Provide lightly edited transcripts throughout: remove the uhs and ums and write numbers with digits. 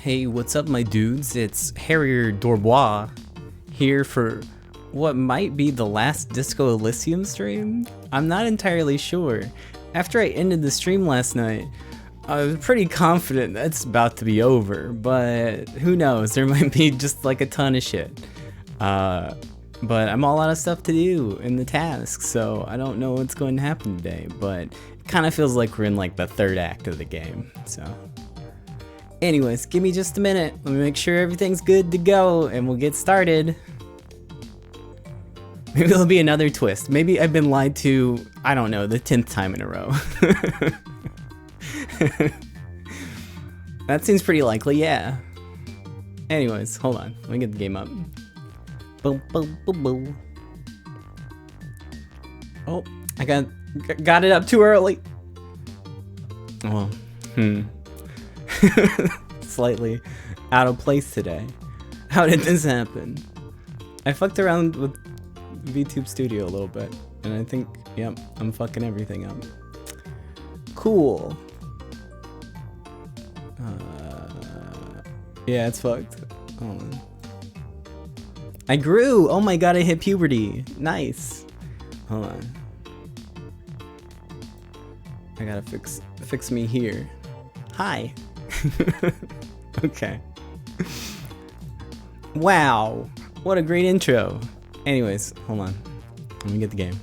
Hey, what's up, my dudes? It's Harrier Dorbois here for what might be the last Disco Elysium stream? I'm not entirely sure. After I ended the stream last night, I was pretty confident that's about to be over, but who knows? There might be just like a ton of shit. But I'm all out of stuff to do in the tasks, so I don't know what's going to happen today, but it kind of feels like we're in like the third act of the game, so. Anyways, give me just a minute. Let me make sure everything's good to go, and we'll get started. Maybe there'll be another twist. Maybe I've been lied to, I don't know, the 10th time in a row. That seems pretty likely, yeah. Anyways, hold on. Let me get the game up. Boom, boom, boom, boom. Oh, I got it up too early. Well, slightly out of place today. How did this happen? I fucked around with VTube Studio a little bit, and I think, yep, I'm fucking everything up. Cool. Yeah, it's fucked. Hold on. I grew! Oh my god, I hit puberty. Nice. Hold on. I gotta fix me here. Hi. Okay. Wow. What a great intro. Anyways, hold on. Let me get the game.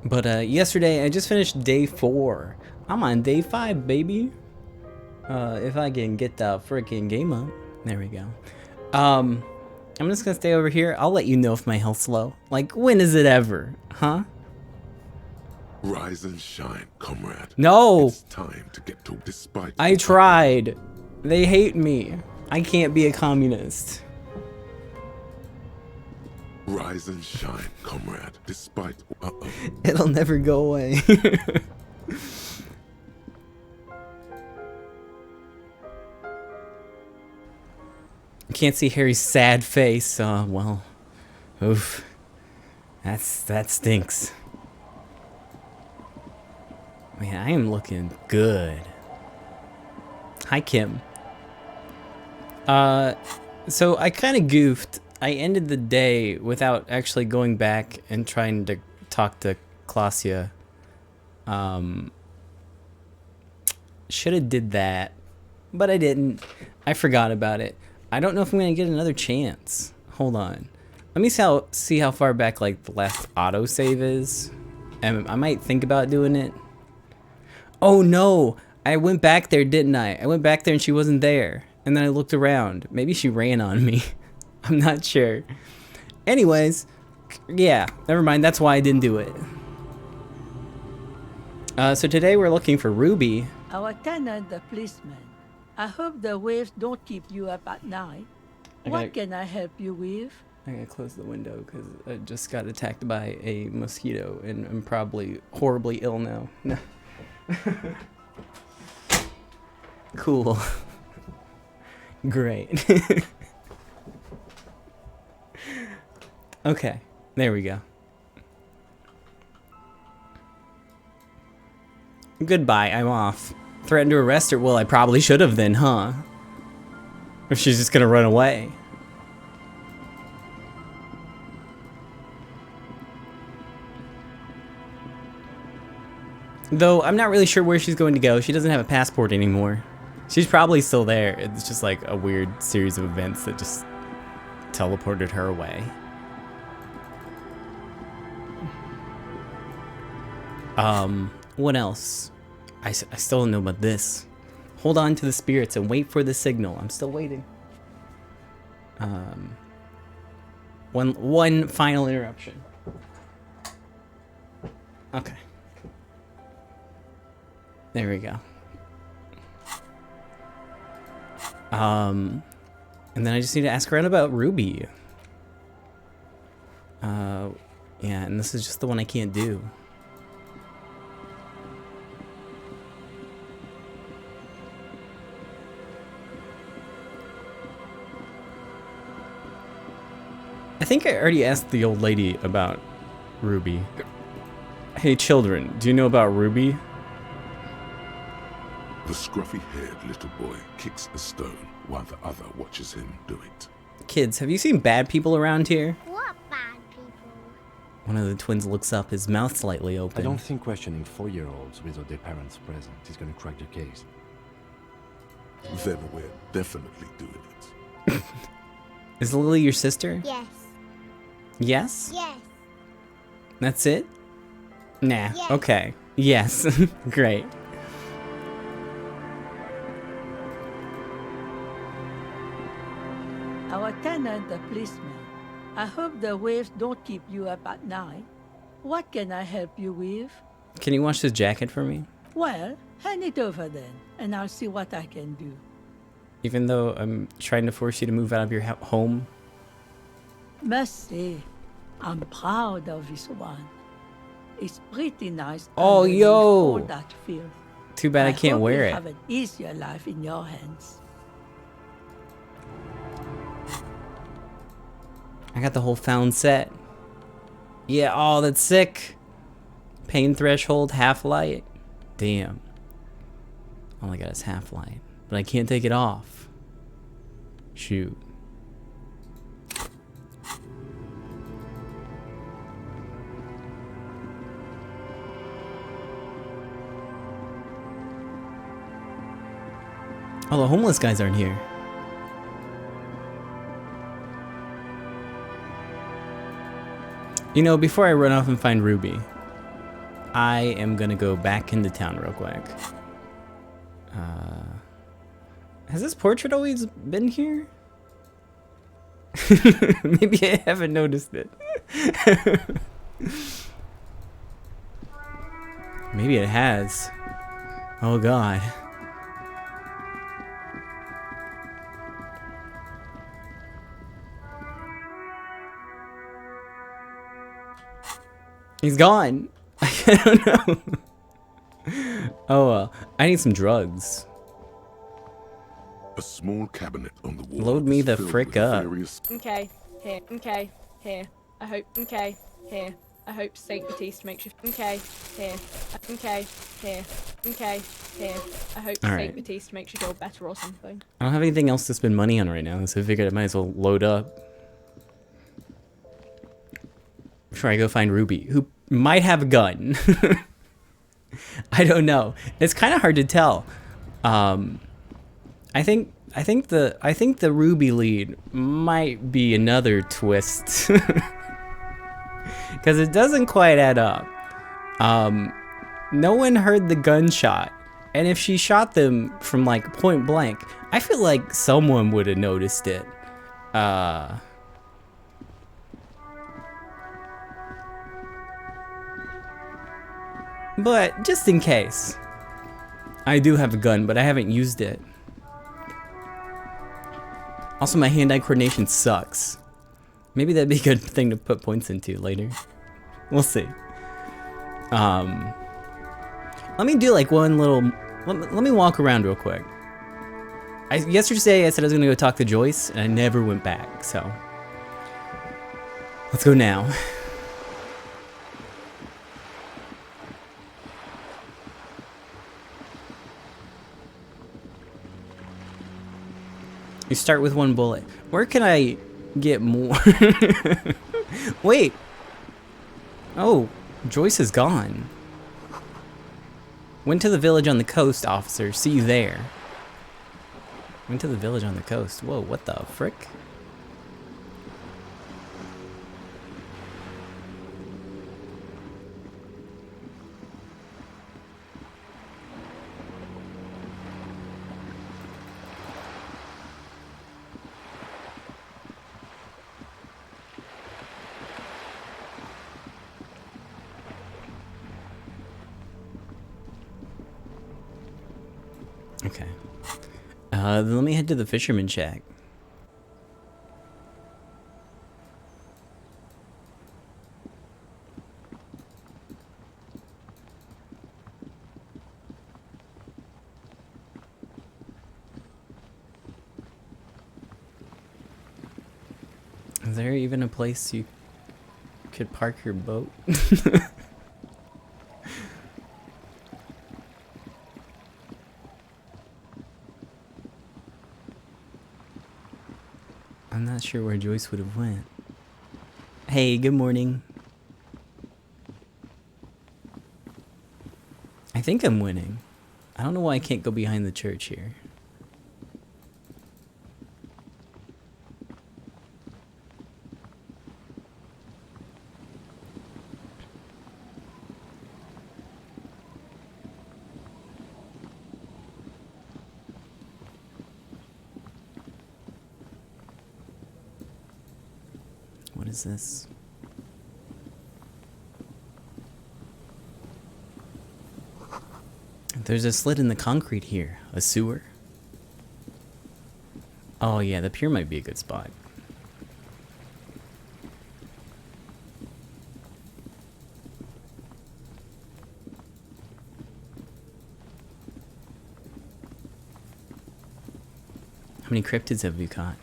But yesterday I just finished day 4. I'm on day 5, baby. If I can get the freaking game up. There we go. I'm just gonna stay over here. I'll let you know if my health's low. Like, when is it ever? Huh? Rise and shine, comrade. No! It's time to get to despite. I tried. They hate me. I can't be a communist. Rise and shine, comrade. Despite. It'll never go away. Can't see Harry's sad face. Well, oof. That stinks. Man, I am looking good. Hi, Kim. So I kind of goofed. I ended the day without actually going back and trying to talk to Klasia. Should have did that, but I didn't. I forgot about it. I don't know if I'm gonna get another chance. Hold on. Let me see how far back like the last autosave is. And I might think about doing it. Oh no! I went back there, didn't I? I went back there and she wasn't there. And then I looked around. Maybe she ran on me. I'm not sure. Anyways, yeah, never mind. That's why I didn't do it. So today we're looking for Ruby. Our tenant, the policeman. I hope the waves don't keep you up at night. What can I help you with? I gotta close the window because I just got attacked by a mosquito and I'm probably horribly ill now. No. Cool. Great. Okay, there we go. Goodbye, I'm off. Threatened to arrest her? Well, I probably should have then, huh? Or she's just gonna run away. Though, I'm not really sure where she's going to go. She doesn't have a passport anymore. She's probably still there. It's just like a weird series of events that just teleported her away. What else? I still don't know about this. Hold on to the spirits and wait for the signal. I'm still waiting. One final interruption. Okay. There we go. And then I just need to ask around about Ruby. Yeah, and this is just the one I can't do. I think I already asked the old lady about Ruby. Hey children, do you know about Ruby? The scruffy-haired little boy kicks a stone while the other watches him do it. Kids, have you seen bad people around here? What bad people? One of the twins looks up, his mouth slightly open. I don't think questioning 4-year-olds without their parents present is gonna crack the case. Then we're definitely doing it. Is Lily your sister? Yes. Yes? Yes. That's it? Nah, Yes. okay. Yes, great. Our tenant, the policeman. I hope the waves don't keep you up at night. What can I help you with? Can you wash this jacket for me? Well, hand it over then, and I'll see what I can do. Even though I'm trying to force you to move out of your home? Must say, I'm proud of this one. It's pretty nice. Oh, underneath yo. all that filth. Too bad I can't hope wear you it. have an easier life in your hands. I got the whole found set. Yeah, oh, that's sick. Pain threshold, half light. Damn. All I got is half light. But I can't take it off. Shoot. Oh, the homeless guys aren't here. You know, before I run off and find Ruby, I am gonna go back into town real quick. Has this portrait always been here? Maybe I haven't noticed it. Maybe it has. Oh god. He's gone. I don't know. Oh well. I need some drugs. A small cabinet on the wall. Load me is the filled frick with up. various Okay, here, okay, here. I hope, okay, here. I hope Saint Baptiste makes you. Okay, here. Okay, here. Okay, here. I hope All Saint right. Baptiste makes you feel better or something. I don't have anything else to spend money on right now, so I figured I might as well load up. Before I go find Ruby, who might have a gun. I don't know. It's kind of hard to tell. I think the Ruby lead might be another twist. Because it doesn't quite add up. No one heard the gunshot. And if she shot them from like point blank, I feel like someone would have noticed it. But just in case. I do have a gun, but I haven't used it. Also, my hand-eye coordination sucks. Maybe that'd be a good thing to put points into later. We'll see. Let me do like one little... Let me walk around real quick. Yesterday I said I was gonna go talk to Joyce, and I never went back, so... Let's go now. You start with one bullet. Where can I get more? Wait. Oh, Joyce is gone. Went to the village on the coast, officer. See you there. Went to the village on the coast. Whoa, what the frick? Okay. Then let me head to the fisherman shack. Is there even a place you could park your boat? I'm not sure where Joyce would have went. Hey, good morning. I think I'm winning. I don't know why I can't go behind the church here. What is this? There's a slit in the concrete here. A sewer? Oh yeah, the pier might be a good spot. How many cryptids have you caught?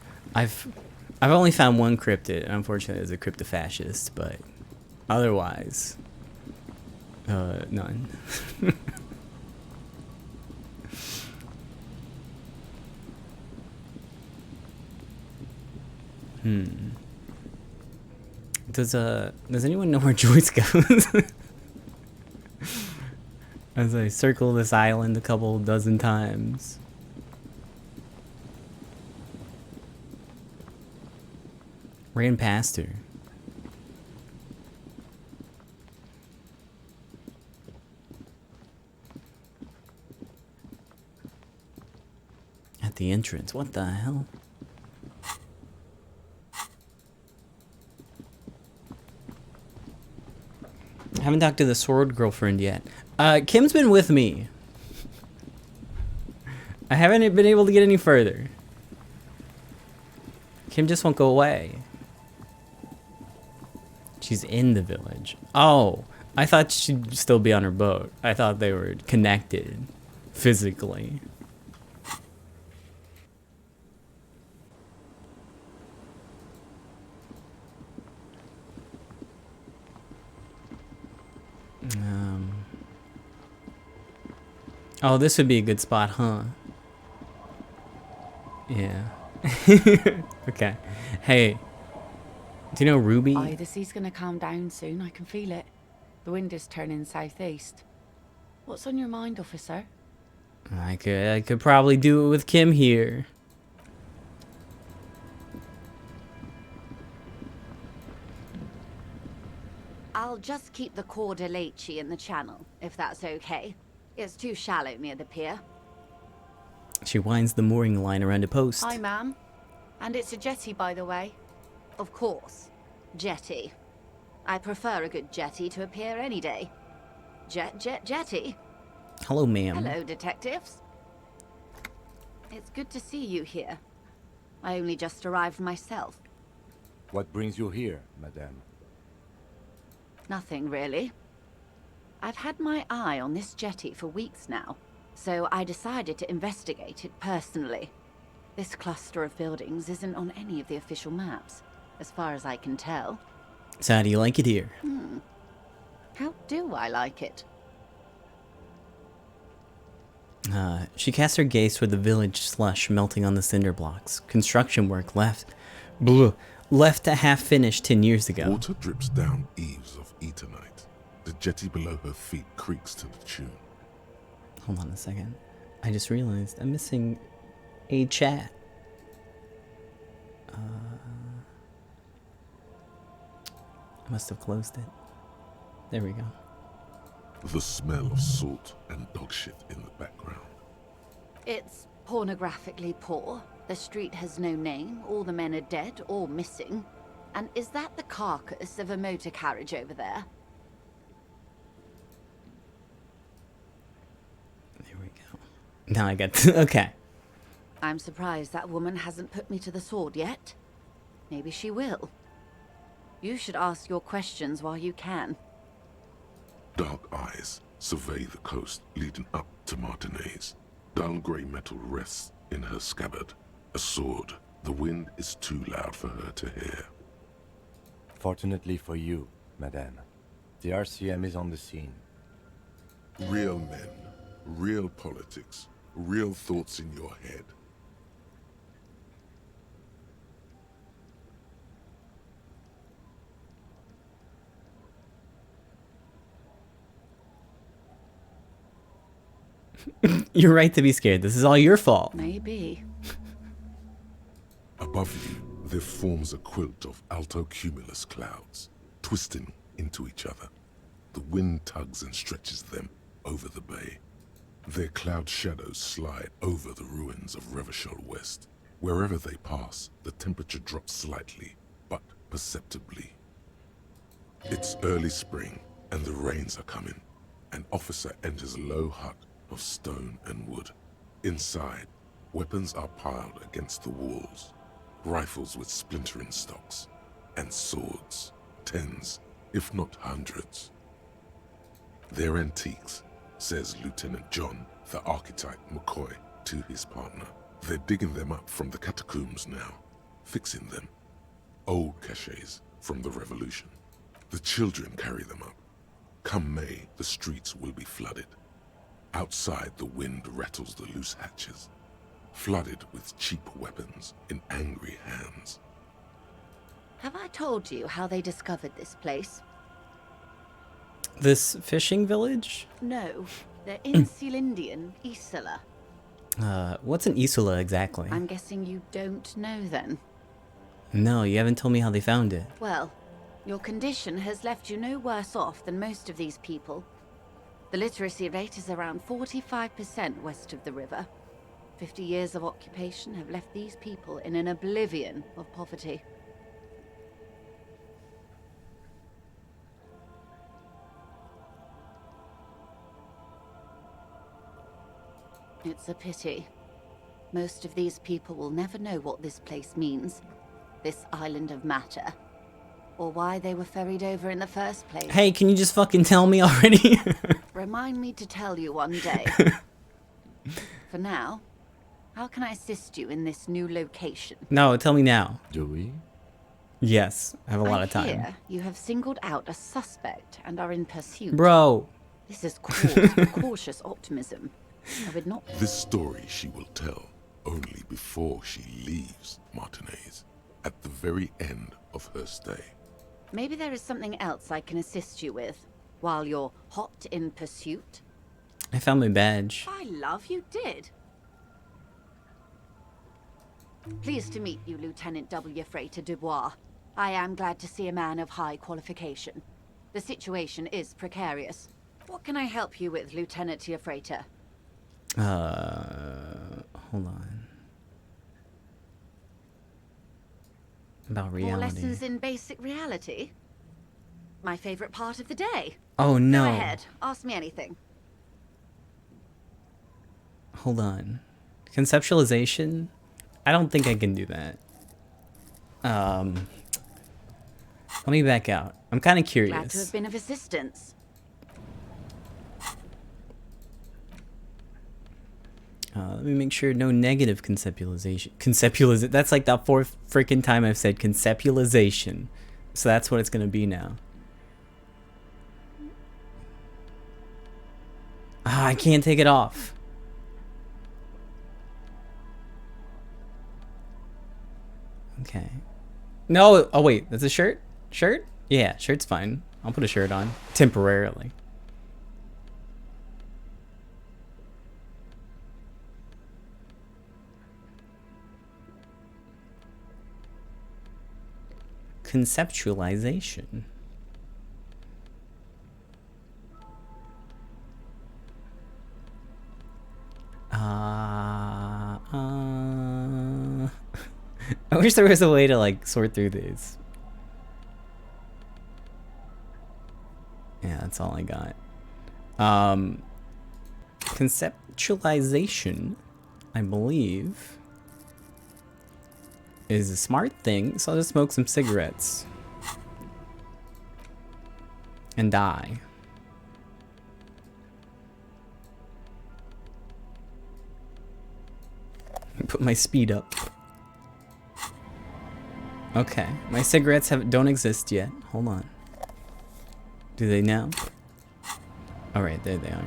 I've only found one cryptid, and unfortunately it's a cryptofascist, but otherwise, none. Does anyone know where Joyce goes? As I circle this island a couple dozen times. Ran past her. At the entrance. What the hell? I haven't talked to the sword girlfriend yet. Kim's been with me. I haven't been able to get any further. Kim just won't go away. She's in the village. Oh, I thought she'd still be on her boat. I thought they were connected physically. Oh, this would be a good spot, huh? Yeah. Okay. Hey, do you know Ruby? Aye, the sea's gonna calm down soon. I can feel it. The wind is turning southeast. What's on your mind, officer? I could probably do it with Kim here. I'll just keep the Corda Lacey in the channel, if that's okay. It's too shallow near the pier. She winds the mooring line around a post. Hi, ma'am. And it's a jetty, by the way. Of course. Jetty. I prefer a good jetty to a pier any day. Jetty. Hello, ma'am. Hello, detectives. It's good to see you here. I only just arrived myself. What brings you here, madame? Nothing, really. I've had my eye on this jetty for weeks now, so I decided to investigate it personally. This cluster of buildings isn't on any of the official maps, as far as I can tell. So how do you like it here? How do I like it? She casts her gaze toward the village slush melting on the cinder blocks. Construction work left to half finished 10 years ago. Water drips down eaves of Eternite. The jetty below her feet creaks to the tune. Hold on a second. I just realized I'm missing a chat. I must have closed it. There we go. The smell of salt and dog shit in the background. It's pornographically poor. The street has no name. All the men are dead or missing. And is that the carcass of a motor carriage over there? There we go. Now I got okay. I'm surprised that woman hasn't put me to the sword yet. Maybe she will. You should ask your questions while you can. Dark eyes survey the coast leading up to Martinez. Dull grey metal rests in her scabbard. A sword. The wind is too loud for her to hear. Fortunately for you, madame, the RCM is on the scene. Real men, real politics, real thoughts in your head. You're right to be scared. This is all your fault. Maybe. Above you, there forms a quilt of altocumulus clouds, twisting into each other. The wind tugs and stretches them over the bay. Their cloud shadows slide over the ruins of Revachol West. Wherever they pass, the temperature drops slightly, but perceptibly. It's early spring, and the rains are coming. An officer enters a low hut of stone and wood. Inside, weapons are piled against the walls. Rifles with splintering stocks, and swords, tens, if not hundreds. They're antiques, says Lieutenant John, the archetype McCoy, to his partner. They're digging them up from the catacombs now, fixing them. Old caches from the revolution. The children carry them up. Come May, the streets will be flooded. Outside, the wind rattles the loose hatches, flooded with cheap weapons in angry hands. Have I told you how they discovered this place? This fishing village? No, they're in Sealindian, Isla. What's an Isula exactly? I'm guessing you don't know then. No, you haven't told me how they found it. Well, your condition has left you no worse off than most of these people. The literacy rate is around 45% west of the river. 50 years of occupation have left these people in an oblivion of poverty. It's a pity. Most of these people will never know what this place means, this island of matter, or why they were ferried over in the first place. Hey, can you just fucking tell me already? Remind me to tell you one day. For now, how can I assist you in this new location? No, tell me now. Do we? Yes, I have a lot of I time. hear you have singled out a suspect and are in pursuit. Bro. This is cause for cautious optimism. I would not. This story she will tell only before she leaves Martinez, at the very end of her stay. Maybe there is something else I can assist you with while you're hot in pursuit. I found my badge. By love, you did. Pleased to meet you, Lieutenant W. Freighter Dubois. I am glad to see a man of high qualification. The situation is precarious. What can I help you with, Lieutenant Freighter? Hold on. About More reality. lessons in basic reality? My favorite part of the day. Oh no. Go ahead, ask me anything. Hold on. Conceptualization? I don't think I can do that. Let me back out. I'm kind of curious. Glad to have been of assistance. Let me make sure no negative conceptualization. That's like the fourth freaking time I've said conceptualization. So that's what it's going to be now. Ah, I can't take it off. Okay. No, oh wait, that's a shirt? Shirt? Yeah, shirt's fine. I'll put a shirt on. Temporarily. Conceptualization. I wish there was a way to like sort through these. Yeah, that's all I got. Conceptualization, I believe, is a smart thing, so I'll just smoke some cigarettes. And die. Put my speed up. Okay, my cigarettes don't exist yet. Hold on. Do they now? All right, there they are.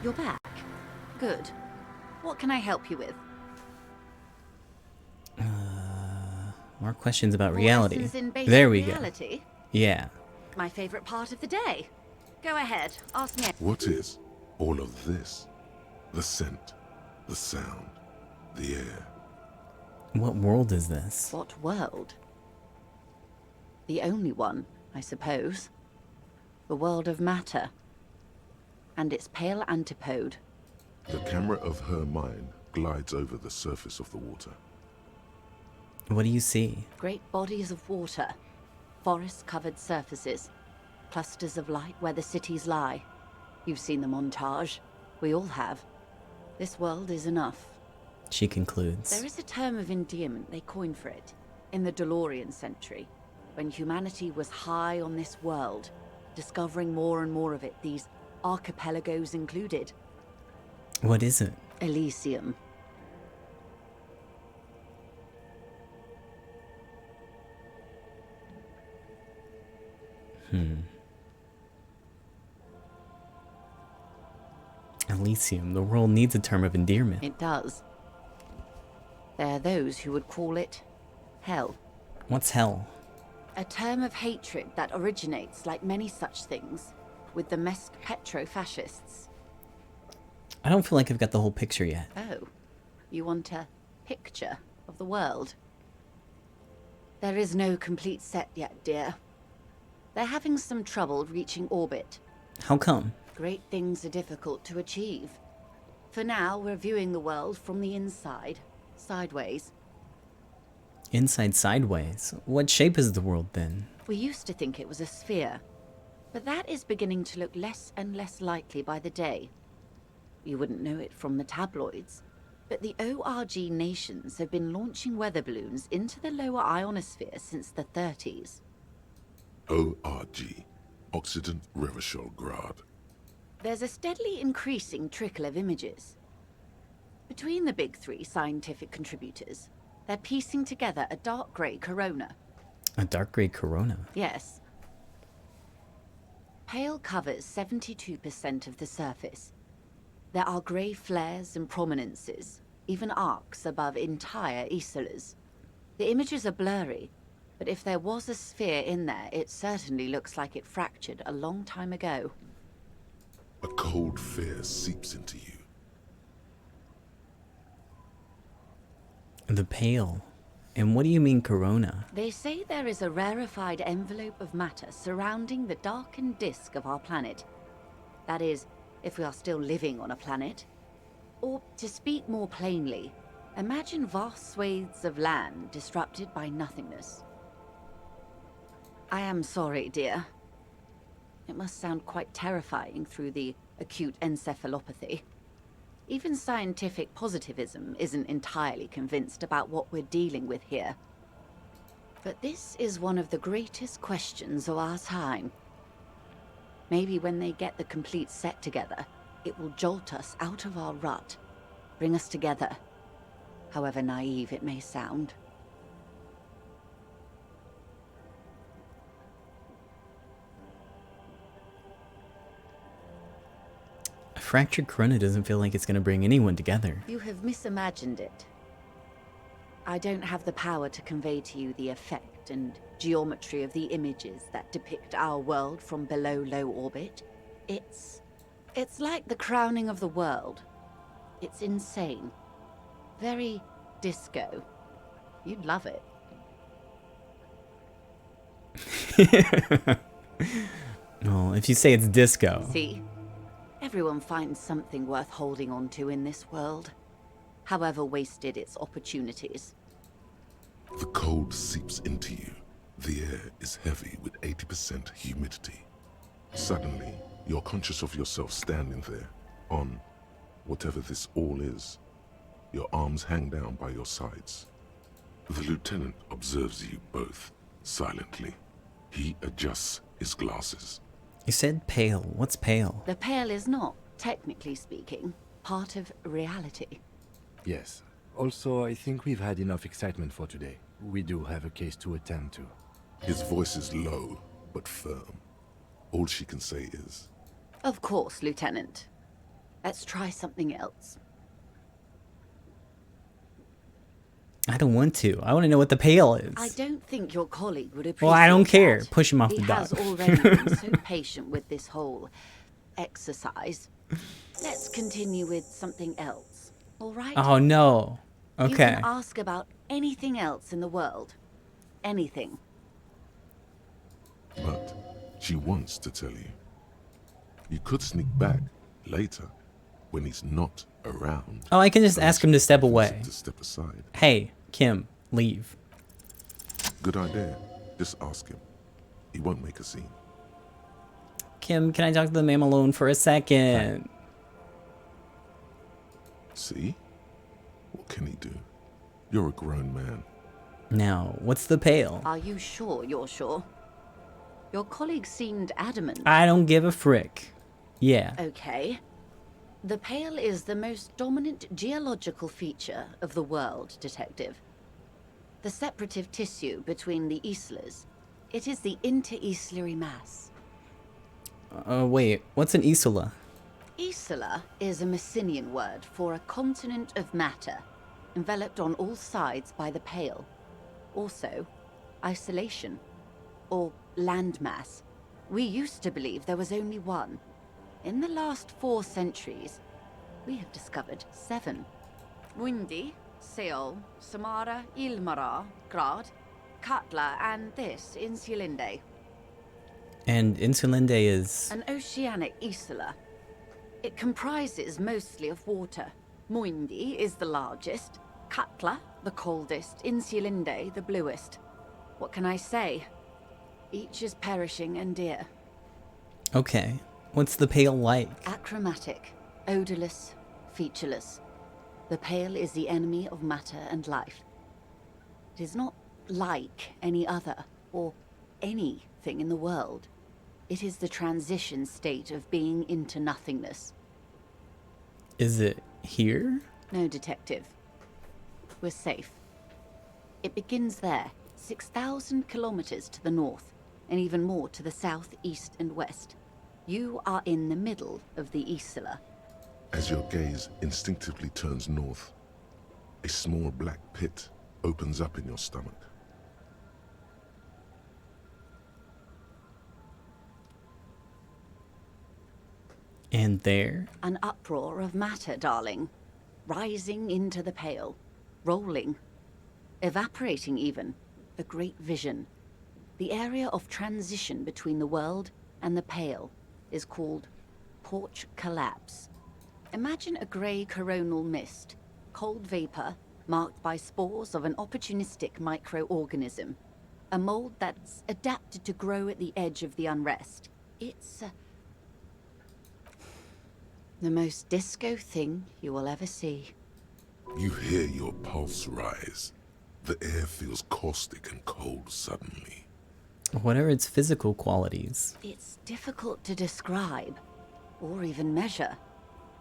You're back. Good. What can I help you with? More questions about More reality. lessons in basic There we reality? go. Yeah. My favorite part of the day. Go ahead, ask me. What is all of this? The scent, the sound, the air. What world is this? What world? The only one, I suppose. The world of matter. And its pale antipode. The camera of her mind glides over the surface of the water. What do you see? Great bodies of water. Forest-covered surfaces. Clusters of light where the cities lie. You've seen the montage. We all have. This world is enough. She concludes. There is a term of endearment they coined for it. In the DeLorean century. When humanity was high on this world. Discovering more and more of it. These archipelagos included. What is it? Elysium. Elysium. The world needs a term of endearment. It does. There are those who would call it hell. What's hell? A term of hatred that originates, like many such things, with the Mesk petro-fascists. I don't feel like I've got the whole picture yet. Oh, you want a picture of the world? There is no complete set yet, dear. They're having some trouble reaching orbit. How come? Great things are difficult to achieve. For now, we're viewing the world from the inside, sideways. Inside sideways. What shape is the world then? We used to think it was a sphere, but that is beginning to look less and less likely by the day. You wouldn't know it from the tabloids, but the ORG nations have been launching weather balloons into the lower ionosphere since the 30s. ORG, Occident Revachol Grad. There's a steadily increasing trickle of images. Between the big three scientific contributors, they're piecing together a dark grey corona. A dark grey corona? Yes. Pale covers 72% of the surface. There are grey flares and prominences, even arcs above entire isolas. The images are blurry, but if there was a sphere in there, it certainly looks like it fractured a long time ago. A cold fear seeps into you. The pale. And what do you mean corona? They say there is a rarefied envelope of matter surrounding the darkened disk of our planet. That is, if we are still living on a planet. Or, to speak more plainly, imagine vast swathes of land disrupted by nothingness. I am sorry, dear. It must sound quite terrifying through the acute encephalopathy. Even scientific positivism isn't entirely convinced about what we're dealing with here. But this is one of the greatest questions of our time. Maybe when they get the complete set together, it will jolt us out of our rut, bring us together, however naive it may sound. A fractured corona doesn't feel like it's going to bring anyone together. You have misimagined it. I don't have the power to convey to you the effect and geometry of the images that depict our world from below low orbit. It's like the crowning of the world. It's insane. Very disco. You'd love it. Well, if you say it's disco. See? Everyone finds something worth holding on to in this world, however wasted its opportunities. The cold seeps into you. The air is heavy with 80% humidity. Suddenly, you're conscious of yourself standing there, on whatever this all is. Your arms hang down by your sides. The lieutenant observes you both, silently. He adjusts his glasses. You said pale. What's pale? The Pale is not, technically speaking, part of reality. Yes. Also, I think we've had enough excitement for today. We do have a case to attend to. His voice is low, but firm. All she can say is, Of course, Lieutenant. Let's try something else. I don't want to. I want to know what the pale is. I don't think your colleague would appreciate Well, I don't care. that. Push him off He the dock. has already been so patient with this whole exercise. Let's continue with something else, all right? Oh, no. You Okay. can ask about anything else in the world. Anything. but she wants to tell you. You could sneak back later when he's not around. Oh, I can just ask him to step away. To step aside. Hey, Kim, leave. Good idea. Just ask him. He won't make a scene. Kim, can I talk to the ma'am alone for a second? See? What can he do? You're a grown man. Now, what's the pale? Are you sure you're sure? Your colleague seemed adamant. I don't give a frick. Yeah. Okay. The Pale is the most dominant geological feature of the world, Detective. The separative tissue between the islas. It is the inter-islary mass. Wait, what's an isla? Isla is a Messinian word for a continent of matter, enveloped on all sides by the Pale. Also, isolation, or landmass. We used to believe there was only one. In the last 4 centuries, we have discovered 7. Windy, Seol, Samara, Ilmara, Grad, Katla, and this, Insulinde. And Insulinde is... An oceanic isla. It comprises mostly of water. Muindi is the largest, Katla the coldest, Insulinde the bluest. What can I say? Each is perishing and dear. Okay. What's the pale like? Achromatic, odorless, featureless. The Pale is the enemy of matter and life. It is not like any other, or anything in the world. It is the transition state of being into nothingness. Is it here? No, Detective. We're safe. It begins there, 6,000 kilometers to the north, and even more to the south, east, and west. You are in the middle of the Isla. As your gaze instinctively turns north, a small black pit opens up in your stomach. And there? An uproar of matter, darling. Rising into the Pale. Rolling. Evaporating even. A great vision. The area of transition between the world and the Pale is called porch collapse. Imagine a grey coronal mist. Cold vapor marked by spores of an opportunistic microorganism. A mold that's adapted to grow at the edge of the unrest. It's the most disco thing you will ever see. You hear your pulse rise. The air feels caustic and cold suddenly. What are its physical qualities? It's difficult to describe, or even measure.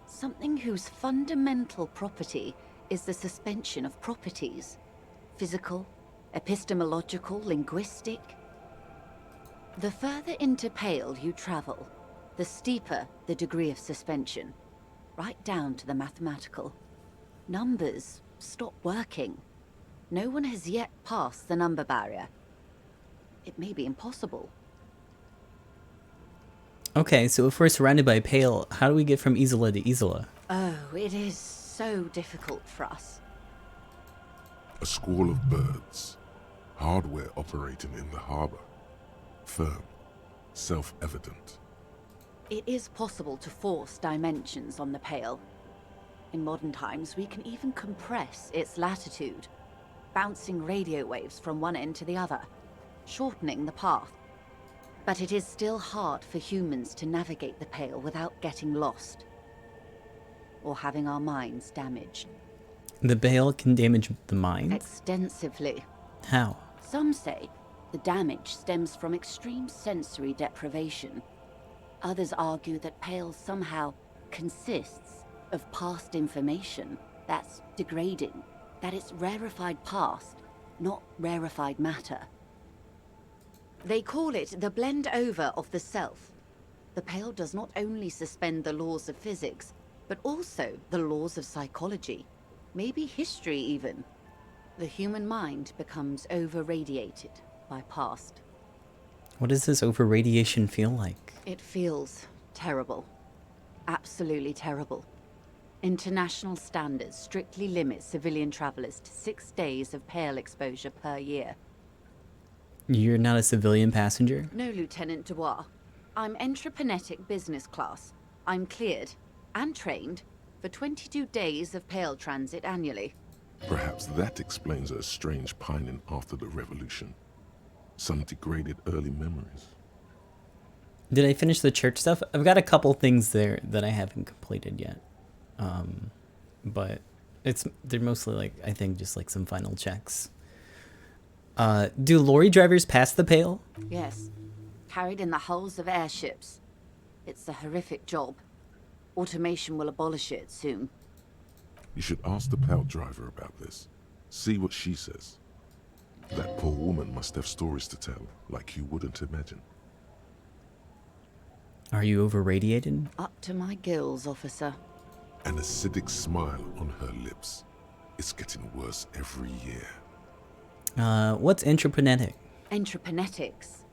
Something whose fundamental property is the suspension of properties. Physical, epistemological, linguistic. The further into Pale you travel, the steeper the degree of suspension, right down to the mathematical. Numbers stop working. No one has yet passed the number barrier. It may be impossible. Okay, so if we're surrounded by pale, how do we get from Isla to Isla? Oh, it is so difficult for us. A squall of birds. Hardware operating in the harbor. Firm. Self-evident. It is possible to force dimensions on the Pale. In modern times, we can even compress its latitude, bouncing radio waves from one end to the other, shortening the path. But it is still hard for humans to navigate the Pale without getting lost, or having our minds damaged. The pale can damage the mind? Extensively. How? Some say the damage stems from extreme sensory deprivation. Others argue that Pale somehow consists of past information that's degrading, that it's rarefied past, not rarefied matter. They call it the blend over of the self. The Pale does not only suspend the laws of physics, but also the laws of psychology, maybe history even. The human mind becomes over-radiated by past. What does this over-radiation feel like? It feels terrible. Absolutely terrible. International standards strictly limit civilian travelers to 6 days of Pale exposure per year. You're not a civilian passenger? No, Lieutenant Dubois. I'm entreprenetic business class. I'm cleared and trained for 22 days of Pale transit annually. Perhaps that explains her strange pining after the revolution. Some degraded early memories. Did I finish the church stuff? I've got a couple things there that I haven't completed yet. But they're mostly like, I think, just like some final checks. Do lorry drivers pass the Pale? Yes. Carried in the hulls of airships. It's a horrific job. Automation will abolish it soon. You should ask the Pale driver about this. See what she says. That poor woman must have stories to tell, like you wouldn't imagine. Are you over-radiated? Up to my gills, officer. An acidic smile on her lips. It's getting worse every year. What's entreprenetic? Entreprenetics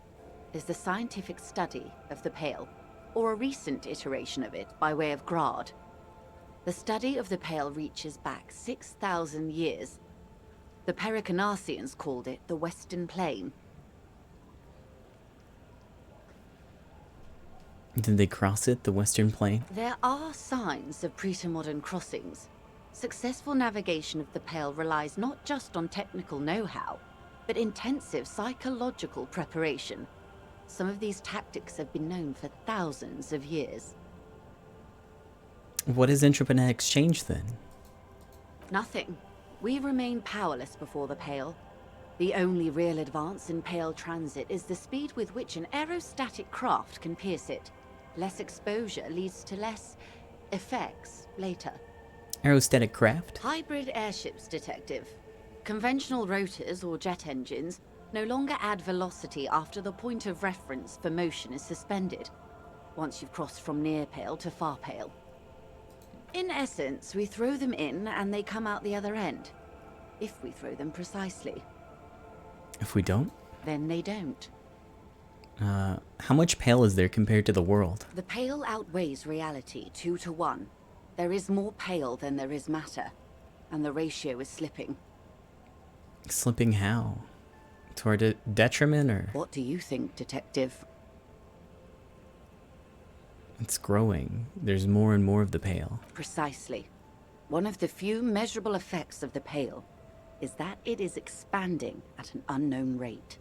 is the scientific study of the Pale, or a recent iteration of it by way of Grad. The study of the Pale reaches back 6,000 years. The Pericarnassians called it the Western Plain. Did they cross it, the Western Plain? There are signs of pre-modern crossings. Successful navigation of the Pale relies not just on technical know-how, but intensive psychological preparation. Some of these tactics have been known for thousands of years. What is entreprenetics change then? Nothing. We remain powerless before the Pale. The only real advance in Pale transit is the speed with which an aerostatic craft can pierce it. Less exposure leads to less effects later. Aerostatic craft? Hybrid airships, Detective. Conventional rotors or jet engines no longer add velocity after the point of reference for motion is suspended, once you've crossed from near Pale to far Pale. In essence, we throw them in and they come out the other end. If we throw them precisely. If we don't? Then they don't. How much Pale is there compared to the world? The Pale outweighs reality 2 to 1. There is more Pale than there is matter, and the ratio is slipping. Slipping how? Toward a detriment, or? What do you think, Detective? It's growing. There's more and more of the Pale. Precisely. One of the few measurable effects of the Pale is that it is expanding at an unknown rate.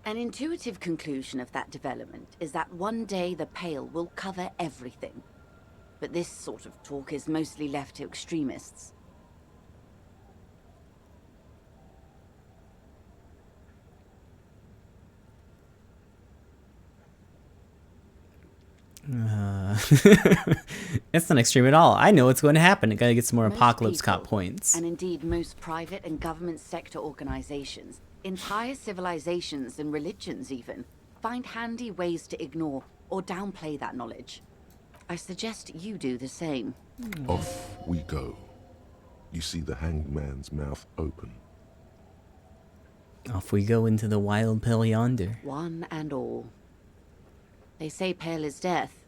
An intuitive conclusion of that development is that one day the Pale will cover everything. But this sort of talk is mostly left to extremists. It's not extreme at all. I know what's going to happen. I gotta get some more Most Apocalypse people, Cop points. And indeed most private and government sector organizations, entire civilizations and religions even, find handy ways to ignore or downplay that knowledge. I suggest you do the same. Off we go. You see the hanged man's mouth open. Off we go into the wild Pale yonder. One and all. They say Pale is death,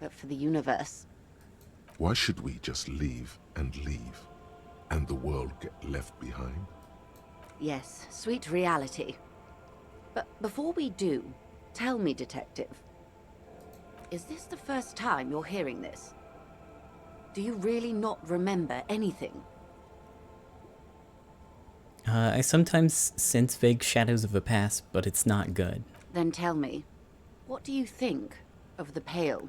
but for the universe. Why should we just leave, and the world get left behind? Yes, sweet reality. But before we do, tell me, Detective, is this the first time you're hearing this? Do you really not remember anything? I sometimes sense vague shadows of the past, but it's not good. Then tell me, what do you think of the Pale?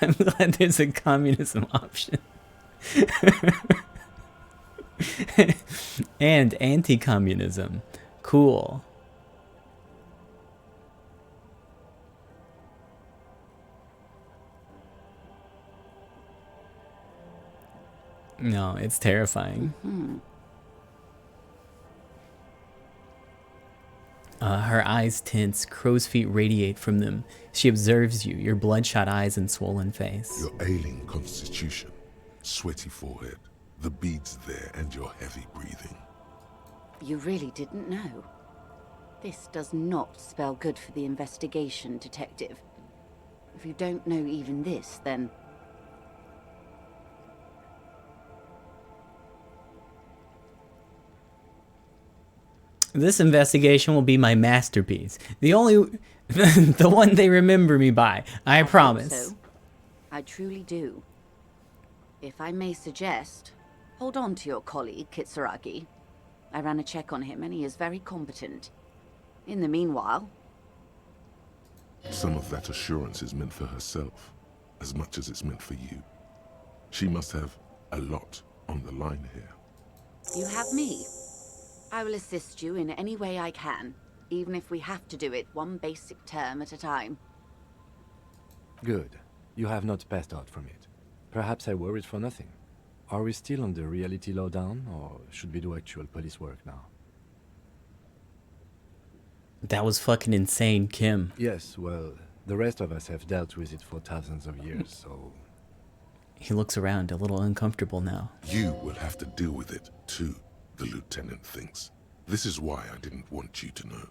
I'm glad there's a communism option. And anti-communism. Cool. No, it's terrifying. Her eyes tense, crow's feet radiate from them. She observes you, your bloodshot eyes and swollen face. Your ailing constitution, sweaty forehead, the beads there, and your heavy breathing. You really didn't know. This does not spell good for the investigation, Detective. If you don't know even this, then... This investigation will be my masterpiece. The only... the one they remember me by. I promise. So, I truly do. If I may suggest, hold on to your colleague, Kitsuragi. I ran a check on him and he is very competent. In the meanwhile... Some of that assurance is meant for herself, as much as it's meant for you. She must have a lot on the line here. You have me. I will assist you in any way I can, even if we have to do it one basic term at a time. Good. You have not passed out from it. Perhaps I worried for nothing. Are we still on the reality lowdown, or should we do actual police work now? That was fucking insane, Kim. Yes, well, the rest of us have dealt with it for thousands of years, so... He looks around, a little uncomfortable now. You will have to deal with it, too, the lieutenant thinks. This is why I didn't want you to know.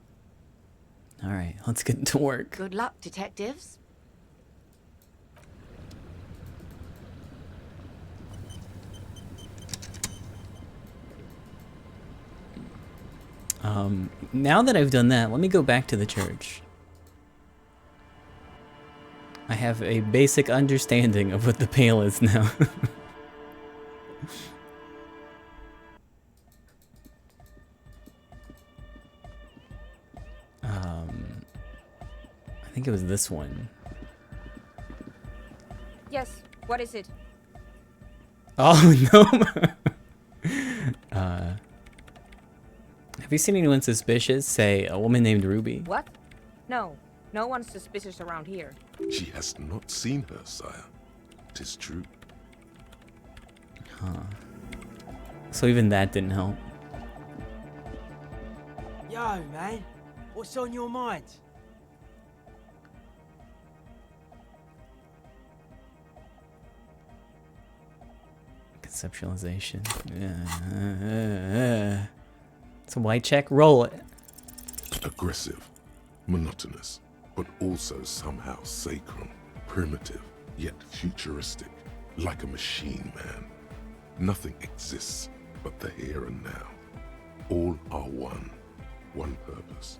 Alright, let's get to work. Good luck, detectives. Now that I've done that, let me go back to the church. I have a basic understanding of what the Pale is now. I think it was this one. Yes, what is it? Oh, no. Have you seen anyone suspicious? Say, a woman named Ruby. What? No, no one's suspicious around here. She has not seen her, sire. 'Tis true. Huh. So even that didn't help. Yo, man. What's on your mind? Conceptualization. It's a white check. Roll it. Aggressive, monotonous, but also somehow sacred, primitive, yet futuristic, like a machine, man. Nothing exists but the here and now. All are one purpose.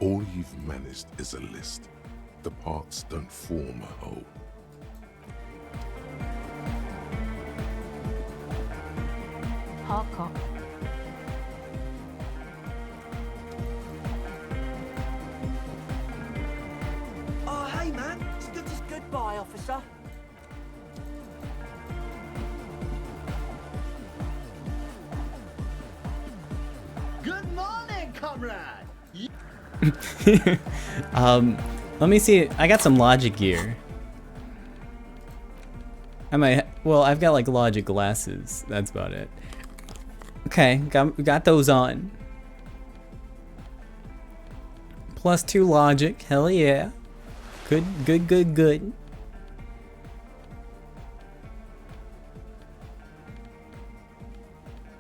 All you've managed is a list. The parts don't form a whole. Hardcore. Oh, hey, man. Goodbye, officer. Good morning, comrade. Let me see. I got some logic gear. Well, I've got like logic glasses. That's about it. Okay, got those on. +2 logic. Hell yeah. Good.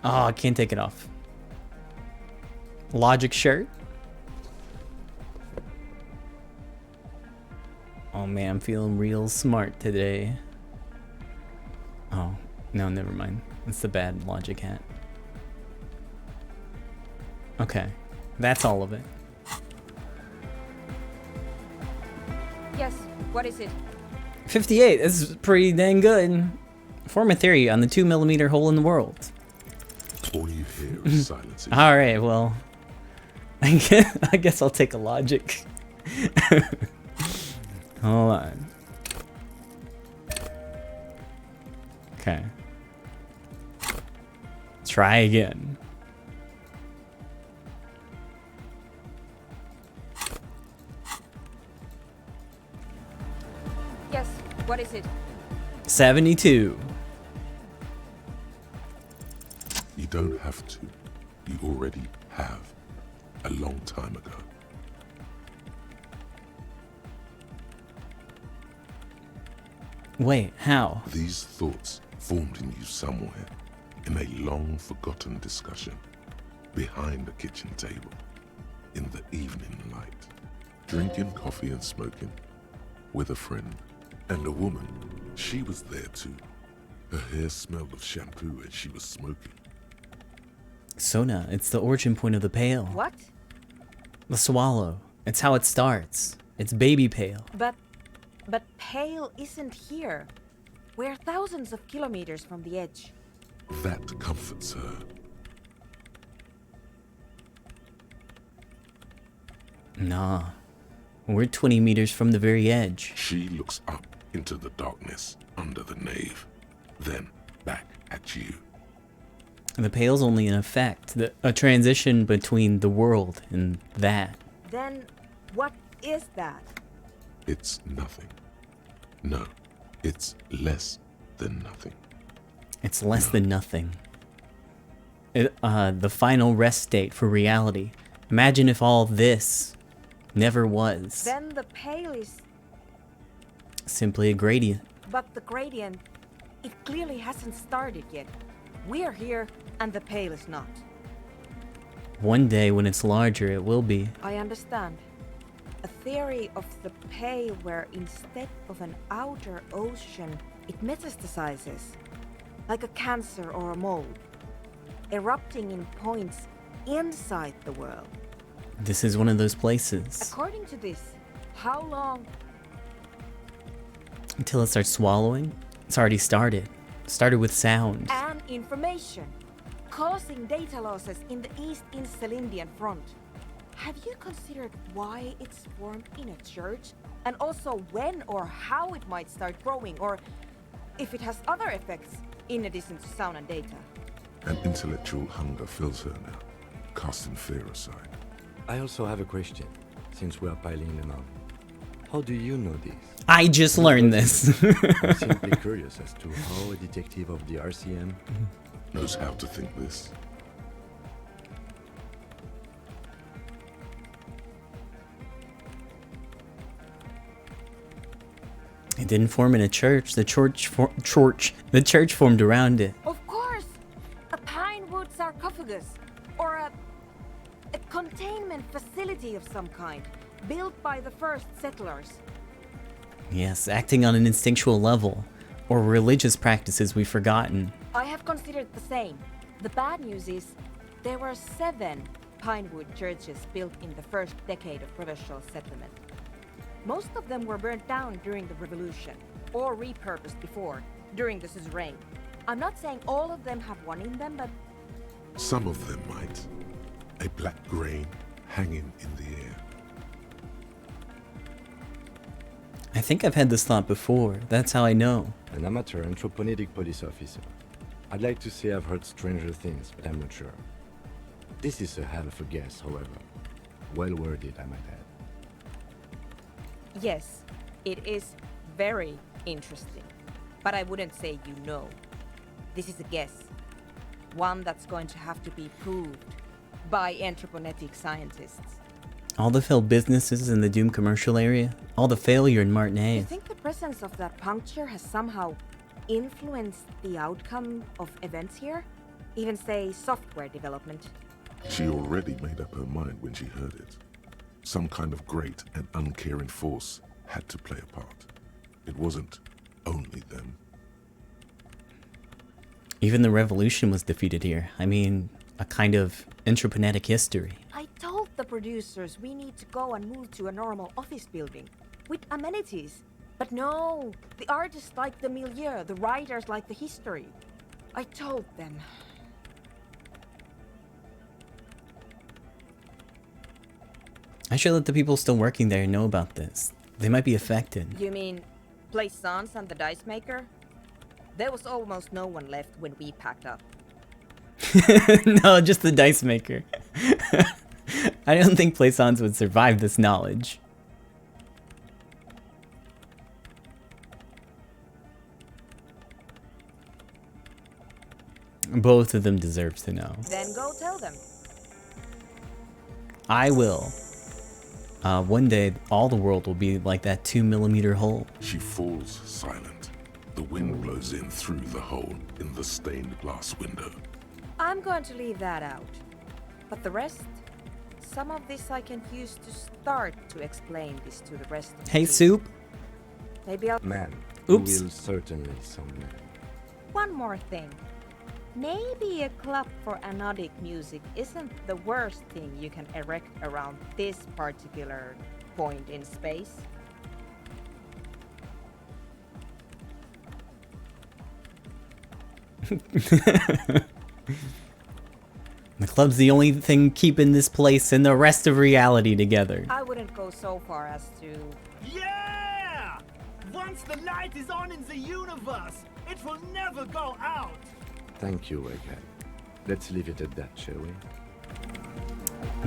Oh, I can't take it off. Logic shirt. Oh man, I'm feeling real smart today. Oh, no, never mind. It's the bad logic hat. Okay, that's all of it. Yes, what is it? 58, this is pretty dang good. Form a theory on the 2mm hole in the world. All you hear is silence. Alright, well, I guess I'll take a logic. Hold on. Okay. Try again. What is it? 72. You don't have to. You already have. A long time ago. Wait, how? These thoughts formed in you somewhere, in a long forgotten discussion, behind a kitchen table, in the evening light, drinking coffee and smoking, with a friend, and a woman. She was there too. Her hair smelled of shampoo and she was smoking. Sona, it's the origin point of the Pale. What? The swallow. It's how it starts. It's baby Pale. But Pale isn't here. We're thousands of kilometers from the edge. That comforts her. Nah. We're 20 meters from the very edge. She looks up into the darkness under the nave, then back at you. The Pale's only an effect, a transition between the world and that. Then what is that? It's nothing. No, it's less than nothing. It's less than nothing. The final rest state for reality. Imagine if all this never was. Then the Pale is... Simply a gradient. But the gradient, it clearly hasn't started yet. We're here, and the Pale is not. One day when it's larger, it will be. I understand. A theory of the Pale where instead of an outer ocean, it metastasizes. Like a cancer or a mold. Erupting in points inside the world. This is one of those places. According to this, how long... Until it starts swallowing? It's already started. Started with sound. And information. Causing data losses in the East Insulindian front. Have you considered why it's formed in a church? And also when or how it might start growing, or if it has other effects in addition to sound and data? An intellectual hunger fills her now, casting fear aside. I also have a question, since we are piling them up. How do you know this? I just learned this. I'm simply curious as to how a detective of the RCM knows how to think this. It didn't form in a church. The church formed around it. Of course! A pine wood sarcophagus. Or a containment facility of some kind. Built by the first settlers. Yes, acting on an instinctual level. Or religious practices we've forgotten. I have considered the same. The bad news is, there were 7 pinewood churches built in the first decade of provincial settlement. Most of them were burnt down during the revolution, or repurposed before, during the suzerain. I'm not saying all of them have one in them, but... Some of them might. A black grain hanging in the air. I think I've had this thought before. That's how I know. An amateur anthropomedic police officer. I'd like to say I've heard stranger things, but I'm not sure. This is a hell of a guess, however. Well worded, I might add. Yes, it is very interesting. But I wouldn't say you know. This is a guess. One that's going to have to be proved by anthroponetic scientists. All the failed businesses in the Doom commercial area, all the failure in You Martinez. think the presence of that puncture has somehow influenced the outcome of events here? Even say software development? She already made up her mind when she heard it. Some kind of great and uncaring force had to play a part. It wasn't only them. Even the revolution was defeated here. I mean, a kind of anthroponetic history. I told the producers we need to go and move to a normal office building with amenities. But no, the artists like the milieu, the writers like the history. I told them. I should let the people still working there know about this. They might be affected. You mean Plaisance and the dice maker? There was almost no one left when we packed up. No, just the dice maker. I don't think Plaisance would survive this knowledge. Both of them deserve to know. Then go tell them. I will. One day, all the world will be like that 2mm hole. She falls silent. The wind blows in through the hole in the stained glass window. I'm going to leave that out. But the rest? Some of this I can use to start to explain this to the rest of the Hey, team. Soup. Maybe I'll... Man, Oops. you will certainly someday. One more thing. Maybe a club for anodic music isn't the worst thing you can erect around this particular point in space. The club's the only thing keeping this place and the rest of reality together. I wouldn't go so far as to... Yeah! Once the light is on in the universe, it will never go out. Thank you, Egghead. Let's leave it at that, shall we?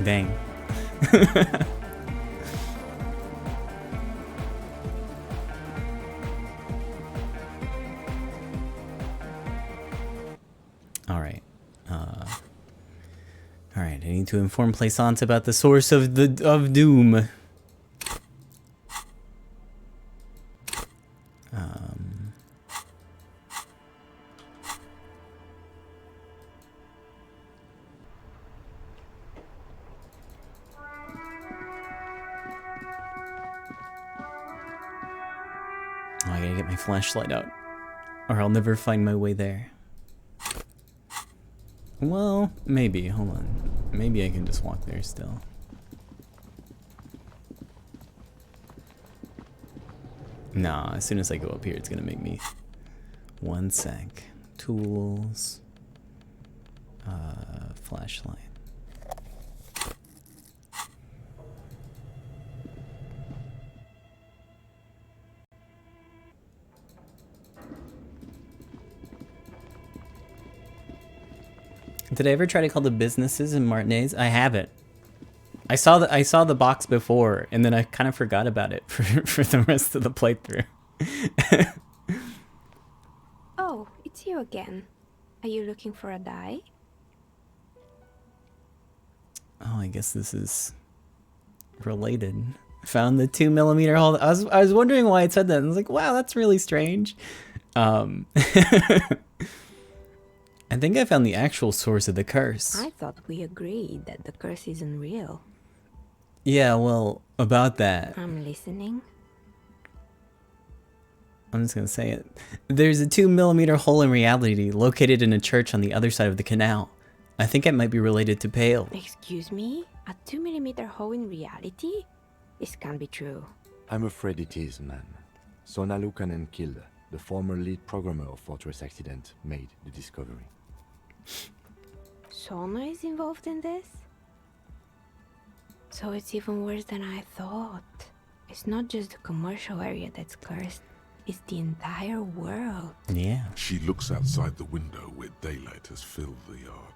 Dang. Alright. Alright, I need to inform Plaisance about the source of doom. Oh, I gotta get my flashlight out, or I'll never find my way there. Well, maybe. Hold on. Maybe I can just walk there still. Nah, as soon as I go up here, it's gonna make me... One sec. Tools. Flashlight. Did I ever try to call the businesses in Martinez? I haven't. I saw the box before, and then I kind of forgot about it for the rest of the playthrough. Oh, it's you again. Are you looking for a die? Oh, I guess this is related. Found the 2mm hole. I was wondering why it said that. I was like, wow, that's really strange. I think I found the actual source of the curse. I thought we agreed that the curse isn't real. Yeah, well, about that. I'm listening. I'm just gonna say it. There's a 2mm hole in reality located in a church on the other side of the canal. I think it might be related to Pale. Excuse me? A 2mm hole in reality? This can't be true. I'm afraid it is, man. Sona Lukanen killed the former lead programmer of Fortress Accident, made the discovery. Sona is involved in this? So it's even worse than I thought. It's not just the commercial area that's cursed, it's the entire world. Yeah. She looks outside the window where daylight has filled the yard.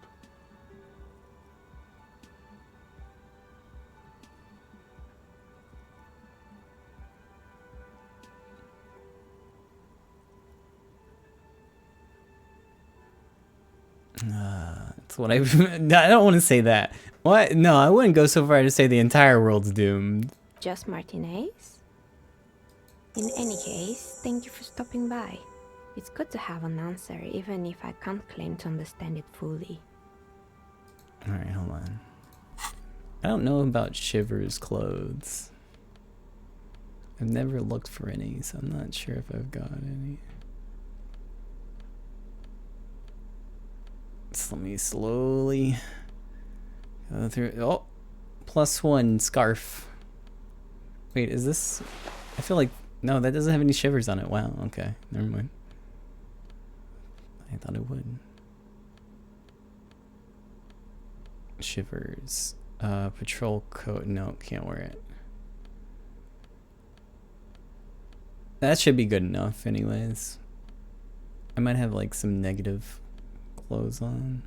That's what I don't want to say that. What? No, I wouldn't go so far to say the entire world's doomed. Just Martinez? In any case, thank you for stopping by. It's good to have an answer, even if I can't claim to understand it fully. Alright, hold on. I don't know about Shiver's clothes. I've never looked for any, so I'm not sure if I've got any. So let me slowly go through. Oh, +1 scarf. Wait, is this? I feel like no, that doesn't have any shivers on it. Wow. Okay, never mind. I thought it would. Shivers. Patrol coat. No, can't wear it. That should be good enough, anyways. I might have like some negative clothes on.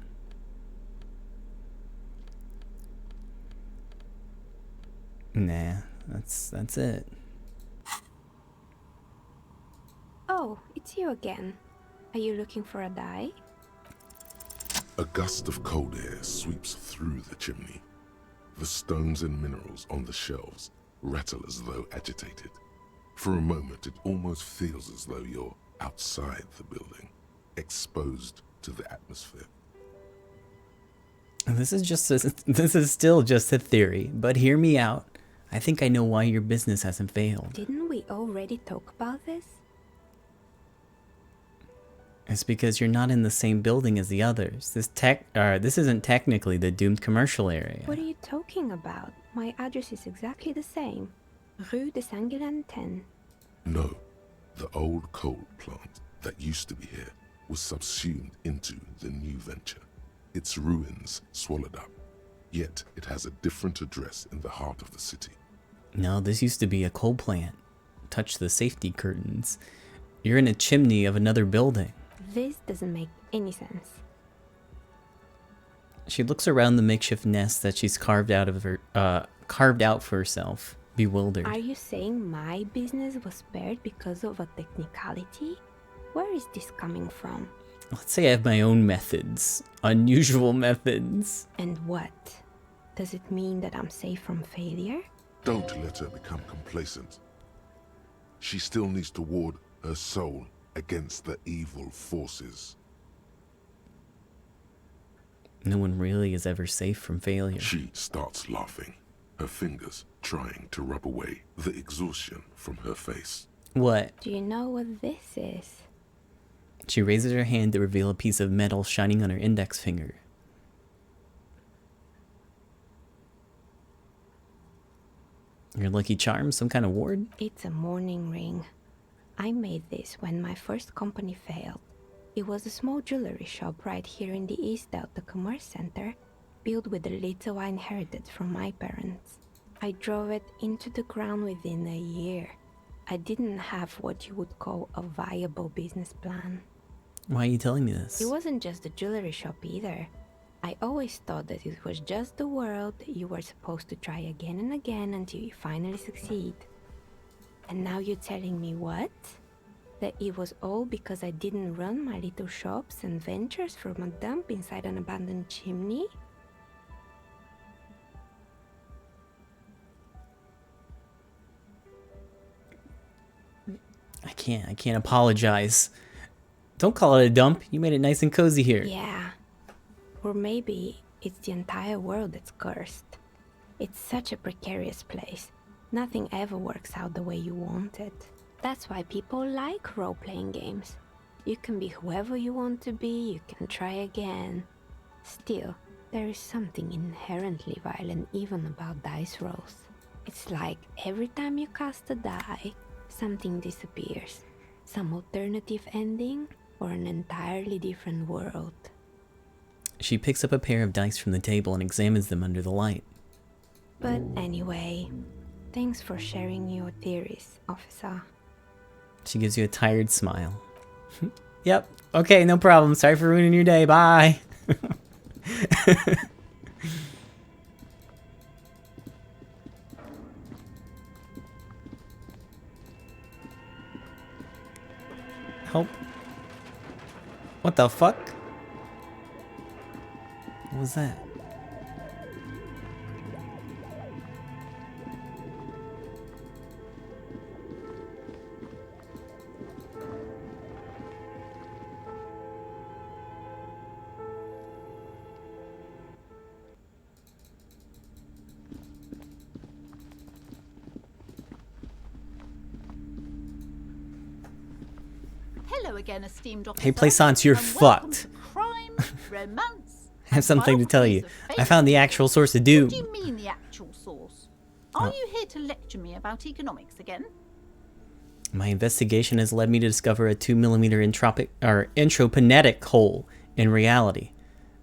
Nah, that's it. Oh, it's you again. Are you looking for a die? A gust of cold air sweeps through the chimney. The stones and minerals on the shelves rattle as though agitated. For a moment, it almost feels as though you're outside the building, exposed to the atmosphere. This is still just a theory, but hear me out. I think I know why your business hasn't failed. Didn't we already talk about this? It's because you're not in the same building as the others. This isn't technically the doomed commercial area. What are you talking about? My address is exactly the same. Rue de Saint-Guilain 10. No, the old coal plant that used to be here was subsumed into the new venture. Its ruins swallowed up. Yet it has a different address in the heart of the city. No, this used to be a coal plant. Touch the safety curtains. You're in a chimney of another building. This doesn't make any sense. She looks around the makeshift nest that she's carved out for herself, bewildered. Are you saying my business was spared because of a technicality? Where is this coming from? Let's say I have my own methods. Unusual methods. And what? Does it mean that I'm safe from failure? Don't let her become complacent. She still needs to ward her soul against the evil forces. No one really is ever safe from failure. She starts laughing, her fingers trying to rub away the exhaustion from her face. What? Do you know what this is? She raises her hand to reveal a piece of metal shining on her index finger. Your lucky charm? Some kind of ward? It's a mourning ring. I made this when my first company failed. It was a small jewelry shop right here in the East Delta Commerce Center, built with the little I inherited from my parents. I drove it into the ground within a year. I didn't have what you would call a viable business plan. Why are you telling me this? It wasn't just a jewelry shop either. I always thought that it was just the world you were supposed to try again and again until you finally succeed. And now you're telling me what? That it was all because I didn't run my little shops and ventures from a dump inside an abandoned chimney? I can't apologize. Don't call it a dump. You made it nice and cozy here. Yeah. Or maybe it's the entire world that's cursed. It's such a precarious place. Nothing ever works out the way you want it. That's why people like role-playing games. You can be whoever you want to be, you can try again. Still, there is something inherently violent even about dice rolls. It's like every time you cast a die, something disappears. Some alternative ending, or an entirely different world. She picks up a pair of dice from the table and examines them under the light. But anyway, thanks for sharing your theories, officer. She gives you a tired smile. Yep, okay, no problem. Sorry for ruining your day. Bye. Help. What the fuck? What was that? Hello again, esteemed officer. Hey, Plaisance, you're and welcome fucked. to Crime, romance. I have something to tell you. I found the actual source of doom. What do you mean the actual source? Are you here to lecture me about economics again? My investigation has led me to discover a 2mm entropinetic hole in reality.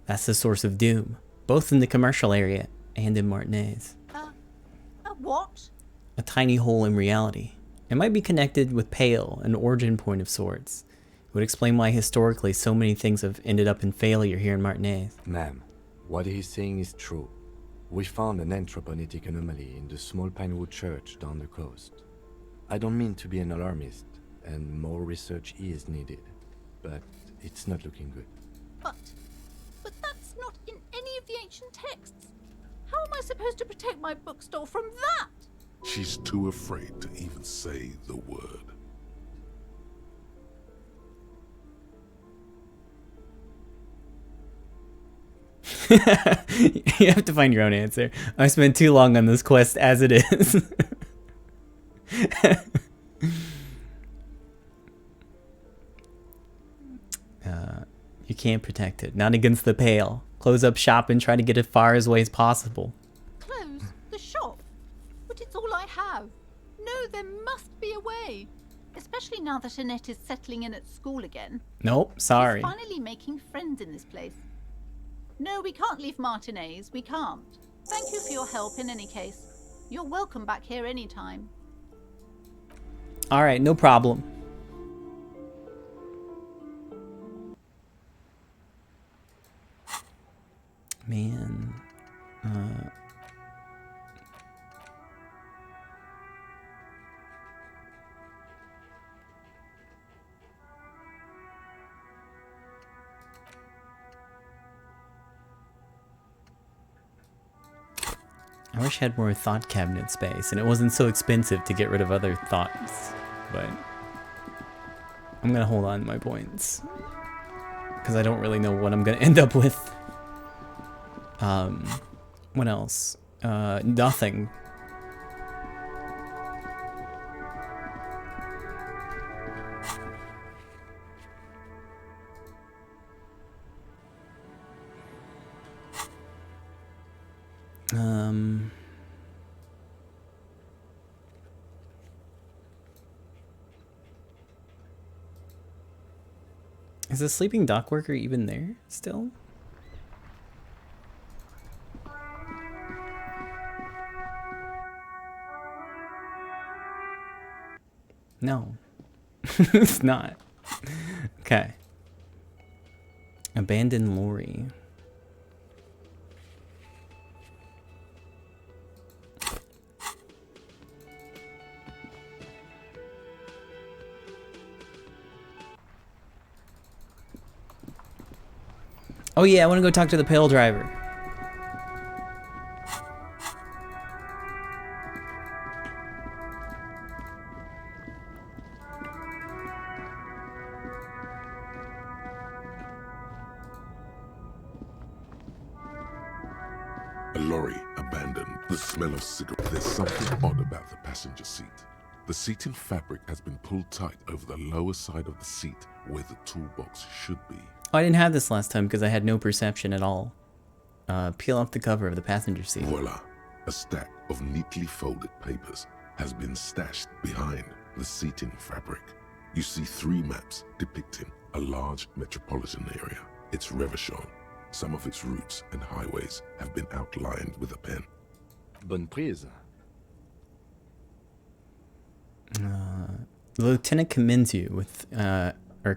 That's the source of doom, both in the commercial area and in Martinez. What? A tiny hole in reality. It might be connected with Pale, an origin point of sorts. It would explain why historically so many things have ended up in failure here in Martinez. Ma'am, what he's saying is true. We found an anthroponetic anomaly in the small Pinewood church down the coast. I don't mean to be an alarmist, and more research is needed, but it's not looking good. But not in any of the ancient texts. How am I supposed to protect my bookstore from that? She's too afraid to even say the word. You have to find your own answer. I spent too long on this quest as it is. You can't protect it. Not against the pale. Close up shop and try to get it far as away as possible. Close the shop? But it's all I have. No, there must be a way. Especially now that Annette is settling in at school again. Nope, sorry. She's finally making friends in this place. No, we can't leave Martinez. We can't. Thank you for your help in any case. You're welcome back here anytime. Alright, no problem. Man. I wish I had more thought cabinet space and it wasn't so expensive to get rid of other thoughts, but I'm gonna hold on to my points because I don't really know what I'm gonna end up with. What else? Nothing. Is the sleeping dock worker even there still? No. It's not. Okay. Abandoned lorry. Oh yeah, I want to go talk to the pale driver. A lorry abandoned. The smell of cigarette. There's something odd about the passenger seat. The seating fabric has been pulled tight over the lower side of the seat where the toolbox should be. Oh, I didn't have this last time because I had no perception at all. Peel off the cover of the passenger seat. Voila. A stack of neatly folded papers has been stashed behind the seating fabric. You see 3 maps depicting a large metropolitan area. It's Revachon. Some of its routes and highways have been outlined with a pen. Bonne prise. The lieutenant commends you with,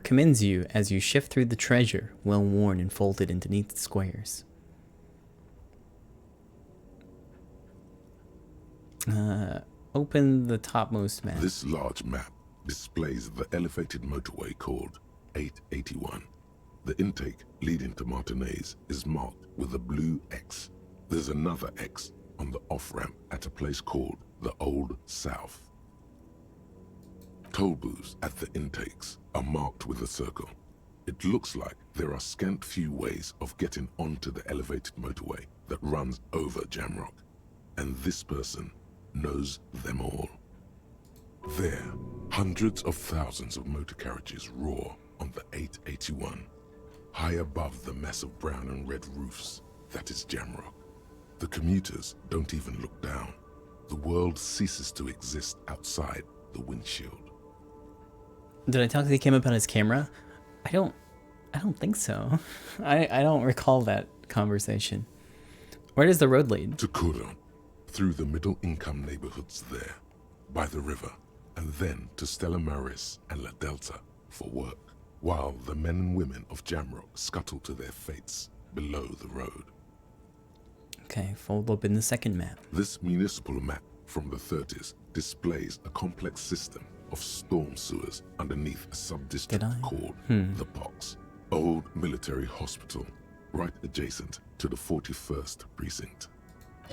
commends you as you shift through the treasure, well worn and folded into neat squares. Open the topmost map. This large map displays the elevated motorway called 881. The intake leading to Martinez is marked with a blue X. There's another X on the off-ramp at a place called the Old South. Toll booths at the intakes are marked with a circle. It looks like there are scant few ways of getting onto the elevated motorway that runs over Jamrock, and this person knows them all. There, hundreds of thousands of motor carriages roar on the 881. High above the massive brown and red roofs, that is Jamrock. The commuters don't even look down. The world ceases to exist outside the windshield. Did I talk to him about his camera? I don't think so. I don't recall that conversation. Where does the road lead? To Couron, through the middle-income neighborhoods there, by the river, and then to Stella Maris and La Delta for work, while the men and women of Jamrock scuttle to their fates below the road. Okay, fold open the second map. This municipal map from the 30s displays a complex system of storm sewers underneath a sub-district called the Pox. Old military hospital, right adjacent to the 41st precinct.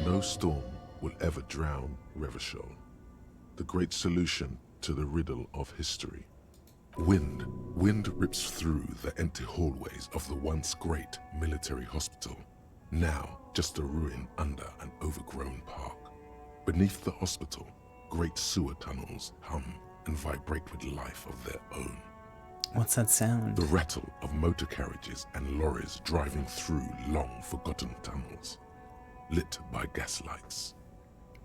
No storm will ever drown Revachol, the great solution to the riddle of history. Wind rips through the empty hallways of the once great military hospital, now just a ruin under an overgrown park. Beneath the hospital, great sewer tunnels hum and vibrate with life of their own. What's that sound? The rattle of motor carriages and lorries driving through long-forgotten tunnels, lit by gaslights.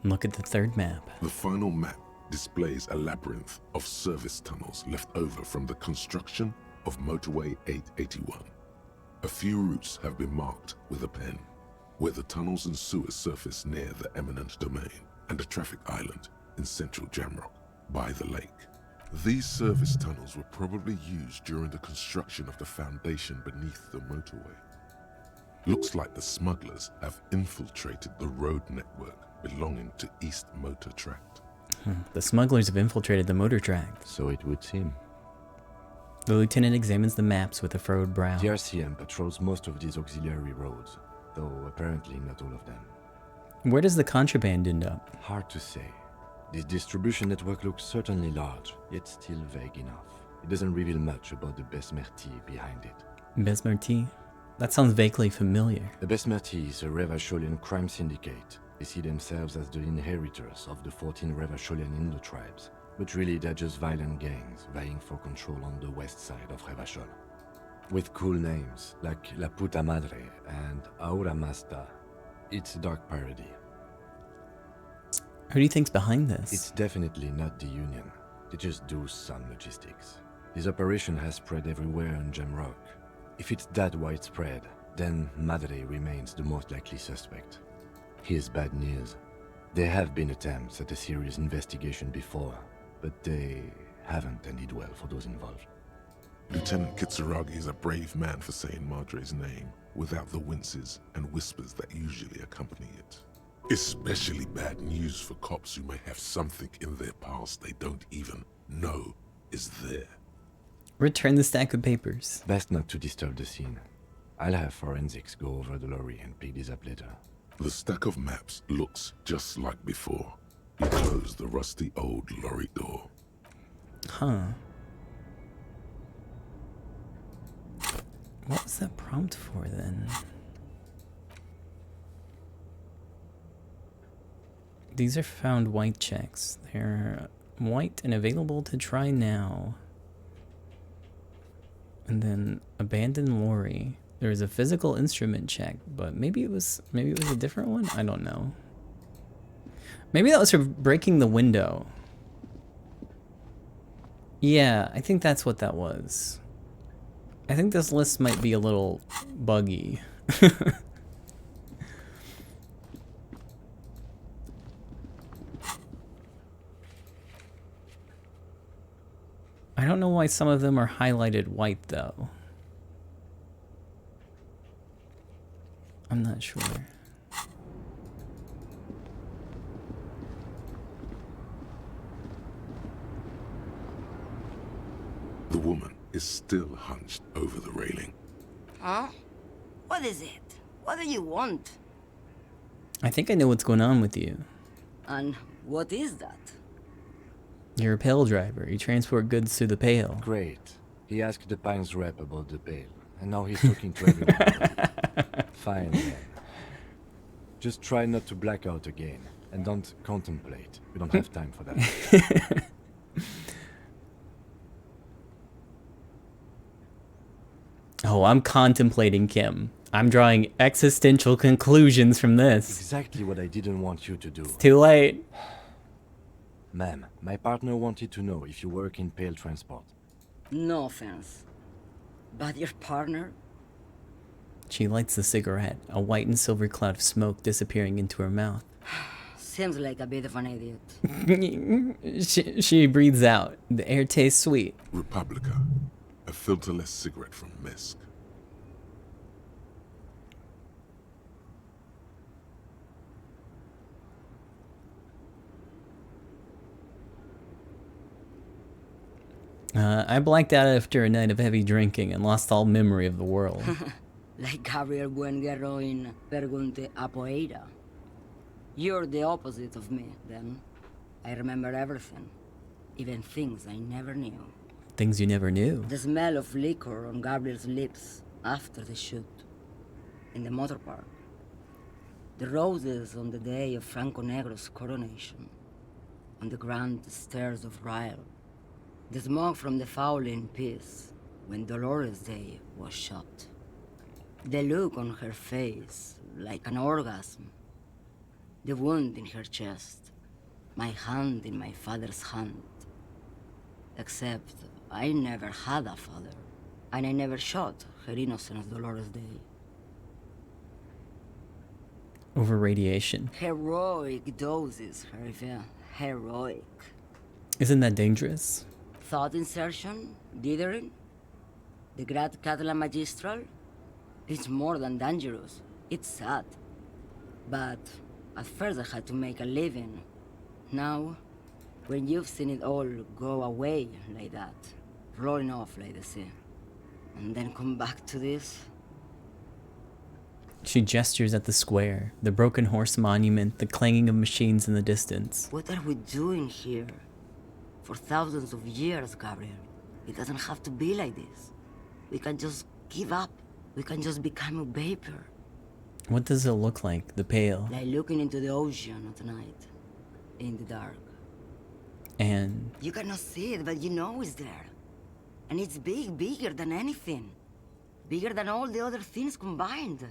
Look at the third map. The final map displays a labyrinth of service tunnels left over from the construction of Motorway 881. A few routes have been marked with a pen, where the tunnels and sewers surface near the eminent domain and a traffic island in central Jamrock by the lake. These service tunnels were probably used during the construction of the foundation beneath the motorway. Looks like the smugglers have infiltrated the road network belonging to East Motor Tract. The smugglers have infiltrated the motor tract. So it would seem. The lieutenant examines the maps with a furrowed brow. The RCM patrols most of these auxiliary roads, though apparently not all of them. Where does the contraband end up? Hard to say. This distribution network looks certainly large, yet still vague enough. It doesn't reveal much about the Besmerti behind it. Besmerti? That sounds vaguely familiar. The Besmerti is a Revacholian crime syndicate. They see themselves as the inheritors of the 14 Revacholian Indo-tribes, but really they're just violent gangs vying for control on the west side of Revachol. With cool names like La Puta Madre and Aura Masta, it's a dark parody. Who do you think's behind this? It's definitely not the Union. They just do some logistics. This operation has spread everywhere in Jamrock. If it's that widespread, then Madre remains the most likely suspect. Here's bad news. There have been attempts at a serious investigation before, but they haven't ended well for those involved. Lieutenant Kitsuragi is a brave man for saying Madre's name without the winces and whispers that usually accompany it. Especially bad news for cops who may have something in their past they don't even know is there. Return the stack of papers. Best not to disturb the scene. I'll have forensics go over the lorry and pick this up later. The stack of maps looks just like before. You close the rusty old lorry door. Huh. What was that prompt for then? These are found white checks. They're white and available to try now. And then abandoned lorry. There was a physical instrument check, but maybe it was a different one? I don't know. Maybe that was for breaking the window. Yeah, I think that's what that was. I think this list might be a little buggy. I don't know why some of them are highlighted white though. I'm not sure. The woman is still hunched over the railing. Huh? What is it? What do you want? I think I know what's going on with you. And what is that? You're a pail driver. You transport goods through the pail. Great. He asked the Pines rep about the pail, and now he's talking to everyone. Fine, then. Just try not to black out again, and don't contemplate. We don't have time for that. Oh, I'm contemplating, Kim. I'm drawing existential conclusions from this. Exactly what I didn't want you to do. It's too late. Ma'am, my partner wanted to know if you work in pail transport. No offense. But your partner? She lights the cigarette, a white and silver cloud of smoke disappearing into her mouth. Seems like a bit of an idiot. She breathes out. The air tastes sweet. Republica, a filterless cigarette from Mesk. I blacked out after a night of heavy drinking and lost all memory of the world. Like Gabriel Buenguerro in Pergunte a Poeira. You're the opposite of me, then. I remember everything. Even things I never knew. Things you never knew. The smell of liquor on Gabriel's lips after the shoot. In the motor park. The roses on the day of Franco Negro's coronation. On the grand stairs of Ryle. The smoke from the Fowling piece when Dolores Day was shot. The look on her face, like an orgasm. The wound in her chest. My hand in my father's hand. Except I never had a father. And I never shot her innocent Dolores Day. Over radiation. Heroic doses, Harifia. Heroic. Isn't that dangerous? Thought insertion? Dithering? The Grad Catalan Magistral? It's more than dangerous. It's sad. But at first I had to make a living. Now, when you've seen it all go away like that, rolling off like the sea, and then come back to this... She gestures at the square, the broken horse monument, the clanging of machines in the distance. What are we doing here? For thousands of years, Gabriel. It doesn't have to be like this. We can just give up. We can just become a vapor. What does it look like, the Pale? Like looking into the ocean at night, in the dark. And... You cannot see it, but you know it's there. And it's big, bigger than anything. Bigger than all the other things combined.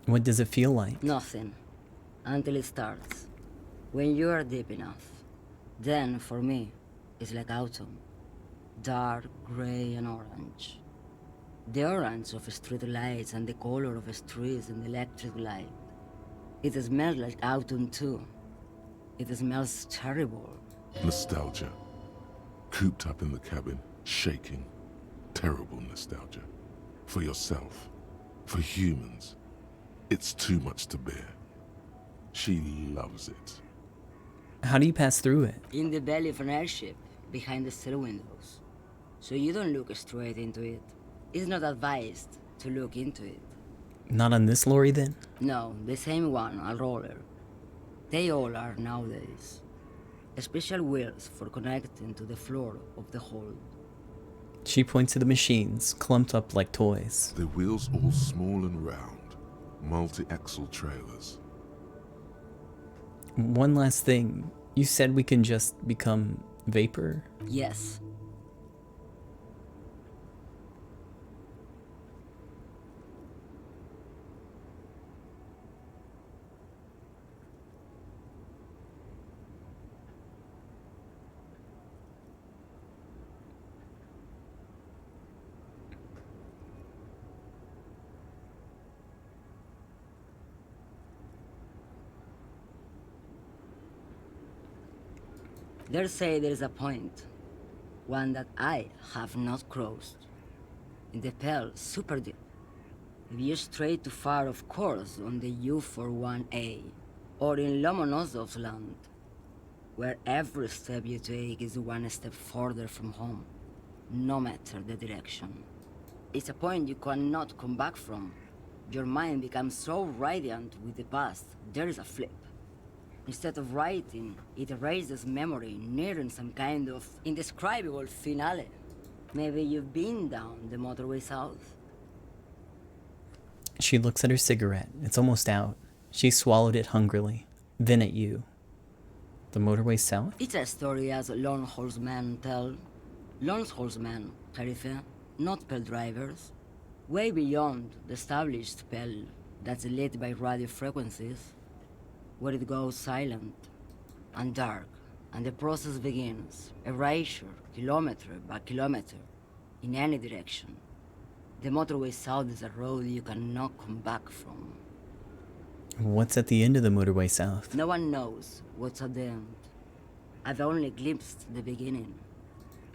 what does it feel like? Nothing. Until it starts. When you are deep enough. Then, for me, it's like autumn. Dark, gray, and orange. The orange of street lights and the color of streets in the electric light. It smells like autumn too. It smells terrible. Nostalgia. Cooped up in the cabin, shaking. Terrible nostalgia. For yourself. For humans. It's too much to bear. She loves it. How do you pass through it? In the belly of an airship, behind the cell windows. So you don't look straight into it. It's not advised to look into it. Not on this lorry then? No, the same one, a roller. They all are nowadays. Special wheels for connecting to the floor of the hold. She points to the machines, clumped up like toys. The wheels all small and round. Multi-axle trailers. One last thing. You said we can just become vapor? Yes. They say there is a point, one that I have not crossed. In the Pale, super deep. If you stray too far, of course, on the U41A, or in Lomonosov's land, where every step you take is one step further from home, no matter the direction. It's a point you cannot come back from. Your mind becomes so radiant with the past, there is a flip. Instead of writing, it erases memory, nearing some kind of indescribable finale. Maybe you've been down the motorway south? She looks at her cigarette. It's almost out. She swallowed it hungrily. Then at you. The motorway south? It's a story as lone horsemen tell. Lone horsemen, Tarife, not Pale drivers. Way beyond the established Pale that's lit by radio frequencies. Where it goes silent and dark, and the process begins, erasure, kilometer by kilometer, in any direction. The motorway south is a road you cannot come back from. What's at the end of the motorway south? No one knows what's at the end. I've only glimpsed the beginning.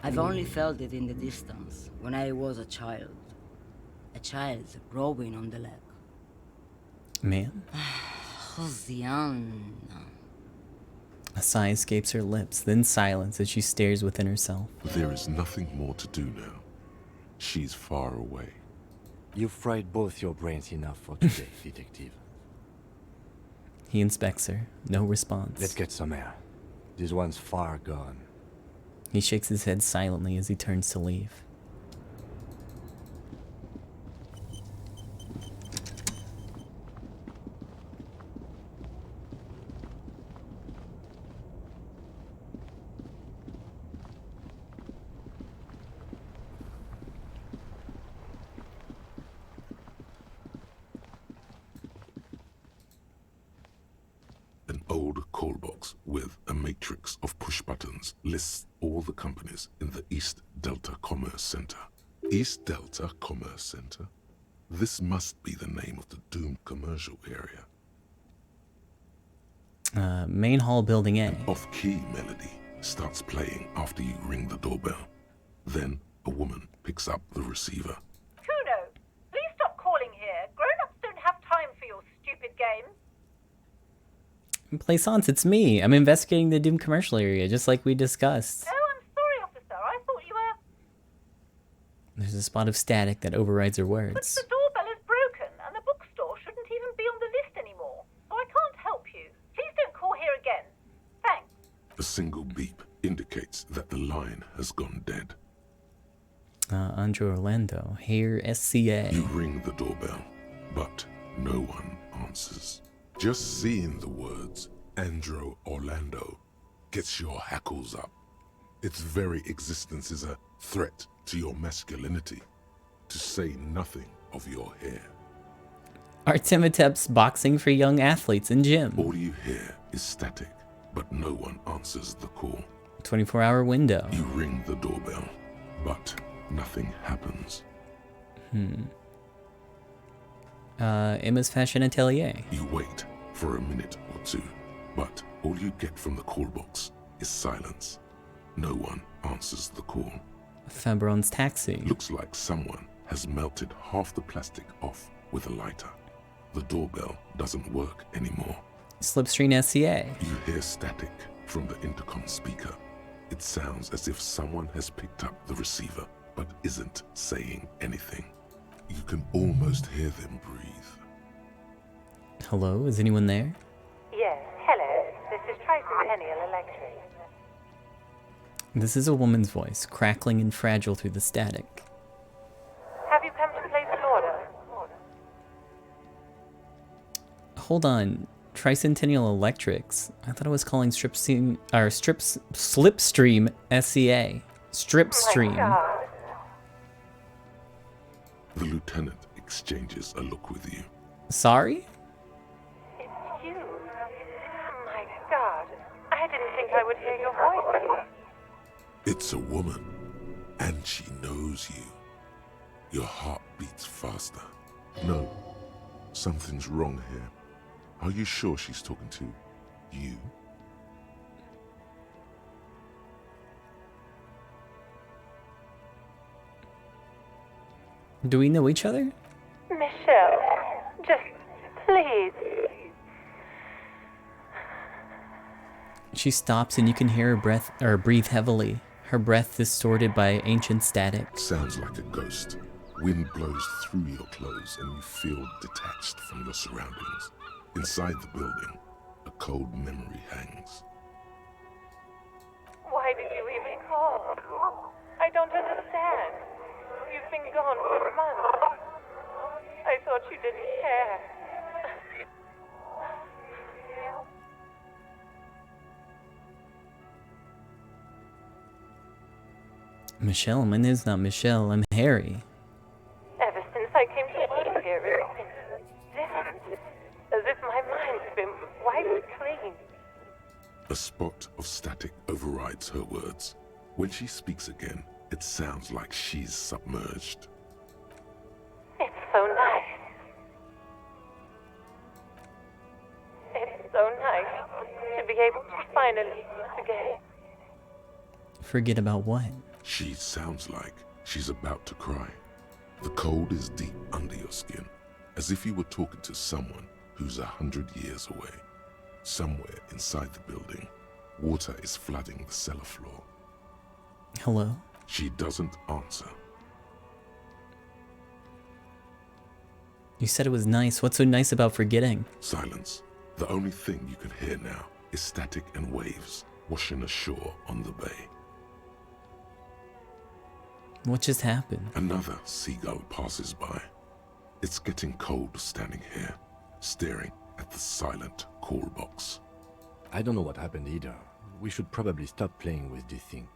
I've only felt it in the distance, when I was a child. A child rowing on the lake. Man. Josiana. A sigh escapes her lips, then silence as she stares within herself. There is nothing more to do now. She's far away. You've fried both your brains enough for today, detective. He inspects her. No response. Let's get some air. This one's far gone. He shakes his head silently as he turns to leave. An old call box with a matrix of push buttons lists all the companies in the East Delta Commerce Center. East Delta Commerce Center? This must be the name of the doomed commercial area. Main hall, building A. An off-key melody starts playing after you ring the doorbell. Then a woman picks up the receiver. Kuno, please stop calling here. Grown-ups don't have time for your stupid games. Plaisance, it's me. I'm investigating the doomed commercial area, just like we discussed. Oh, I'm sorry, officer. I thought you were... There's a spot of static that overrides her But words. the doorbell is broken, and the bookstore shouldn't even be on the list anymore. So I can't help you. Please don't call here again. Thanks. A single beep indicates that the line has gone dead. Andre Orlando, here SCA. You ring the doorbell, but no one answers. Just seeing the words Andrew Orlando gets your hackles up. Its very existence is a threat to your masculinity, to say nothing of your hair. Artemitep's boxing for young athletes in gym. All you hear is static, but no one answers the call. 24-hour window. You ring the doorbell, but nothing happens. Emma's Fashion Atelier. You wait for a minute or two, but all you get from the call box is silence. No one answers the call. Fabron's Taxi. Looks like someone has melted half the plastic off with a lighter. The doorbell doesn't work anymore. Slipstream SCA. You hear static from the intercom speaker. It sounds as if someone has picked up the receiver, but isn't saying anything. You can almost hear them breathe. Hello, is anyone there? Yes, hello. This is Tricentennial Electric. This is a woman's voice, crackling and fragile through the static. Have you come to place an order? Hold on. Tricentennial Electrics. I thought I was calling Slipstream SCA. Stripstream. The lieutenant exchanges a look with you. Sorry? It's you. My God. I didn't think I would hear your voice. It's a woman, and she knows you. Your heart beats faster. No, something's wrong here. Are you sure she's talking to you? Do we know each other? Michelle, just please. She stops and you can hear her breathe heavily. Her breath distorted by ancient static. Sounds like a ghost. Wind blows through your clothes and you feel detached from your surroundings. Inside the building, a cold memory hangs. Why did you even call? I don't understand. You've been gone for months. I thought you didn't care. Michelle, my name's not Michelle, I'm Harry. Ever since I came to work here, it's been different. As if my mind's been wiped clean. A spot of static overrides her words. When she speaks again, it sounds like she's submerged. It's so nice. It's so nice to be able to finally forget. Forget about what? She sounds like she's about to cry. The cold is deep under your skin, as if you were talking to someone who's 100 years away. Somewhere inside the building, water is flooding the cellar floor. Hello? She doesn't answer. You said it was nice. What's so nice about forgetting? Silence. The only thing you can hear now is static and waves washing ashore on the bay. What just happened? Another seagull passes by. It's getting cold standing here, staring at the silent call box. I don't know what happened either. We should probably stop playing with this thing.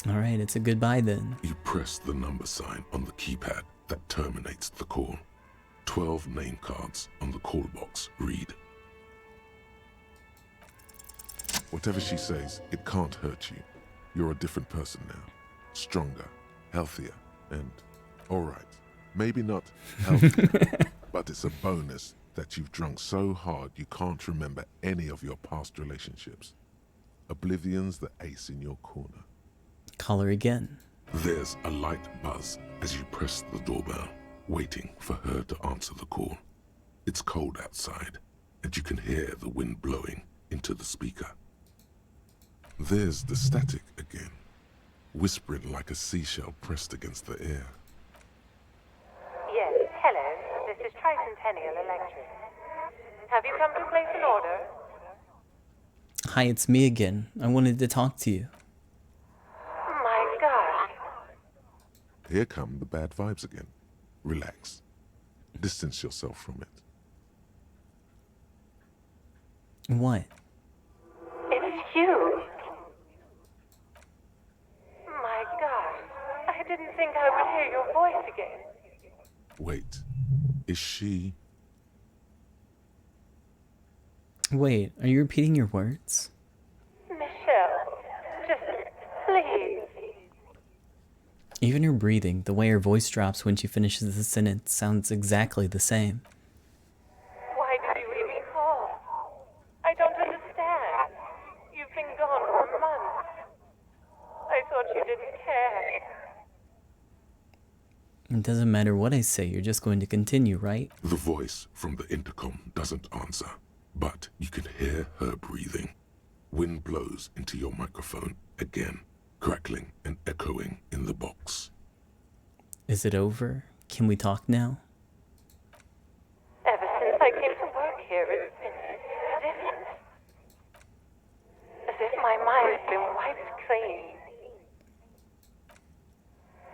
Alright, it's a goodbye then. You press the number sign on the keypad that terminates the call. 12 name cards on the call box read. Whatever she says, it can't hurt you. You're a different person now. Stronger, healthier, and alright. Maybe not healthy, but it's a bonus that you've drunk so hard you can't remember any of your past relationships. Oblivion's the ace in your corner. Call her again. There's a light buzz as you press the doorbell, waiting for her to answer the call. It's cold outside, and you can hear the wind blowing into the speaker. There's the static again, whispering like a seashell pressed against the air. Yes, hello. This is Tricentennial Electric. Have you come to place an order? Hi, it's me again. I wanted to talk to you. My God. Here come the bad vibes again. Relax. Distance yourself from it. What? It's you. My God. I didn't think I would hear your voice again. Wait. Is she... Wait, are you repeating your words? Michelle, just please. Even her breathing, the way her voice drops when she finishes the sentence, sounds exactly the same. Why did you even call? I don't understand. You've been gone for months. I thought you didn't care. It doesn't matter what I say, you're just going to continue, right? The voice from the intercom doesn't answer, but you can hear her breathing. Wind blows into your microphone again, crackling and echoing in the box. Is it over? Can we talk now? Ever since I came to work here, it's been different. As if my mind's been wiped clean.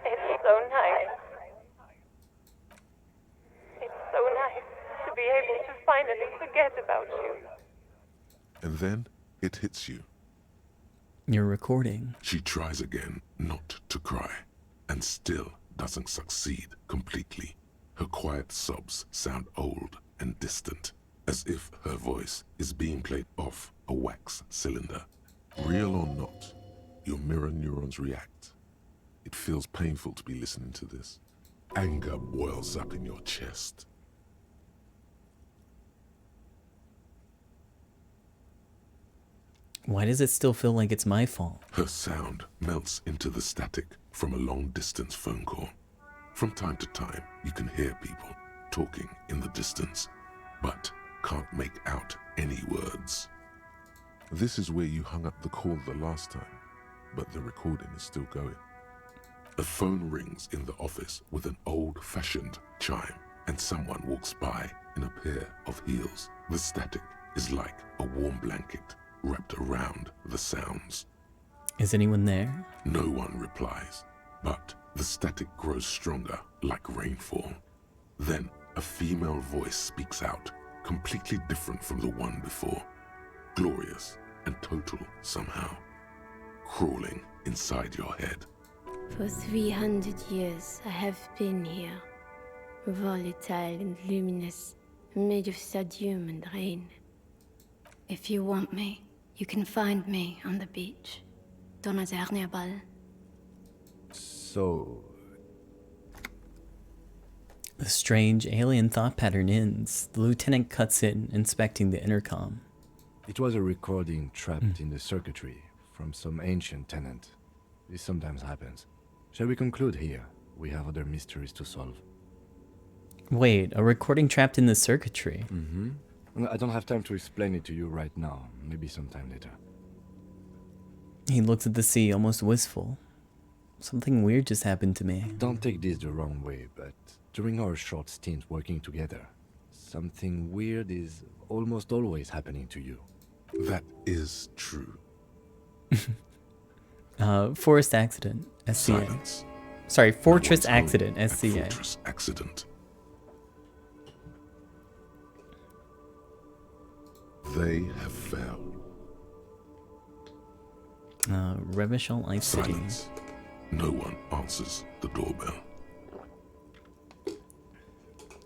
It's so nice. It's so nice to be able to finally forget about you. And then it hits you. You're recording. She tries again not to cry, and still doesn't succeed completely. Her quiet sobs sound old and distant, as if her voice is being played off a wax cylinder. Real or not, your mirror neurons react. It feels painful to be listening to this. Anger boils up in your chest. Why does it still feel like it's my fault? Her sound melts into the static from a long-distance phone call. From time to time, you can hear people talking in the distance, but can't make out any words. This is where you hung up the call the last time, but the recording is still going. A phone rings in the office with an old-fashioned chime, and someone walks by in a pair of heels. The static is like a warm blanket wrapped around the sounds. Is anyone there? No one replies, but the static grows stronger like rainfall. Then a female voice speaks out, completely different from the one before. Glorious and total somehow, crawling inside your head. For 300 years I have been here, volatile and luminous, made of sodium and rain. If you want me, you can find me on the beach. Donnersterneball. So... The strange alien thought pattern ends. The lieutenant cuts in, inspecting the intercom. It was a recording trapped in the circuitry from some ancient tenant. This sometimes happens. Shall we conclude here? We have other mysteries to solve. Wait, a recording trapped in the circuitry? Mm-hmm. I don't have time to explain it to you right now. Maybe sometime later. He looks at the sea, almost wistful. Something weird just happened to me. Don't take this the wrong way, but during our short stint working together, something weird is almost always happening to you. That is true. Forest accident, SCA. Silence. Sorry, fortress No one's accident, home at SCA. Fortress accident. They have failed. Revachol Ice City. Silence. No one answers the doorbell.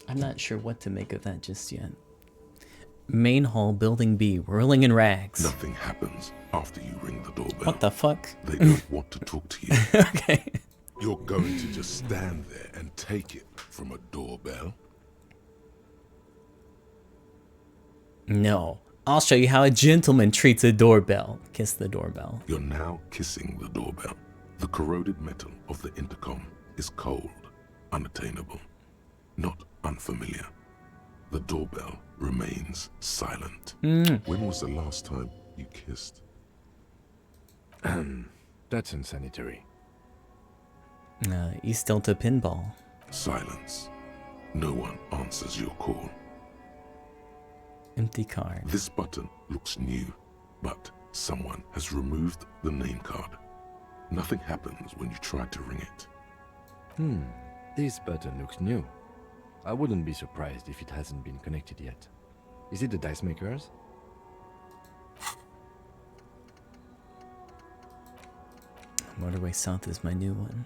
I'm not sure what to make of that just yet. Main hall, building B, whirling in rags. Nothing happens after you ring the doorbell. What the fuck? They don't want to talk to you. Okay. You're going to just stand there and take it from a doorbell? No. I'll show you how a gentleman treats a doorbell. Kiss the doorbell. You're now kissing the doorbell. The corroded metal of the intercom is cold, unattainable, not unfamiliar. The doorbell remains silent. When was the last time you kissed? That's unsanitary. East Delta Pinball. Silence. No one answers your call. Empty card. This button looks new, but someone has removed the name card. Nothing happens when you try to ring it. This button looks new. I wouldn't be surprised if it hasn't been connected yet. Is it the dice makers? Motorway South is my new one.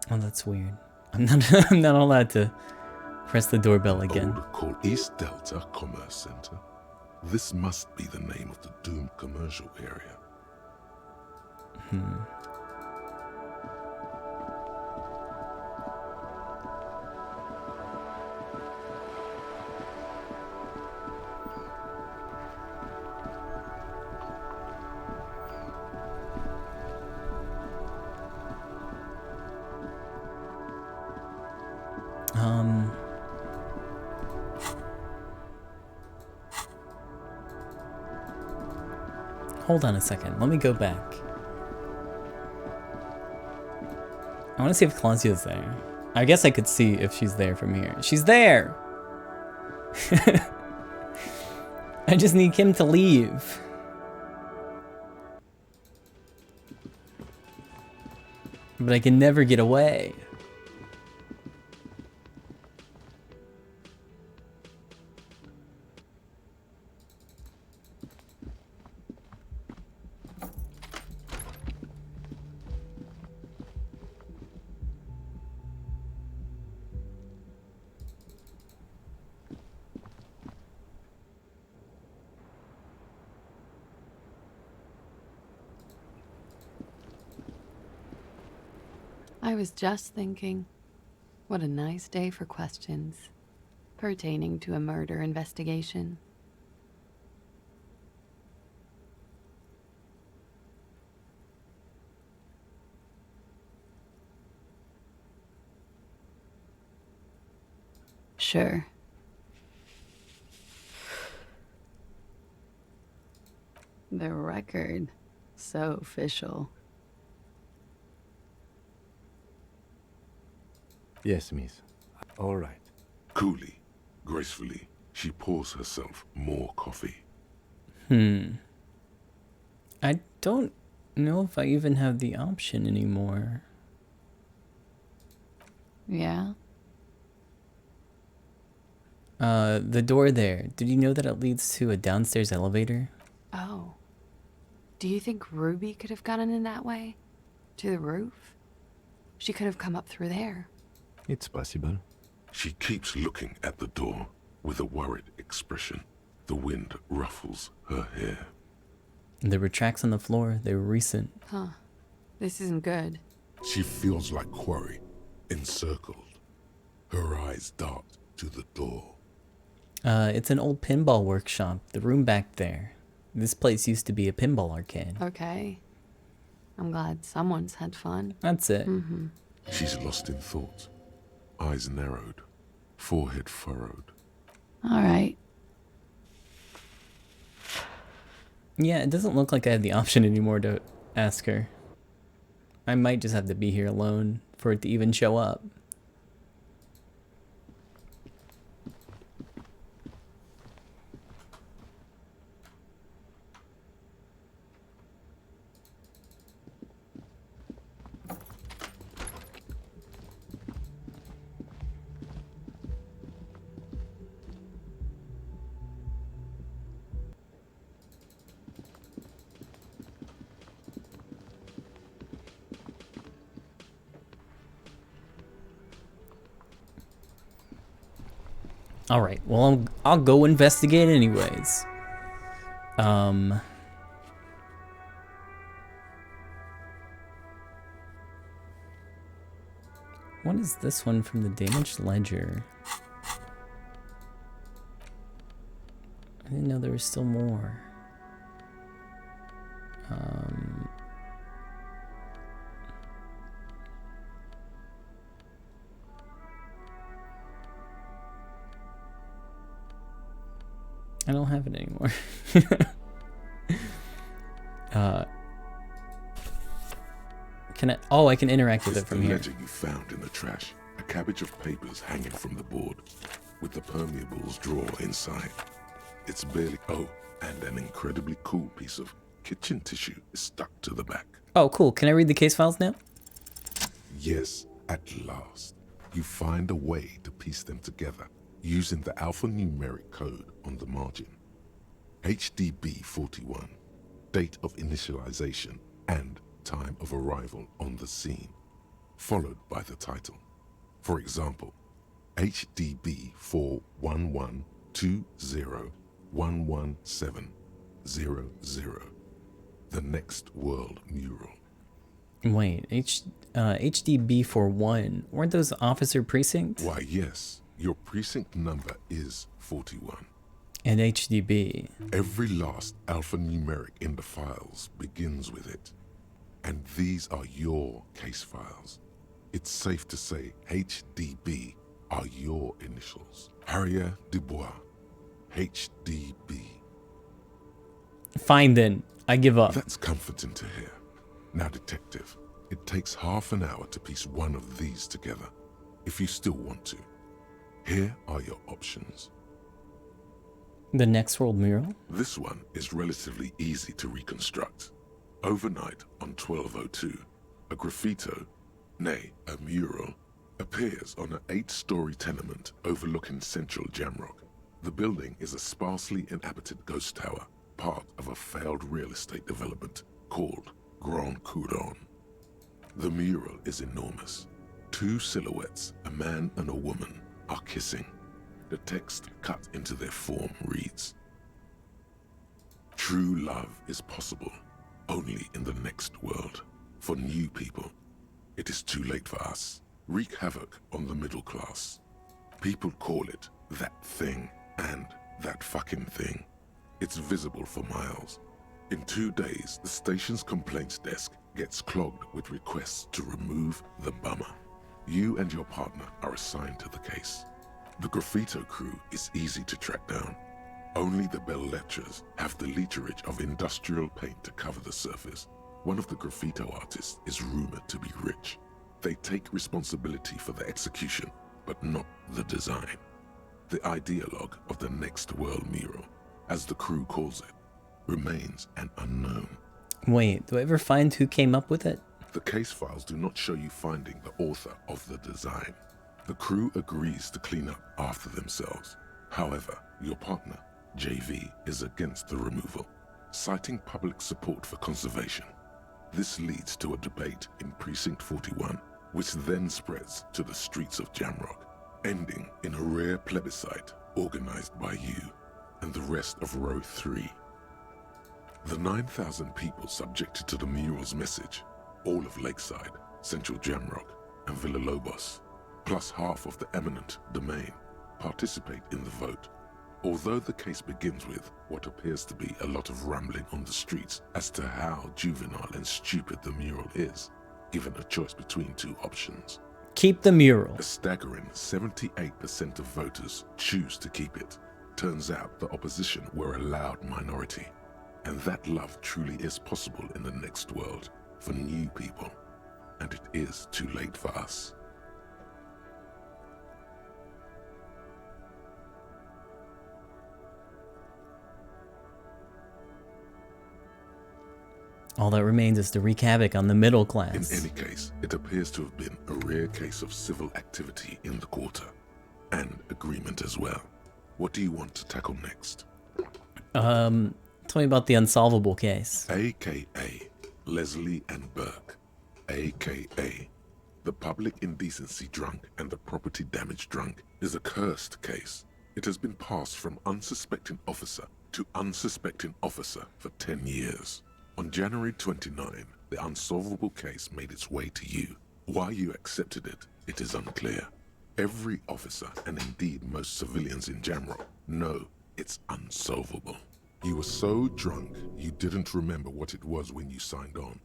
Oh, that's weird. I'm not allowed to press the doorbell again. Code called East Delta Commerce Center. This must be the name of the doomed commercial area. Hold on a second. Let me go back. I want to see if Clausia's there. I guess I could see if she's there from here. She's there! I just need Kim to leave. But I can never get away. I was just thinking, what a nice day for questions pertaining to a murder investigation. Sure. The record, so official. Yes, miss. All right. Coolly, gracefully, she pours herself more coffee. I don't know if I even have the option anymore. Yeah? The door there. Did you know that it leads to a downstairs elevator? Oh. Do you think Ruby could have gotten in that way? To the roof? She could have come up through there. It's possible. She keeps looking at the door with a worried expression. The wind ruffles her hair. There were tracks on the floor. They were recent. Huh. This isn't good. She feels like quarry, encircled. Her eyes dart to the door. It's an old pinball workshop. The room back there. This place used to be a pinball arcade. Okay. I'm glad someone's had fun. That's it. Mm-hmm. She's lost in thought. Eyes narrowed. Forehead furrowed. All right. Yeah, it doesn't look like I have the option anymore to ask her. I might just have to be here alone for it to even show up. All right. Well, I'll go investigate anyways. What is this one from the damaged ledger? I didn't know there was still more. I don't have it anymore. Can I? Oh, I can interact with it from here. Ledger you found in the trash. A cabbage of papers hanging from the board, with the permeables drawer inside. It's barely. Oh, and an incredibly cool piece of kitchen tissue is stuck to the back. Oh, cool. Can I read the case files now? Yes, at last. You find a way to piece them together using the alphanumeric code on the margin. HDB 41, date of initialization and time of arrival on the scene, followed by the title. For example, HDB 41120111700, the next world mural. Wait, HDB 41, weren't those officer precincts? Why, yes. Your precinct number is 41. And HDB. Every last alphanumeric in the files begins with it. And these are your case files. It's safe to say HDB are your initials. Harriet Dubois, HDB. Fine then, I give up. That's comforting to hear. Now, detective, it takes half an hour to piece one of these together, if you still want to. Here are your options. The next world mural? This one is relatively easy to reconstruct. Overnight on 1202, a graffito, nay, a mural, appears on an 8-story tenement overlooking central Jamrock. The building is a sparsely inhabited ghost tower, part of a failed real estate development called Grand Couronne. The mural is enormous. 2 silhouettes, a man and a woman, are kissing. The text cut into their form reads, "True love is possible only in the next world. For new people, it is too late for us. Wreak havoc on the middle class. People call it that thing and that fucking thing. It's visible for miles. In 2 days, the station's complaints desk gets clogged with requests to remove the bummer. You and your partner are assigned to the case. The graffito crew is easy to track down. Only the bell lectures have the literage of industrial paint to cover the surface. One of the graffito artists is rumored to be rich. They take responsibility for the execution, but not the design. The ideologue of the next world mural, as the crew calls it, remains an unknown. Wait, do I ever find who came up with it? The case files do not show you finding the author of the design. The crew agrees to clean up after themselves. However, your partner, JV, is against the removal, citing public support for conservation. This leads to a debate in Precinct 41, which then spreads to the streets of Jamrock, ending in a rare plebiscite organized by you and the rest of Row 3. The 9,000 people subjected to the mural's message, all of Lakeside, Central Jamrock, and Villalobos, plus half of the eminent domain, participate in the vote. Although the case begins with what appears to be a lot of rambling on the streets as to how juvenile and stupid the mural is, given a choice between two options. Keep the mural. A staggering 78% of voters choose to keep it. Turns out the opposition were a loud minority, and that love truly is possible in the next world for new people, and it is too late for us. All that remains is to wreak havoc on the middle class. In any case, it appears to have been a rare case of civil activity in the quarter, and agreement as well. What do you want to tackle next? Tell me about the unsolvable case. AKA Leslie and Burke. AKA the public indecency drunk and the property damage drunk is a cursed case. It has been passed from unsuspecting officer to unsuspecting officer for 10 years. On January 29, the unsolvable case made its way to you. Why you accepted it, it is unclear. Every officer, and indeed most civilians in Jamrock, know it's unsolvable. You were so drunk, you didn't remember what it was when you signed on.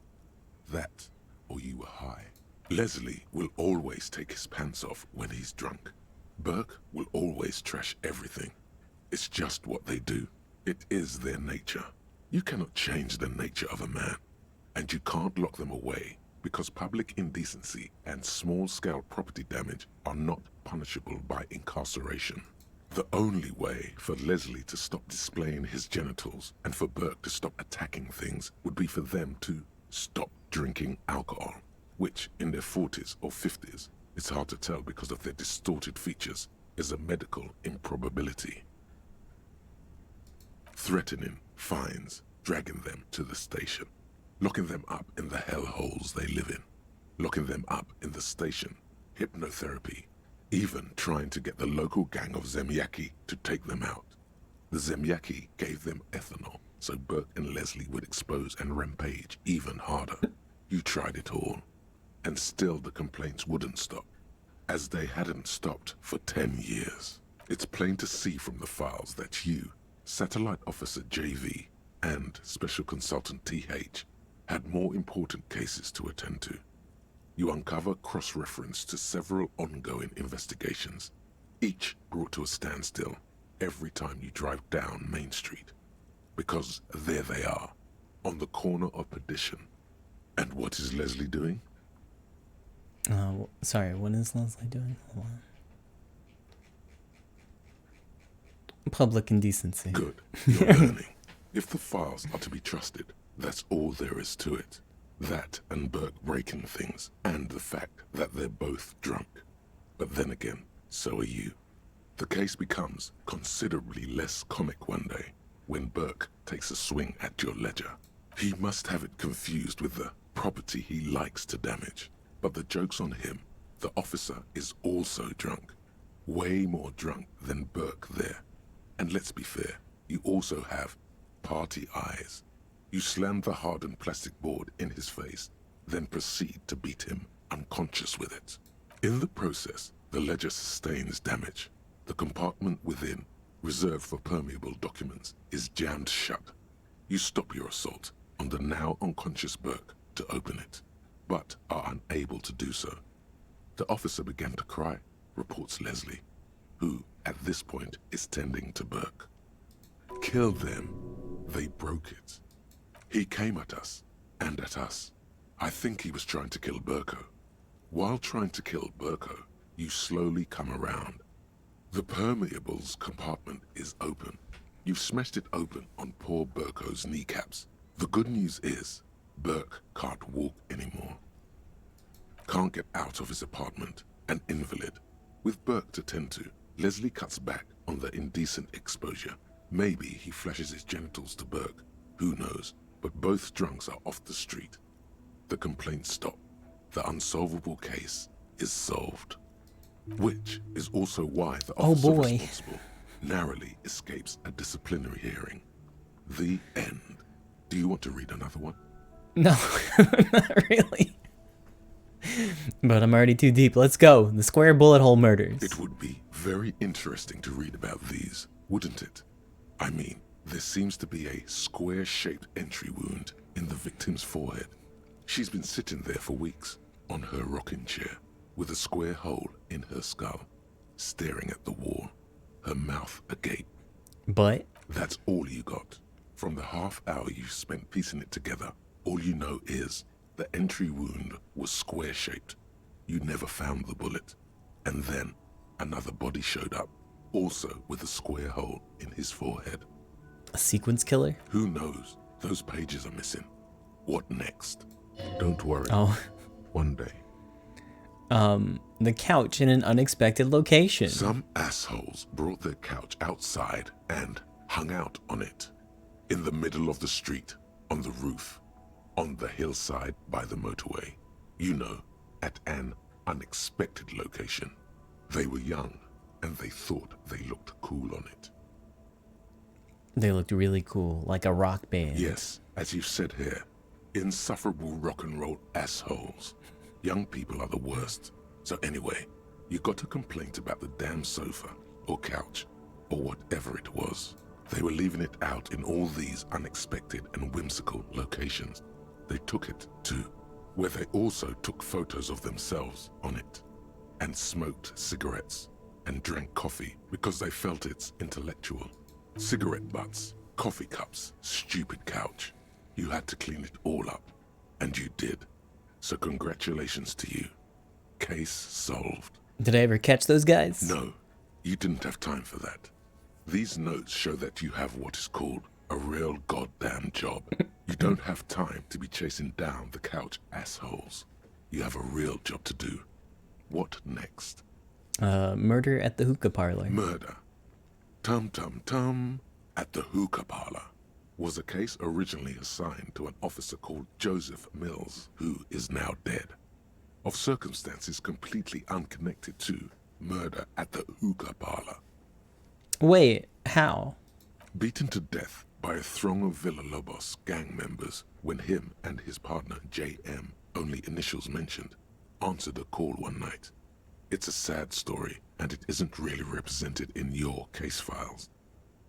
That, or you were high. Leslie will always take his pants off when he's drunk. Burke will always trash everything. It's just what they do. It is their nature. You cannot change the nature of a man, and you can't lock them away because public indecency and small-scale property damage are not punishable by incarceration. The only way for Leslie to stop displaying his genitals and for Burke to stop attacking things would be for them to stop drinking alcohol, which in their 40s or 50s, it's hard to tell because of their distorted features, is a medical improbability. Threatening fines, dragging them to the station, locking them up in the hellholes they live in, locking them up in the station, hypnotherapy, even trying to get the local gang of Zemyaki to take them out. The Zemyaki gave them ethanol, so Burke and Leslie would expose and rampage even harder. You tried it all, and still the complaints wouldn't stop, as they hadn't stopped for 10 years. It's plain to see from the files that you, Satellite Officer JV, and Special Consultant TH, had more important cases to attend to. You uncover cross-reference to several ongoing investigations, each brought to a standstill every time you drive down Main Street. Because there they are, on the corner of Perdition. And what is Leslie doing? Sorry, what is Leslie doing? Hold on. Public indecency. Good, you're learning. If the files are to be trusted, that's all there is to it. That and Burke breaking things, and the fact that they're both drunk. But then again, so are you. The case becomes considerably less comic one day when Burke takes a swing at your ledger. He must have it confused with the property he likes to damage. But the joke's on him. The officer is also drunk. Way more drunk than Burke there. And let's be fair, you also have party eyes. You slam the hardened plastic board in his face, then proceed to beat him unconscious with it. In the process, the ledger sustains damage. The compartment within, reserved for permeable documents, is jammed shut. You stop your assault on the now unconscious Burke to open it, but are unable to do so. The officer began to cry, reports Leslie, who, at this point, is tending to Burke. Kill them. They broke it. He came at us, and at us. I think he was trying to kill Burko. While trying to kill Burko, you slowly come around. The permeables compartment is open. You've smashed it open on poor Burko's kneecaps. The good news is, Burke can't walk anymore. Can't get out of his apartment, an invalid. With Burke to tend to, Leslie cuts back on the indecent exposure. Maybe he flashes his genitals to Burke, who knows, but both drunks are off the street. The complaints stop. The unsolvable case is solved. Which is also why the officer responsible narrowly escapes a disciplinary hearing. The end. Do you want to read another one? No, not really. But I'm already too deep. Let's go. The square bullet hole murders. It would be very interesting to read about these. wouldn't it? I mean, there seems to be a square-shaped entry wound in the victim's forehead. She's been sitting there for weeks, on her rocking chair, with a square hole in her skull, staring at the wall, her mouth agape. But? That's all you got. From the half hour you spent piecing it together, all you know is the entry wound was square-shaped. You never found the bullet. And then another body showed up, also with a square hole in his forehead. A sequence killer? Who knows? Those pages are missing. What next? Don't worry. Oh. One day. The couch in an unexpected location. Some assholes brought their couch outside and hung out on it. In the middle of the street, on the roof, on the hillside by the motorway. You know, at an unexpected location. They were young, and they thought they looked cool on it. They looked really cool, like a rock band. Yes, as you said here, insufferable rock and roll assholes. Young people are the worst. So anyway, you got a complaint about the damn sofa, or couch, or whatever it was. They were leaving it out in all these unexpected and whimsical locations. They took it to where they also took photos of themselves on it, and smoked cigarettes, and drank coffee because they felt it's intellectual. Cigarette butts, coffee cups, stupid couch. You had to clean it all up, and you did. So congratulations to you. Case solved. Did I ever catch those guys? No, you didn't have time for that. These notes show that you have what is called a real goddamn job. You don't have time to be chasing down the couch assholes. You have a real job to do. What next? Murder at the hookah parlor. Murder. Tum-tum-tum at the hookah parlor was a case originally assigned to an officer called Joseph Mills, who is now dead, of circumstances completely unconnected to murder at the hookah parlor. Wait, how? Beaten to death by a throng of Villalobos gang members when him and his partner J.M., only initials mentioned, answered a call one night. It's a sad story, and it isn't really represented in your case files.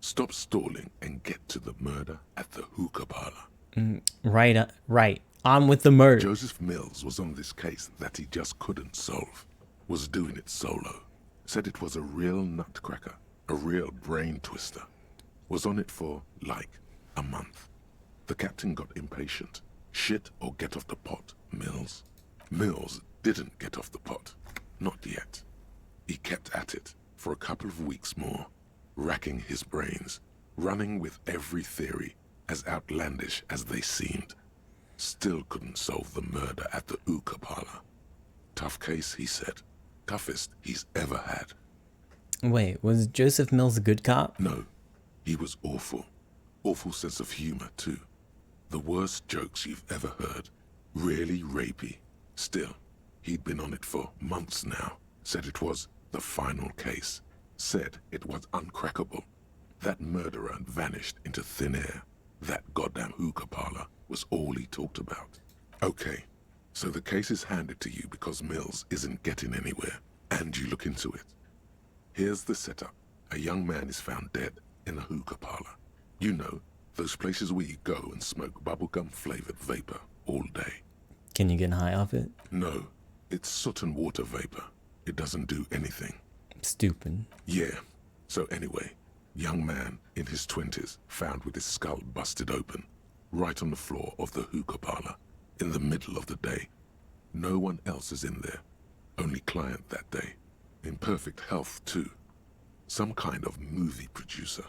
Stop stalling and get to the murder at the hookah parlor. Right. On with the murder. Joseph Mills was on this case that he just couldn't solve. Was doing it solo. Said it was a real nutcracker, a real brain twister. Was on it for, like, a month. The captain got impatient. Shit or get off the pot, Mills. Mills didn't get off the pot. Not yet. He kept at it for a couple of weeks more, racking his brains, running with every theory, as outlandish as they seemed. Still couldn't solve the murder at the hookah parlor. Tough case, he said. Toughest he's ever had. Wait, was Joseph Mills a good cop? No, he was awful. Awful sense of humor, too. The worst jokes you've ever heard. Really rapey. Still, he'd been on it for months now. Said it was the final case. Said it was uncrackable. That murderer vanished into thin air. That goddamn hookah parlor was all he talked about. Okay, so the case is handed to you because Mills isn't getting anywhere, and you look into it. Here's the setup. A young man is found dead in a hookah parlor. You know, those places where you go and smoke bubblegum-flavored vapor all day. Can you get high off it? No, it's soot and water vapor. It doesn't do anything. Stupid. Yeah. So anyway, young man in his 20s found with his skull busted open, right on the floor of the hookah parlor, in the middle of the day. No one else is in there. Only client that day. In perfect health, too. Some kind of movie producer.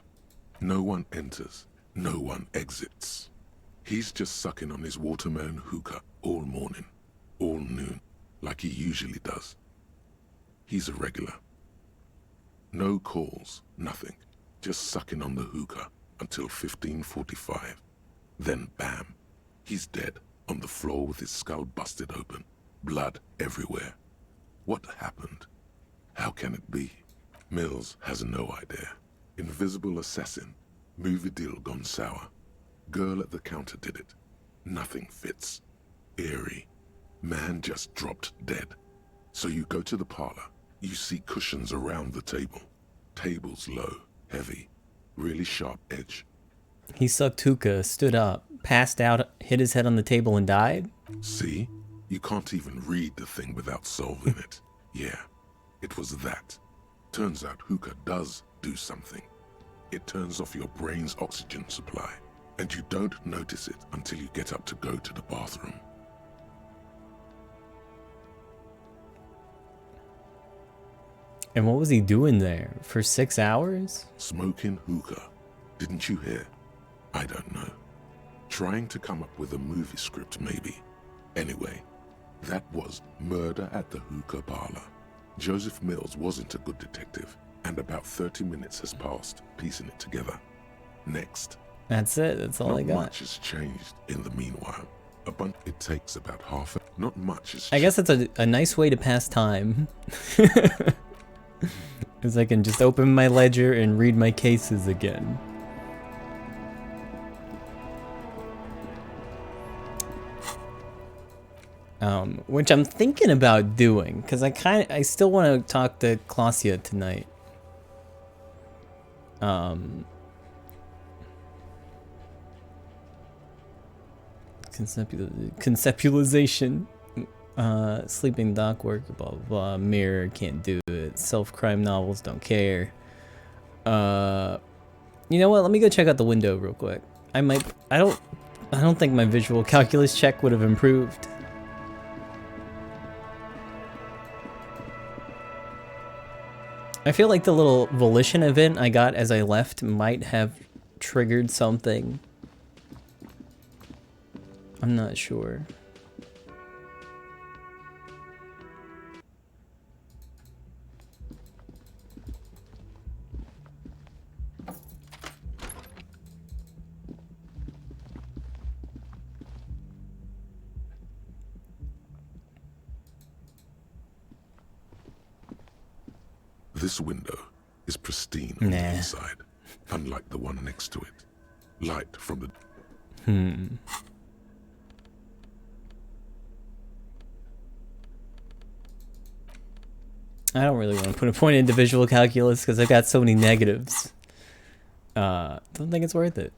No one enters. No one exits. He's just sucking on his watermelon hookah all morning, all noon, like he usually does. He's a regular. No calls, nothing. Just sucking on the hookah until 15:45. Then bam, he's dead on the floor with his skull busted open, blood everywhere. What happened? How can it be? Mills has no idea. Invisible assassin, movie deal gone sour. Girl at the counter did it. Nothing fits. Eerie. Man just dropped dead. So you go to the parlor. You see cushions around the table. Tables low, heavy, really sharp edge. He sucked hookah, stood up, passed out, hit his head on the table, and died? See? You can't even read the thing without solving it. Yeah, it was that. Turns out hookah does do something. It turns off your brain's oxygen supply, and you don't notice it until you get up to go to the bathroom. And what was he doing there? For 6 hours? Smoking hookah. Didn't you hear? I don't know. Trying to come up with a movie script, maybe. Anyway, that was Murder at the Hookah Parlor. Joseph Mills wasn't a good detective, and about 30 minutes has passed, piecing it together. Next. That's it. That's all I got. Not much has changed in the meanwhile. It takes about half. Not much has changed. I guess that's a nice way to pass time. Because I can just open my ledger and read my cases again. Which I'm thinking about doing, because I still want to talk to Claudia tonight. Conceptualization, sleeping dock work, blah blah blah. Mirror, can't do it. Self-crime novels, don't care. You know what? Let me go check out the window real quick. I don't think my visual calculus check would have improved. I feel like the little volition event I got as I left might have triggered something. I'm not sure. This window is pristine on the inside, unlike the one next to it. Light from the... I don't really want to put a point into visual calculus because I've got so many negatives. Don't think it's worth it.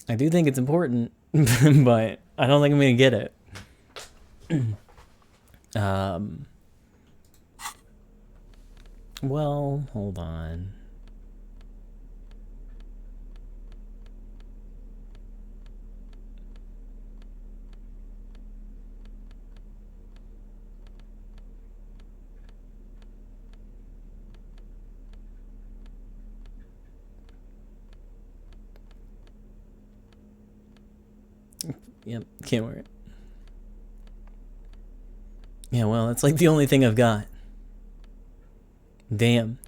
I do think it's important, but I don't think I'm gonna get it. Well, hold on. Yep, can't wear it. Yeah, well, that's like the only thing I've got. Damn.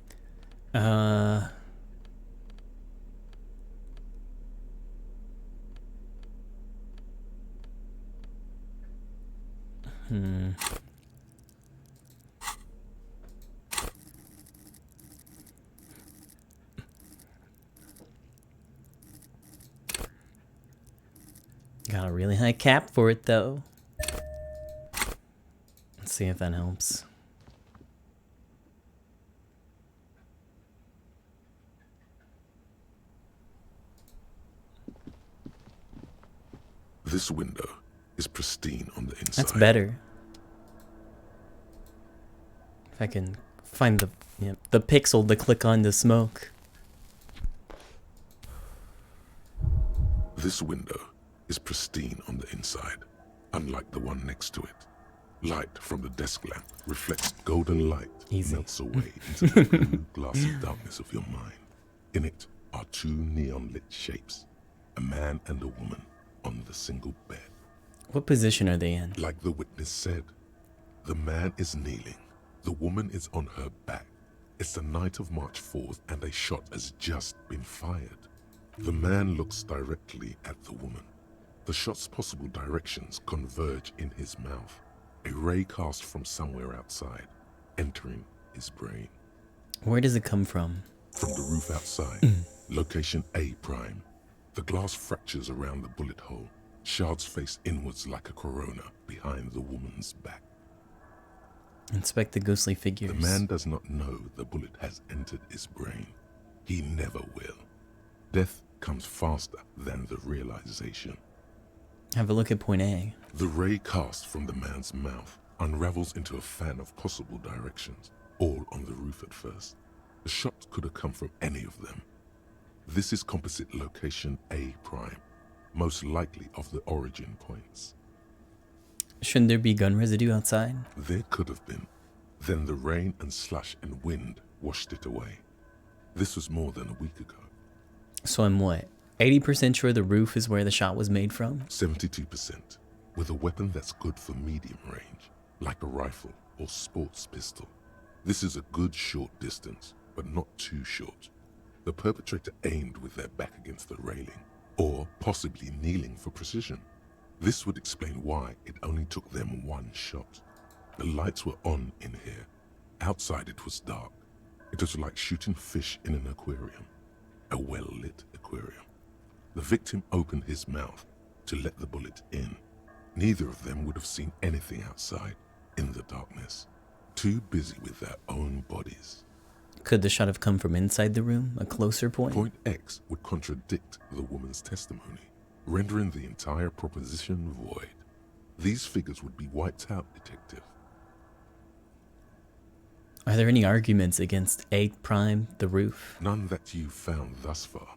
Got a really high cap for it, though. Let's see if that helps. This window is pristine on the inside. That's better. If I can find the pixel to click on to smoke. This window is pristine on the inside, unlike the one next to it. Light from the desk lamp reflects golden light, melts away into the blue, glassy darkness of your mind. In it are two neon-lit shapes, a man and a woman on the single bed. What position are they in? Like the witness said, the man is kneeling, the woman is on her back. It's the night of March 4th and a shot has just been fired. The man looks directly at the woman. The shot's possible directions converge in his mouth. A ray cast from somewhere outside, entering his brain. Where does it come from? From the roof outside, location A prime. The glass fractures around the bullet hole. Shards face inwards like a corona behind the woman's back. Inspect the ghostly figures. The man does not know the bullet has entered his brain. He never will. Death comes faster than the realization. Have a look at point A. The ray cast from the man's mouth unravels into a fan of possible directions, all on the roof at first. The shot could have come from any of them. This is composite location A prime, most likely of the origin points. Shouldn't there be gun residue outside? There could have been. Then the rain and slush and wind washed it away. This was more than a week ago. So I'm what? 80% sure the roof is where the shot was made from? 72%. With a weapon that's good for medium range, like a rifle or sports pistol. This is a good short distance, but not too short. The perpetrator aimed with their back against the railing, or possibly kneeling for precision. This would explain why it only took them one shot. The lights were on in here. Outside it was dark. It was like shooting fish in an aquarium, a well-lit aquarium. The victim opened his mouth to let the bullet in. Neither of them would have seen anything outside in the darkness, too busy with their own bodies. Could the shot have come from inside the room, a closer point? Point X would contradict the woman's testimony, rendering the entire proposition void. These figures would be wiped out, detective. Are there any arguments against A prime, the roof? None that you've found thus far,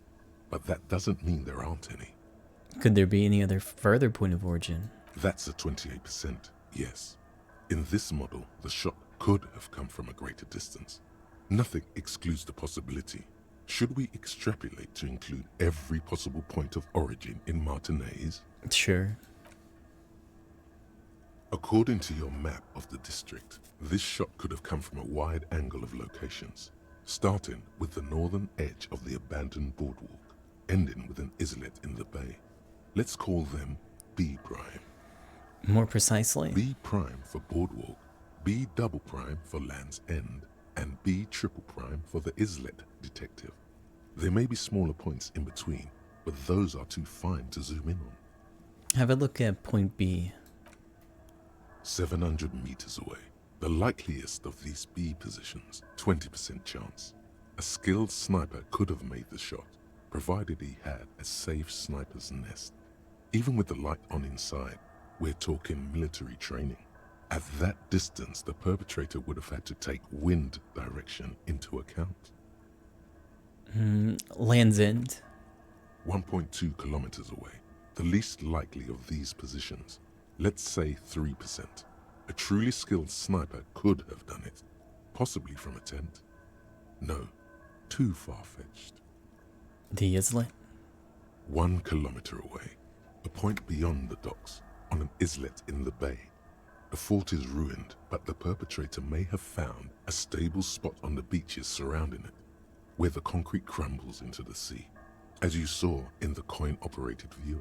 but that doesn't mean there aren't any. Could there be any other further point of origin? That's a 28%, yes. In this model, the shot could have come from a greater distance. Nothing excludes the possibility. Should we extrapolate to include every possible point of origin in Martinez? Sure. According to your map of the district, this shot could have come from a wide angle of locations, starting with the northern edge of the abandoned boardwalk, ending with an islet in the bay. Let's call them B prime. More precisely? B prime for boardwalk, B double prime for Land's End, and B triple prime for the islet, detective. There may be smaller points in between, but those are too fine to zoom in on. Have a look at point B. 700 meters away. The likeliest of these B positions, 20% chance. A skilled sniper could have made the shot, provided he had a safe sniper's nest. Even with the light on inside, we're talking military training. At that distance, the perpetrator would have had to take wind direction into account. Land's End. 1.2 kilometers away. The least likely of these positions. Let's say 3%. A truly skilled sniper could have done it. Possibly from a tent. No, too far-fetched. The islet? 1 kilometer away. A point beyond the docks, on an islet in the bay. The fort is ruined, but the perpetrator may have found a stable spot on the beaches surrounding it, where the concrete crumbles into the sea, as you saw in the coin-operated viewer.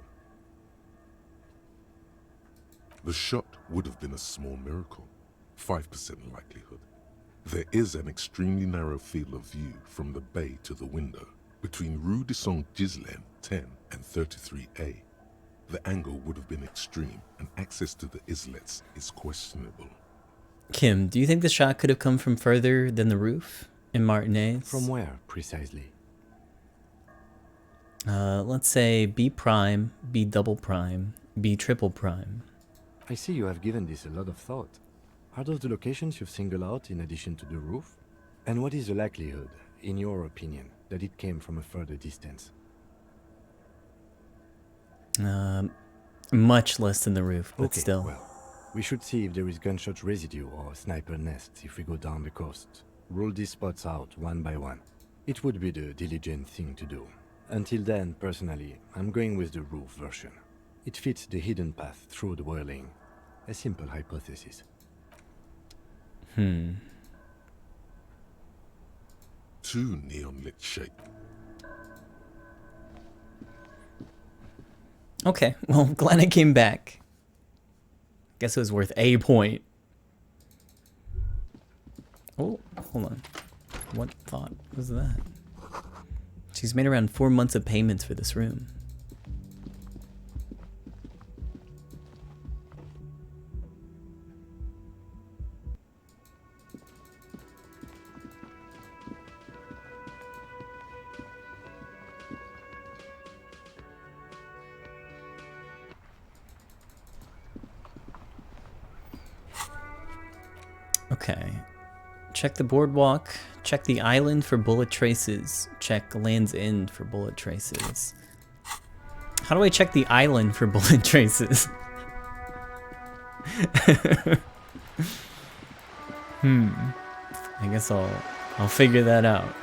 The shot would have been a small miracle, 5% likelihood. There is an extremely narrow field of view from the bay to the window, between Rue de Saint-Ghislain 10 and 33A. The angle would have been extreme, and access to the islets is questionable. Kim, do you think the shot could have come from further than the roof in Martinez? From where, precisely? Let's say B prime, B double prime, B triple prime. I see you have given this a lot of thought. Are those the locations you've singled out in addition to the roof? And what is the likelihood, in your opinion, that it came from a further distance? Much less than the roof, but okay, still. Well, we should see if there is gunshot residue or sniper nests if we go down the coast. Rule these spots out one by one. It would be the diligent thing to do. Until then, personally, I'm going with the roof version. It fits the hidden path through the whirling. A simple hypothesis. 2 neon-lit shape. Okay, well, glad I came back. Guess it was worth a point. Oh, hold on. What thought was that? She's made around 4 months of payments for this room. Okay. Check the boardwalk. Check the island for bullet traces. Check Land's End for bullet traces. How do I check the island for bullet traces? I guess I'll figure that out.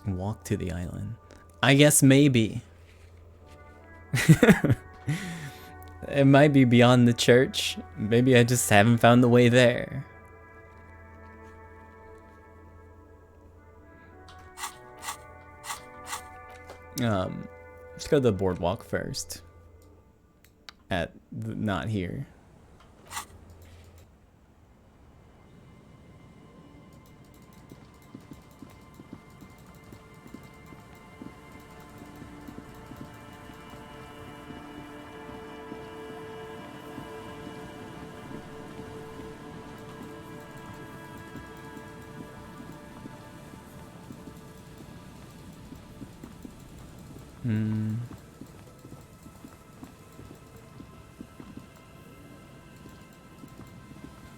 Walk to the island. I guess maybe. It might be beyond the church. Maybe I just haven't found the way there. Let's go to the boardwalk first. Not here.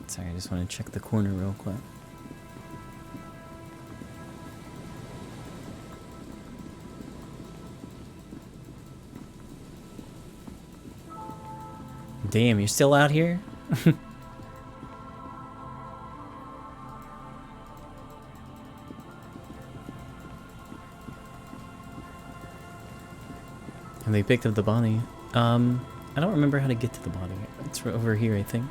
Sorry, I just want to check the corner real quick. Damn, you're still out here? And they picked up the body. I don't remember how to get to the body. It's over here, I think.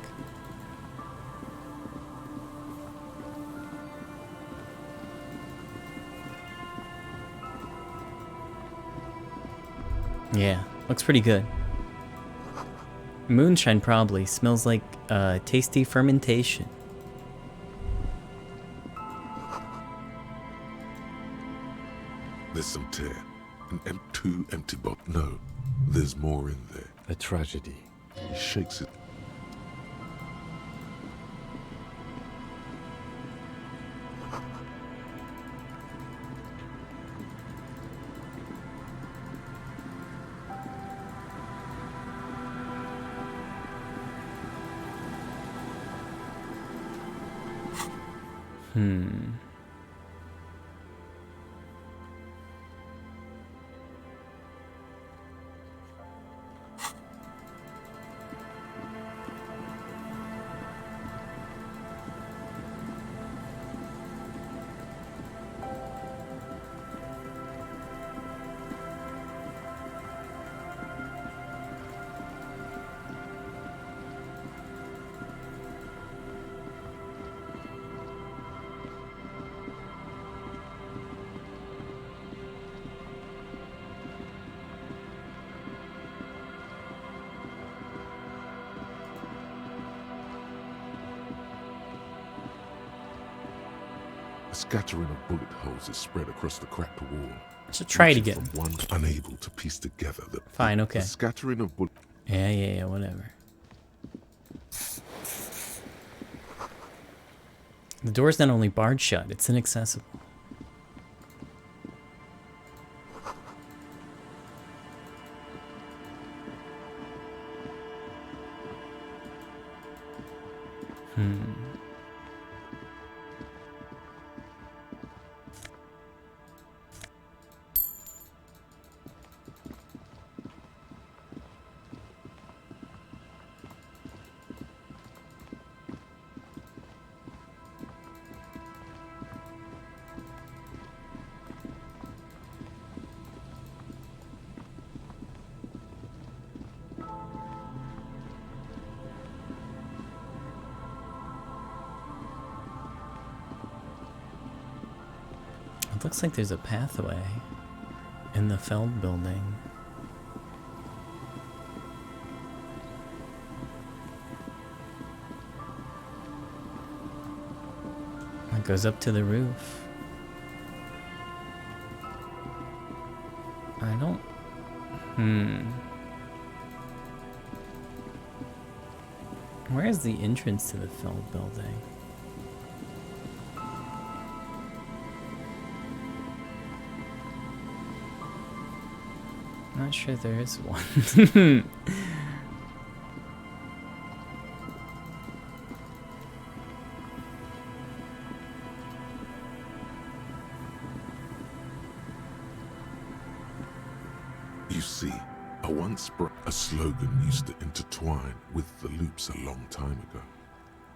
Yeah, looks pretty good. Moonshine probably. Smells like tasty fermentation. There's some tear. Two empty bottles. No, there's more in there. A tragedy. He shakes it. Scattering of bullet holes is spread across the cracked wall. So try it again. One unable to piece together the fine, okay. The scattering of bullet. Yeah, whatever. The door's not only barred shut, it's inaccessible. It looks like there's a pathway in the Feld building. It goes up to the roof. I don't... Where is the entrance to the Feld building? Not sure there is one. You see, a slogan used to intertwine with the loops a long time ago.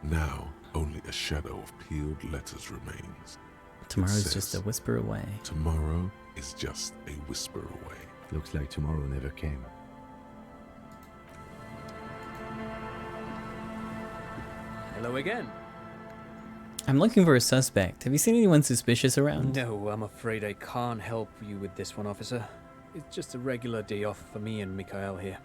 Now, only a shadow of peeled letters remains. Tomorrow's just a whisper away. Tomorrow is just a whisper away. Looks like tomorrow never came. Hello again. I'm looking for a suspect. Have you seen anyone suspicious around? No, I'm afraid I can't help you with this one, officer. It's just a regular day off for me and Mikhail here.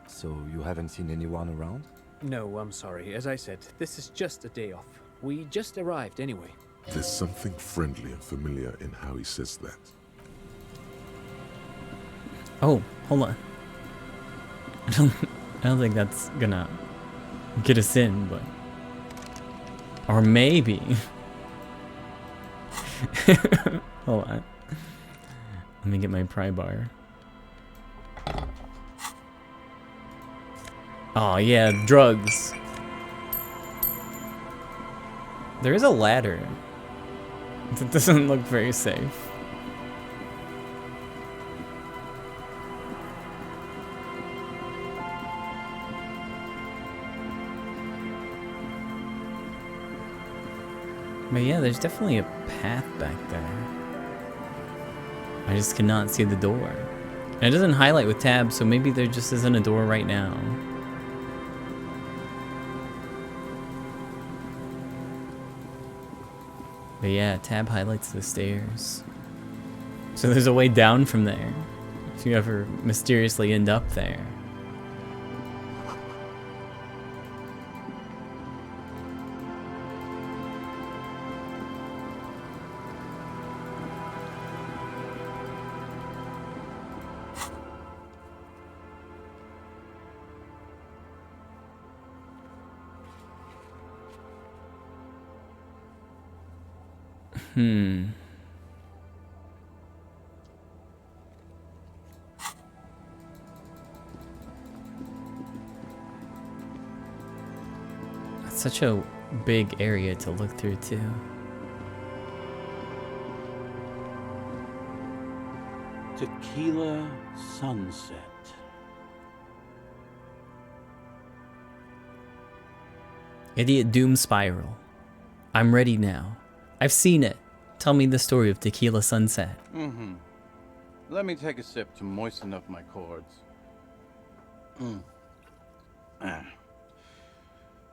So you haven't seen anyone around? No, I'm sorry. As I said, this is just a day off. We just arrived anyway. There's something friendly and familiar in how he says that. Oh, hold on. I don't think that's gonna get us in, but... Or maybe. Hold on. Let me get my pry bar. Oh yeah, drugs. There is a ladder. It doesn't look very safe. But yeah, there's definitely a path back there. I just cannot see the door. And it doesn't highlight with tab, so maybe there just isn't a door right now. But yeah, tab highlights the stairs. So there's a way down from there, if you ever mysteriously end up there. That's such a big area to look through too. Tequila Sunset. Idiot Doom Spiral. I'm ready now. I've seen it. Tell me the story of Tequila Sunset. Let me take a sip to moisten up my cords.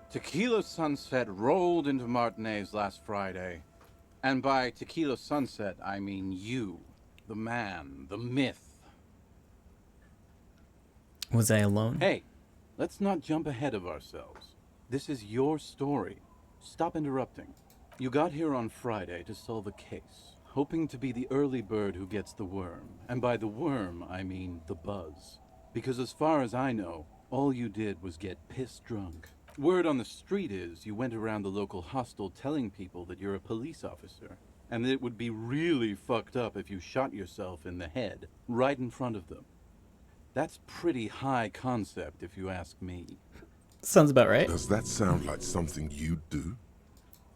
Tequila Sunset rolled into Martinez last Friday. And by Tequila Sunset, I mean you. The man, the myth. Was I alone? Hey, let's not jump ahead of ourselves. This is your story. Stop interrupting. You got here on Friday to solve a case, hoping to be the early bird who gets the worm. And by the worm, I mean the buzz. Because as far as I know, all you did was get pissed drunk. Word on the street is you went around the local hostel telling people that you're a police officer, and that it would be really fucked up if you shot yourself in the head, right in front of them. That's pretty high concept, if you ask me. Sounds about right. Does that sound like something you'd do?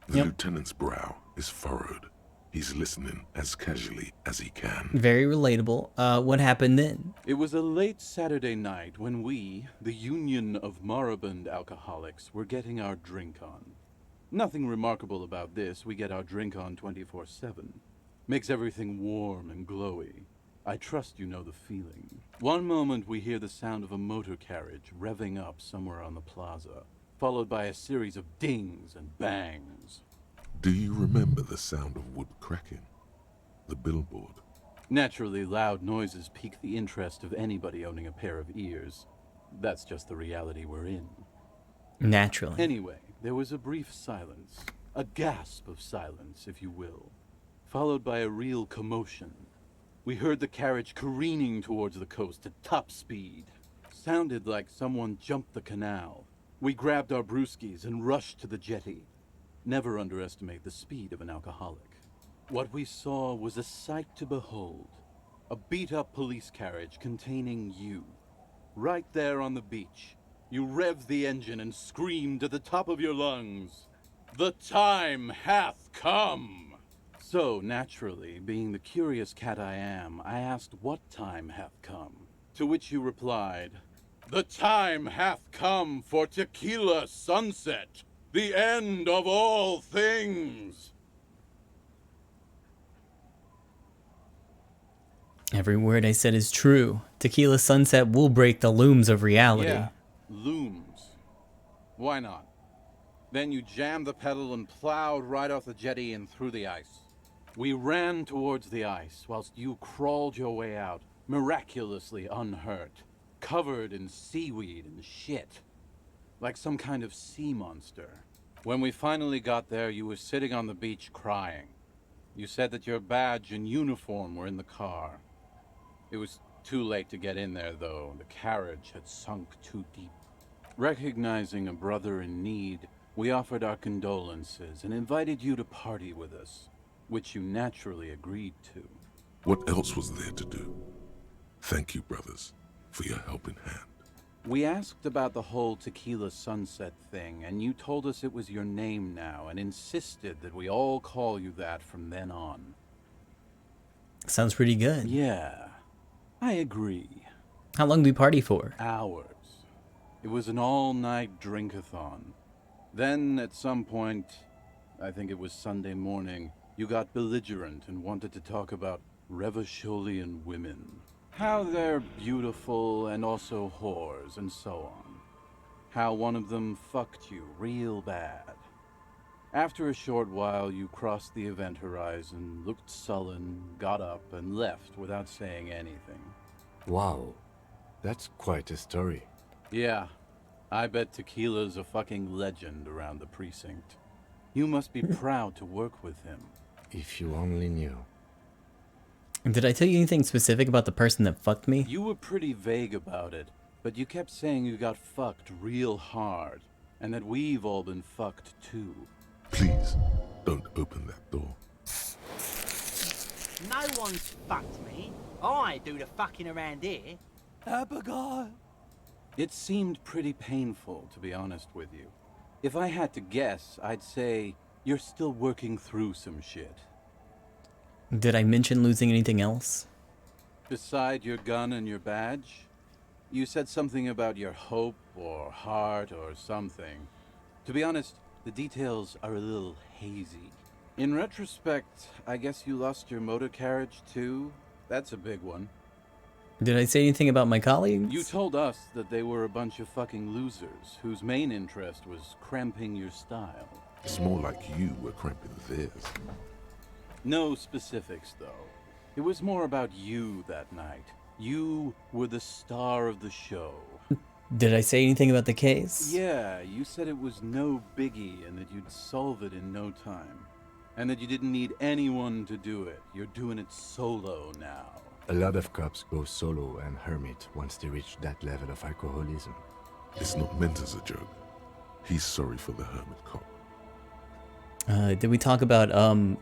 The lieutenant's brow is furrowed. He's listening as casually as he can. Very relatable. What happened then? It was a late Saturday night when we, the Union of Moribund Alcoholics, were getting our drink on. Nothing remarkable about this. We get our drink on 24/7. Makes everything warm and glowy. I trust you know the feeling. One moment we hear the sound of a motor carriage revving up somewhere on the plaza, followed by a series of dings and bangs. Do you remember the sound of wood cracking? The billboard? Naturally, loud noises pique the interest of anybody owning a pair of ears. That's just the reality we're in. Naturally. Anyway, there was a brief silence. A gasp of silence, if you will. Followed by a real commotion. We heard the carriage careening towards the coast at top speed. Sounded like someone jumped the canal. We grabbed our brewskis and rushed to the jetty. Never underestimate the speed of an alcoholic. What we saw was a sight to behold. A beat-up police carriage containing you. Right there on the beach. You revved the engine and screamed at the top of your lungs, "The time hath come!" So, naturally, being the curious cat I am, I asked what time hath come. To which you replied, "The time hath come for tequila sunset, the end of all things." Every word I said is true. Tequila Sunset will break the looms of reality. Yeah, looms. Why not? Then you jammed the pedal and plowed right off the jetty and through the ice. We ran towards the ice whilst you crawled your way out, miraculously unhurt, covered in seaweed and shit, like some kind of sea monster. When we finally got there, you were sitting on the beach crying. You said that your badge and uniform were in the car. It was too late to get in there, though. The carriage had sunk too deep. Recognizing a brother in need, we offered our condolences and invited you to party with us, which you naturally agreed to. What else was there to do? Thank you, brothers, for your helping hand. We asked about the whole Tequila Sunset thing, and you told us it was your name now, and insisted that we all call you that from then on. Sounds pretty good. Yeah, I agree. How long did we party for? Hours. It was an all-night drink-a-thon. Then, at some point, I think it was Sunday morning, you got belligerent and wanted to talk about Revacholian women. How they're beautiful and also whores and so on. How one of them fucked you real bad. After a short while, you crossed the event horizon, looked sullen, got up, and left without saying anything. Wow, that's quite a story. Yeah, I bet Tequila's a fucking legend around the precinct. You must be proud to work with him. If you only knew. Did I tell you anything specific about the person that fucked me? You were pretty vague about it, but you kept saying you got fucked real hard, and that we've all been fucked too. Please, don't open that door. No one's fucked me. I do the fucking around here. Abigail. It seemed pretty painful, to be honest with you. If I had to guess, I'd say you're still working through some shit. Did I mention losing anything else? Beside your gun and your badge? You said something about your hope or heart or something. To be honest, the details are a little hazy. In retrospect, I guess you lost your motor carriage too? That's a big one. Did I say anything about my colleagues? You told us that they were a bunch of fucking losers whose main interest was cramping your style. It's more like you were cramping theirs. No specifics, though. It was more about you that night. You were the star of the show. Did I say anything about the case? Yeah, you said it was no biggie and that you'd solve it in no time. And that you didn't need anyone to do it. You're doing it solo now. A lot of cops go solo and hermit once they reach that level of alcoholism. It's not meant as a joke. He's sorry for the hermit cop. Did we talk about,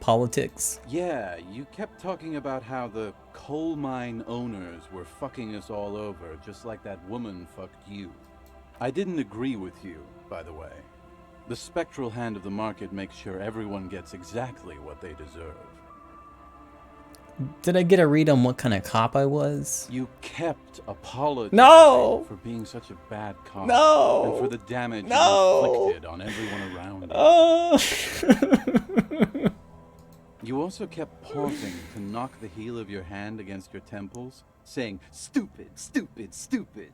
politics? Yeah, you kept talking about how the coal mine owners were fucking us all over, just like that woman fucked you. I didn't agree with you, by the way. The spectral hand of the market makes sure everyone gets exactly what they deserve. Did I get a read on what kind of cop I was? You kept apologizing for being such a bad cop. No! And for the damage you inflicted on everyone around you. You also kept pausing to knock the heel of your hand against your temples, saying, "Stupid, stupid, stupid."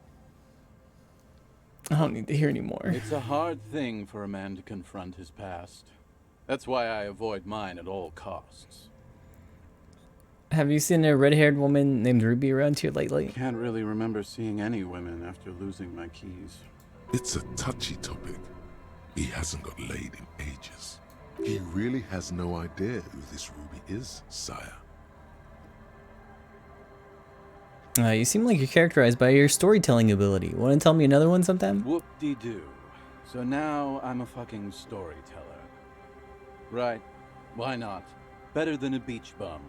I don't need to hear anymore. It's a hard thing for a man to confront his past. That's why I avoid mine at all costs. Have you seen a red-haired woman named Ruby around here lately? Can't really remember seeing any women after losing my keys. It's a touchy topic. He hasn't got laid in ages. He really has no idea who this Ruby is, sire. You seem like you're characterized by your storytelling ability. Want to tell me another one sometime? Whoop-de-doo. So now I'm a fucking storyteller. Right. Why not? Better than a beach bum.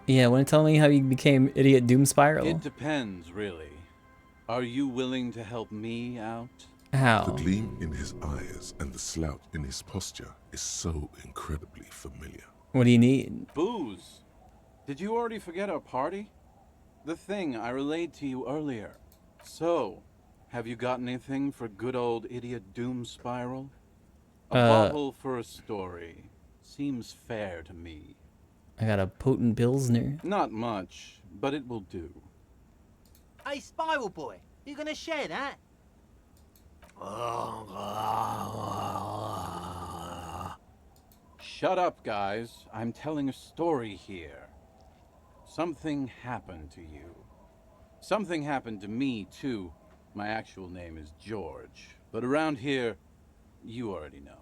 Yeah, want to tell me how you became Idiot Doom Spiral? It depends, really. Are you willing to help me out? How? The gleam in his eyes and the slouch in his posture is so incredibly familiar. What do you need? Booze. Did you already forget our party? The thing I relayed to you earlier. So, have you got anything for good old Idiot Doom Spiral? A bottle for a story. Seems fair to me. I got a potent Pilsner. Not much, but it will do. Hey, Spiral Boy, you gonna share that? Shut up, guys. I'm telling a story here. Something happened to you. Something happened to me, too. My actual name is George, but around here, you already know.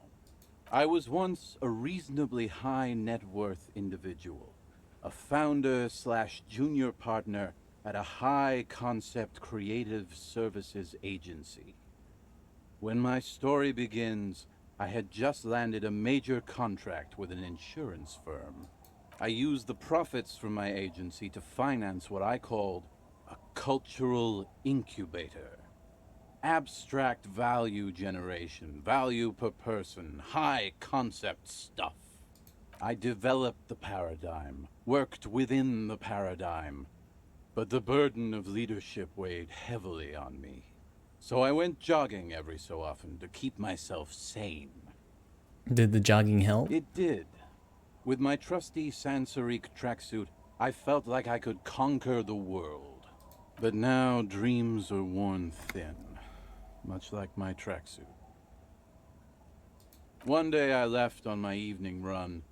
I was once a reasonably high net worth individual, a founder / junior partner at a high concept creative services agency. When my story begins, I had just landed a major contract with an insurance firm. I used the profits from my agency to finance what I called a cultural incubator. Abstract value generation, value per person, high concept stuff. I developed the paradigm, worked within the paradigm, but the burden of leadership weighed heavily on me. So I went jogging every so often to keep myself sane. Did the jogging help? It did. With my trusty Sansarique tracksuit, I felt like I could conquer the world. But now dreams are worn thin, much like my tracksuit. One day I left on my evening run.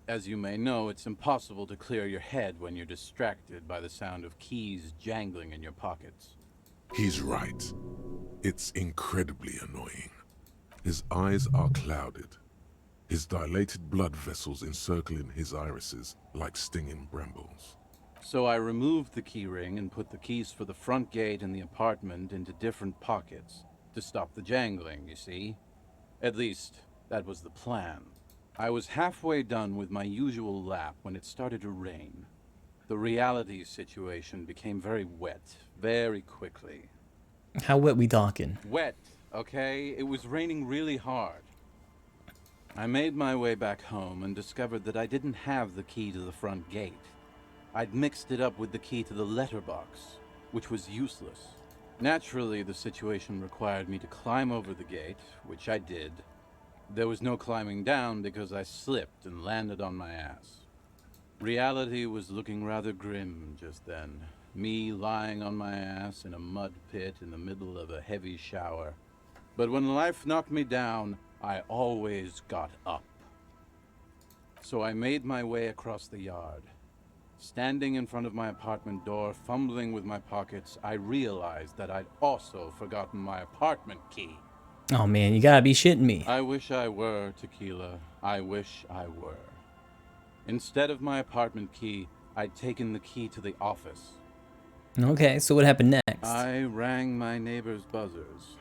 As you may know, it's impossible to clear your head when you're distracted by the sound of keys jangling in your pockets. He's right. It's incredibly annoying. His eyes are clouded. His dilated blood vessels encircling his irises like stinging brambles. So I removed the key ring and put the keys for the front gate and the apartment into different pockets to stop the jangling, you see? At least, that was the plan. I was halfway done with my usual lap when it started to rain. The reality situation became very wet, very quickly. How wet we talking? Wet, okay? It was raining really hard. I made my way back home and discovered that I didn't have the key to the front gate. I'd mixed it up with the key to the letterbox, which was useless. Naturally, the situation required me to climb over the gate, which I did. There was no climbing down because I slipped and landed on my ass. Reality was looking rather grim just then. Me lying on my ass in a mud pit in the middle of a heavy shower. But when life knocked me down, I always got up. So I made my way across the yard. Standing in front of my apartment door, fumbling with my pockets, I realized that I'd also forgotten my apartment key. Oh man, you gotta be shitting me. I wish I were, Tequila. I wish I were. Instead of my apartment key, I'd taken the key to the office. Okay, so what happened next? I rang my neighbors' buzzers.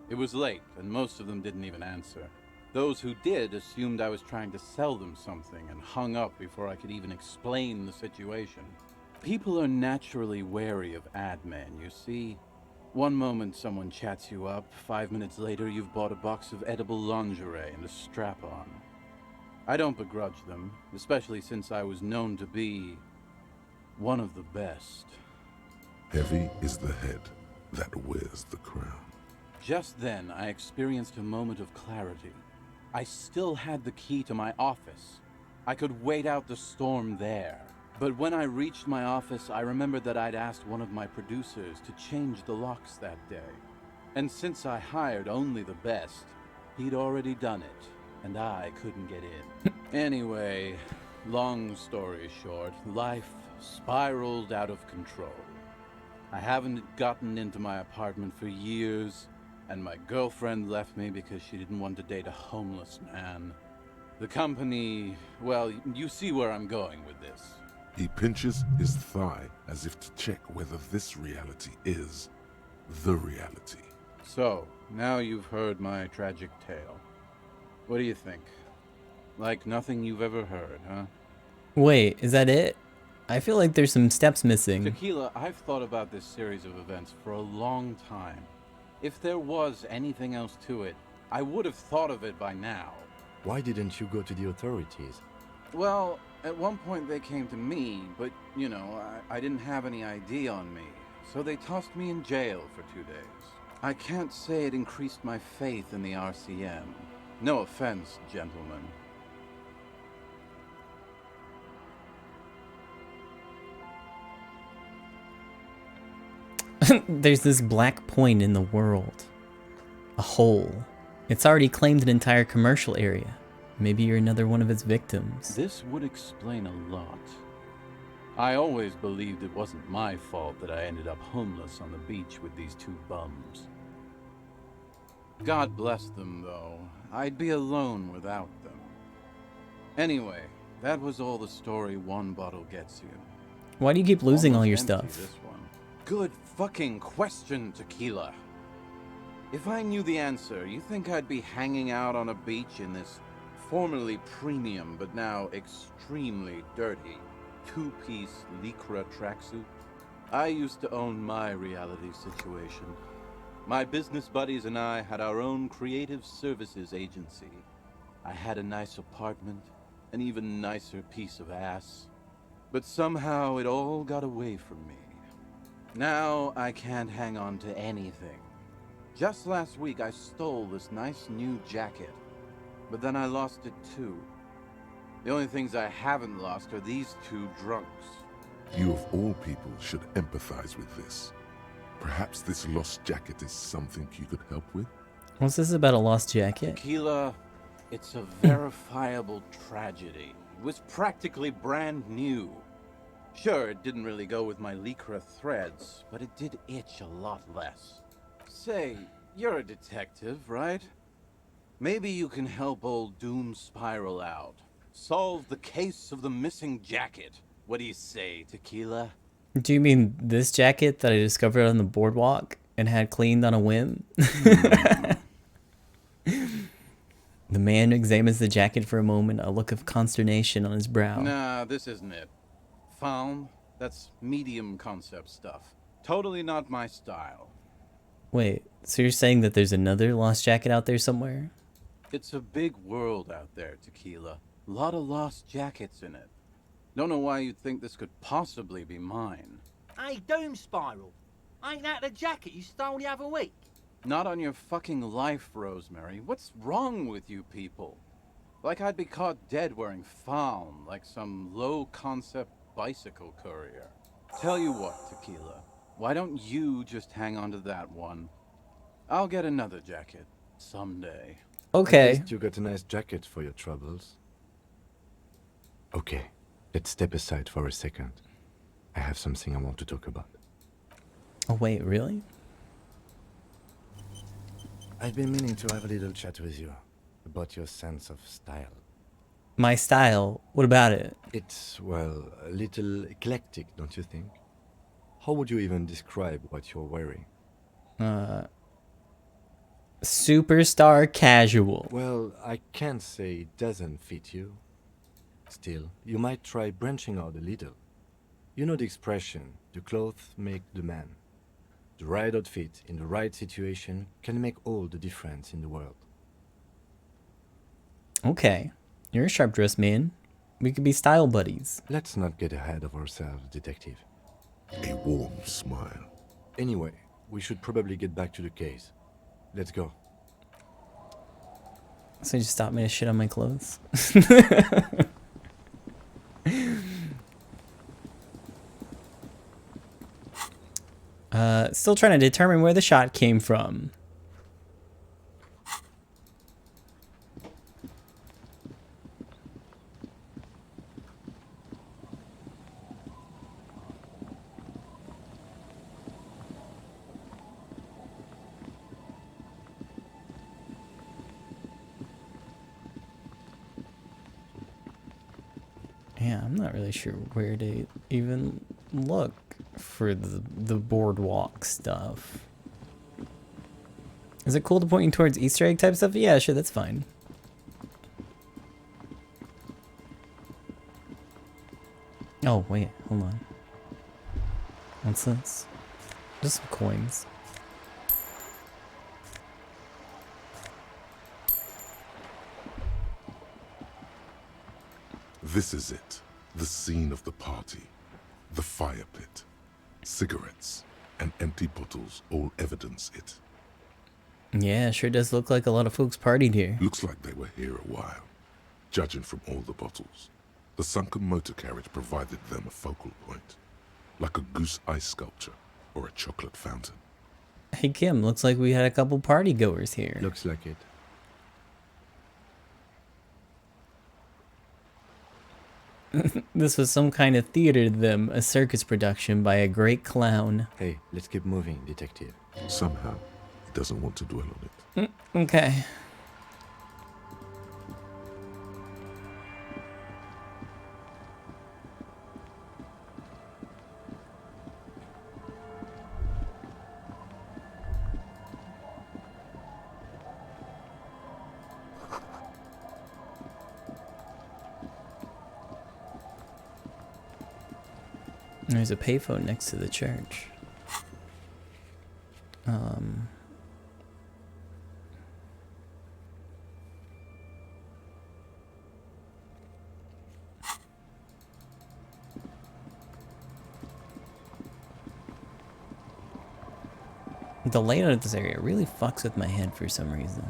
It was late, and most of them didn't even answer. Those who did assumed I was trying to sell them something and hung up before I could even explain the situation. People are naturally wary of ad men, you see. One moment someone chats you up, 5 minutes later you've bought a box of edible lingerie and a strap-on. I don't begrudge them, especially since I was known to be one of the best. Heavy is the head that wears the crown. Just then, I experienced a moment of clarity. I still had the key to my office. I could wait out the storm there. But when I reached my office, I remembered that I'd asked one of my producers to change the locks that day. And since I hired only the best, he'd already done it, and I couldn't get in. Anyway, long story short, life spiraled out of control. I haven't gotten into my apartment for years, and my girlfriend left me because she didn't want to date a homeless man. The company, well, you see where I'm going with this. He pinches his thigh as if to check whether this reality is the reality. So, now you've heard my tragic tale. What do you think? Like nothing you've ever heard, huh? Wait, is that it? I feel like there's some steps missing. Tequila, I've thought about this series of events for a long time. If there was anything else to it, I would have thought of it by now. Why didn't you go to the authorities? Well, at one point they came to me, but, you know, I didn't have any ID on me. So they tossed me in jail for 2 days. I can't say it increased my faith in the RCM. No offense, gentlemen. There's this black point in the world. A hole. It's already claimed an entire commercial area. Maybe you're another one of its victims. This would explain a lot. I always believed it wasn't my fault that I ended up homeless on the beach with these 2 bums. God bless them, though. I'd be alone without them. Anyway, that was all the story one bottle gets you. Why do you keep losing all your Almost empty, stuff? this one. Good fucking question, Tequila. If I knew the answer, you think I'd be hanging out on a beach in this formerly premium but now extremely dirty 2-piece Lycra tracksuit? I used to own my reality situation. My business buddies and I had our own creative services agency. I had a nice apartment, an even nicer piece of ass. But somehow it all got away from me. Now I can't hang on to anything. Just last week I stole this nice new jacket, but then I lost it too. The only things I haven't lost are these 2 drunks. You of all people should empathize with this. Perhaps this lost jacket is something you could help with? What's this about a lost jacket? Tequila, it's a verifiable tragedy. It was practically brand new. Sure, it didn't really go with my Lycra threads, but it did itch a lot less. Say, you're a detective, right? Maybe you can help old Doom Spiral out. Solve the case of the missing jacket. What do you say, Tequila? Do you mean this jacket that I discovered on the boardwalk and had cleaned on a whim? The man examines the jacket for a moment, a look of consternation on his brow. Nah, this isn't it. Found? That's medium concept stuff. Totally not my style. Wait, so you're saying that there's another lost jacket out there somewhere? It's a big world out there, Tequila. Lot of lost jackets in it. Don't know why you'd think this could possibly be mine. Hey, Doom Spiral. Ain't that the jacket you stole the other week? Not on your fucking life, Rosemary. What's wrong with you people? Like I'd be caught dead wearing fawn, like some low-concept bicycle courier. Tell you what, Tequila. Why don't you just hang on to that one? I'll get another jacket someday. Okay. At least you got a nice jacket for your troubles. Okay, let's step aside for a second. I have something I want to talk about. Oh wait, really? I've been meaning to have a little chat with you about your sense of style. My style? What about it? It's, well, a little eclectic, don't you think? How would you even describe what you're wearing? Superstar casual. Well, I can't say it doesn't fit you. Still, you might try branching out a little. You know the expression, the clothes make the man. The right outfit in the right situation can make all the difference in the world. Okay. You're a sharp-dressed man. We could be style buddies. Let's not get ahead of ourselves, detective. A warm smile. Anyway, we should probably get back to the case. Let's go. So you just stop me to shit on my clothes? Still trying to determine where the shot came from. Yeah, I'm not really sure where to even look for the boardwalk stuff. Is it cool to point you towards Easter egg type stuff? Yeah, sure, that's fine. Oh, wait, hold on. What's this? Just some coins. This is it. The scene of the party. The fire pit. Cigarettes and empty bottles all evidence it. Yeah, sure does look like a lot of folks partied here. Looks like they were here a while, judging from all the bottles. The sunken motor carriage provided them a focal point, like a goose ice sculpture or a chocolate fountain. Hey Kim, looks like we had a couple party goers here. Looks like it. This was some kind of theater to them, a circus production by a great clown. Hey, let's keep moving, detective. Somehow, he doesn't want to dwell on it. Okay. There's a payphone next to the church. The layout of this area really fucks with my head for some reason.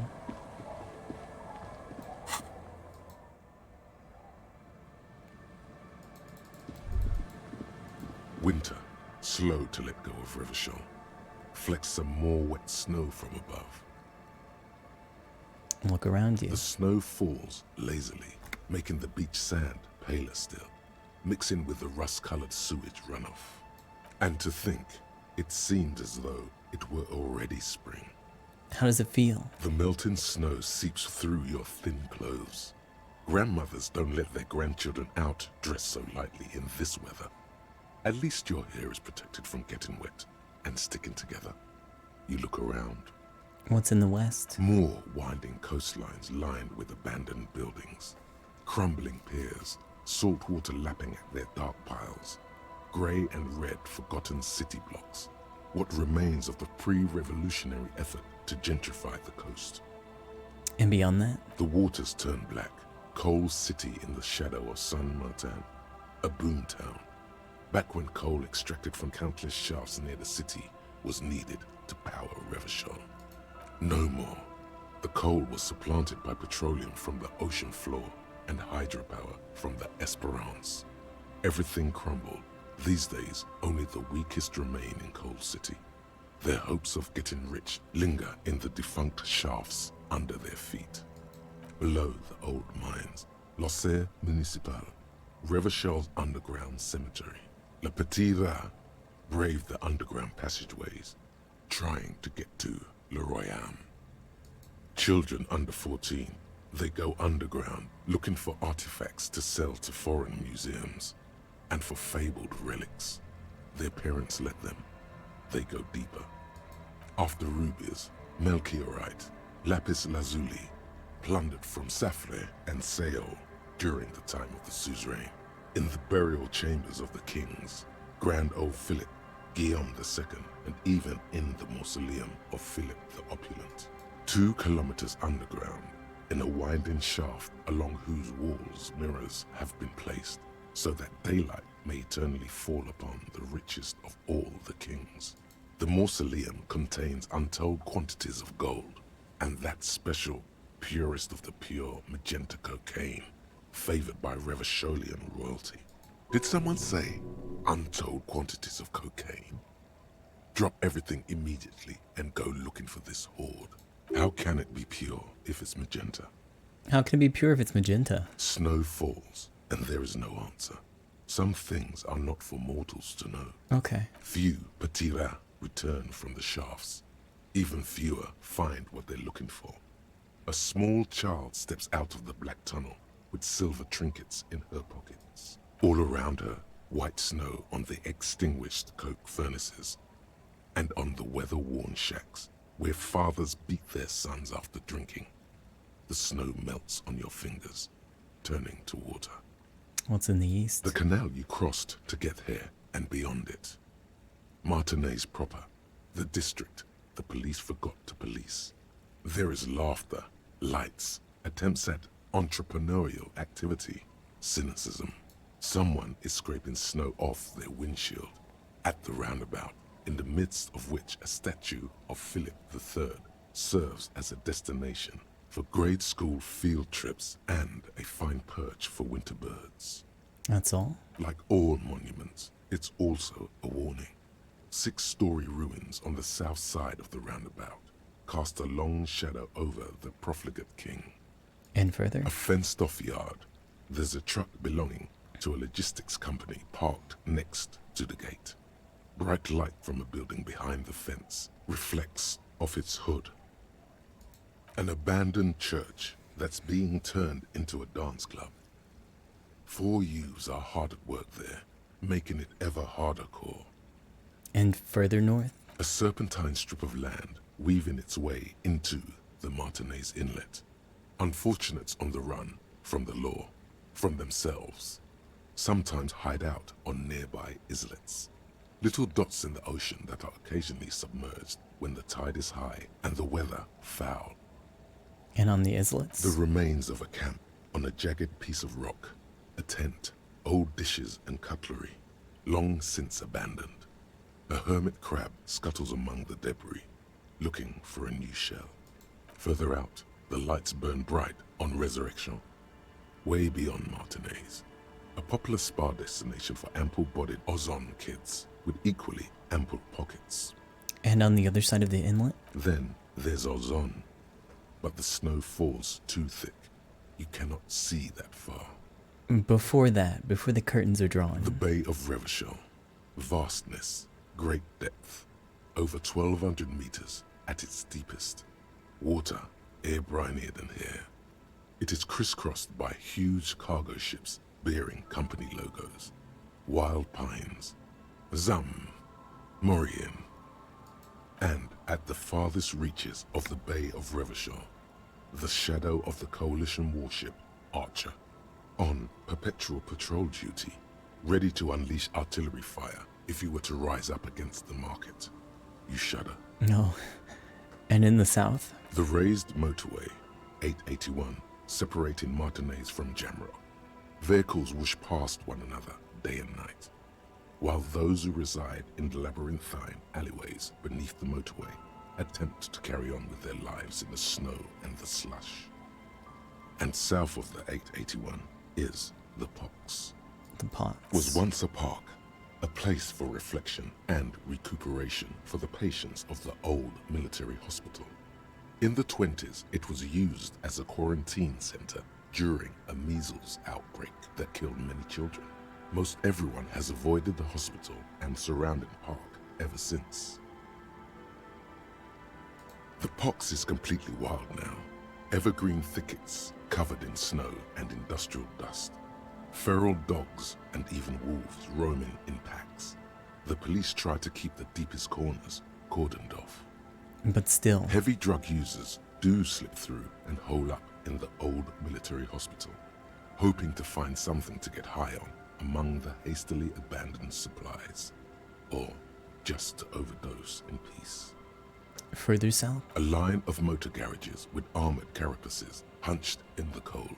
Winter, slow to let go of Revachol. Flecks some more wet snow from above. Look around you. The snow falls lazily, making the beach sand paler still, mixing with the rust-colored sewage runoff. And to think, it seemed as though it were already spring. How does it feel? The melting snow seeps through your thin clothes. Grandmothers don't let their grandchildren out dressed so lightly in this weather. At least your hair is protected from getting wet and sticking together. You look around. What's in the west? More winding coastlines lined with abandoned buildings. Crumbling piers, salt water lapping at their dark piles. Grey and red forgotten city blocks. What remains of the pre-revolutionary effort to gentrify the coast. And beyond that? The waters turn black. Coal City in the shadow of San Martin. A boom town. Back when coal extracted from countless shafts near the city was needed to power Revachol. No more. The coal was supplanted by petroleum from the ocean floor and hydropower from the Esperance. Everything crumbled. These days, only the weakest remain in Coal City. Their hopes of getting rich linger in the defunct shafts under their feet. Below the old mines, L'Océan Municipal, Revachol's underground cemetery. Le Petit Rat braved the underground passageways, trying to get to Le Royaume. Children under 14, they go underground looking for artifacts to sell to foreign museums, and for fabled relics. Their parents let them. They go deeper. After rubies, Melchiorite, lapis lazuli, plundered from Safre and Seol during the time of the suzerain. In the burial chambers of the kings, Grand Old Philip, Guillaume II, and even in the mausoleum of Philip the Opulent. 2 kilometers underground, in a winding shaft along whose walls mirrors have been placed, so that daylight may eternally fall upon the richest of all the kings. The mausoleum contains untold quantities of gold, and that special, purest of the pure magenta cocaine, favored by Revacholian royalty. Did someone say untold quantities of cocaine? Drop everything immediately and go looking for this hoard. How can it be pure if it's magenta? How can it be pure if it's magenta? Snow falls, and there is no answer. Some things are not for mortals to know. Okay. Few Petit Rats return from the shafts. Even fewer find what they're looking for. A small child steps out of the black tunnel with silver trinkets in her pockets. All around her, white snow on the extinguished coke furnaces and on the weather-worn shacks where fathers beat their sons after drinking. The snow melts on your fingers, turning to water. What's in the east? The canal you crossed to get here and beyond it. Martinez proper, the district the police forgot to police. There is laughter, lights, attempts at entrepreneurial activity, cynicism. Someone is scraping snow off their windshield at the roundabout, in the midst of which a statue of Philip III serves as a destination for grade school field trips and a fine perch for winter birds. That's all? Like all monuments, it's also a warning. 6-story ruins on the south side of the roundabout cast a long shadow over the profligate king. And further? A fenced-off yard. There's a truck belonging to a logistics company parked next to the gate. Bright light from a building behind the fence reflects off its hood. An abandoned church that's being turned into a dance club. 4 youths are hard at work there, making it ever harder core. And further north? A serpentine strip of land weaving its way into the Martinez Inlet. Unfortunates on the run from the law, from themselves. Sometimes hide out on nearby islets. Little dots in the ocean that are occasionally submerged when the tide is high and the weather foul. And on the islets? The remains of a camp on a jagged piece of rock. A tent, old dishes and cutlery, long since abandoned. A hermit crab scuttles among the debris, looking for a new shell. Further out, the lights burn bright on Resurrection, way beyond Martinez. A popular spa destination for ample-bodied Ozon kids with equally ample pockets. And on the other side of the inlet? Then there's Ozon, but the snow falls too thick. You cannot see that far. Before that, before the curtains are drawn. The Bay of Revachol. Vastness, great depth. Over 1,200 meters at its deepest. Water, air brinier than here. It is crisscrossed by huge cargo ships bearing company logos. Wild pines. Zam. Morian. And at the farthest reaches of the Bay of Revachol, the shadow of the Coalition warship, Archer. On perpetual patrol duty, ready to unleash artillery fire if you were to rise up against the market. You shudder. No. And in the south? The raised motorway, 881, separating Martinez from Jamrock. Vehicles whoosh past one another day and night, while those who reside in the labyrinthine alleyways beneath the motorway attempt to carry on with their lives in the snow and the slush. And south of the 881 is the Pox. The Pox was once a park, a place for reflection and recuperation for the patients of the old military hospital. In the 20s, it was used as a quarantine center during a measles outbreak that killed many children. Most everyone has avoided the hospital and surrounding park ever since. The Pox is completely wild now. Evergreen thickets covered in snow and industrial dust. Feral dogs and even wolves roaming in packs. The police try to keep the deepest corners cordoned off. But still, heavy drug users do slip through and hole up in the old military hospital, hoping to find something to get high on among the hastily abandoned supplies, or just to overdose in peace. Further south? A line of motor garages with armored carapaces hunched in the cold.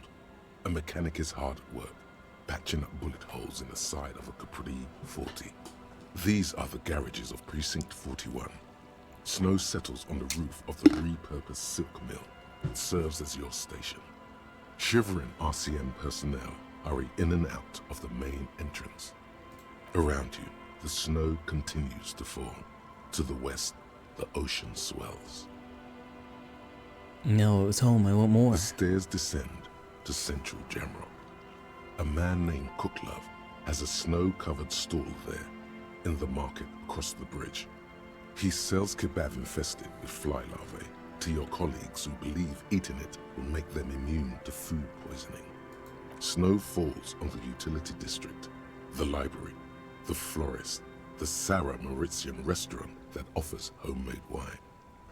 A mechanic is hard at work, patching up bullet holes in the side of a Capri 40. These are the garages of Precinct 41. Snow settles on the roof of the repurposed silk mill. It serves as your station. Shivering RCM personnel hurry in and out of the main entrance. Around you, the snow continues to fall. To the west, the ocean swells. No, it was home. I want more. The stairs descend to central Jamrock. A man named Cooklove has a snow-covered stall there in the market across the bridge. He sells kebab infested with fly larvae to your colleagues who believe eating it will make them immune to food poisoning. Snow falls on the utility district, the library, the florist, the Sarah Mauritian restaurant that offers homemade wine,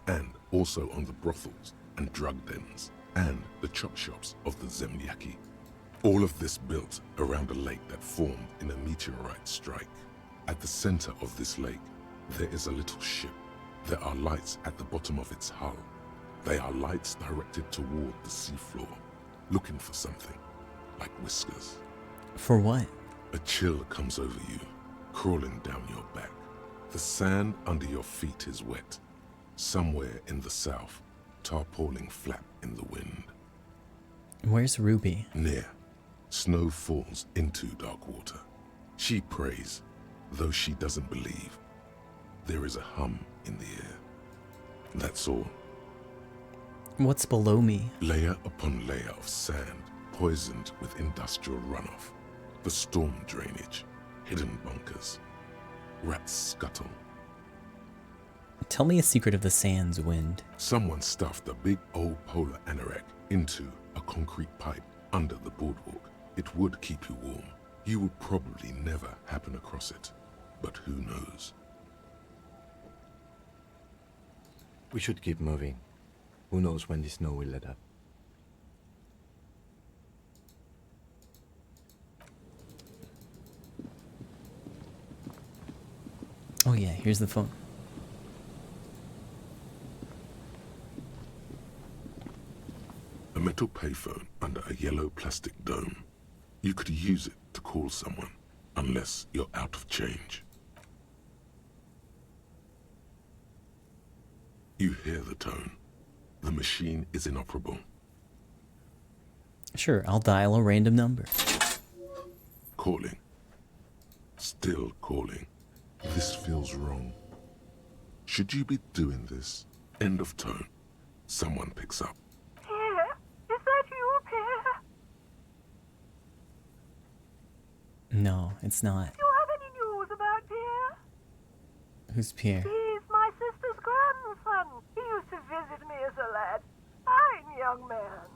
and also on the brothels and drug dens, and the chop shops of the Zemniaki. All of this built around a lake that formed in a meteorite strike. At the center of this lake, there is a little ship. There are lights at the bottom of its hull. They are lights directed toward the seafloor, looking for something, like whiskers. For what? A chill comes over you, crawling down your back. The sand under your feet is wet. Somewhere in the south, tarpaulin flap in the wind. Where's Ruby? Near. Snow falls into dark water. She prays, though she doesn't believe. There is a hum in the air. That's all. What's below me? Layer upon layer of sand, poisoned with industrial runoff. The storm drainage, hidden bunkers. Rats scuttle. Tell me a secret of the sands, Wind. Someone stuffed a big old polar anorak into a concrete pipe under the boardwalk. It would keep you warm. You would probably never happen across it. But who knows? We should keep moving. Who knows when the snow will let up? Oh yeah, here's the phone. A metal payphone under a yellow plastic dome. You could use it to call someone, unless you're out of change. You hear the tone. The machine is inoperable. Sure, I'll dial a random number. Calling. Still calling. This feels wrong. Should you be doing this? End of tone. Someone picks up. Pierre? Is that you, Pierre? No, it's not. Do you have any news about Pierre? Who's Pierre? He's my sister's grandson. He used to visit me as a lad. Fine young man.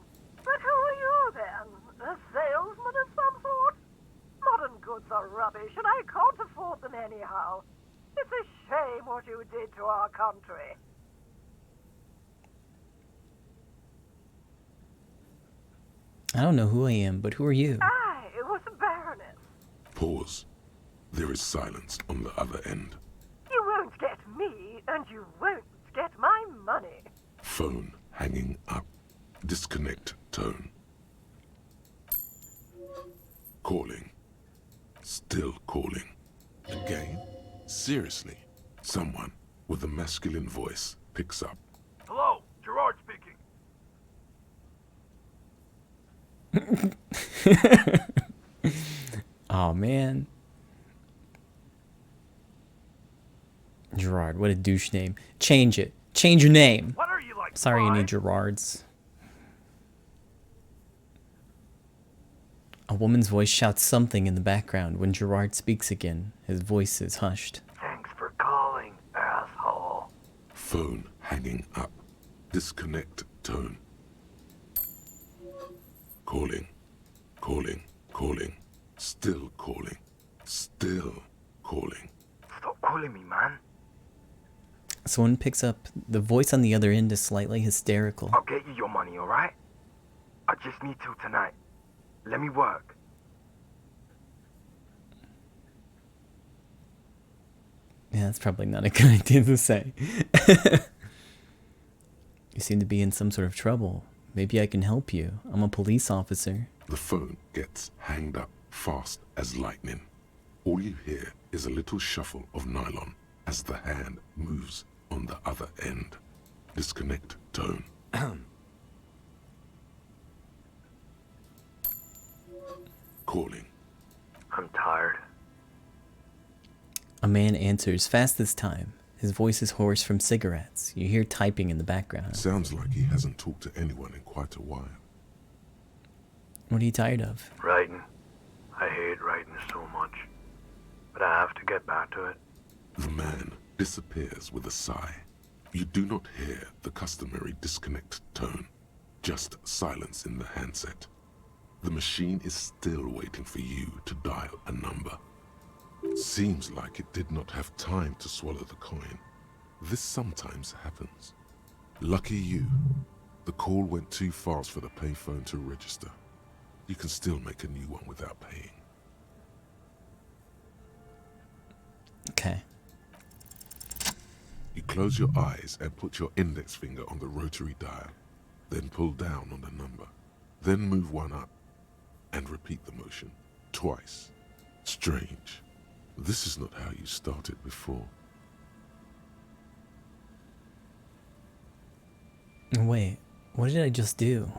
But who are you then? A salesman of some sort? Modern goods are rubbish, and I can't afford them anyhow. It's a shame what you did to our country. I don't know who I am, but who are you? I was a baroness. Pause. There is silence on the other end. You won't get me, and you won't get my money. Phone hanging up. Disconnect tone. Calling. Still calling. Again? Seriously? Someone with a masculine voice picks up. Hello, Gerard speaking. Oh man. Gerard, what a douche name. Change it. Change your name. What are you like? Sorry, any Gerards. A woman's voice shouts something in the background. When Gerard speaks again, his voice is hushed. Thanks for calling, asshole. Phone hanging up. Disconnect tone. Calling. Calling. Calling. Still calling. Still calling. Stop calling me, man. Someone picks up. The voice on the other end is slightly hysterical. I'll get you your money, alright? I just need till tonight. Let me work. Yeah, that's probably not a good idea to say. You seem to be in some sort of trouble. Maybe I can help you. I'm a police officer. The phone gets hanged up fast as lightning. All you hear is a little shuffle of nylon as the hand moves on the other end. Disconnect tone. Calling. I'm tired. A man answers fast this time. His voice is hoarse from cigarettes. You hear typing in the background. Sounds like he hasn't talked to anyone in quite a while. What are you tired of? Writing. I hate writing so much. But I have to get back to it. The man disappears with a sigh. You do not hear the customary disconnect tone, just silence in the handset. The machine is still waiting for you to dial a number. Seems like it did not have time to swallow the coin. This sometimes happens. Lucky you. The call went too fast for the payphone to register. You can still make a new one without paying. Okay. You close your eyes and put your index finger on the rotary dial, then pull down on the number, then move one up, and repeat the motion twice. Strange. This is not how you started before. Wait, what did I just do?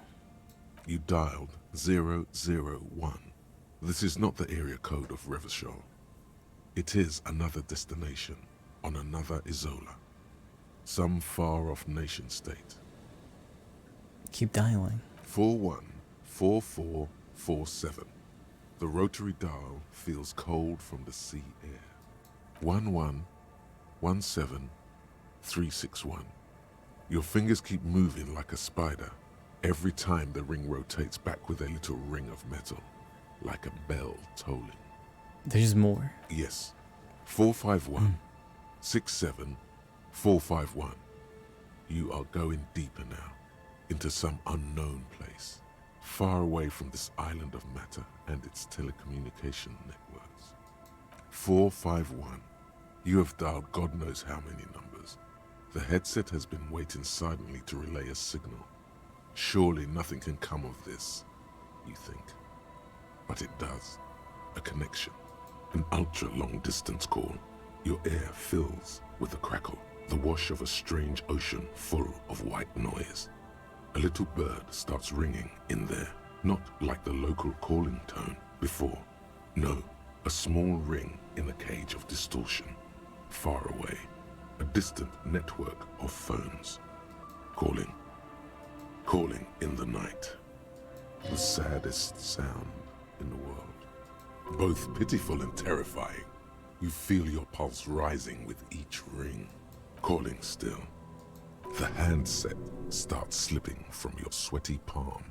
You dialed 001. This is not the area code of Revachol. It is another destination on another Isola. Some far-off nation-state. Keep dialing. 414447. The rotary dial feels cold from the sea air. 1117361. Your fingers keep moving like a spider. Every time the ring rotates back with a little ring of metal, like a bell tolling. There's more. Yes. 451 67451. You are going deeper now, into some unknown place, far away from this island of matter and its telecommunication networks. 451. You have dialed God knows how many numbers. The headset has been waiting silently to relay a signal. Surely nothing can come of this, you think. But it does. A connection. An ultra-long distance call. Your air fills with a crackle, the wash of a strange ocean full of white noise. A little bird starts ringing in there, not like the local calling tone before. No, a small ring in a cage of distortion, far away. A distant network of phones. Calling. Calling in the night. The saddest sound in the world. Both pitiful and terrifying. You feel your pulse rising with each ring. Calling still. The handset starts slipping from your sweaty palm.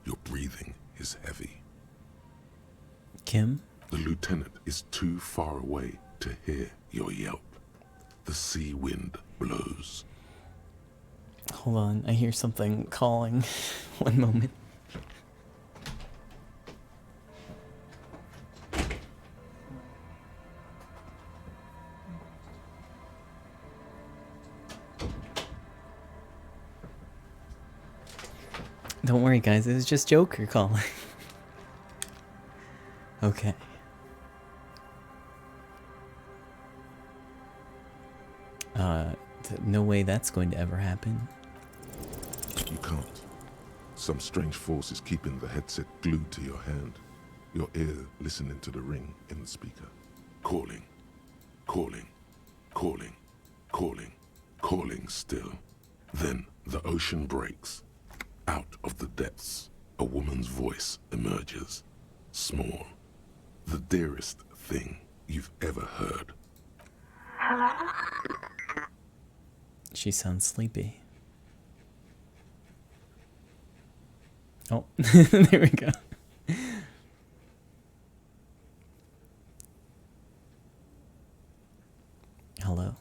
Your breathing is heavy. Kim? The lieutenant is too far away to hear your yelp. The sea wind blows. Hold on, I hear something calling. One moment. Don't worry, guys, it was just Joker calling. Okay. No way that's going to ever happen. You can't. Some strange force is keeping the headset glued to your hand. Your ear listening to the ring in the speaker. Calling. Calling. Calling. Calling. Calling still. Then the ocean breaks. Out of the depths, a woman's voice emerges. Small. The dearest thing you've ever heard. Hello? She sounds sleepy. Oh, there we go. Hello.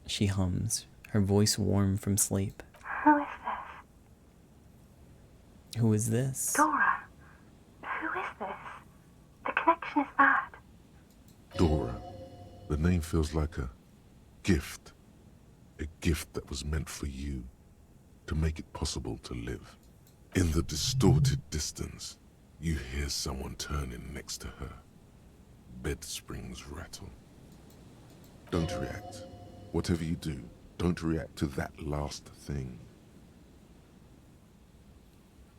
She hums, her voice warm from sleep. Who is this? Who is this? Dora. Who is this? The connection is bad. Dora. The name feels like a gift. A gift that was meant for you, to make it possible to live. In the distorted distance, you hear someone turning next to her. Bed springs rattle. Don't react. Whatever you do, don't react to that last thing.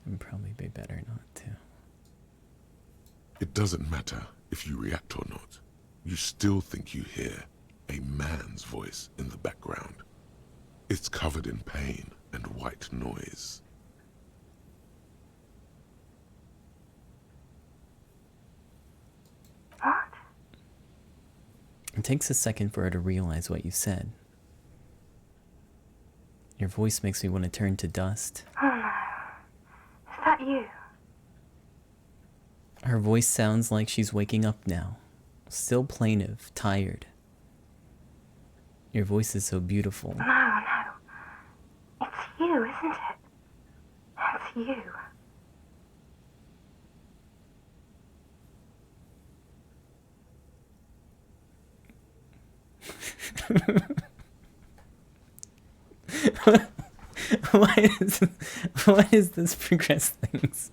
It'd probably be better not to. It doesn't matter if you react or not. You still think you hear a man's voice in the background. It's covered in pain and white noise. What? It takes a second for her to realize what you said. Your voice makes me want to turn to dust. Oh no. Is that you? Her voice sounds like she's waking up now. Still plaintive, tired. Your voice is so beautiful. No, no. It's you, isn't it? It's you. Why is this progress things?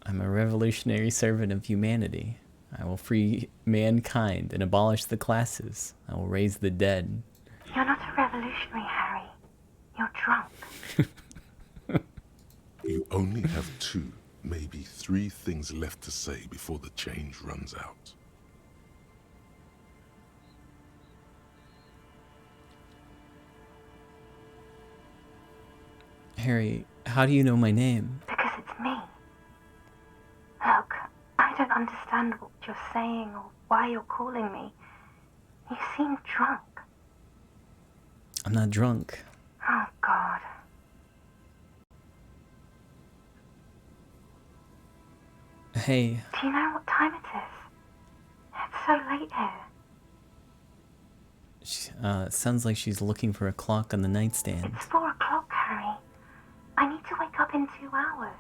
I'm a revolutionary servant of humanity. I will free mankind and abolish the classes. I will raise the dead. You're not a revolutionary, Harry. You're drunk. You only have 2, maybe 3 things left to say before the change runs out. Harry, how do you know my name? Because it's me. Look, I don't understand what you're saying or why you're calling me. You seem drunk. I'm not drunk. Oh, God. Hey. Do you know what time it is? It's so late here. Sounds like she's looking for a clock on the nightstand. It's 4 o'clock, Harry. I need to wake up in 2 hours.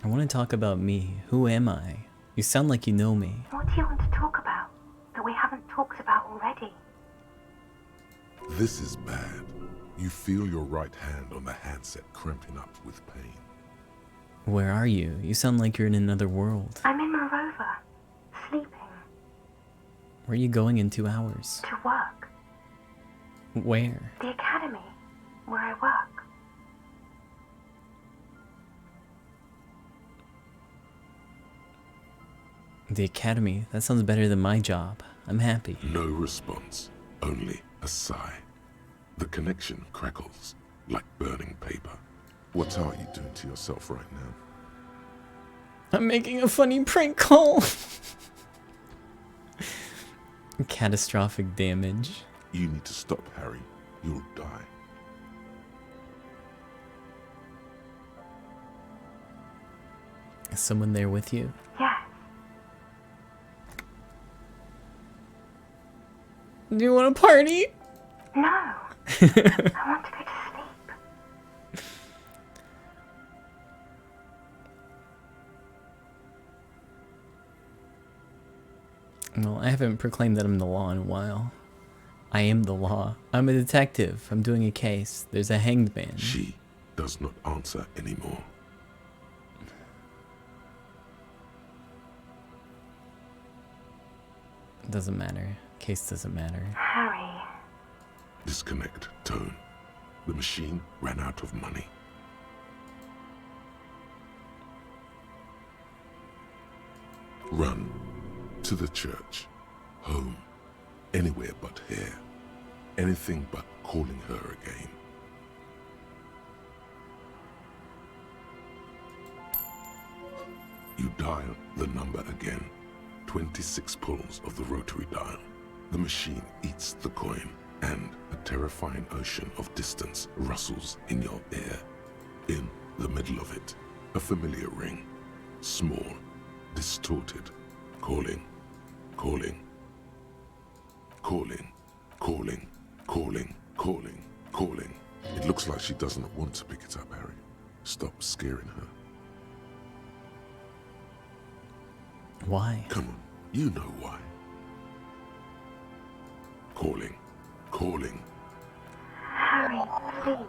I want to talk about me. Who am I? You sound like you know me. What do you want to talk about that we haven't talked about already? This is bad. You feel your right hand on the handset cramping up with pain. Where are you? You sound like you're in another world. I'm in Morova, sleeping. Where are you going in 2 hours? To work. Where? The academy, where I work. The academy? That sounds better than my job. I'm happy. No response, only a sigh. The connection crackles like burning paper. What are you doing to yourself right now? I'm making a funny prank call. Catastrophic damage. You need to stop, Harry. You'll die. Is someone there with you? Yes. Do you want to party? No. I want to go to sleep. Well, I haven't proclaimed that I'm the law in a while. I am the law. I'm a detective. I'm doing a case. There's a hanged man. She does not answer anymore. Doesn't matter. Case doesn't matter. Harry. Disconnect tone. The machine ran out of money. Run. To the church. Home. Anywhere but here. Anything but calling her again. You dial the number again. 26 pulls of the rotary dial. The machine eats the coin, and a terrifying ocean of distance rustles in your ear. In the middle of it, a familiar ring. Small, distorted, calling, calling, calling, calling, calling, calling, calling. It looks like she doesn't want to pick it up, Harry. Stop scaring her. Why? Come on, you know why. Calling, calling. Harry, please.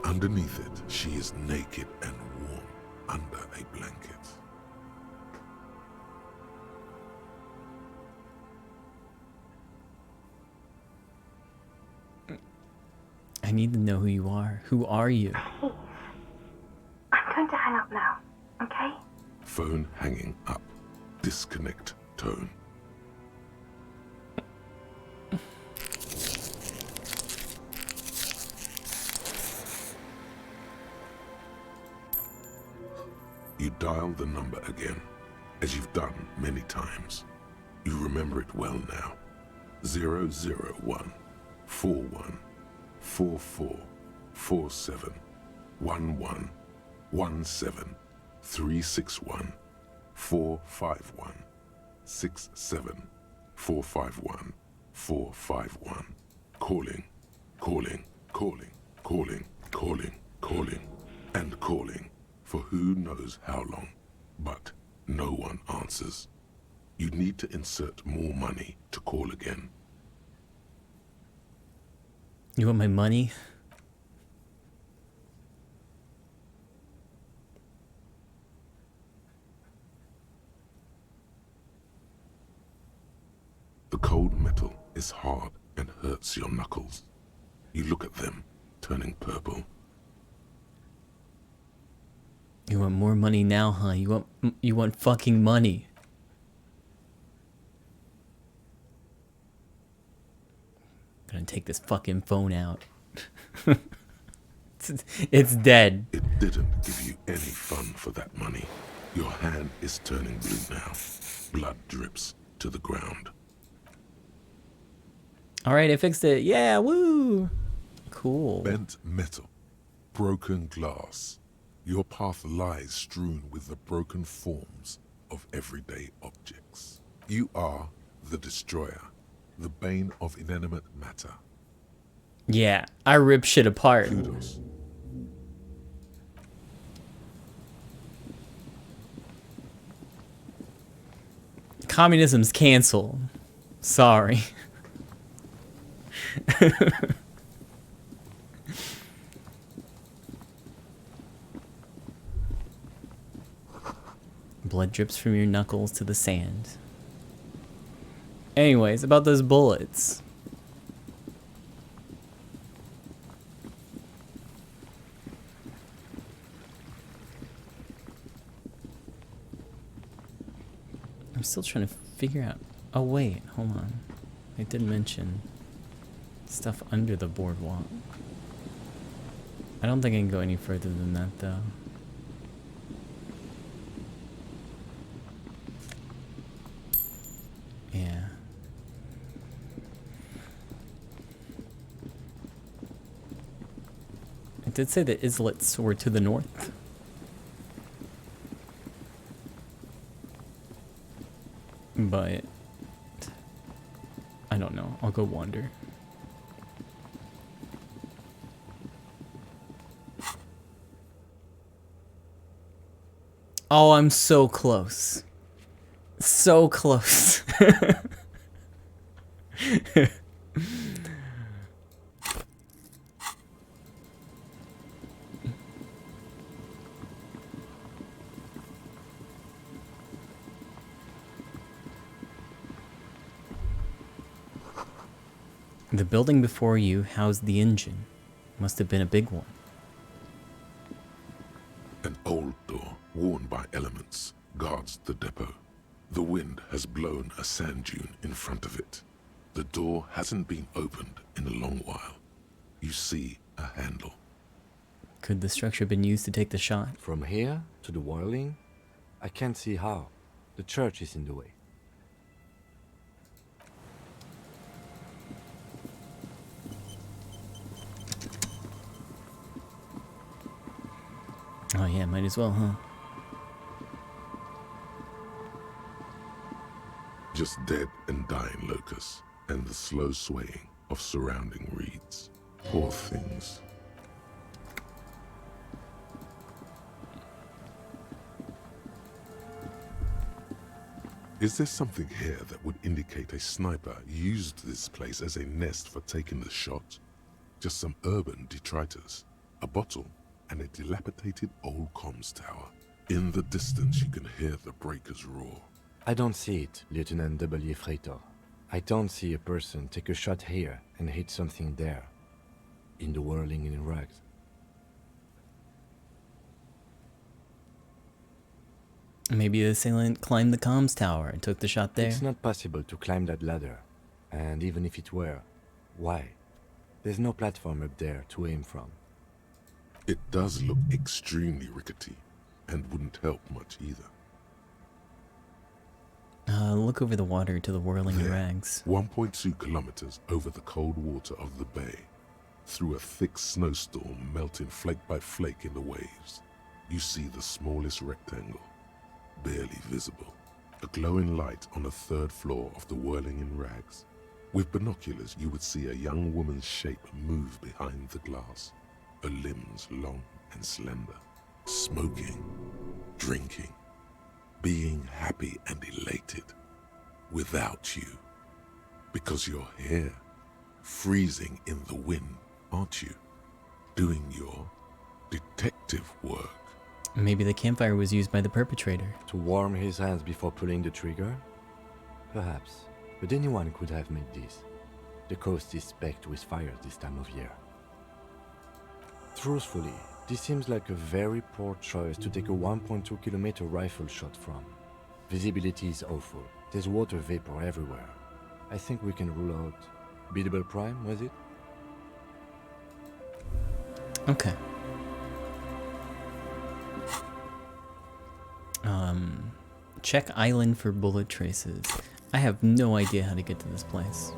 Underneath it, she is naked and warm under a blanket. I need to know who you are. Who are you? Please. I'm going to hang up now, okay? Phone hanging up. Disconnect tone. You dial the number again, as you've done many times. You remember it well now. 001 41 44 47 11 17 361 451 67 451 451. Calling, calling, calling, calling, calling, calling, and calling for who knows how long, but no one answers. You need to insert more money to call again. You want my money? The cold metal is hard and hurts your knuckles. You look at them, turning purple. You want more money now, huh? You want fucking money. I'm gonna take this fucking phone out. It's dead. It didn't give you any fun for that money. Your hand is turning blue now. Blood drips to the ground. Alright, I fixed it. Yeah, woo! Cool. Bent metal. Broken glass. Your path lies strewn with the broken forms of everyday objects. You are the destroyer, the bane of inanimate matter. Yeah, I rip shit apart. Kudos. Communism's canceled. Sorry. Blood drips from your knuckles to the sand. Anyways, about those bullets. I'm still trying to figure out. Oh wait, hold on. I did mention stuff under the boardwalk. I don't think I can go any further than that though. Yeah. It did say the islets were to the north. But I don't know. I'll go wander. Oh, I'm so close. So close. The building before you housed the engine. Must have been a big one. An old door, worn by elements, guards the depot. The wind has blown a sand dune in front of it. The door hasn't been opened in a long while. You see a handle. Could the structure have been used to take the shot? From here to the whirling? I can't see how. The church is in the way. Oh yeah, might as well, huh? Just dead and dying locusts, and the slow swaying of surrounding reeds. Poor things. Is there something here that would indicate a sniper used this place as a nest for taking the shot? Just some urban detritus, a bottle, and a dilapidated old comms tower. In the distance you can hear the breakers roar. I don't see it, Lieutenant W. Freighter. I don't see a person take a shot here and hit something there. In the whirling in rags. Maybe the assailant climbed the comms tower and took the shot there. It's not possible to climb that ladder. And even if it were, why? There's no platform up there to aim from. It does look extremely rickety, and wouldn't help much either. Look over the water to the whirling There, rags. 1.2 kilometers over the cold water of the bay, through a thick snowstorm melting flake by flake in the waves. You see the smallest rectangle, barely visible. A glowing light on the third floor of the whirling in rags. With binoculars, you would see a young woman's shape move behind the glass, her limbs long and slender, smoking, drinking, being happy and elated, without you. Because you're here, freezing in the wind, aren't you? Doing your detective work. Maybe the campfire was used by the perpetrator. To warm his hands before pulling the trigger? Perhaps. But anyone could have made this. The coast is specked with fire this time of year. Truthfully, this seems like a very poor choice to take a 1.2 kilometer rifle shot from. Visibility is awful. There's water vapor everywhere. I think we can rule out Biddable Prime, was it? Okay. Check island for bullet traces. I have no idea how to get to this place.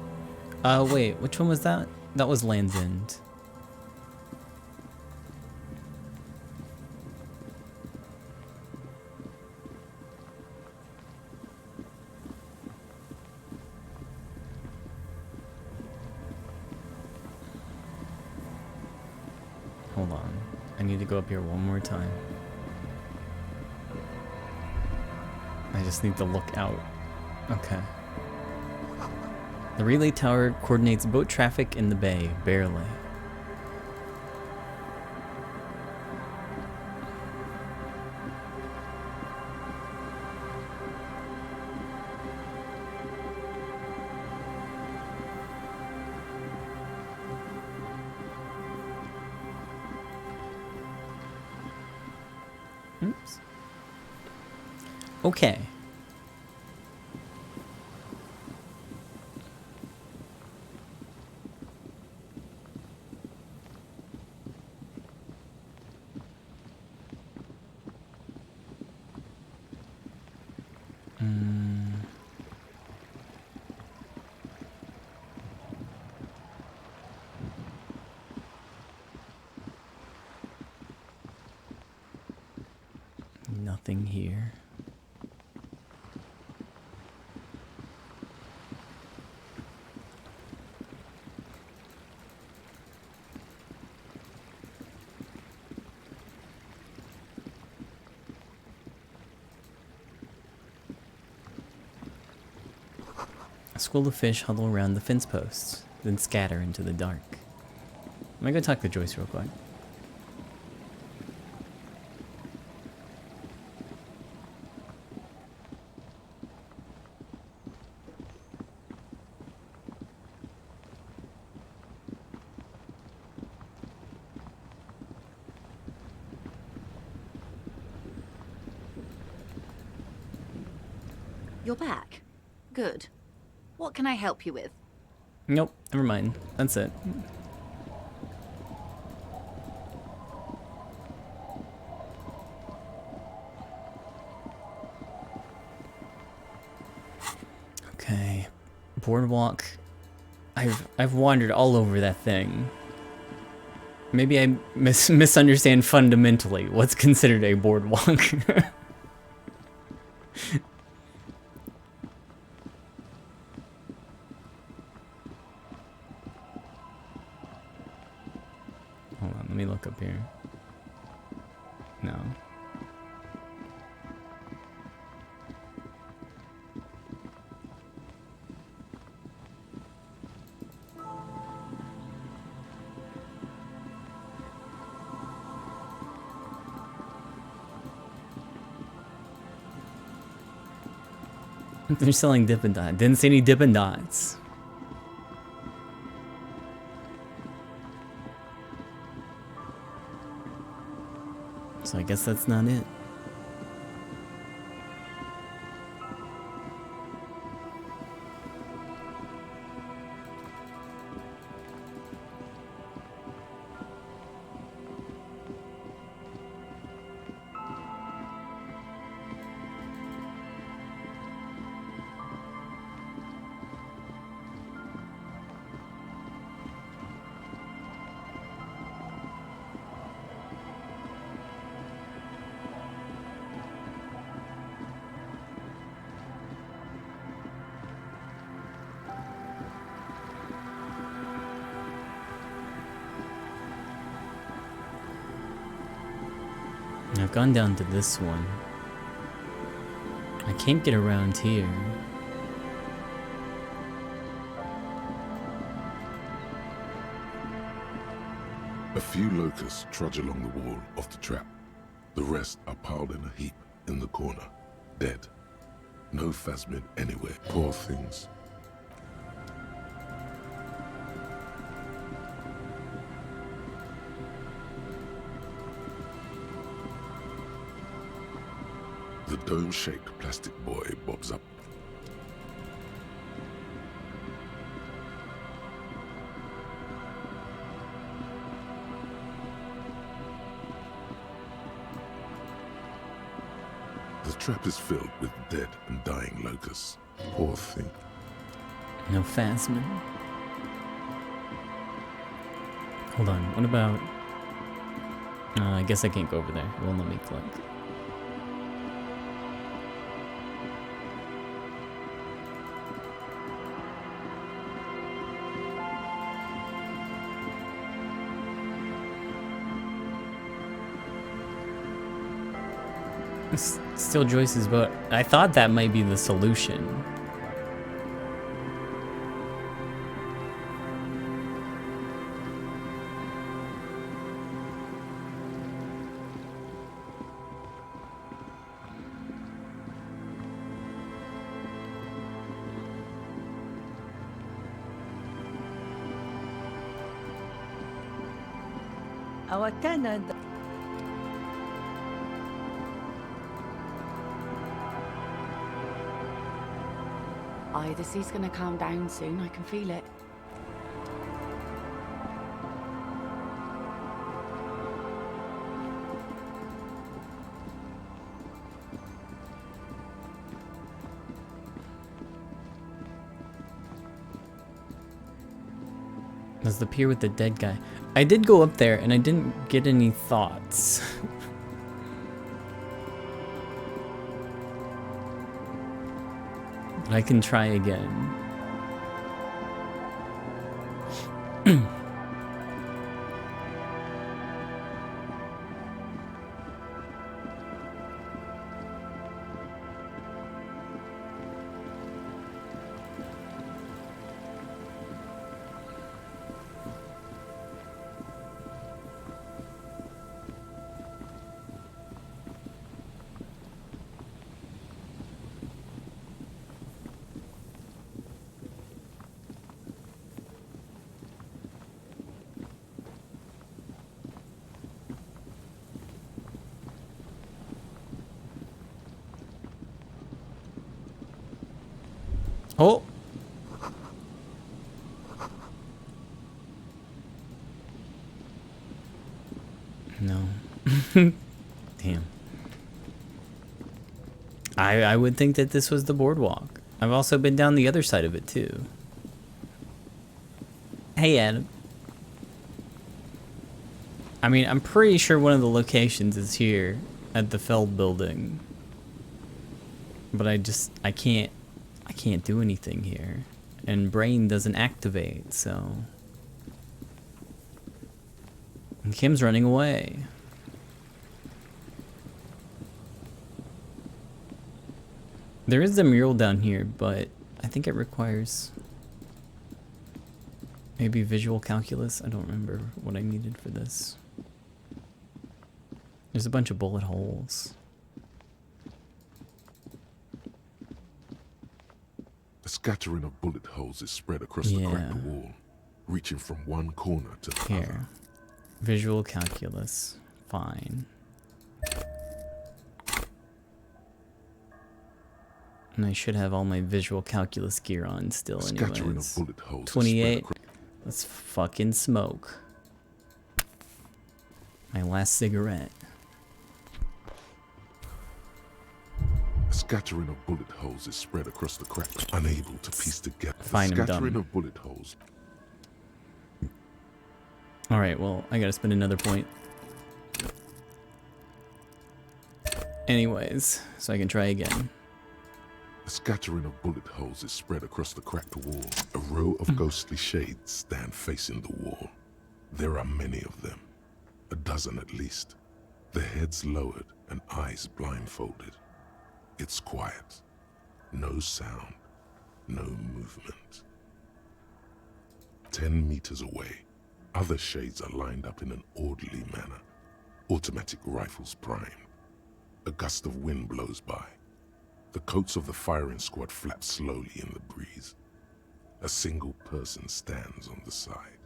Wait, which one was that? That was Land's End. Hold on. I need to go up here one more time. I just need to look out. Okay. The relay tower coordinates boat traffic in the bay, barely. Oops. Okay. Nothing here. A school of fish huddle around the fence posts, then scatter into the dark. I'm gonna go talk to Joyce real quick. You're back. Good. What can I help you with? Nope, never mind. That's it. Okay. Boardwalk. I've wandered all over that thing. Maybe I misunderstand fundamentally what's considered a boardwalk. Hold on, let me look up here. No. They're selling Dippin' Dots. Didn't see any Dippin' Dots. So I guess that's not it. I've gone down to this one. I can't get around here. A few locusts trudge along the wall of the trap. The rest are piled in a heap in the corner, dead. No phasmid anywhere. Poor things. The dome-shaped plastic boy bobs up. The trap is filled with dead and dying locusts. Poor thing. No phasmid. Hold on, what about... I guess I can't go over there. It won't let me click. Still Joyce's boat. I thought that might be the solution. Our tenant. The sea's gonna calm down soon, I can feel it. That's the pier with the dead guy. I did go up there and I didn't get any thoughts. I can try again. Oh! No. Damn. I would think that this was the boardwalk. I've also been down the other side of it too. Hey Adam. I mean, I'm pretty sure one of the locations is here at the Feld building. But I can't do anything here. And brain doesn't activate, so. And Kim's running away. There is a mural down here, but I think it requires maybe visual calculus. I don't remember what I needed for this. There's a bunch of bullet holes. A scattering of bullet holes is spread across the cracked wall, reaching from one corner to the other. Visual calculus. Fine. And I should have all my visual calculus gear on still anyways. 28. Let's fucking smoke. My last cigarette. A scattering of bullet holes is spread across the crack, unable to piece together. Fine, I'm scattering done. of bullet holes. Alright, well, I gotta spend another point. Anyways, so I can try again. A scattering of bullet holes is spread across the cracked wall. A row of ghostly shades stand facing the wall. There are many of them. A dozen at least. their heads lowered and eyes blindfolded. It's quiet. No sound. No movement. 10 meters away, other shades are lined up in an orderly manner. Automatic rifles primed. A gust of wind blows by. The coats of the firing squad flap slowly in the breeze. A single person stands on the side.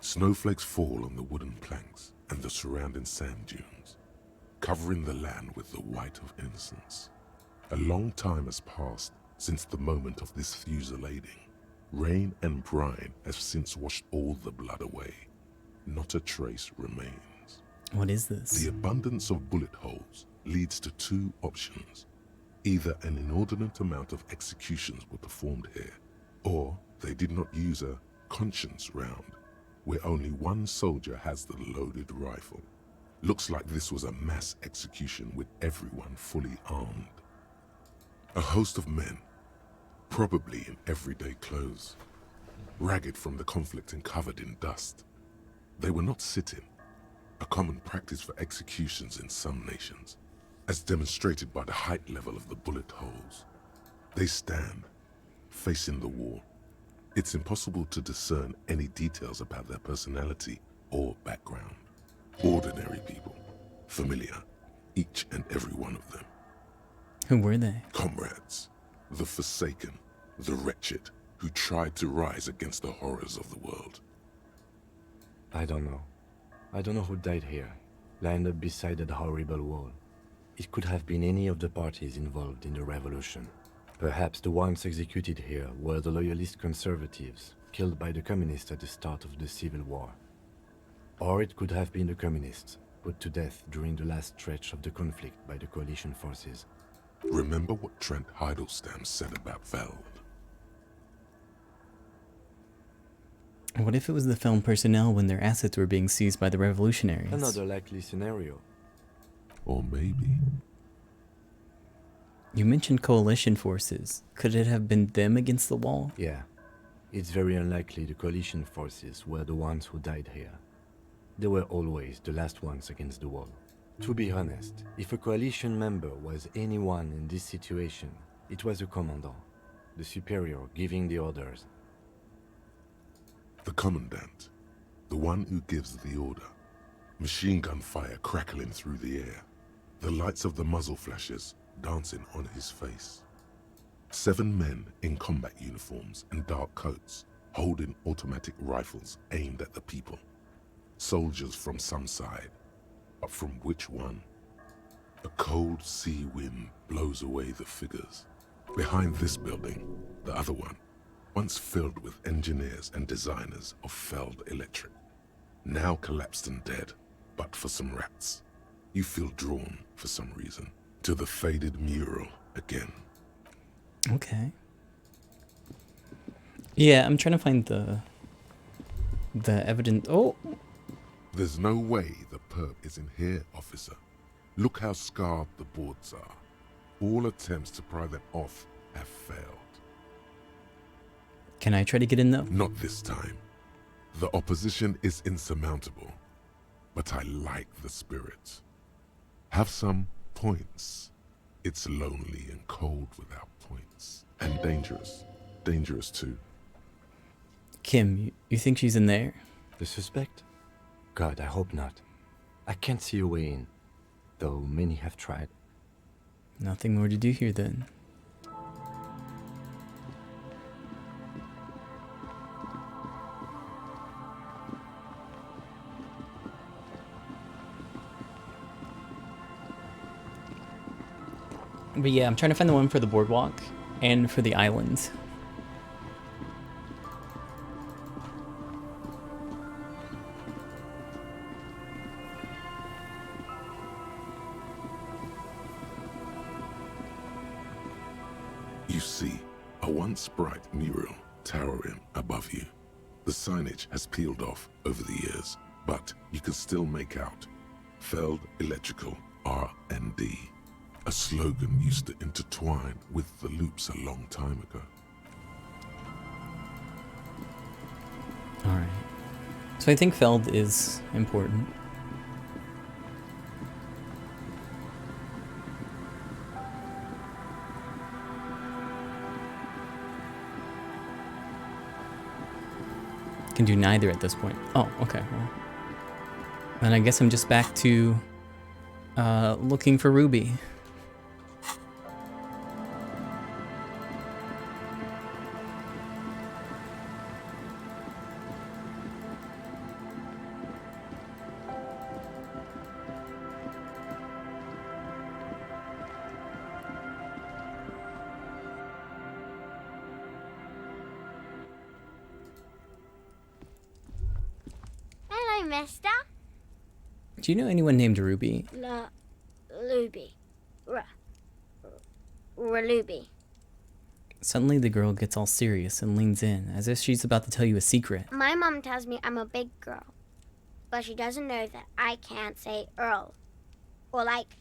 Snowflakes fall on the wooden planks and the surrounding sand dunes, covering the land with the white of innocence. A long time has passed since the moment of this fusillading. Rain and brine have since washed all the blood away. Not a trace remains. What is this? The abundance of bullet holes leads to two options. Either an inordinate amount of executions were performed here, or they did not use a conscience round, where only one soldier has the loaded rifle. Looks like this was a mass execution with everyone fully armed. A host of men, probably in everyday clothes, ragged from the conflict and covered in dust. They were not sitting, a common practice for executions in some nations, as demonstrated by the height level of the bullet holes. They stand, facing the wall. It's impossible to discern any details about their personality or background. Ordinary people, familiar, each and every one of them. Who were they? Comrades, the forsaken, the wretched, who tried to rise against the horrors of the world. I don't know. I don't know who died here, lined up beside that horrible wall. It could have been any of the parties involved in the revolution. Perhaps the ones executed here were the loyalist conservatives, killed by the communists at the start of the Civil War. Or it could have been the communists, put to death during the last stretch of the conflict by the coalition forces. Remember what Trent Heidelstein said about Veld? What if it was the film personnel when their assets were being seized by the revolutionaries? Another likely scenario. Or maybe... You mentioned coalition forces. Could it have been them against the wall? Yeah. It's very unlikely the coalition forces were the ones who died here. They were always the last ones against the wall. To be honest, if a coalition member was anyone in this situation, it was a commandant, the superior giving the orders. The commandant, the one who gives the order. Machine gun fire crackling through the air. The lights of the muzzle flashes dancing on his face. 7 men in combat uniforms and dark coats, holding automatic rifles aimed at the people. Soldiers from some side, but from which one? A cold sea wind blows away the figures. Behind this building, the other one, once filled with engineers and designers of Feld Electric, now collapsed and dead, but for some rats. You feel drawn, for some reason, to the faded mural again. Okay. Yeah, I'm trying to find the evidence. Oh! There's no way the perp is in here, officer. Look how scarred the boards are. All attempts to pry them off have failed. Can I try to get in though? Not this time. The opposition is insurmountable, but I like the spirit. Have some points. It's lonely and cold without points. And dangerous. Dangerous too. Kim, you think she's in there? The suspect? God, I hope not. I can't see a way in, though many have tried. Nothing more to do here then. But yeah, I'm trying to find the one for the boardwalk and for the island. You see a once bright mural towering above you. The signage has peeled off over the years, but you can still make out Feld Electrical R&D. A slogan used to intertwine with the loops a long time ago. Alright. So I think Feld is important. Can do neither at this point. Oh, okay. Well, then I guess I'm just back to looking for Ruby. Hello, mister. Do you know anyone named Ruby? Ruby. Ruby. Suddenly the girl gets all serious and leans in, as if she's about to tell you a secret. My mom tells me I'm a big girl, but she doesn't know that I can't say Earl. Or like,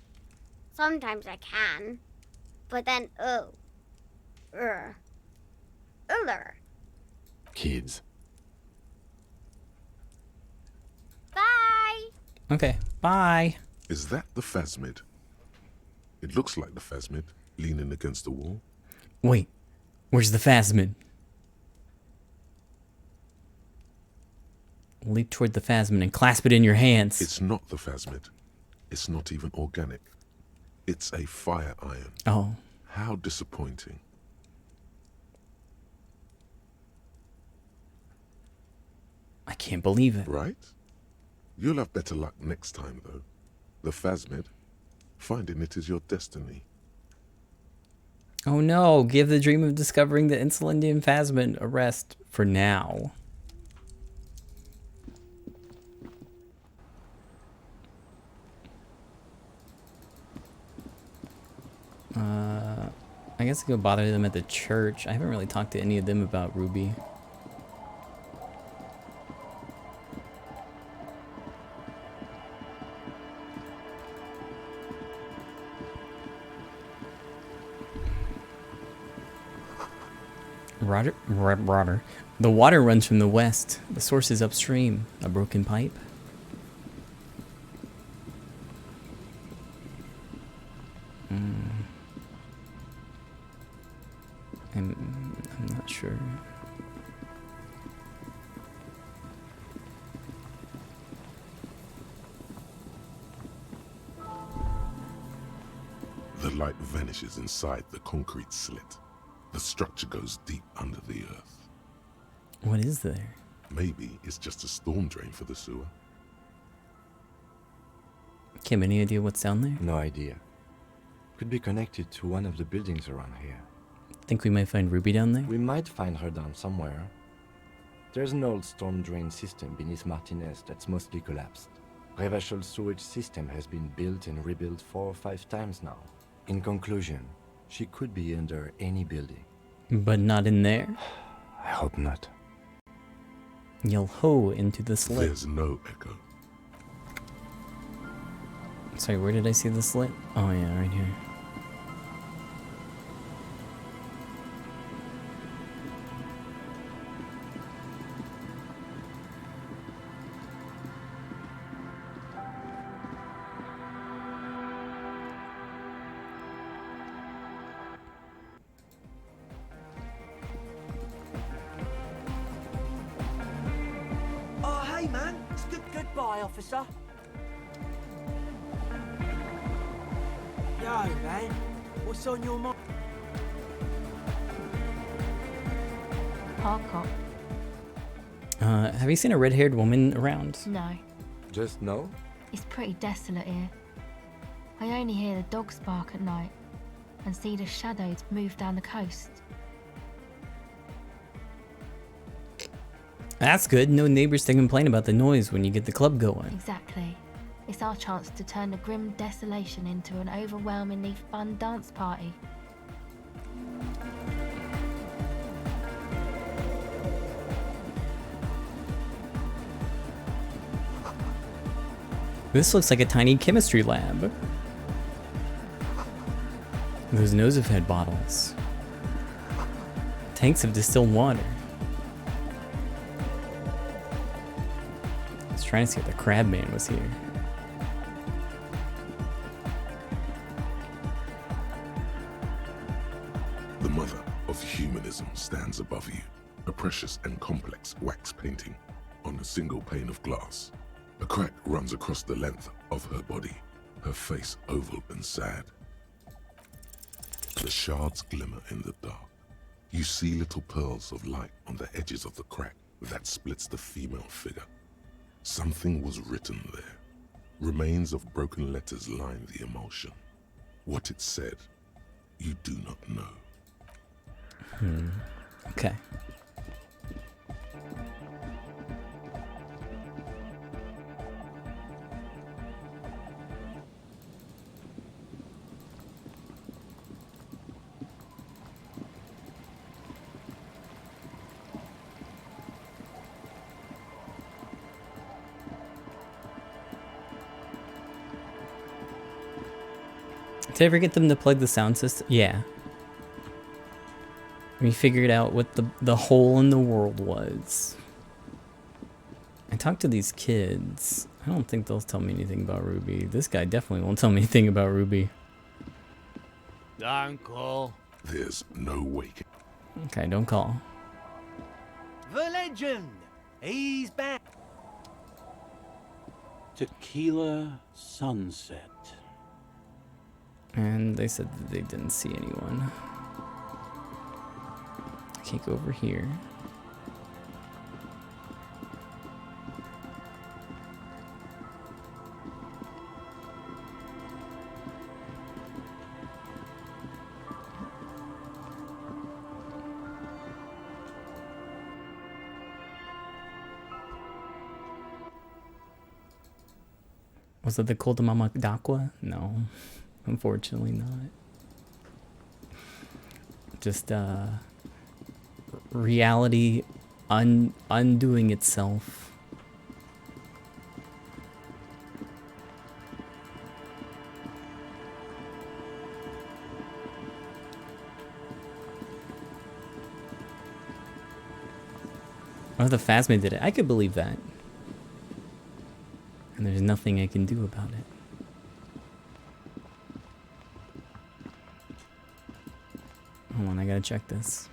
sometimes I can, but then Uller. Kids. Bye. Okay, bye. Is that the phasmid? It looks like the phasmid, leaning against the wall. Wait, where's the phasmid? Leap toward the phasmid and clasp it in your hands. It's not the phasmid. It's not even organic. It's a fire iron. Oh. How disappointing. I can't believe it. Right? You'll have better luck next time, though. The phasmid, finding it is your destiny. Oh no, give the dream of discovering the Insulindian phasmid a rest for now. I guess I go bother them at the church. I haven't really talked to any of them about Ruby. Rotter. The water runs from the west. The source is upstream. A broken pipe. I'm not sure. The light vanishes inside the concrete slit. The structure goes deep under the earth. What is there? Maybe it's just a storm drain for the sewer. Kim, any idea what's down there? No idea. Could be connected to one of the buildings around here. Think we might find Ruby down there? We might find her down somewhere. There's an old storm drain system beneath Martinez that's mostly collapsed. Revachol sewage system has been built and rebuilt 4 or 5 times now. In conclusion, she could be under any building. But not in there? I hope not. You'll hoe into the slit. There's no echo. Sorry, where did I see the slit? Oh yeah, right here. Hey man, it's goodbye, officer. Yo man, what's on your mind? Park up. Have you seen a red-haired woman around? No. Just no? It's pretty desolate here. I only hear the dogs bark at night and see the shadows move down the coast. That's good. No neighbors to complain about the noise when you get the club going. Exactly. It's our chance to turn the grim desolation into an overwhelmingly fun dance party. This looks like a tiny chemistry lab. Those Nosefed bottles. Tanks of distilled water. I was trying to see if the crab man was here. The mother of humanism stands above you. a precious and complex wax painting on a single pane of glass. A crack runs across the length of her body, her face oval and sad. The shards glimmer in the dark. You see little pearls of light on the edges of the crack that splits the female figure. Something was written there. Remains of broken letters line the emulsion. What it said, you do not know. Okay. Did I ever get them to plug the sound system? Yeah. We figured out what the hole in the world was. I talked to these kids. I don't think they'll tell me anything about Ruby. This guy definitely won't tell me anything about Ruby. Don't call. There's no wake. Okay, don't call. The legend! He's back! Tequila Sunset. And they said that they didn't see anyone. I can't go over here. Was it the Cul de Mama D'Aqua? No, unfortunately not. Just reality undoing itself. Oh, the Phasma did it. I could believe that. And there's nothing I can do about it. Hold on, I gotta check this.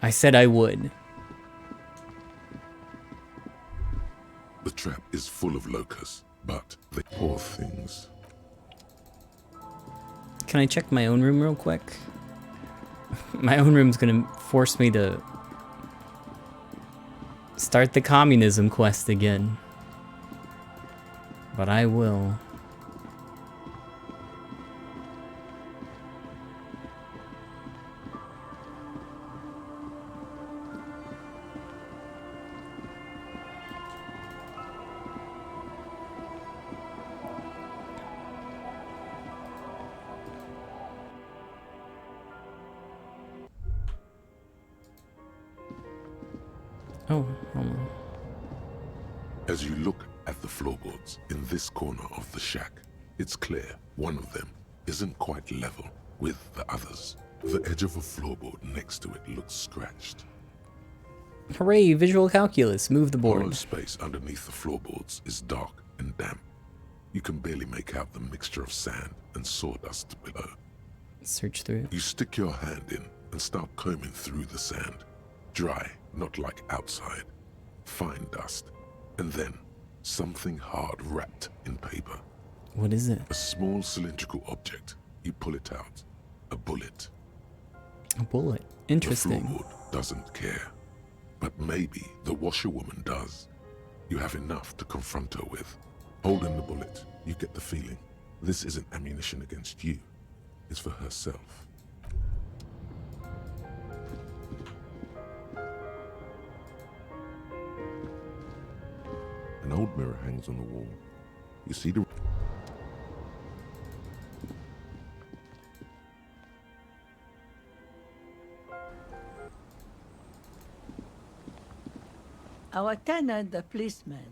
I said I would. The trap is full of locusts, but they poor things. Can I check my own room real quick? My own room's gonna force me to start the communism quest again. But I will. Oh, hold on. As you look at the floorboards in this corner of the shack, it's clear one of them isn't quite level with the others. The edge of a floorboard next to it looks scratched. Hooray, visual calculus. Move the board. Hollow space underneath the floorboards is dark and damp. You can barely make out the mixture of sand and sawdust below. Search through it. You stick your hand in and start combing through the sand. Dry, not like outside. Fine dust. And then something hard wrapped in paper. What is it? A small cylindrical object. You pull it out. A bullet. A bullet. Interesting. The floorboard doesn't care. But maybe the washerwoman does. You have enough to confront her with. Holding the bullet, you get the feeling this isn't ammunition against you. It's for herself. An old mirror hangs on the wall. You see the... Our tenant, the policeman.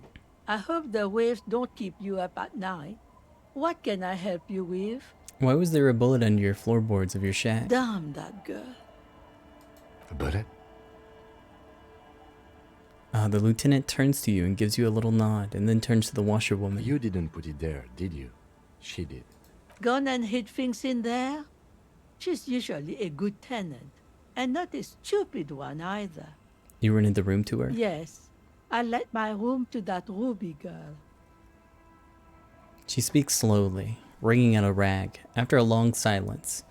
I hope the waves don't keep you up at night. What can I help you with? Why was there a bullet under your floorboards of your shack? Damn that girl. A bullet? The lieutenant turns to you and gives you a little nod, and then turns to the washerwoman. You didn't put it there, did you? She did. Gone and hid things in there? She's usually a good tenant, and not a stupid one either. You rented the room to her? Yes. I let my room to that Ruby girl. She speaks slowly, wringing out a rag. After a long silence,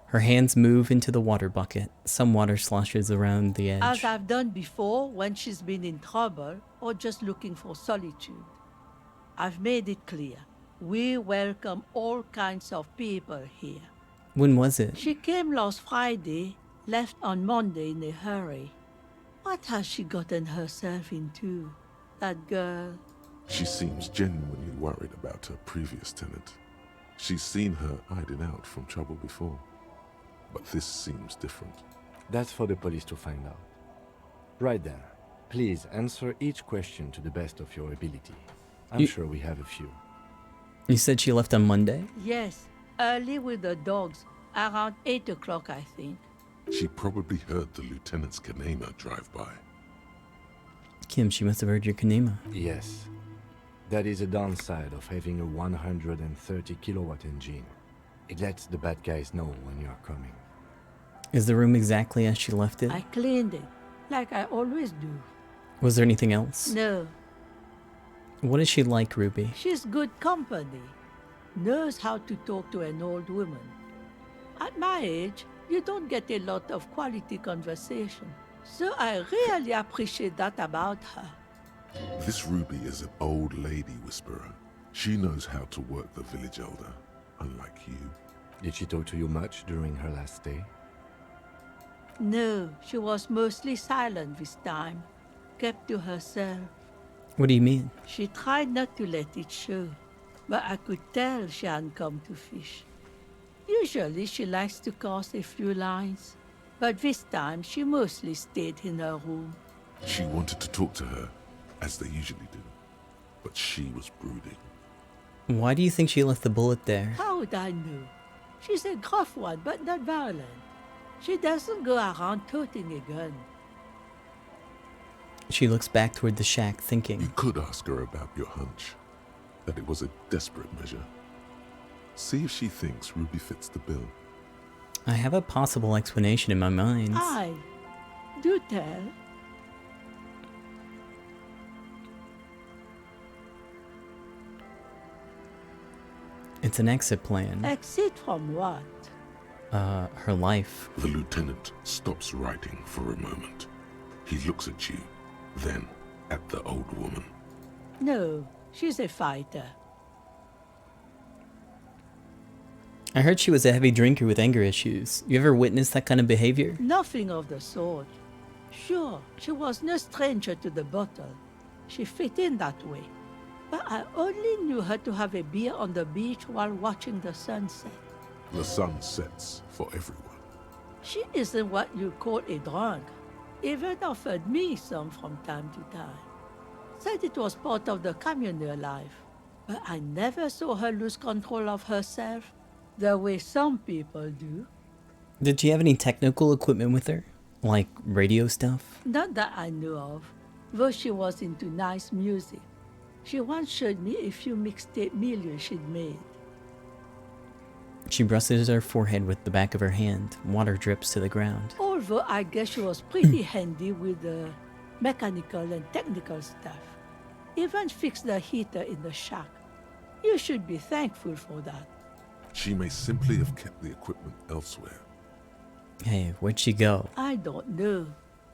her hands move into the water bucket. Some water sloshes around the edge. As I've done before when she's been in trouble or just looking for solitude. I've made it clear. We welcome all kinds of people here. When was it? She came last Friday, left on Monday in a hurry. What has she gotten herself into, that girl? She seems genuinely worried about her previous tenant. She's seen her hiding out from trouble before. But this seems different. That's for the police to find out. Right then, please answer each question to the best of your ability. I'm sure we have a few. You said she left on Monday? Yes, early with the dogs, around 8 o'clock, I think. She probably heard the lieutenant's Kanema drive by. Kim, she must have heard your Kanema. Yes. That is a downside of having a 130 kilowatt engine. It lets the bad guys know when you are coming. Is the room exactly as she left it? I cleaned it, like I always do. Was there anything else? No. What is she like, Ruby? She's good company. Knows how to talk to an old woman. At my age, you don't get a lot of quality conversation. So I really appreciate that about her. This Ruby is an old lady whisperer. She knows how to work the village elder, unlike you. Did she talk to you much during her last stay? No, she was mostly silent this time. Kept to herself. What do you mean? She tried not to let it show, but I could tell she hadn't come to fish. Usually she likes to cast a few lines, but this time she mostly stayed in her room. She wanted to talk to her, as they usually do, but she was brooding. Why do you think she left the bullet there? How would I know? She's a gruff one, but not violent. She doesn't go around toting a gun. She looks back toward the shack, thinking. You could ask her about your hunch, that it was a desperate measure. See if she thinks Ruby fits the bill. I have a possible explanation in my mind. Aye, do tell. It's an exit plan. Exit from what? Her life. The lieutenant stops writing for a moment. He looks at you, then at the old woman. No, she's a fighter. I heard she was a heavy drinker with anger issues. You ever witnessed that kind of behavior? Nothing of the sort. Sure, she was no stranger to the bottle. She fit in that way. But I only knew her to have a beer on the beach while watching the sunset. The sun sets for everyone. She isn't what you call a drunk. Even offered me some from time to time. Said it was part of the communal life. But I never saw her lose control of herself the way some people do. Did she have any technical equipment with her? Like radio stuff? Not that I know of, though she was into nice music. She once showed me a few mixtape millions she'd made. She brushes her forehead with the back of her hand. Water drips to the ground. Although I guess she was pretty handy with the mechanical and technical stuff. Even fixed the heater in the shack. You should be thankful for that. She may simply have kept the equipment elsewhere. Hey, where'd she go? I don't know.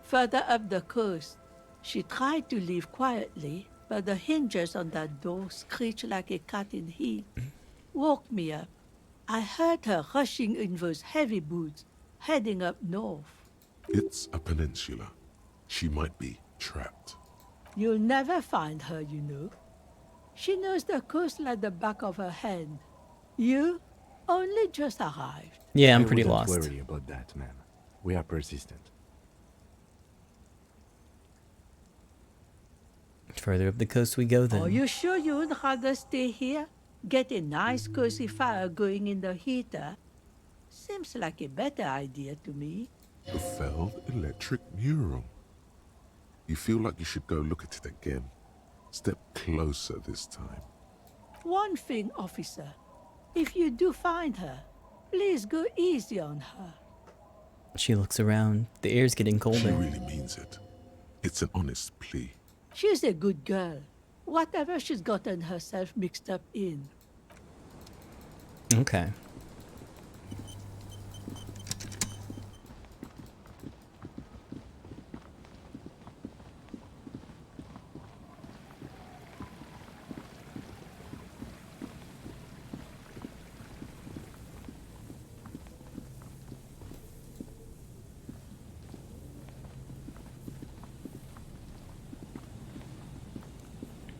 Further up the coast. She tried to leave quietly, but the hinges on that door screeched like a cat in heat. Woke me up. I heard her rushing in those heavy boots, heading up north. It's a peninsula. She might be trapped. You'll never find her, you know. She knows the coast like the back of her hand. You only just arrived. Yeah, I'm pretty lost. Don't worry about that, ma'am. We are persistent. Further up the coast we go then. Are you sure you would rather stay here? Get a nice cozy fire going in the heater? Seems like a better idea to me. The Feld electric mural. You feel like you should go look at it again. Step closer this time. One thing, officer. If you do find her, please go easy on her. She looks around. The air's getting colder. She really means it. It's an honest plea. She's a good girl. Whatever she's gotten herself mixed up in. Okay.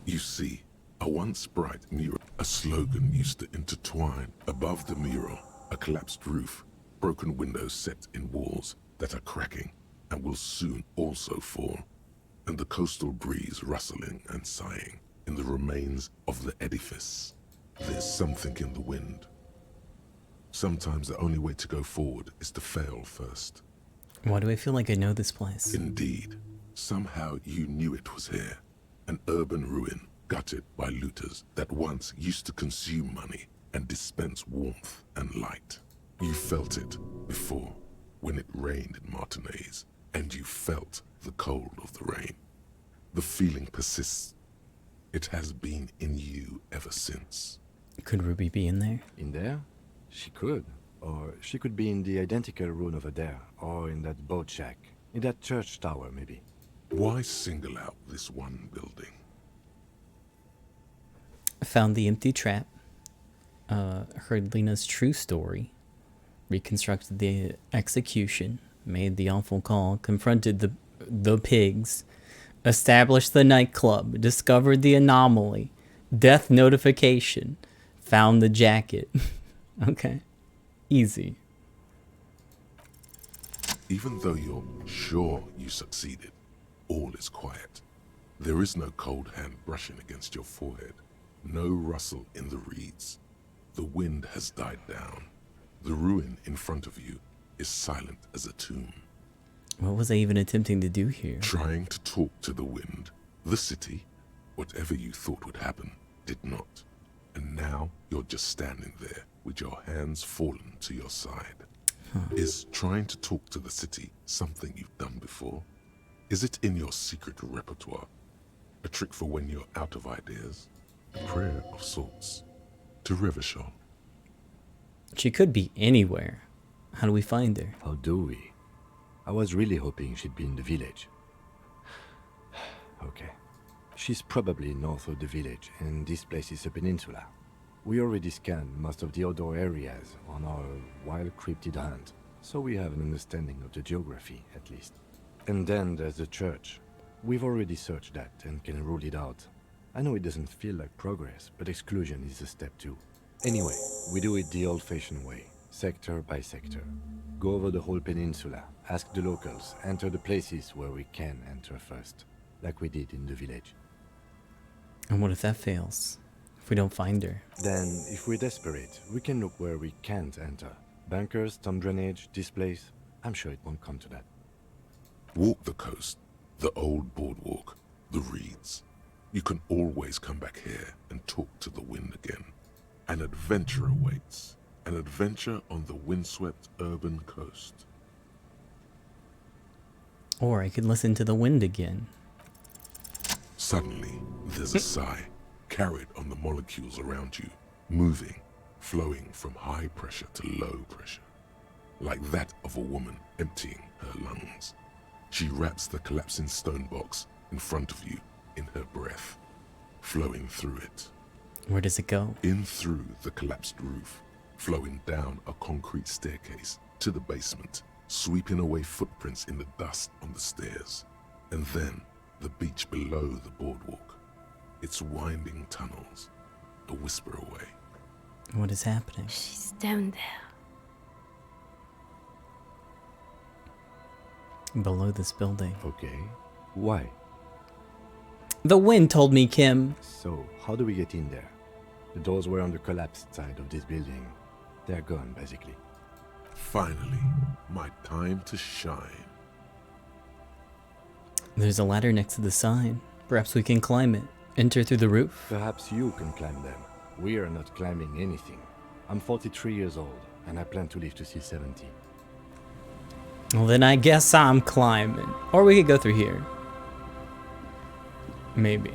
You see, a once bright mural, a slogan used to intertwine above the mural, a collapsed roof, broken windows set in walls that are cracking and will soon also fall, and the coastal breeze rustling and sighing in the remains of the edifice. There's something in the wind. Sometimes the only way to go forward is to fail first. Why do I feel like I know this place? Indeed. Somehow you knew it was here. An urban ruin gutted by looters that once used to consume money and dispense warmth and light. You felt it before when it rained in Martinez, and you felt the cold of the rain. The feeling persists. It has been in you ever since. Could Ruby be in there? In there? She could. Or she could be in the identical ruin over there, or in that boat shack, in that church tower maybe. Why single out this one building? I found the empty trap, heard Lena's true story, reconstructed the execution, made the awful call, confronted the pigs, established the nightclub, discovered the anomaly, death notification, found the jacket. Okay. Easy. Even though you're sure you succeeded, all is quiet. There is no cold hand brushing against your forehead, no rustle in the reeds. The wind has died down. The ruin in front of you is silent as a tomb. What was I even attempting to do here? Trying to talk to the wind. The city, whatever you thought would happen, did not. And now you're just standing there with your hands fallen to your side. Is trying to talk to the city something you've done before? Is it in your secret repertoire? A trick for when you're out of ideas? A prayer of sorts. To Revachol. She could be anywhere. How do we find her? How do we? I was really hoping she'd be in the village. Okay. She's probably north of the village, and this place is a peninsula. We already scanned most of the outdoor areas on our wild cryptid hunt, so we have an understanding of the geography, at least. And then there's the church. We've already searched that and can rule it out. I know it doesn't feel like progress, but exclusion is a step too. Anyway, we do it the old-fashioned way, sector by sector. Go over the whole peninsula, ask the locals, enter the places where we can enter first, like we did in the village. And what if that fails? If we don't find her? Then, if we're desperate, we can look where we can't enter. Bunkers, storm drainage, this place. I'm sure it won't come to that. Walk the coast, the old boardwalk, the reeds. You can always come back here and talk to the wind again. An adventure awaits. An adventure on the windswept urban coast. Or I could listen to the wind again. Suddenly, there's a sigh, carried on the molecules around you, moving, flowing from high pressure to low pressure, like that of a woman emptying her lungs. She wraps the collapsing stone box in front of you in her breath, flowing through it. Where does it go? In through the collapsed roof, flowing down a concrete staircase to the basement, sweeping away footprints in the dust on the stairs, and then the beach below the boardwalk, its winding tunnels, a whisper away. What is happening? She's down there. Below this building. Okay. Why? The wind told me, Kim. So, how do we get in there? The doors were on the collapsed side of this building. They're gone, basically. Finally, my time to shine. There's a ladder next to the sign. Perhaps we can climb it. Enter through the roof. Perhaps you can climb them. We are not climbing anything. I'm 43 years old, and I plan to live to see 70. Well, then I guess I'm climbing. Or we could go through here. Maybe.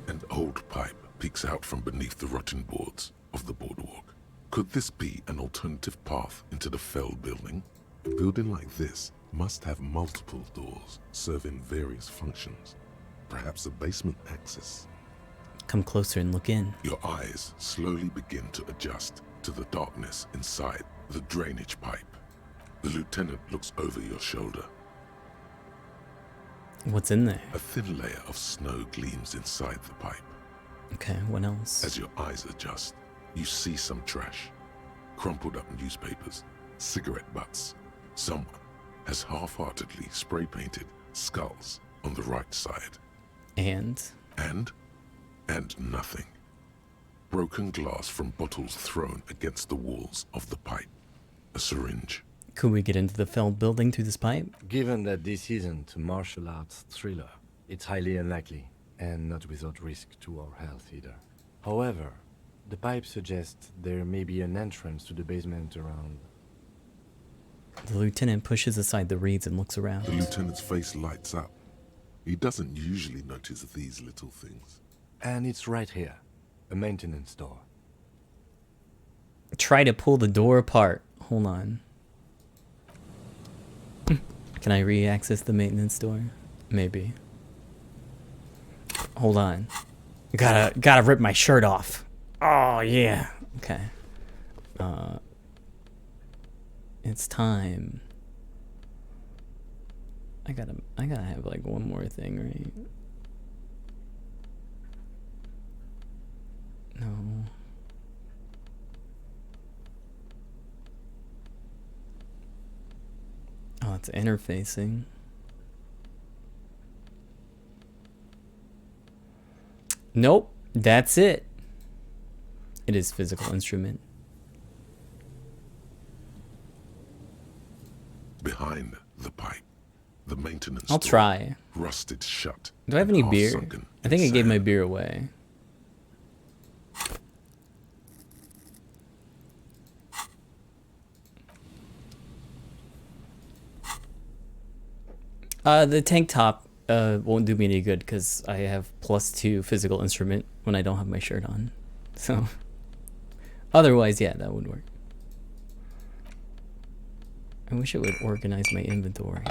An old pipe peeks out from beneath the rotten boards of the boardwalk. Could this be an alternative path into the fell building? A building like this must have multiple doors serving various functions. Perhaps a basement access. Come closer and look in. Your eyes slowly begin to adjust to the darkness inside the drainage pipe. The lieutenant looks over your shoulder. What's in there? A thin layer of snow gleams inside the pipe. Okay, what else? As your eyes adjust, you see some trash. Crumpled up newspapers, cigarette butts. Someone has half-heartedly spray-painted skulls on the right side. And nothing. Broken glass from bottles thrown against the walls of the pipe. A syringe. Could we get into the felled building through this pipe? Given that this isn't a martial arts thriller, it's highly unlikely, and not without risk to our health either. However, the pipe suggests there may be an entrance to the basement around. The lieutenant pushes aside the reeds and looks around. The lieutenant's face lights up. He doesn't usually notice these little things. And it's right here. A maintenance door. Try to pull the door apart. Hold on. Can I re-access the maintenance door? Maybe. Hold on. Gotta rip my shirt off. Oh yeah. Okay. It's time. I gotta have like one more thing, right? No. Oh, it's interfacing. Nope, that's it. It is physical instrument. Behind the pipe, the maintenance I'll door, try. rusted shut. Do I have any half beer? sunken I think in I gave sand. my beer away. The tank top won't do me any good because I have +2 physical instrument when I don't have my shirt on. So, otherwise, yeah, that would work. I wish it would organize my inventory.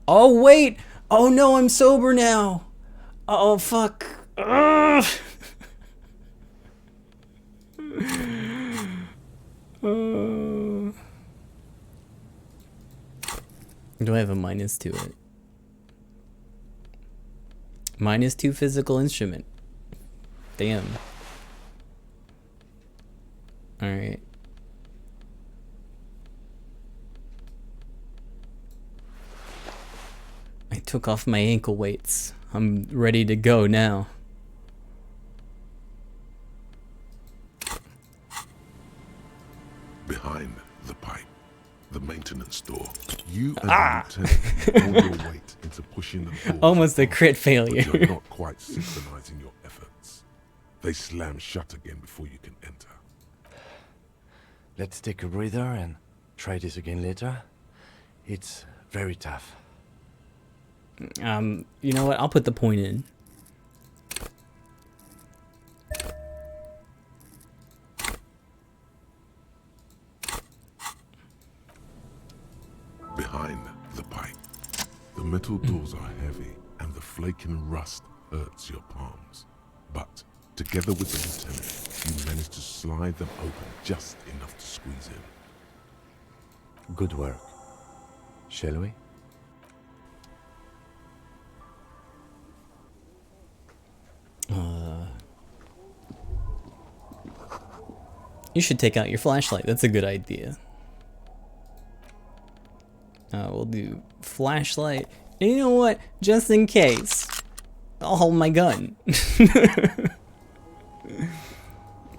Oh wait! Oh no, I'm sober now! Oh fuck! Ugh. Do I have a minus to it? -2 physical instrument. Damn. Alright. I took off my ankle weights. I'm ready to go now. Behind the pipe, the maintenance door. You and the lieutenant hold your weight into pushing them forward. Almost a crit failure. But you're not quite synchronizing your efforts. They slam shut again before you can enter. Let's take a breather and try this again later. It's very tough. You know what? I'll put the point in. Behind the pipe, the metal doors are heavy and the flaking rust hurts your palms. But together with the lieutenant, you manage to slide them open just enough to squeeze in. Good work. Shall we? You should take out your flashlight. That's a good idea. We'll do flashlight. And you know what? Just in case, I'll hold my gun.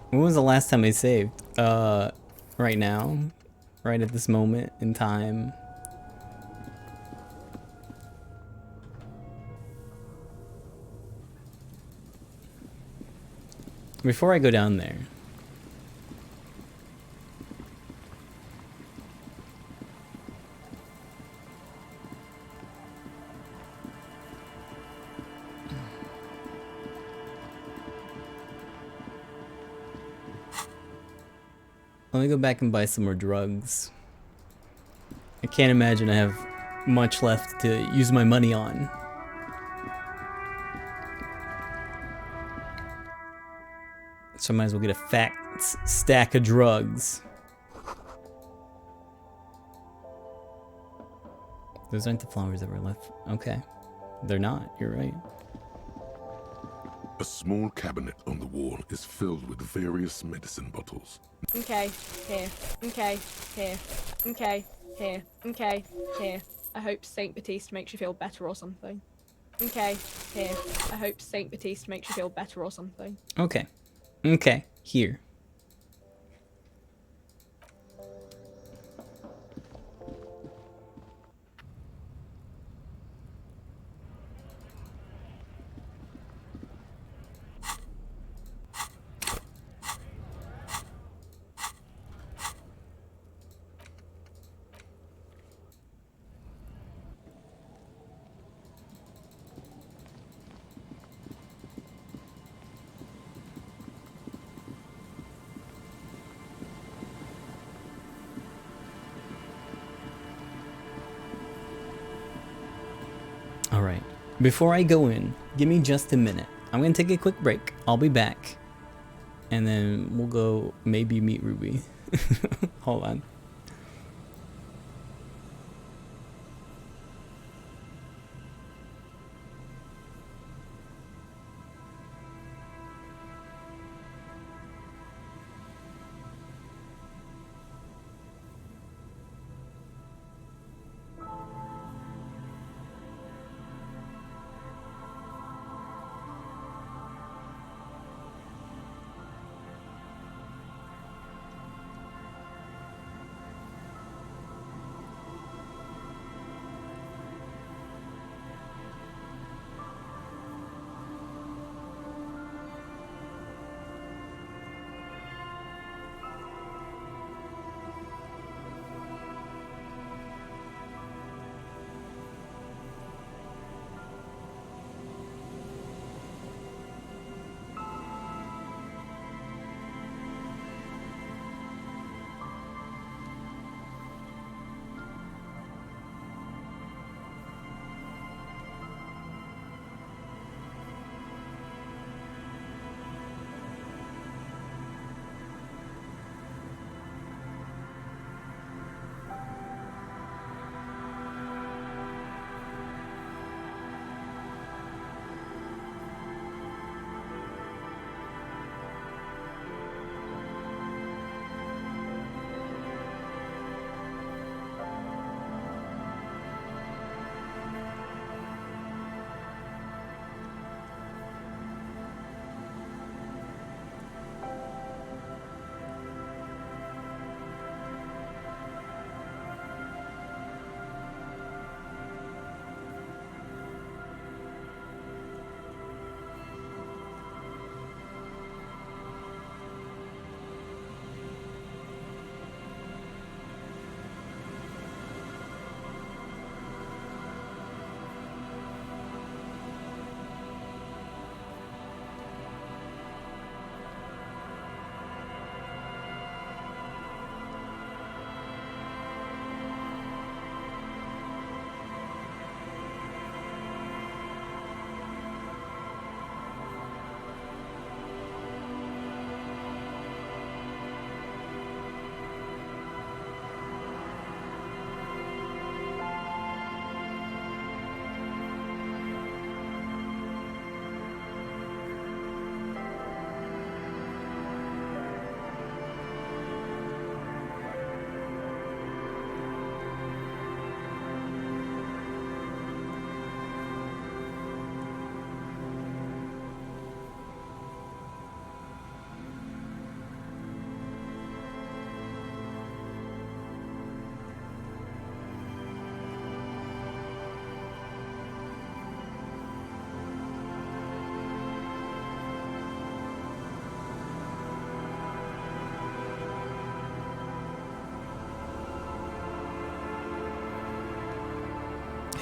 When was the last time I saved? Right now. Right at this moment in time. Before I go down there, let me go back and buy some more drugs. I can't imagine I have much left to use my money on. So I might as well get a fat stack of drugs. Those aren't the flowers that were left. Okay. They're not. You're right. A small cabinet on the wall is filled with various medicine bottles. Okay, here. Okay, here. Okay, here. Okay, here. I hope Saint Baptiste makes you feel better or something. Okay, here. I hope Saint Baptiste makes you feel better or something. Okay. Okay. Here. Alright, before I go in, give me just a minute. I'm gonna take a quick break. I'll be back. And then we'll go maybe meet Ruby. Hold on.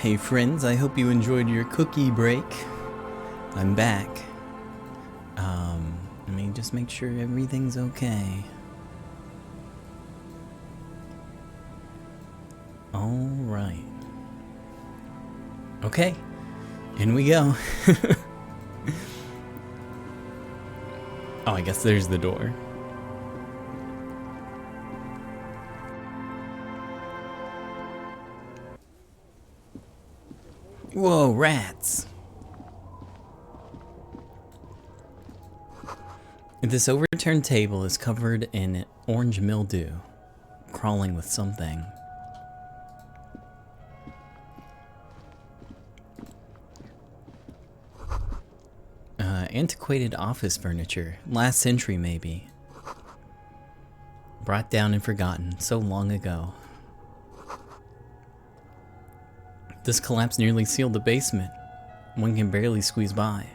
Hey friends, I hope you enjoyed your cookie break. I'm back. Let me just make sure everything's okay. Alright. Okay, in we go. Oh, I guess there's the door. Whoa, rats! This overturned table is covered in orange mildew, crawling with something. Antiquated office furniture, last century maybe. Brought down and forgotten so long ago. This collapse nearly sealed the basement. One can barely squeeze by.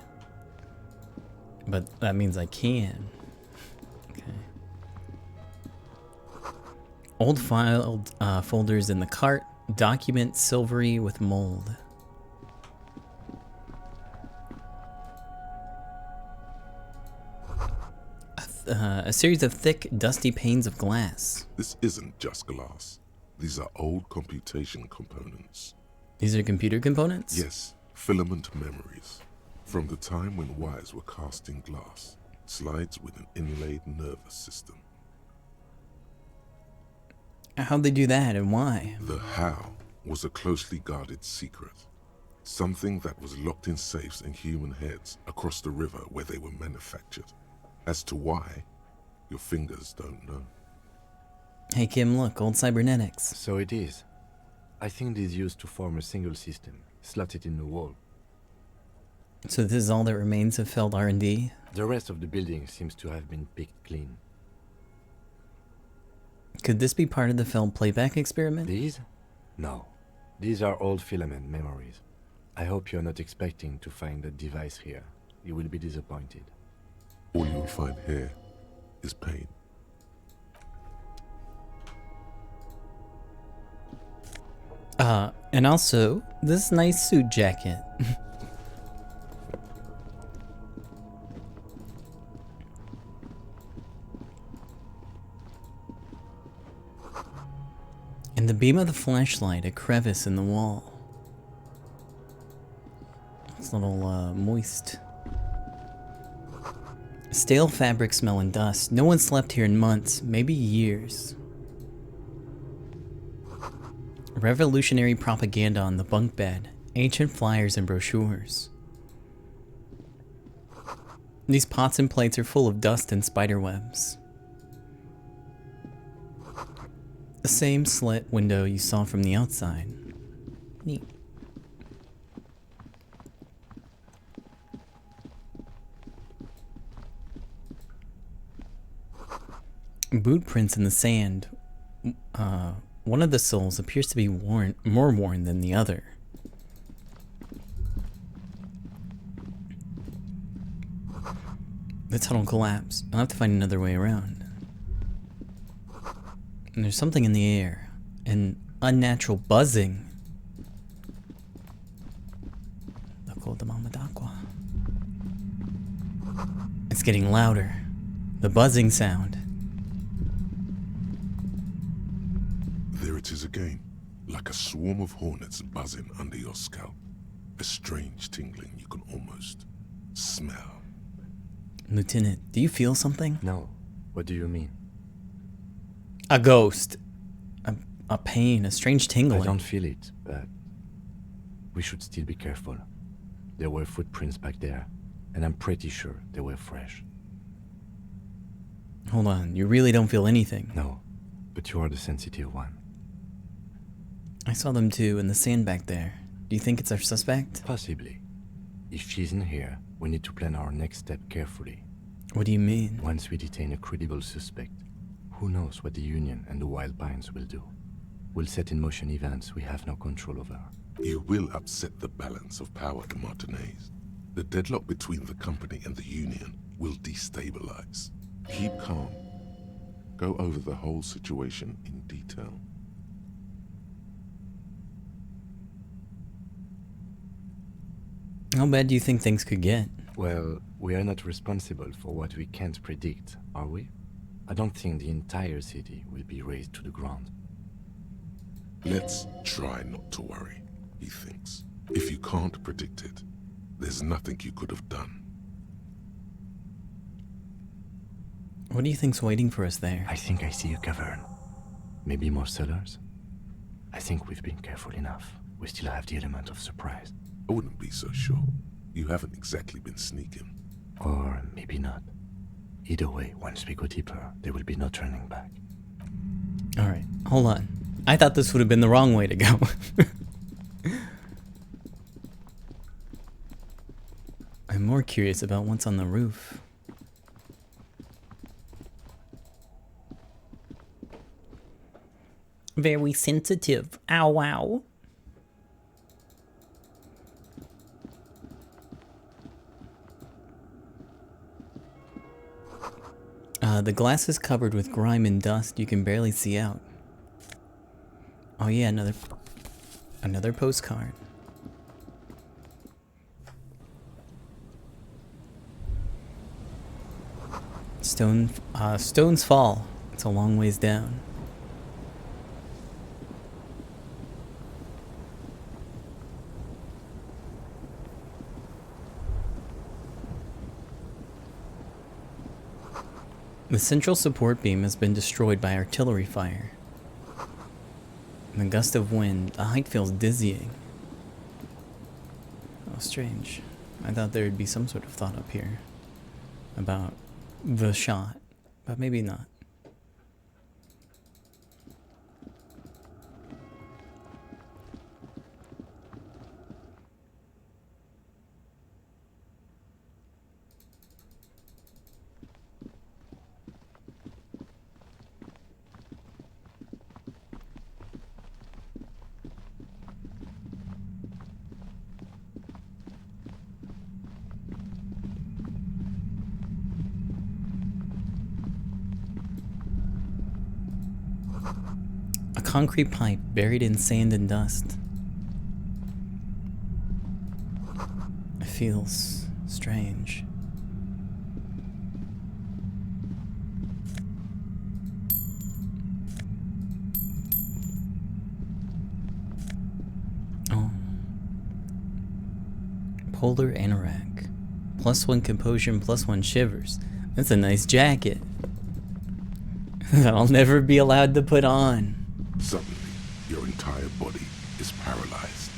But that means I can. Okay. Old filed folders in the cart. Document silvery with mold. A series of thick, dusty panes of glass. This isn't just glass. These are old computation components. These are computer components? Yes, filament memories. From the time when wires were cast in glass, slides with an inlaid nervous system. How'd they do that and why? The how was a closely guarded secret. Something that was locked in safes in human heads across the river where they were manufactured. As to why, your fingers don't know. Hey Kim, look, old cybernetics. So it is. I think it is used to form a single system, slotted in the wall. So this is all that remains of failed R&D? The rest of the building seems to have been picked clean. Could this be part of the failed playback experiment? These? No. These are old filament memories. I hope you're not expecting to find a device here. You will be disappointed. All you'll find here is pain. And also, this nice suit jacket. In the beam of the flashlight, a crevice in the wall. It's a little, moist. Stale fabric smell and dust. No one slept here in months, maybe years. Revolutionary propaganda on the bunk bed. Ancient flyers and brochures. These pots and plates are full of dust and spider webs. The same slit window you saw from the outside. Neat. Boot prints in the sand. One of the soles appears to be more worn than the other. The tunnel collapsed. I'll have to find another way around. And there's something in the air. An unnatural buzzing. It's getting louder. The buzzing sound. There it is again, like a swarm of hornets buzzing under your scalp. A strange tingling you can almost smell. Lieutenant, do you feel something? No. What do you mean? A ghost. A pain, a strange tingling. I don't feel it, but we should still be careful. There were footprints back there, and I'm pretty sure they were fresh. Hold on, you really don't feel anything? No, but you are the sensitive one. I saw them too, in the sand back there. Do you think it's our suspect? Possibly. If she's in here, we need to plan our next step carefully. What do you mean? Once we detain a credible suspect, who knows what the Union and the Wild Pines will do? We'll set in motion events we have no control over. You will upset the balance of power in Martinez. The deadlock between the company and the Union will destabilize. Keep calm. Go over the whole situation in detail. How bad do you think things could get? Well, we are not responsible for what we can't predict, are we? I don't think the entire city will be razed to the ground. Let's try not to worry, he thinks. If you can't predict it, there's nothing you could have done. What do you think's waiting for us there? I think I see a cavern. Maybe more cellars? I think we've been careful enough. We still have the element of surprise. I wouldn't be so sure. You haven't exactly been sneaking. Or maybe not. Either way, once we go deeper, there will be no turning back. Alright, hold on. I thought this would have been the wrong way to go. I'm more curious about what's on the roof. Very sensitive. Ow, wow. The glass is covered with grime and dust. You can barely see out. Oh yeah, another postcard. Stones fall. It's a long ways down. The central support beam has been destroyed by artillery fire. In the gust of wind, the height feels dizzying. Oh, strange. I thought there would be some sort of thought up here about the shot, but maybe not. A concrete pipe buried in sand and dust. It feels strange. Oh. Polar anorak. +1 composure and +1 shivers. That's a nice jacket. That I'll never be allowed to put on. Suddenly, your entire body is paralyzed.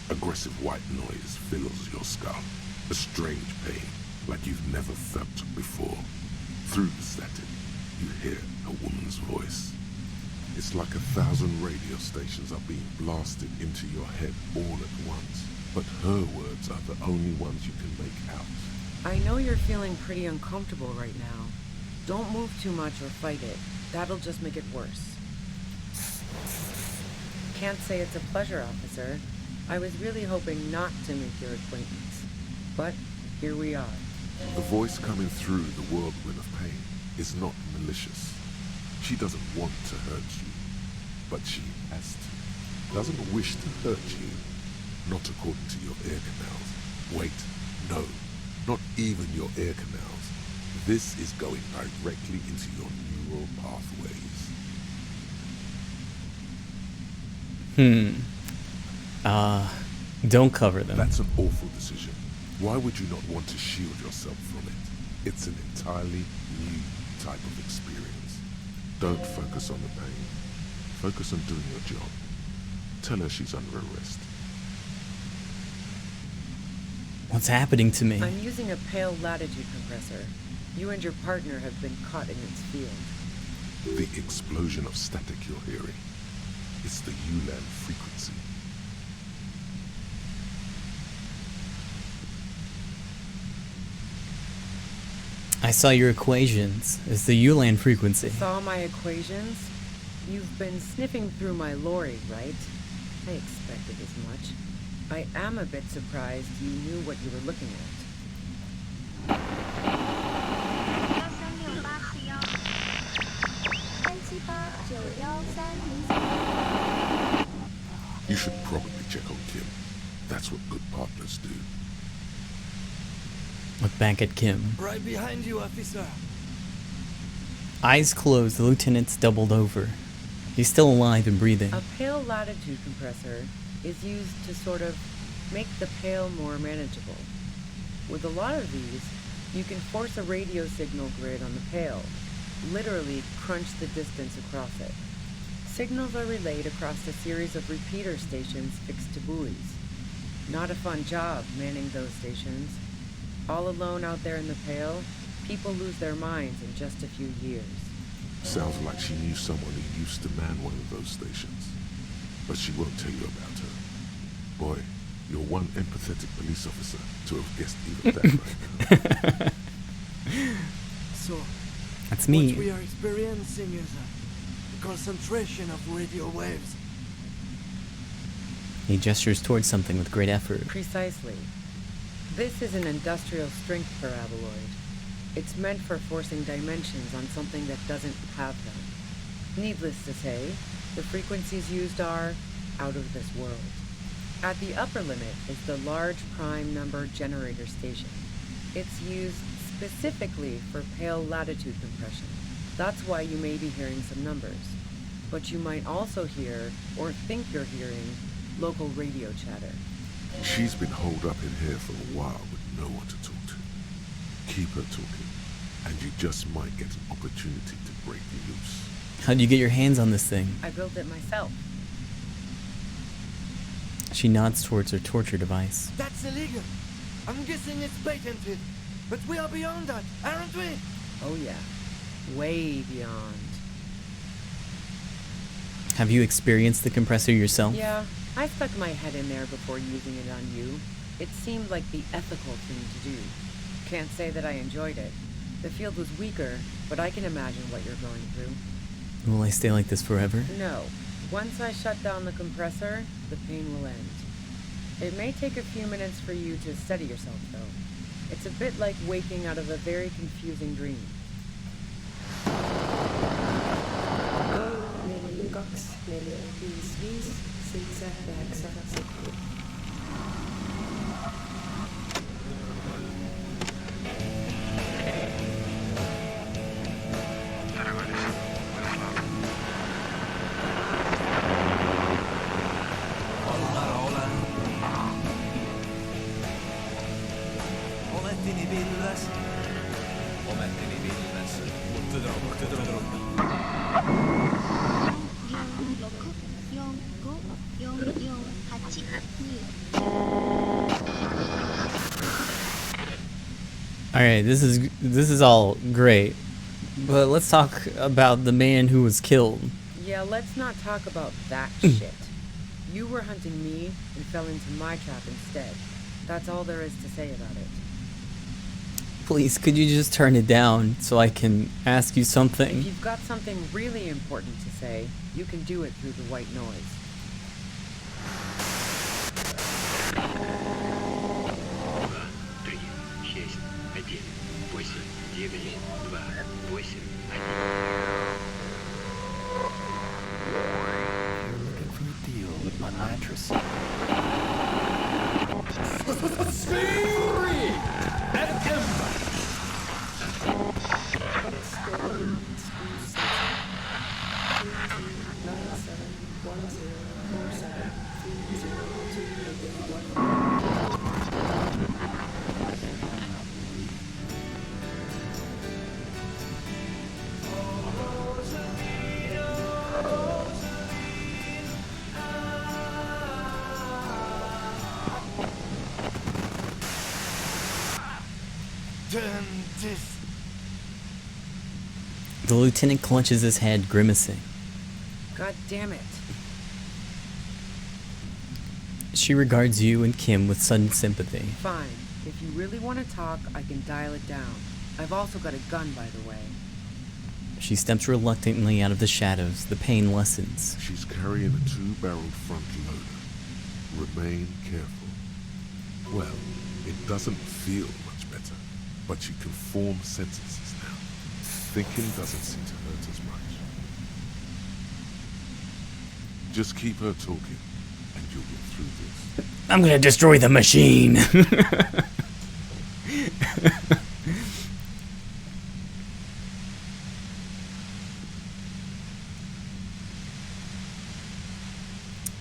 Aggressive white noise fills your skull. A strange pain, like you've never felt before. Through the static, you hear a woman's voice. It's like 1,000 radio stations are being blasted into your head all at once. But her words are the only ones you can make out. I know you're feeling pretty uncomfortable right now. Don't move too much or fight it. That'll just make it worse. Can't say it's a pleasure, officer. I was really hoping not to make your acquaintance. But here we are. The voice coming through the whirlwind of pain is not malicious. She doesn't want to hurt you, but she has to. Doesn't wish to hurt you. Not according to your ear canals. Wait, no, not even your ear canals. This is going directly into your neural pathways. Don't cover them. That's an awful decision. Why would you not want to shield yourself from it? It's an entirely new type of experience. Don't focus on the pain. Focus on doing your job. Tell her she's under arrest. What's happening to me? I'm using a pale latitude compressor. You and your partner have been caught in its field. The explosion of static you're hearing. It's the ULAN frequency. I saw your equations. It's the ULAN frequency. Saw my equations? You've been sniffing through my lorry, right? I expected as much. I am a bit surprised you knew what you were looking at. You should probably check on Kim. That's what good partners do. Look back at Kim. Right behind you, officer. Eyes closed, the lieutenant's doubled over. He's still alive and breathing. A pale latitude compressor is used to sort of make the pale more manageable. With a lot of these, you can force a radio signal grid on the pale, literally crunch the distance across it. Signals are relayed across a series of repeater stations fixed to buoys. Not a fun job manning those stations. All alone out there in the pale, people lose their minds in just a few years. Sounds like she knew someone who used to man one of those stations. But she won't tell you about her. Boy, you're one empathetic police officer to have guessed even that right. So, that's me. What we are experiencing is a concentration of radio waves. He gestures towards something with great effort. Precisely. This is an industrial strength paraboloid. It's meant for forcing dimensions on something that doesn't have them. Needless to say, the frequencies used are out of this world. At the upper limit is the large prime number generator station. It's used specifically for pale latitude compression. That's why you may be hearing some numbers. But you might also hear, or think you're hearing, local radio chatter. She's been holed up in here for a while with no one to talk to. Keep her talking, and you just might get an opportunity to break you loose. How'd you get your hands on this thing? I built it myself. She nods towards her torture device. That's illegal. I'm guessing it's patented. But we are beyond that, aren't we? Oh yeah. Way beyond. Have you experienced the compressor yourself? Yeah, I stuck my head in there before using it on you. It seemed like the ethical thing to do. Can't say that I enjoyed it. The field was weaker, but I can imagine what you're going through. Will I stay like this forever? No. Once I shut down the compressor, the pain will end. It may take a few minutes for you to steady yourself, though. It's a bit like waking out of a very confusing dream. Alright, this is all great. But let's talk about the man who was killed. Yeah, let's not talk about that shit. You were hunting me and fell into my trap instead. That's all there is to say about it. Please, could you just turn it down so I can ask you something? If you've got something really important to say, you can do it through the white noise. You're looking for a deal with my mattress. The lieutenant clenches his head, grimacing. God damn it. She regards you and Kim with sudden sympathy. Fine. If you really want to talk, I can dial it down. I've also got a gun, by the way. She steps reluctantly out of the shadows. The pain lessens. She's carrying a 2-barreled front loader. Remain careful. Well, it doesn't feel much better, but you can form sentences now. Thinking doesn't seem to hurt as much. Just keep her talking, and you'll get through this. I'm gonna destroy the machine!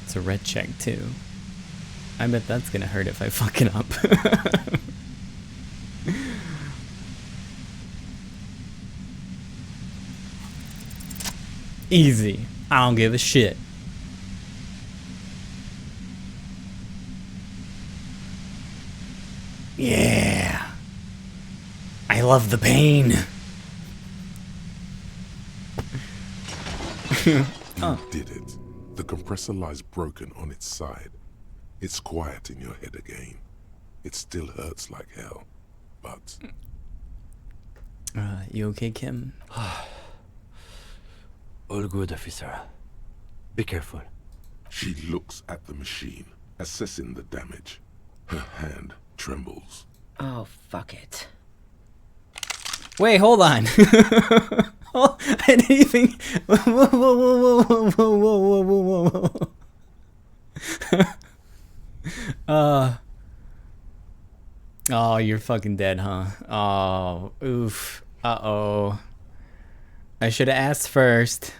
It's a red check too. I bet that's gonna hurt if I fuck it up. Easy. I don't give a shit. Yeah. I love the pain. You did it. The compressor lies broken on its side. It's quiet in your head again. It still hurts like hell, but... You okay, Kim? All good, officer. Be careful. She looks at the machine, assessing the damage. Her hand trembles. Oh, fuck it. Wait, hold on. Oh, I didn't even... Whoa, whoa, whoa, whoa, whoa, whoa, whoa, whoa, whoa, whoa. Oh, you're fucking dead, huh? Oh, oof. Uh-oh. I should have asked first.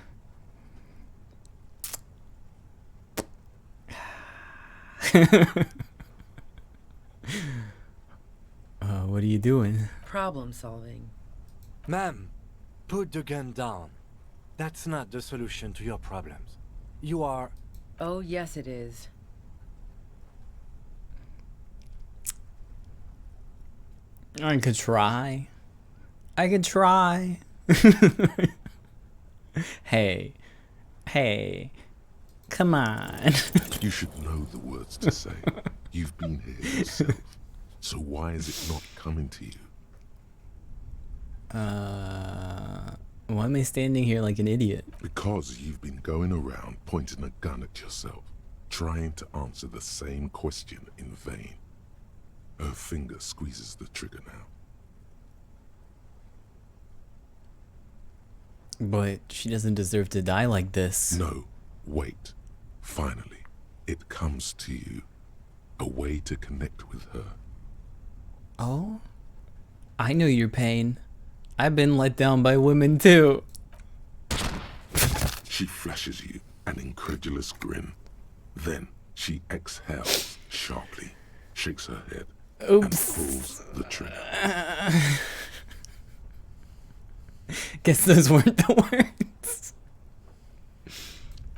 What are you doing? Problem solving. Ma'am, put the gun down. That's not the solution to your problems. You are... Oh, yes it is. I could try. I could try. Hey. Hey. Come on. You should know the words to say. You've been here yourself. So why is it not coming to you? Why am I standing here like an idiot? Because you've been going around pointing a gun at yourself, trying to answer the same question in vain. Her finger squeezes the trigger now. But she doesn't deserve to die like this. No, wait. Finally, it comes to you. A way to connect with her. Oh? I know your pain. I've been let down by women too. She flashes you an incredulous grin. Then she exhales sharply, shakes her head, and pulls the trigger. Guess those weren't the words.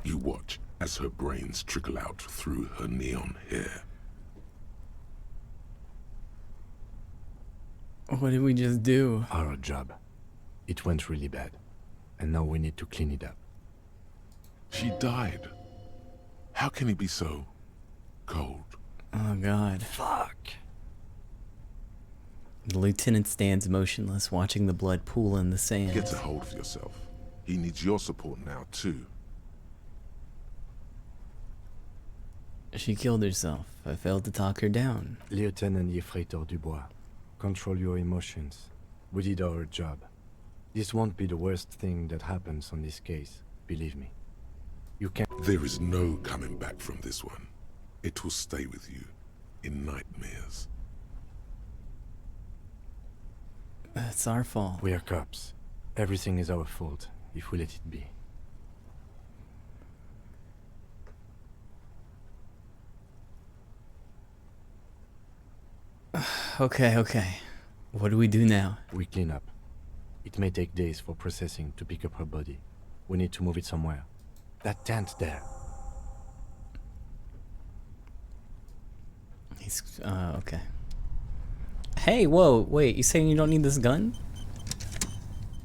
You watch as her brains trickle out through her neon hair. What did we just do? Our job. It went really bad. And now we need to clean it up. She died. How can he be so cold? Oh god. Fuck. The lieutenant stands motionless, watching the blood pool in the sand. Get a hold of yourself. He needs your support now, too. She killed herself. I failed to talk her down. Lieutenant Yefreitor Dubois, control your emotions. We did our job. This won't be the worst thing that happens on this case, believe me. You can't... There is no coming back from this one. It will stay with you in nightmares. It's our fault. We are cops. Everything is our fault if we let it be. Okay. What do we do now? We clean up. It may take days for processing to pick up her body. We need to move it somewhere. That tent there. He's, okay. Hey, whoa, wait, you saying you don't need this gun?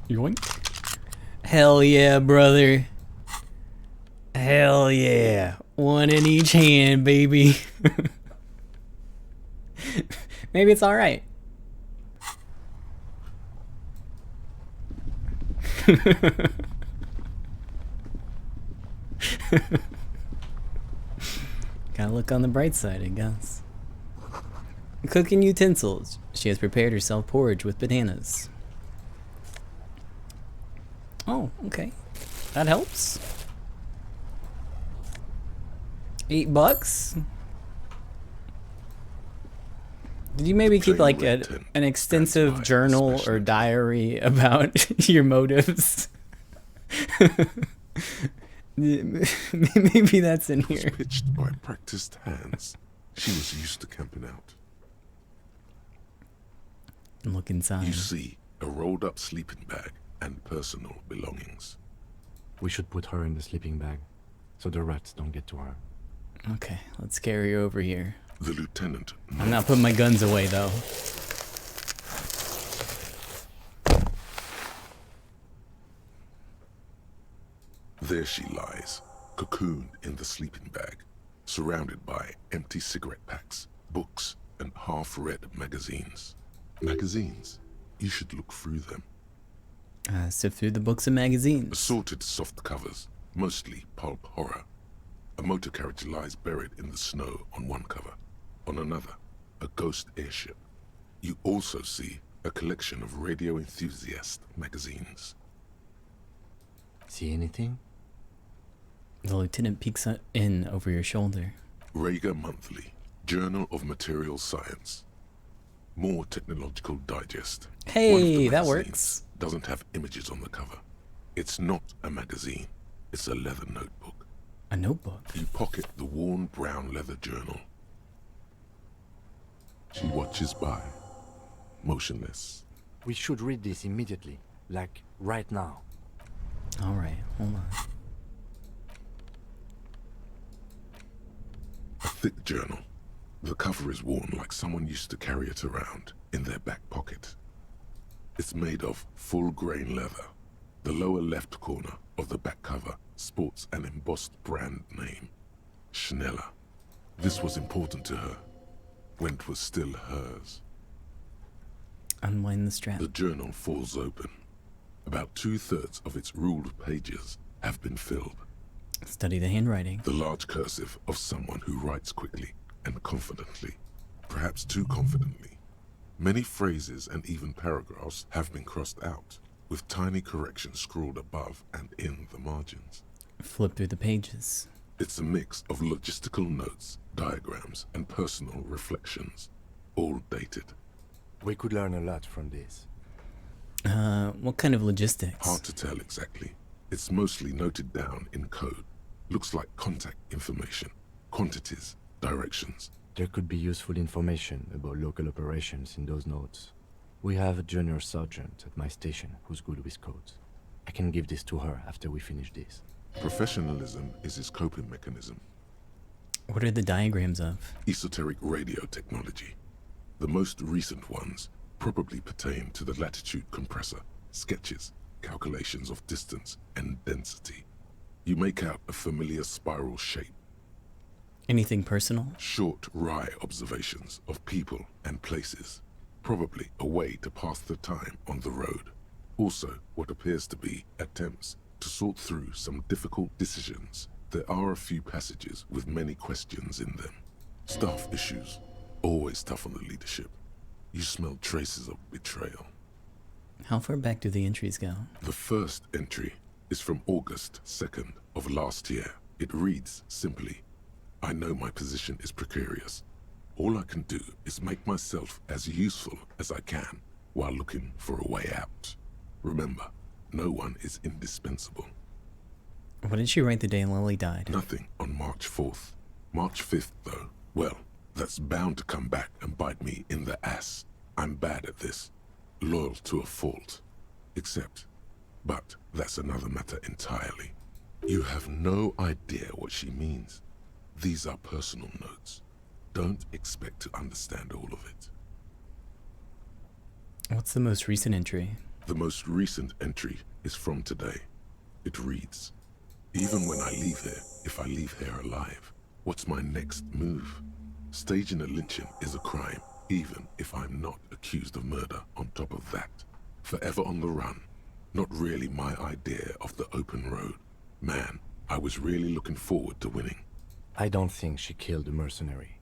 Yoink. Hell yeah, brother. Hell yeah. One in each hand, baby. Maybe it's alright. Gotta look on the bright side, I guess. Cooking utensils. She has prepared herself porridge with bananas. Oh, okay. That helps. $8. Did you maybe keep like an extensive journal or diary about your motives? Maybe that's in here. Pitched by practiced hands. She was used to camping out. Look inside. You see a rolled up sleeping bag and personal belongings. We should put her in the sleeping bag, so the rats don't get to her. Okay, let's carry her over here. The lieutenant. I'm not putting my guns away, though. There she lies, cocooned in the sleeping bag, surrounded by empty cigarette packs, books, and half-read magazines. Magazines? You should look through them. Sift through the books and magazines. Assorted soft covers, mostly pulp horror. A motor carriage lies buried in the snow on one cover. On another, a ghost airship. You also see a collection of radio enthusiast magazines. See anything? The lieutenant peeks in over your shoulder. Rager Monthly, Journal of Material Science. More Technological Digest. Hey, that works. Doesn't have images on the cover. It's not a magazine. It's a leather notebook. A notebook? You pocket the worn brown leather journal. She watches by, motionless. We should read this immediately, like right now. All right, hold on. A thick journal. The cover is worn like someone used to carry it around in their back pocket. It's made of full-grain leather. The lower left corner of the back cover sports an embossed brand name, Schneller. This was important to her, when it was still hers. Unwind the strap. The journal falls open. About 2/3 of its ruled pages have been filled. Study the handwriting. The large cursive of someone who writes quickly and confidently, perhaps too confidently. Many phrases and even paragraphs have been crossed out, with tiny corrections scrawled above and in the margins. Flip through the pages. It's a mix of logistical notes, diagrams, and personal reflections, all dated. We could learn a lot from this. What kind of logistics? Hard to tell exactly. It's mostly noted down in code. Looks like contact information, quantities, directions. There could be useful information about local operations in those notes. We have a junior sergeant at my station who's good with codes. I can give this to her after we finish this. Professionalism is his coping mechanism. What are the diagrams of? Esoteric radio technology. The most recent ones probably pertain to the latitude compressor, sketches, calculations of distance and density. You make out a familiar spiral shape. Anything personal? Short, wry observations of people and places. Probably a way to pass the time on the road. Also, what appears to be attempts to sort through some difficult decisions. There are a few passages with many questions in them. Staff issues. Always tough on the leadership. You smell traces of betrayal. How far back do the entries go? The first entry is from August 2nd of last year. It reads simply, I know my position is precarious. All I can do is make myself as useful as I can while looking for a way out. Remember, no one is indispensable. What did she write the day Lily died? Nothing on March 4th. March 5th, though, well, that's bound to come back and bite me in the ass. I'm bad at this. Loyal to a fault. But that's another matter entirely. You have no idea what she means. These are personal notes. Don't expect to understand all of it. What's the most recent entry? The most recent entry is from today. It reads, even when I leave here, if I leave here alive, what's my next move? Staging a lynching is a crime, even if I'm not accused of murder on top of that. Forever on the run. Not really my idea of the open road. Man, I was really looking forward to winning. I don't think she killed a mercenary.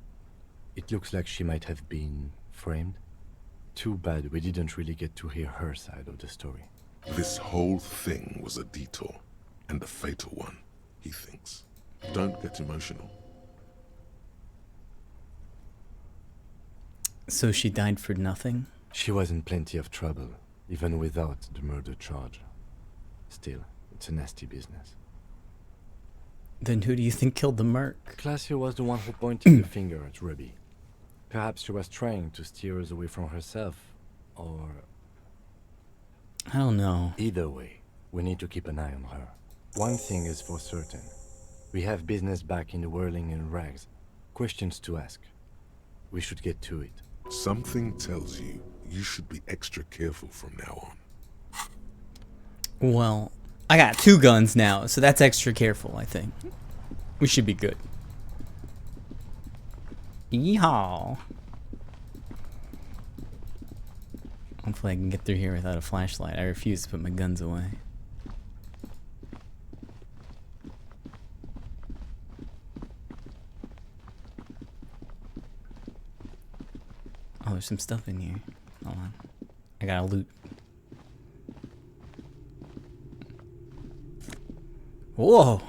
It looks like she might have been framed. Too bad we didn't really get to hear her side of the story. This whole thing was a detour, and a fatal one, he thinks. Don't get emotional. So she died for nothing? She was in plenty of trouble, even without the murder charge. Still, it's a nasty business. Then who do you think killed the merc? Glacier was the one who pointed the finger at Ruby. Perhaps she was trying to steer us away from herself, or... I don't know. Either way, we need to keep an eye on her. One thing is for certain. We have business back in the whirling in rags. Questions to ask. We should get to it. Something tells you you should be extra careful from now on. Well, I got 2 guns now, so that's extra careful, I think. We should be good. Yeehaw! Hopefully I can get through here without a flashlight. I refuse to put my guns away. Oh, there's some stuff in here. Hold on. I gotta loot. Whoa!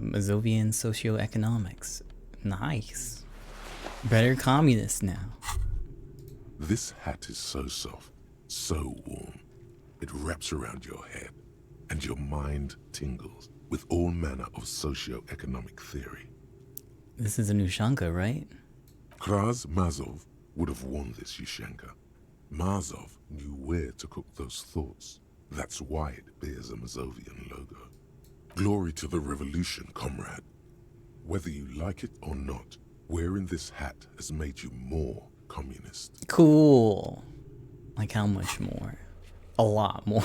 Mazovian socioeconomics. Nice. Better communists now. This hat is so soft, so warm. It wraps around your head, and your mind tingles with all manner of socio-economic theory. This is a Nushanka, right? Kraz Mazov would have worn this Yushenka. Mazov knew where to cook those thoughts. That's why it bears a Mazovian logo. Glory to the revolution, comrade. Whether you like it or not, wearing this hat has made you more communist. Cool. Like how much more? A lot more.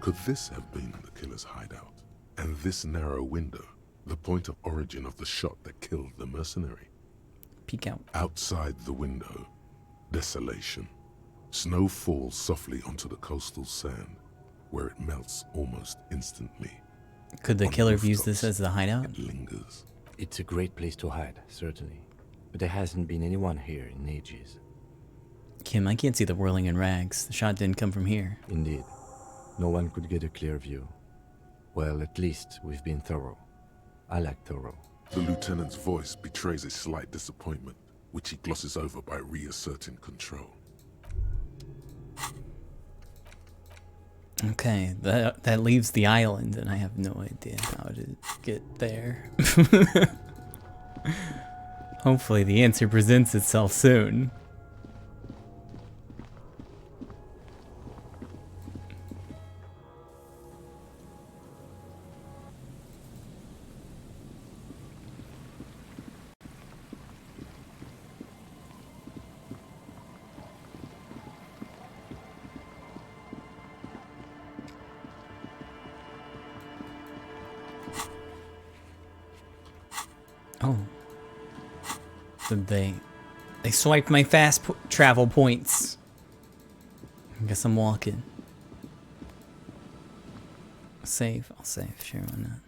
Could this have been the killer's hideout? And this narrow window, the point of origin of the shot that killed the mercenary? Peek out. Outside the window, desolation. Snow falls softly onto the coastal sand, where it melts almost instantly. Could the killer have used this as the hideout? It lingers. It's a great place to hide, certainly. But there hasn't been anyone here in ages. Kim, I can't see the whirling in rags. The shot didn't come from here. Indeed. No one could get a clear view. Well, at least we've been thorough. I like thorough. The lieutenant's voice betrays a slight disappointment, which he glosses over by reasserting control. Okay, that leaves the island, and I have no idea how to get there. Hopefully the answer presents itself soon. Oh. Did they swiped my fast travel points. I guess I'm walking. Save. I'll save. Sure, why not?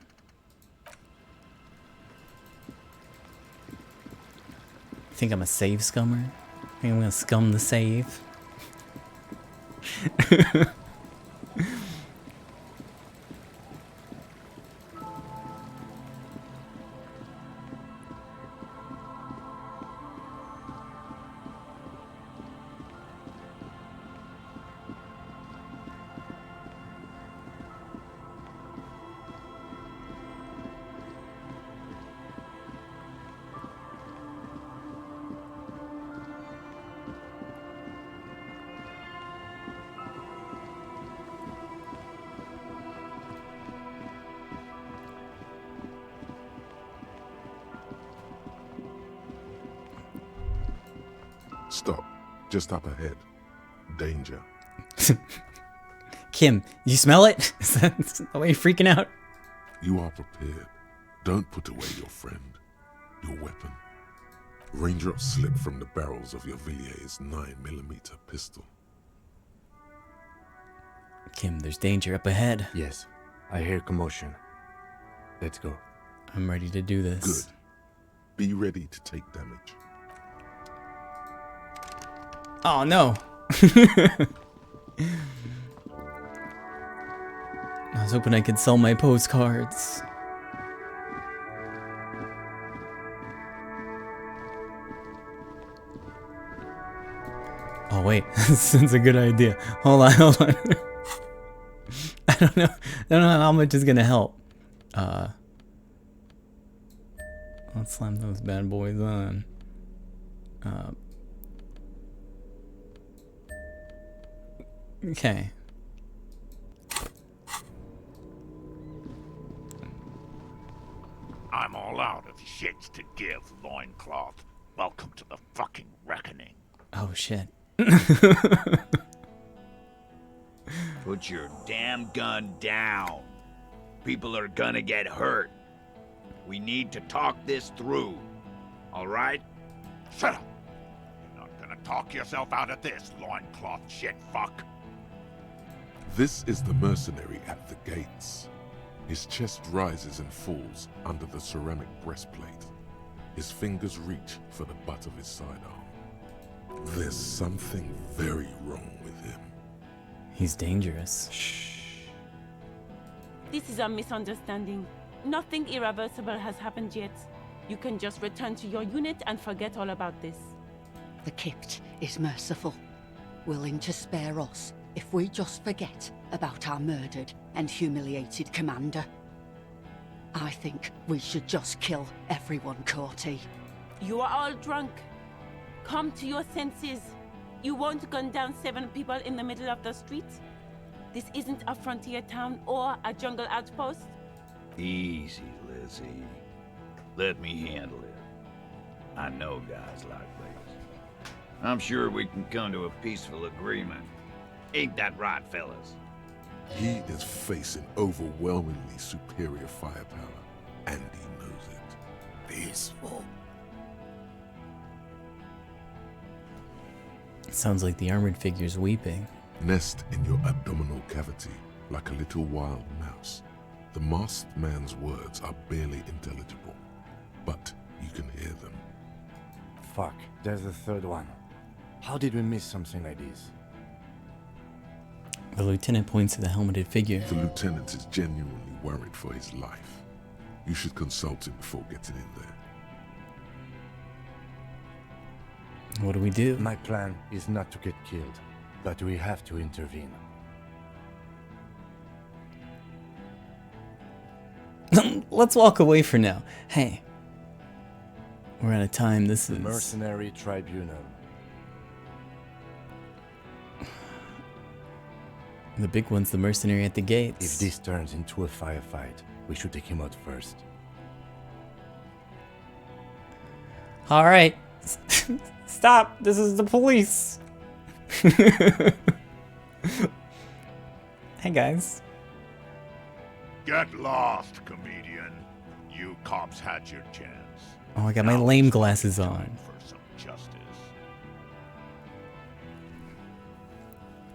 You think I'm a save scummer? I think I'm gonna scum the save? Stop. Just up ahead. Danger. Kim, you smell it? Is that the way you're freaking out? You are prepared. Don't put away your friend, your weapon. Raindrops slip from the barrels of your Villiers 9mm pistol. Kim, there's danger up ahead. Yes, I hear commotion. Let's go. I'm ready to do this. Good. Be ready to take damage. Oh no! I was hoping I could sell my postcards. Oh wait, this is a good idea. Hold on. I don't know how much is gonna help. Let's slam those bad boys on. Okay. I'm all out of shits to give, loincloth. Welcome to the fucking reckoning. Oh shit. Put your damn gun down. People are gonna get hurt. We need to talk this through. All right? Shut up! You're not gonna talk yourself out of this, loincloth shit fuck. This is the mercenary at the gates. His chest rises and falls under the ceramic breastplate. His fingers reach for the butt of his sidearm. There's something very wrong with him. He's dangerous. This is a misunderstanding. Nothing irreversible has happened yet. You can just return to your unit and forget all about this. The Kipt is merciful, willing to spare us if we just forget about our murdered and humiliated commander. I think we should just kill everyone, Corty. You are all drunk. Come to your senses. You won't gun down 7 people in the middle of the street. This isn't a frontier town or a jungle outpost. Easy, Lizzie. Let me handle it. I know guys like these. I'm sure we can come to a peaceful agreement. Ain't that right, fellas? He is facing overwhelmingly superior firepower, and he knows it. Peaceful. Sounds like the armored figure's weeping. Nest in your abdominal cavity like a little wild mouse. The masked man's words are barely intelligible, but you can hear them. Fuck, there's the third one. How did we miss something like this? The lieutenant points to the helmeted figure. The lieutenant is genuinely worried for his life. You should consult him before getting in there. What do we do? My plan is not to get killed, but we have to intervene. Let's walk away for now. Hey. We're out of time. This is... Mercenary Tribunal. The big one's the mercenary at the gates. If this turns into a firefight, we should take him out first. Alright. Stop! This is the police! Hey guys. Get lost, comedian. You cops had your chance. Oh, I got my lame glasses on. For some justice.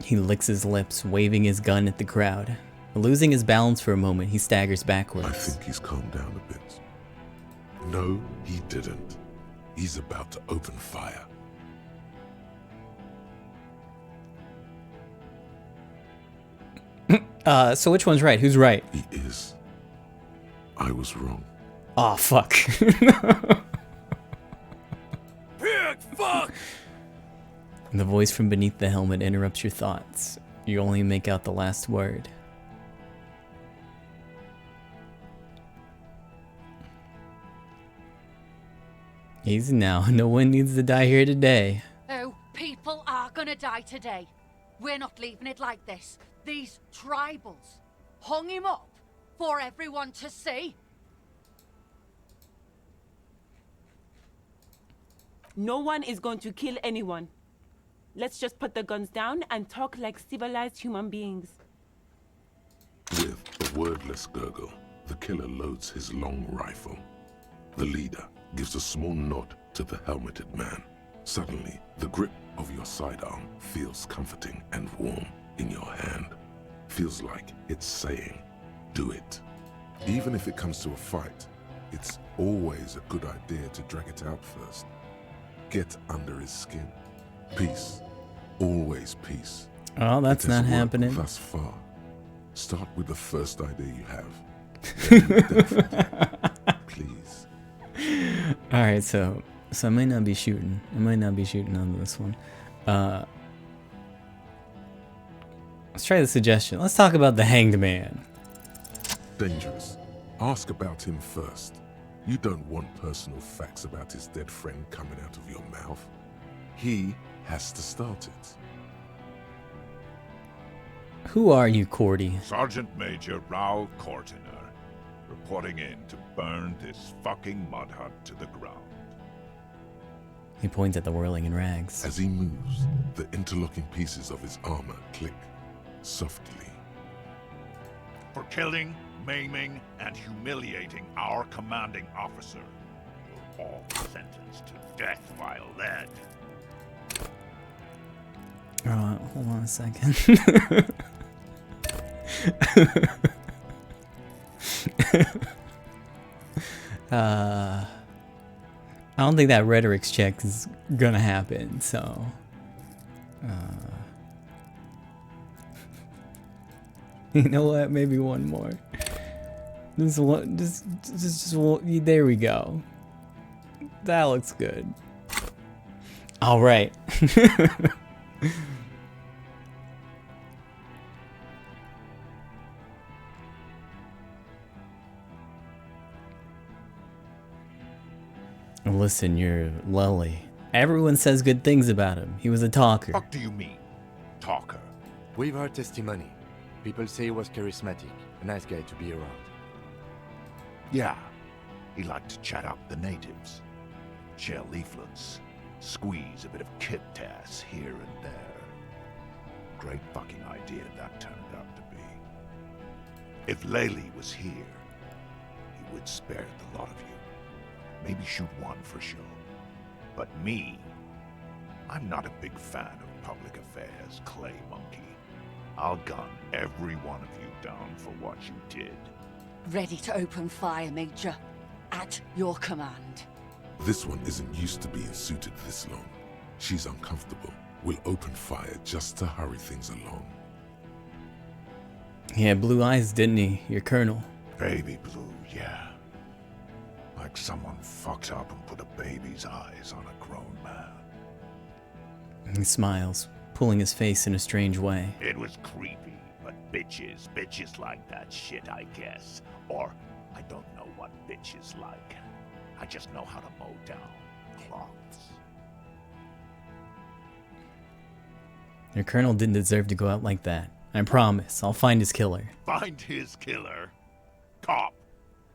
He licks his lips, waving his gun at the crowd. Losing his balance for a moment, he staggers backwards. I think he's calmed down a bit. No, he didn't. He's about to open fire. So which one's right? Who's right? He is. I was wrong. Aw, fuck. Pig, fuck! The voice from beneath the helmet interrupts your thoughts. You only make out the last word. Easy now. No one needs to die here today. Oh, people are gonna die today. We're not leaving it like this. These tribals hung him up for everyone to see. No one is going to kill anyone. Let's just put the guns down and talk like civilized human beings. With a wordless gurgle, the killer loads his long rifle. The leader gives a small nod to the helmeted man. Suddenly, the grip of your sidearm feels comforting and warm in your hand. Feels like it's saying, do it. Even if it comes to a fight, It's always a good idea to drag it out first. Get under his skin. Peace. Always peace. Oh, that's It has not worked happening. Thus far. Start with the first idea you have. Then you definitely- Please. Alright, so I might not be shooting. I might not be shooting on this one. Let's try the suggestion. Let's talk about the Hanged Man. Dangerous. Ask about him first. You don't want personal facts about his dead friend coming out of your mouth. He has to start it. Who are you, Cordy? Sergeant Major Rao Cortiner, reporting in to burn this fucking mud hut to the ground. He points at the whirling in rags. As he moves, the interlocking pieces of his armor click softly. For killing, maiming, and humiliating our commanding officer, you're all sentenced to death while led. Hold on a second. I don't think that rhetorics check is gonna happen, so you know what? Maybe one more. Just one. Just one. There we go. That looks good. All right. Listen, you're Lully. Everyone says good things about him. He was a talker. What do you mean, talker? We've heard testimony. People say he was charismatic, a nice guy to be around. Yeah, he liked to chat up the natives, share leaflets, squeeze a bit of kit ass here and there. Great fucking idea that turned out to be. If Laylee was here, he would spare the lot of you. Maybe shoot one for show. But me, I'm not a big fan of public affairs, Clay Monkey. I'll gun every one of you down for what you did. Ready to open fire, Major. At your command. This one isn't used to being suited this long. She's uncomfortable. We'll open fire just to hurry things along. He had blue eyes, didn't he? Your colonel. Baby blue, yeah. Like someone fucked up and put a baby's eyes on a grown man. He smiles, pulling his face in a strange way. It was creepy, but bitches like that shit, I guess. Or, I don't know what bitches like. I just know how to mow down cloths. Your colonel didn't deserve to go out like that. I promise, I'll find his killer. Find his killer. Cop,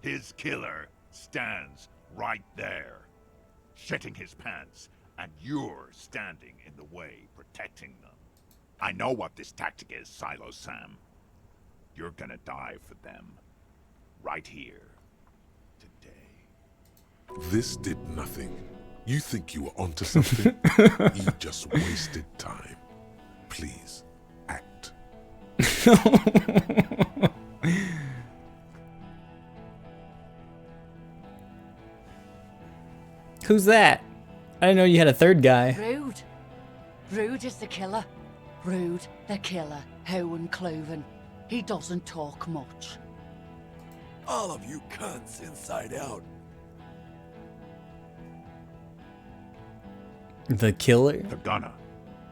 his killer stands right there, shitting his pants, and you're standing in the way, protecting them. I know what this tactic is, Silo Sam. You're gonna die for them. Right here. Today. This did nothing. You think you were onto something? You just wasted time. Please, act. Who's that? I didn't know you had a third guy. Rude. Rude is the killer. Rude, the killer. Howen Cloven. He doesn't talk much. All of you cunts inside out. The killer? The gunner.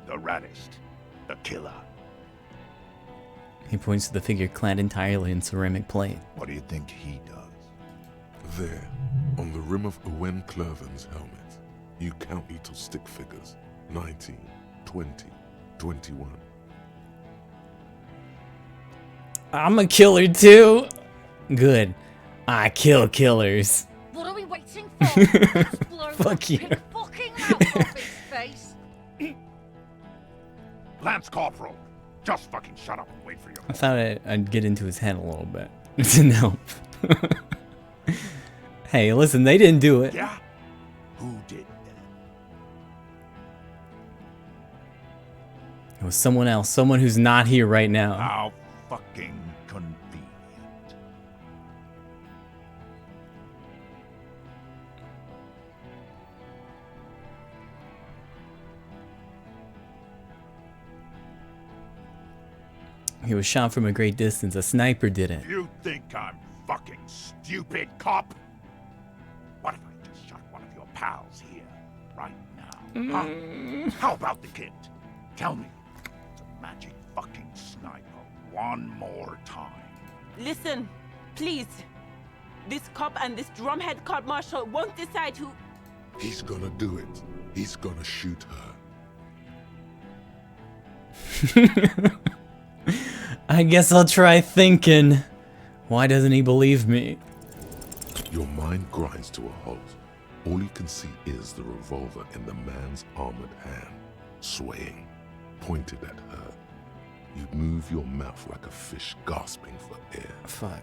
The raddest. The killer. He points to the figure clad entirely in ceramic plate. What do you think he does? There, on the rim of Owen Clerven's helmet, you count little stick figures. 19, 20, 21. I'm a killer too. Good. I kill killers. What are we waiting for? Let's blow Fuck that you. pig fucking mouth off his face. Lance Corporal, just fucking shut up and wait for your... I thought I'd get into his head a little bit. It didn't help. Hey, listen, they didn't do it. Yeah? Who did then? It was someone else, someone who's not here right now. How fucking convenient. He was shot from a great distance. A sniper did it. You think I'm fucking stupid, cop? What if I just shot one of your pals here, right now? Huh? How about the kid? Tell me, the magic fucking sniper one more time. Listen, please. This cop and this drumhead cop marshal won't decide who... He's gonna do it. He's gonna shoot her. I guess I'll try thinking. Why doesn't he believe me? Your mind grinds to a halt. All you can see is the revolver in the man's armored hand, swaying, pointed at her. You move your mouth like a fish gasping for air. Fuck.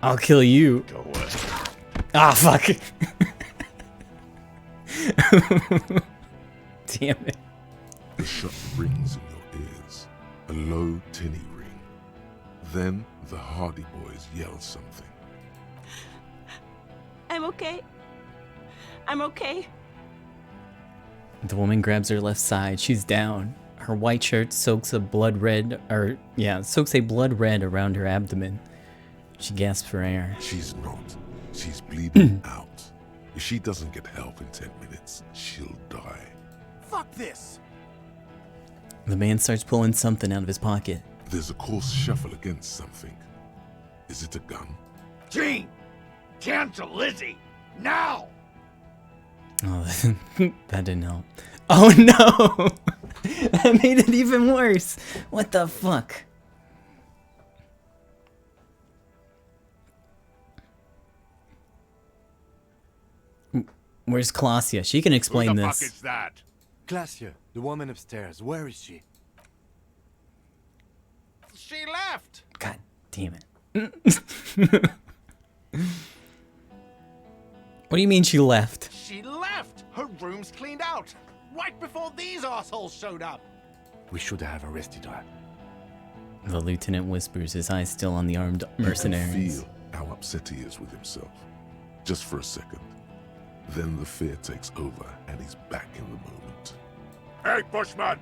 I'll kill you. Go away. Ah, fuck. Damn it. The shot rings in your ears, a low, tinny ring. Then the Hardy Boys yell something. I'm okay. I'm okay. The woman grabs her left side. She's down. Her white shirt soaks a blood red around her abdomen. She gasps for air. She's not. She's bleeding out. If she doesn't get help in 10 minutes, she'll die. Fuck this! The man starts pulling something out of his pocket. There's a coarse shuffle against something. Is it a gun? Gene! Cancel Lizzie! Now! Oh, that didn't help. Oh no! That made it even worse. What the fuck? Where's Klasia? She can explain Who the this. fuck is that? Klasia, the woman upstairs. Where is she? She left! God damn it. What do you mean she left? She left! Her room's cleaned out! Right before these assholes showed up! We should have arrested her. The lieutenant whispers, his eyes still on the armed mercenaries. You can feel how upset he is with himself. Just for a second. Then the fear takes over and he's back in the moment. Hey, Bushman!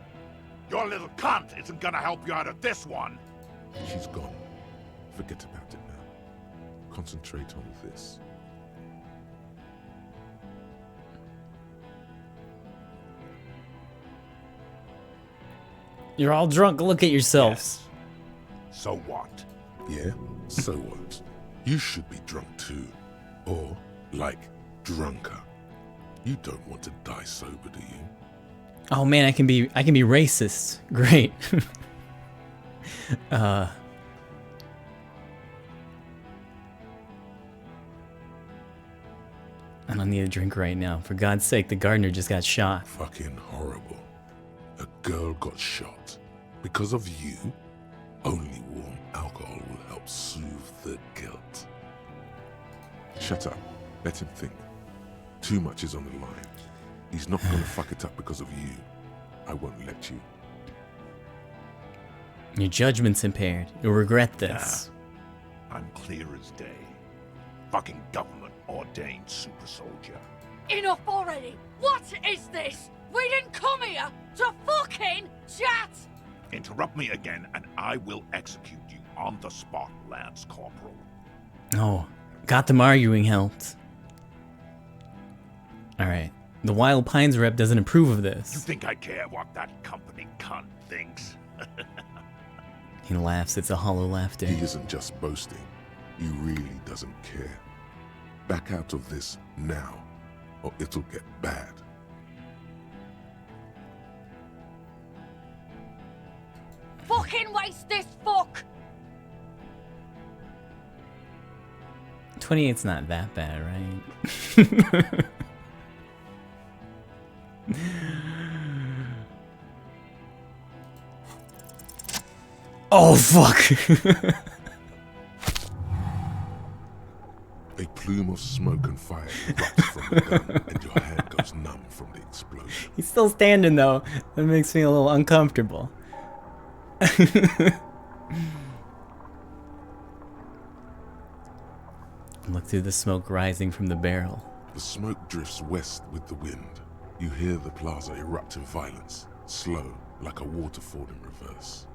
Your little cunt isn't gonna help you out of this one! She's gone. Forget about it now. Concentrate on this. You're all drunk. Look at yourselves. Yes. So what? Yeah? So what? You should be drunk too. Or, like, drunker. You don't want to die sober, do you? Oh man, I can be racist. Great. I don't need a drink right now. For God's sake, the gardener just got shot. Fucking horrible. A girl got shot. Because of you, only warm alcohol will help soothe the guilt. Shut up. Let him think. Too much is on the line. He's not gonna fuck it up because of you. I won't let you. Your judgment's impaired. You'll regret this. Nah, I'm clear as day. Fucking government-ordained super soldier. Enough already! What is this? We didn't come here to fucking chat! Interrupt me again and I will execute you on the spot, Lance Corporal. Oh, got them arguing helped. Alright. The Wild Pines rep doesn't approve of this. You think I care what that company cunt thinks? He laughs. It's a hollow laughter. He isn't just boasting. He really doesn't care. Back out of this now, or it'll get bad. Fucking waste this fuck! 28's not that bad, right? Oh, fuck! A plume of smoke and fire erupts from the gun, and your hand goes numb from the explosion. He's still standing, though. That makes me a little uncomfortable. Look through the smoke rising from the barrel. The smoke drifts west with the wind. You hear the plaza erupt in violence, slow, like a waterfall in reverse.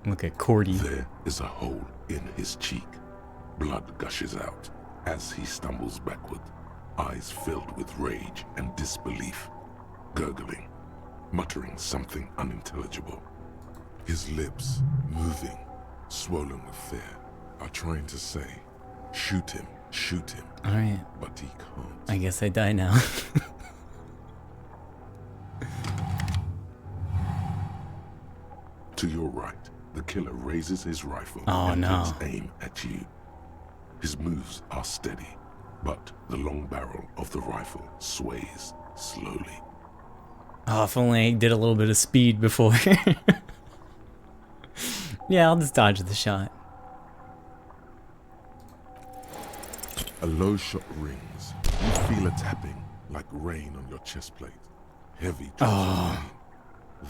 Look at Cordy. There is a hole in his cheek. Blood gushes out as he stumbles backward, eyes filled with rage and disbelief, gurgling, muttering something unintelligible. His lips, moving, swollen with fear, are trying to say, shoot him, shoot him. Alright. But he can't. I guess I die now. To your right, the killer raises his rifle and puts aim at you. His moves are steady, but the long barrel of the rifle sways slowly. Oh, if only I did a little bit of speed before. Yeah, I'll just dodge the shot. A low shot rings. You feel a tapping like rain on your chest plate. Heavy drops of rain.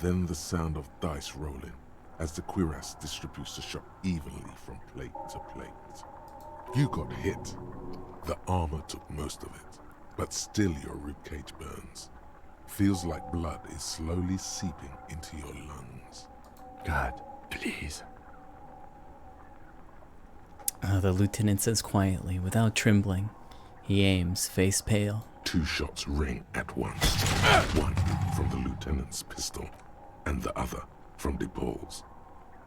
Then the sound of dice rolling as the cuirass distributes the shot evenly from plate to plate. You got hit. The armor took most of it, but still your ribcage burns. Feels like blood is slowly seeping into your lungs. God, please. The lieutenant says quietly, without trembling. He aims, face pale. 2 shots ring at once. One from the lieutenant's pistol, and the other from DePaul's.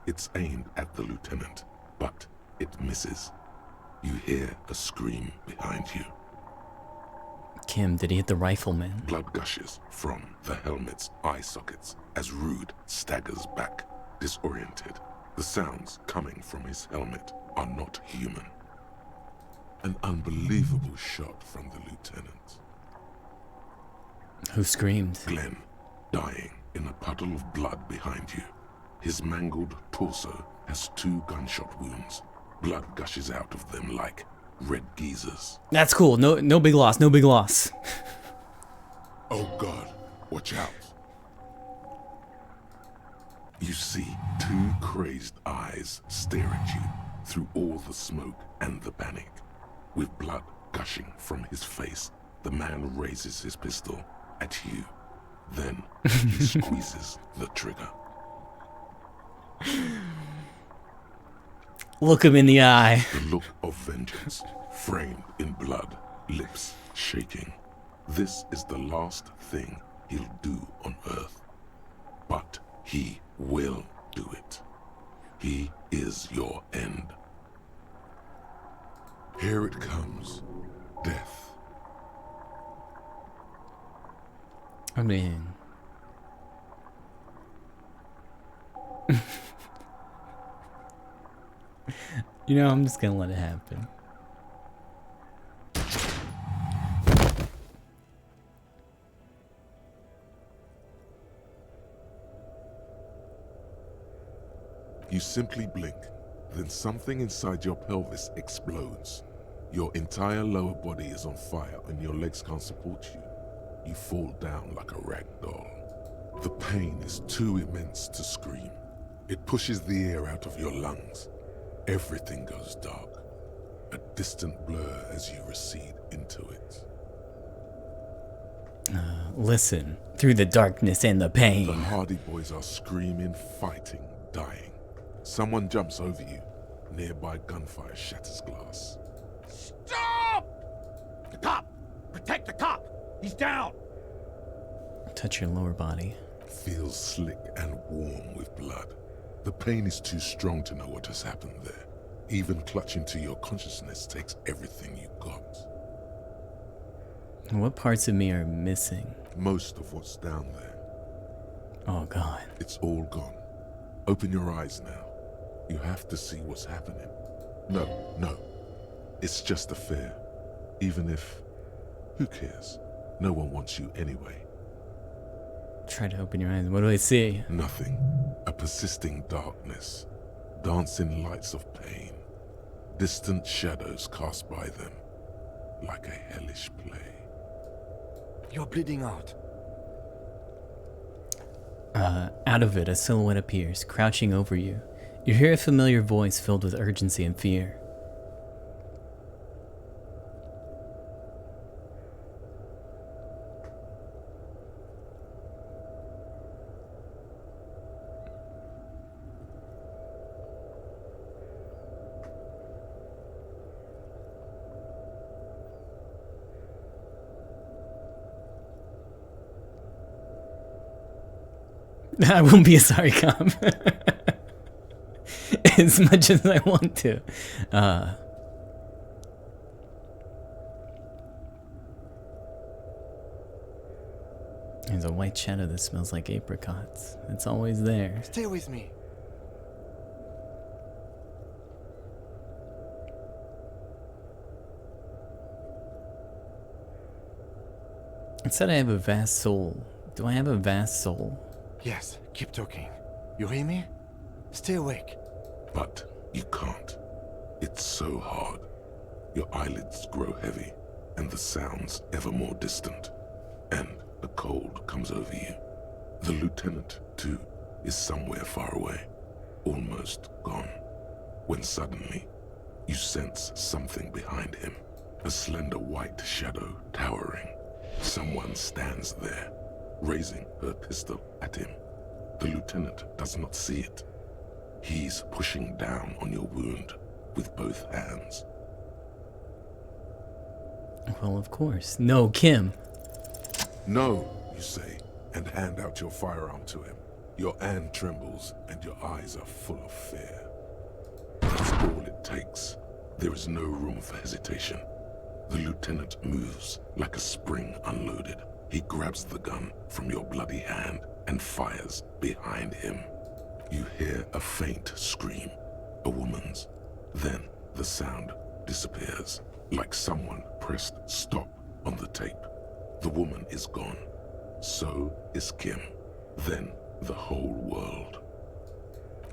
It's aimed at the lieutenant, but it misses. You hear a scream behind you. Kim, did he hit the rifleman? Blood gushes from the helmet's eye sockets as Rude staggers back, disoriented. The sounds coming from his helmet are not human. An unbelievable shot from the lieutenant. Who screamed? Glenn, dying in a puddle of blood behind you. His mangled torso has 2 gunshot wounds. Blood gushes out of them like red geysers. That's cool. No big loss. No big loss. Oh God, watch out. You see 2 crazed eyes stare at you through all the smoke and the panic. With blood gushing from his face, the man raises his pistol at you. Then he squeezes the trigger. Look him in the eye. The look of vengeance, framed in blood, lips shaking. This is the last thing he'll do on Earth. But he will do it. He is your end. Here it comes. Death. I mean... You know, I'm just gonna let it happen. You simply blink, then something inside your pelvis explodes. Your entire lower body is on fire and your legs can't support you. You fall down like a rag doll. The pain is too immense to scream. It pushes the air out of your lungs. Everything goes dark, a distant blur as you recede into it. Listen, through the darkness and the pain. The Hardy Boys are screaming, fighting, dying. Someone jumps over you. Nearby gunfire shatters glass. Stop! The cop! Protect the cop! He's down! Touch your lower body. Feels slick and warm with blood. The pain is too strong to know what has happened there. Even clutching to your consciousness takes everything you got. What parts of me are missing? Most of what's down there. Oh God. It's all gone. Open your eyes now. You have to see what's happening. No. It's just a fear. Even if... Who cares? No one wants you anyway. Try to open your eyes. What do I see? Nothing. A persisting darkness. Dancing lights of pain. Distant shadows cast by them. Like a hellish play. You're bleeding out. Out of it, a silhouette appears, crouching over you. You hear a familiar voice filled with urgency and fear. I won't be a sorry cop. As much as I want to. There's a white shadow that smells like apricots. It's always there. Stay with me. It said I have a vast soul. Do I have a vast soul? Yes, keep talking. You hear me? Stay awake. But you can't. It's so hard. Your eyelids grow heavy, and the sounds ever more distant. And a cold comes over you. The lieutenant, too, is somewhere far away, almost gone, when suddenly you sense something behind him, a slender white shadow towering. Someone stands there, raising her pistol at him. The lieutenant does not see it. He's pushing down on your wound with both hands. Well, of course. No, Kim. No, you say, and hand out your firearm to him. Your hand trembles, and your eyes are full of fear. That's all it takes. There is no room for hesitation. The lieutenant moves like a spring unloaded. He grabs the gun from your bloody hand and fires behind him. You hear a faint scream, a woman's. Then the sound disappears, like someone pressed stop on the tape. The woman is gone. So is Kim. Then the whole world.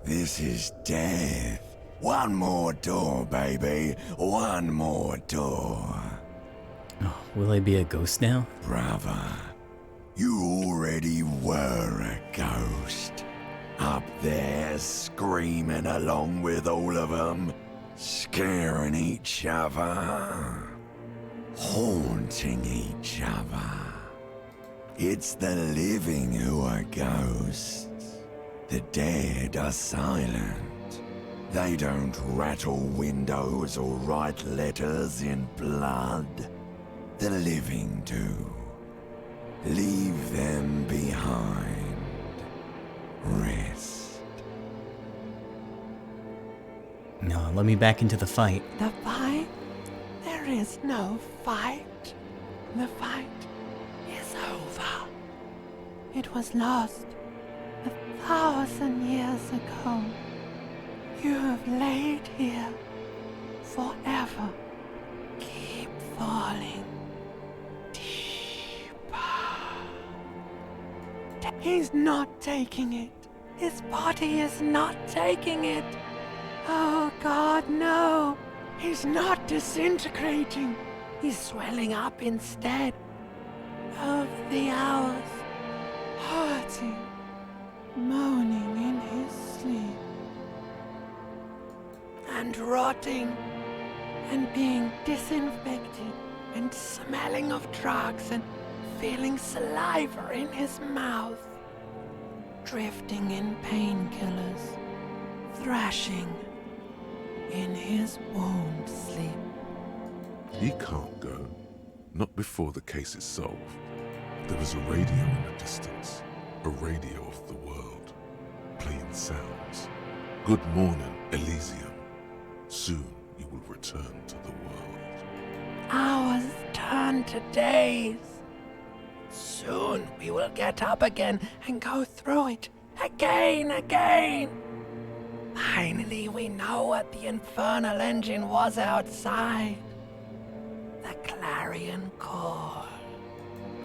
This is death. One more door, baby. One more door. Oh, will I be a ghost now? Brother, you already were a ghost. Up there screaming along with all of them, scaring each other, haunting each other. It's the living who are ghosts. The dead are silent. They don't rattle windows or write letters in blood. The living do. Leave them behind. Rest. No, let me back into the fight. The fight? There is no fight. The fight is over. It was lost 1,000 years ago. You have laid here forever. Keep falling deeper. He's not taking it. His body is not taking it. Oh God, no. He's not disintegrating. He's swelling up instead. Over the hours, hurting, moaning in his sleep. And rotting, and being disinfected, and smelling of drugs, and feeling saliva in his mouth. Drifting in painkillers, thrashing in his wound sleep. He can't go. Not before the case is solved. There is a radio in the distance. A radio of the world. Playing sounds. Good morning, Elysium. Soon you will return to the world. Hours turn to days. Soon we will get up again and go through it again. Finally we know what the infernal engine was outside. The clarion call.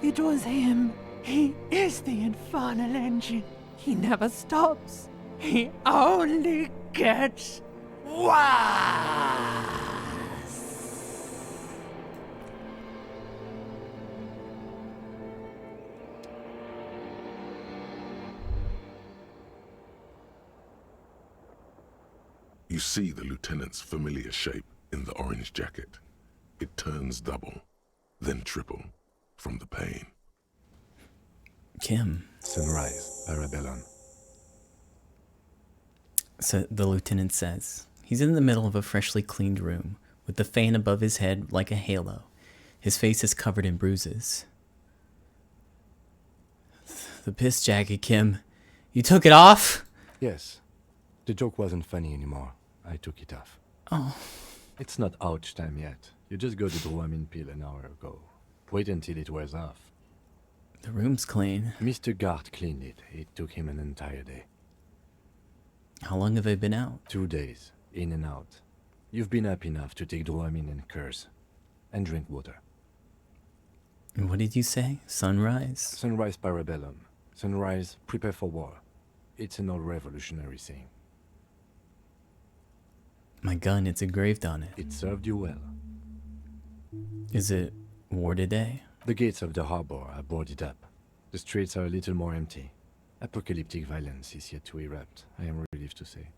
It was him. He is the infernal engine. He never stops. He only gets worse. You see the lieutenant's familiar shape in the orange jacket. It turns double, then triple, from the pain. Kim. Sunrise, Arabellon. So the lieutenant says, he's in the middle of a freshly cleaned room, with the fan above his head like a halo. His face is covered in bruises. The piss jacket, Kim. You took it off? Yes. The joke wasn't funny anymore. I took it off. Oh. It's not ouch time yet. You just got the Dramamine pill an hour ago. Wait until it wears off. The room's clean. Mr. Gart cleaned it. It took him an entire day. How long have I been out? 2 days, in and out. You've been up enough to take Dramamine and curse. And drink water. What did you say? Sunrise? Sunrise parabellum. Sunrise, prepare for war. It's an old revolutionary saying. My gun, it's engraved on it. It served you well. Is it war today? The gates of the harbor are boarded up. The streets are a little more empty. Apocalyptic violence is yet to erupt, I am relieved to say.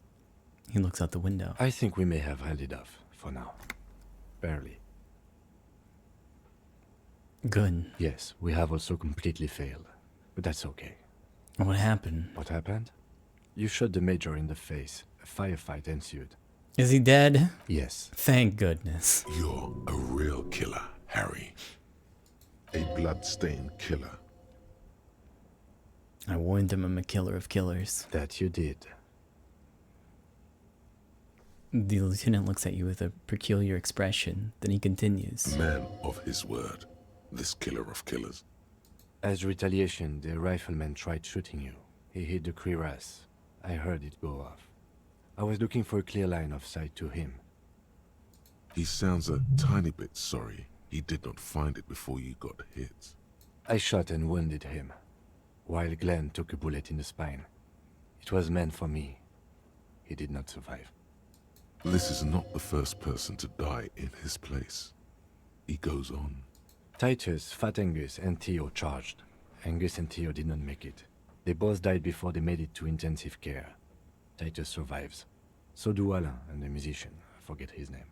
He looks out the window. I think we may have held it off, for now. Barely. Good. Yes, we have also completely failed. But that's okay. What happened? What happened? You shot the major in the face. A firefight ensued. Is he dead? Yes. Thank goodness. You're a real killer, Harry. A blood-stained killer. I warned him I'm a killer of killers. That you did. The lieutenant looks at you with a peculiar expression. Then he continues. A man of his word. This killer of killers. As retaliation, the rifleman tried shooting you. He hit the cuirass. I heard it go off. I was looking for a clear line of sight to him. He sounds a tiny bit sorry he did not find it before you got hit. I shot and wounded him, while Glenn took a bullet in the spine. It was meant for me. He did not survive. This is not the first person to die in his place. He goes on. Titus, Fat Angus, and Theo charged. Angus and Theo did not make it. They both died before they made it to intensive care. Titus survives. So do Alain and the musician. I forget his name.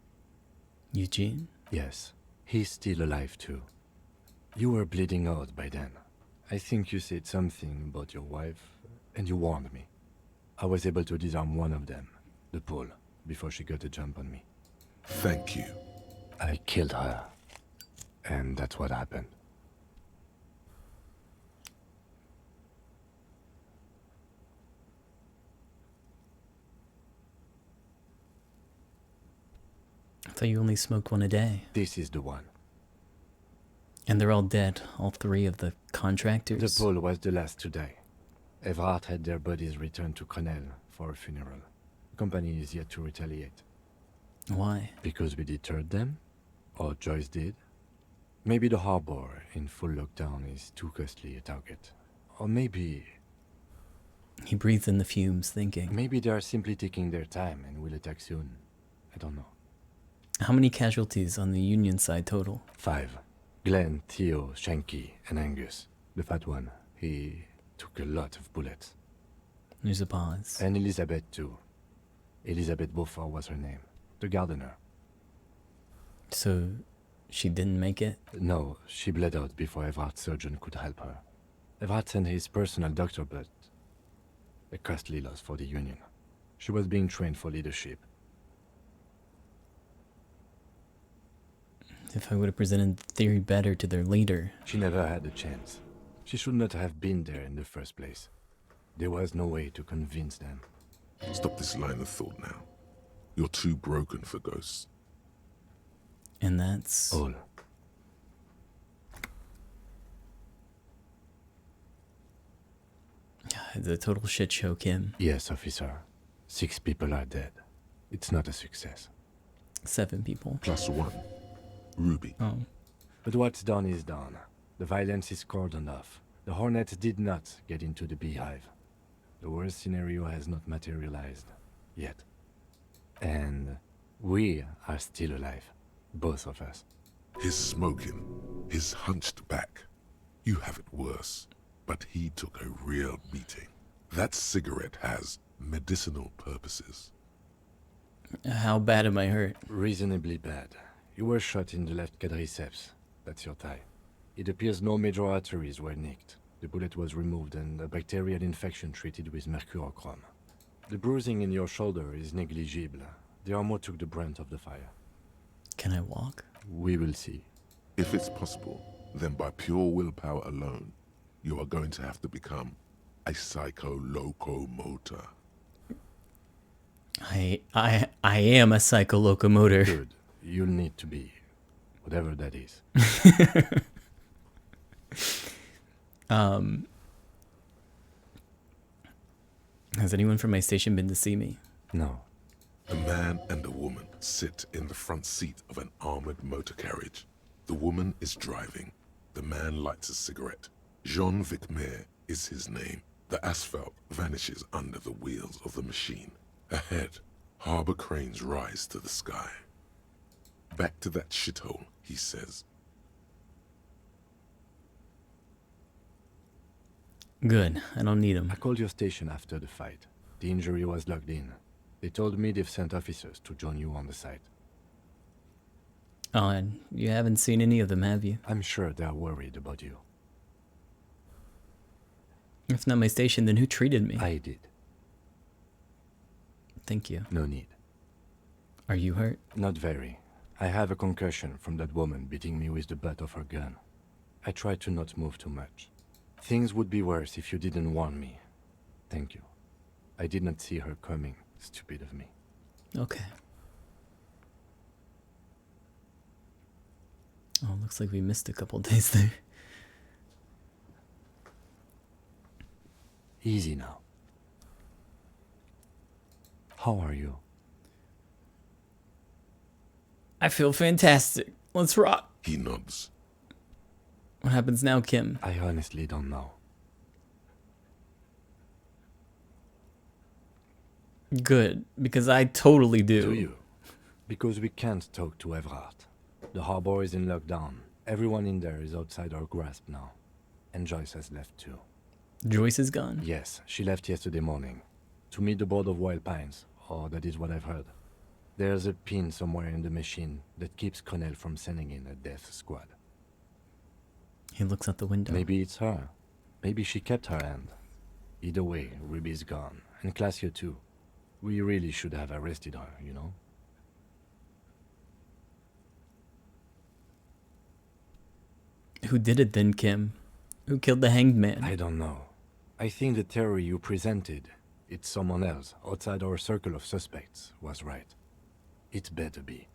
Eugene? Yes. He's still alive too. You were bleeding out by then. I think you said something about your wife, and you warned me. I was able to disarm one of them, the Pole, before she got a jump on me. Thank you. I killed her. And that's what happened. I thought you only smoke one a day. This is the one. And they're all dead, all three of the contractors? The Pole was the last to die. Everard had their bodies returned to Connell for a funeral. The company is yet to retaliate. Why? Because we deterred them? Or Joyce did? Maybe the harbor in full lockdown is too costly a target. Or maybe... He breathed in the fumes, thinking. Maybe they are simply taking their time and will attack soon. I don't know. How many casualties on the Union side total? 5. Glenn, Theo, Shanky, and Angus. The fat one. He took a lot of bullets. There's a pause. And Elizabeth too. Elizabeth Beaufort was her name. The gardener. So, she didn't make it? No, she bled out before Everard's surgeon could help her. Everard sent his personal doctor, but a costly loss for the Union. She was being trained for leadership. If I would have presented the theory better to their leader. She never had a chance. She should not have been there in the first place. There was no way to convince them. Stop this line of thought now. You're too broken for ghosts. And that's... all. The total shit show, Kim. Yes, officer. 6 people are dead. It's not a success. 7 people. +1. Ruby. Oh. But what's done is done. The violence is cordoned off. The Hornets did not get into the beehive. The worst scenario has not materialized. Yet. And we are still alive. Both of us. His smoking. His hunched back. You have it worse. But he took a real beating. That cigarette has medicinal purposes. How bad am I hurt? Reasonably bad. You were shot in the left quadriceps. That's your thigh. It appears no major arteries were nicked. The bullet was removed and a bacterial infection treated with mercurochrome. The bruising in your shoulder is negligible. The armor took the brunt of the fire. Can I walk? We will see. If it's possible, then by pure willpower alone, you are going to have to become a psycho-locomotor. I am a psycho-locomotor. Good. You'll need to be. Whatever that is. Has anyone from my station been to see me? No. A man and a woman sit in the front seat of an armored motor carriage. The woman is driving. The man lights a cigarette. Jean Vicmer is his name. The asphalt vanishes under the wheels of the machine. Ahead, harbor cranes rise to the sky. Back to that shithole, he says. Good. I don't need him. I called your station after the fight. The injury was logged in. They told me they've sent officers to join you on the site. Oh, and you haven't seen any of them, have you? I'm sure they're worried about you. If not my station, then who treated me? I did. Thank you. No need. Are you hurt? Not very. I have a concussion from that woman beating me with the butt of her gun. I tried to not move too much. Things would be worse if you didn't warn me. Thank you. I did not see her coming. Stupid of me. Okay. Oh, looks like we missed a couple days there. Easy now. How are you? I feel fantastic. Let's rock. He nods. What happens now, Kim? I honestly don't know. Good, because I totally do. Do you? Because we can't talk to Everard. The harbor is in lockdown. Everyone in there is outside our grasp now. And Joyce has left too. Joyce is gone? Yes, she left yesterday morning. To meet the board of Wild Pines. Or that is what I've heard. There's a pin somewhere in the machine that keeps Connell from sending in a death squad. He looks out the window. Maybe it's her. Maybe she kept her hand. Either way, Ruby's gone. And Classio too. We really should have arrested her, you know? Who did it then, Kim? Who killed the hanged man? I don't know. I think the theory you presented, it's someone else, outside our circle of suspects, was right. It better be.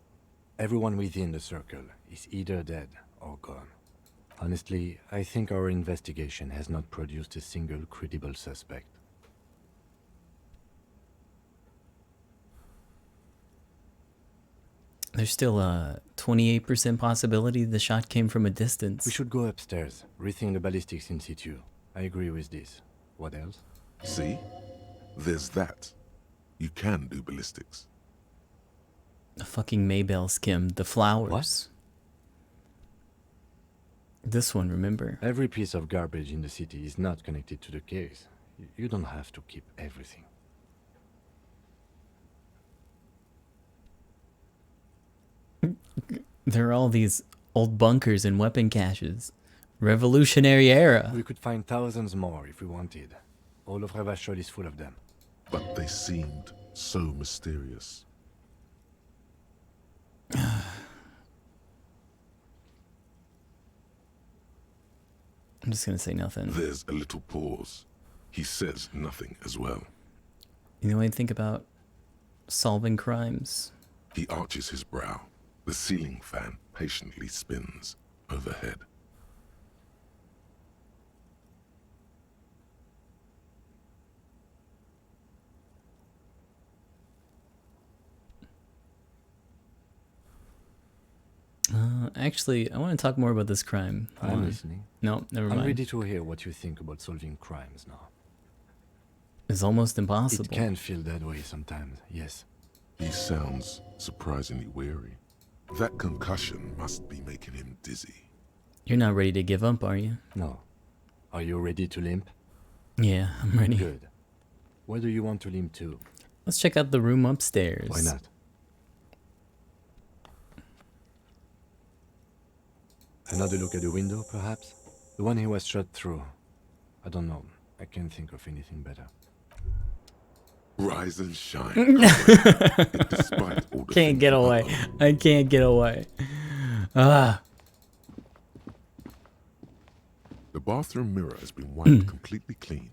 Everyone within the circle is either dead or gone. Honestly, I think our investigation has not produced a single credible suspect. There's still a 28% possibility the shot came from a distance. We should go upstairs, rethink the ballistics in situ. I agree with this. What else? See? There's that. You can do ballistics. The fucking Maybells, Kim. The flowers. What? This one, remember? Every piece of garbage in the city is not connected to the case. You don't have to keep everything. There are all these old bunkers and weapon caches. Revolutionary era. We could find thousands more if we wanted. All of Revachol is full of them. But they seemed so mysterious. I'm just gonna say nothing. There's a little pause. He says nothing as well. You know what I think about solving crimes? He arches his brow. The ceiling fan patiently spins overhead. Actually, I want to talk more about this crime. I'm listening. No, never mind. I'm ready to hear what you think about solving crimes now. It's almost impossible. It can feel that way sometimes, yes. He sounds surprisingly weary. That concussion must be making him dizzy. You're not ready to give up, are you? No. Are you ready to limp? Yeah, I'm ready. Good. Where do you want to limp to? Let's check out the room upstairs. Why not? Another look at the window, perhaps? The one he was shot through. I don't know. I can't think of anything better. Rise and shine. Despite all the can't get away. I can't get away. Ah. The bathroom mirror has been wiped completely clean.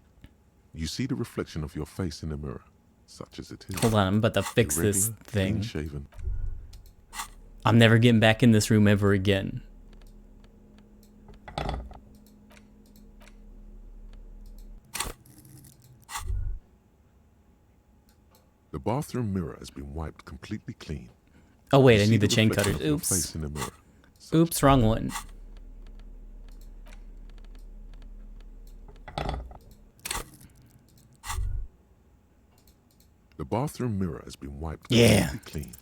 You see the reflection of your face in the mirror, such as it is. Hold on, I'm about to fix this Irregular, thing. clean-shaven. I'm never getting back in this room ever again. The bathroom mirror has been wiped completely clean. Oh wait, You I see need the the chain reflection cutters. of your Oops. face in the mirror. Oops, wrong one. The bathroom mirror has been wiped Yeah. completely clean.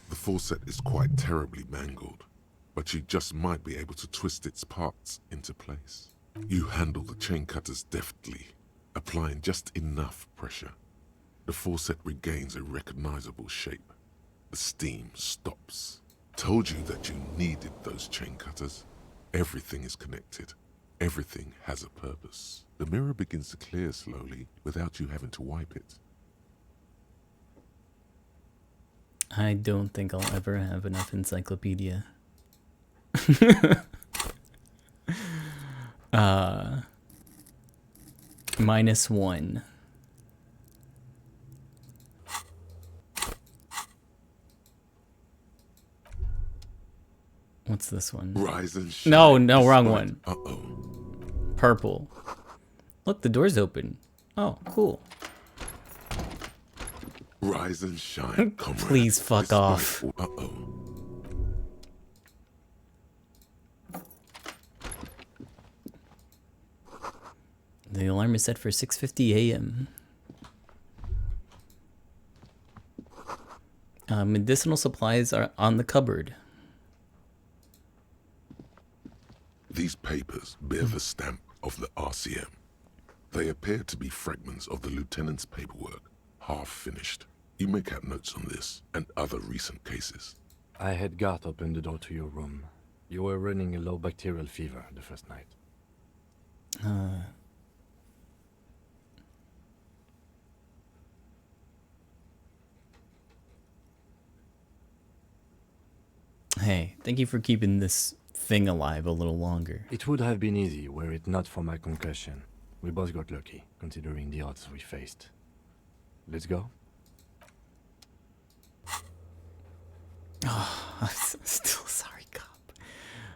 The faucet is quite terribly mangled, but you just might be able to twist its parts into place. You handle the chain cutters deftly, applying just enough pressure. The faucet regains a recognizable shape. The steam stops. Told you that you needed those chain cutters. Everything is connected. Everything has a purpose. The mirror begins to clear slowly without you having to wipe it. I don't think I'll ever have enough encyclopedia. -1. What's this one? Rise and shine. No, wrong despite- one. Uh-oh. Purple. Look, the door's open. Oh, cool. Rise and shine, comrade. Please fuck Despite off. all- Uh-oh. The alarm is set for 6:50 a.m. Medicinal supplies are on the cupboard. These papers bear the stamp of the RCM. They appear to be fragments of the lieutenant's paperwork, half finished. You make out notes on this and other recent cases. I had Garth open the door to your room. You were running a low bacterial fever the first night. Hey, thank you for keeping this thing alive a little longer. It would have been easy were it not for my concussion. We both got lucky, considering the odds we faced. Let's go. Oh, I'm still a sorry cop.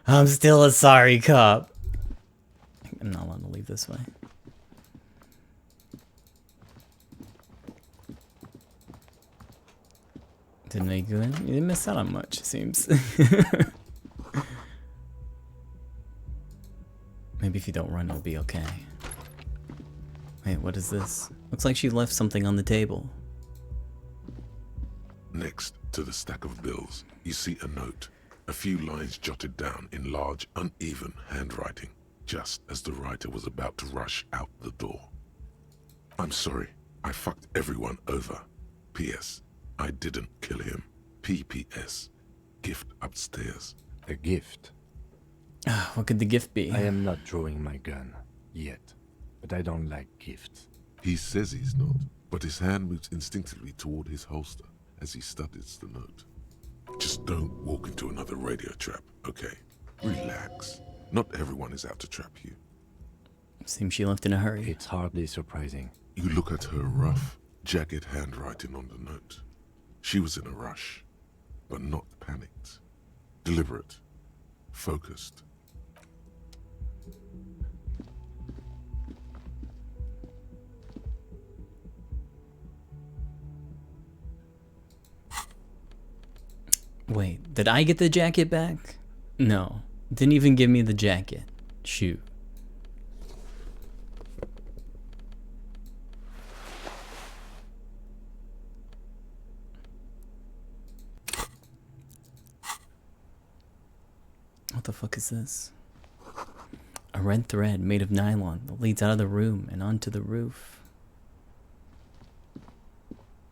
I'm still a sorry cop. I'm not allowed to leave this way. Didn't make good. You didn't miss out on much, it seems. Maybe if you don't run, it'll be okay. Wait, what is this? Looks like she left something on the table. Next to the stack of bills, you see a note. A few lines jotted down in large, uneven handwriting, just as the writer was about to rush out the door. I'm sorry, I fucked everyone over. P.S. I didn't kill him. P.P.S. Gift upstairs. A gift? What could the gift be? I am not drawing my gun. Yet. But I don't like gifts. He says he's not, but his hand moves instinctively toward his holster as he studies the note. Just don't walk into another radio trap, okay? Relax. Not everyone is out to trap you. Seems she left in a hurry. It's hardly surprising. You look at her rough, jagged handwriting on the note. She was in a rush, but not panicked. Deliberate. Focused. Wait, did I get the jacket back? No. Didn't even give me the jacket. Shoot. What the fuck is this? A red thread made of nylon that leads out of the room and onto the roof.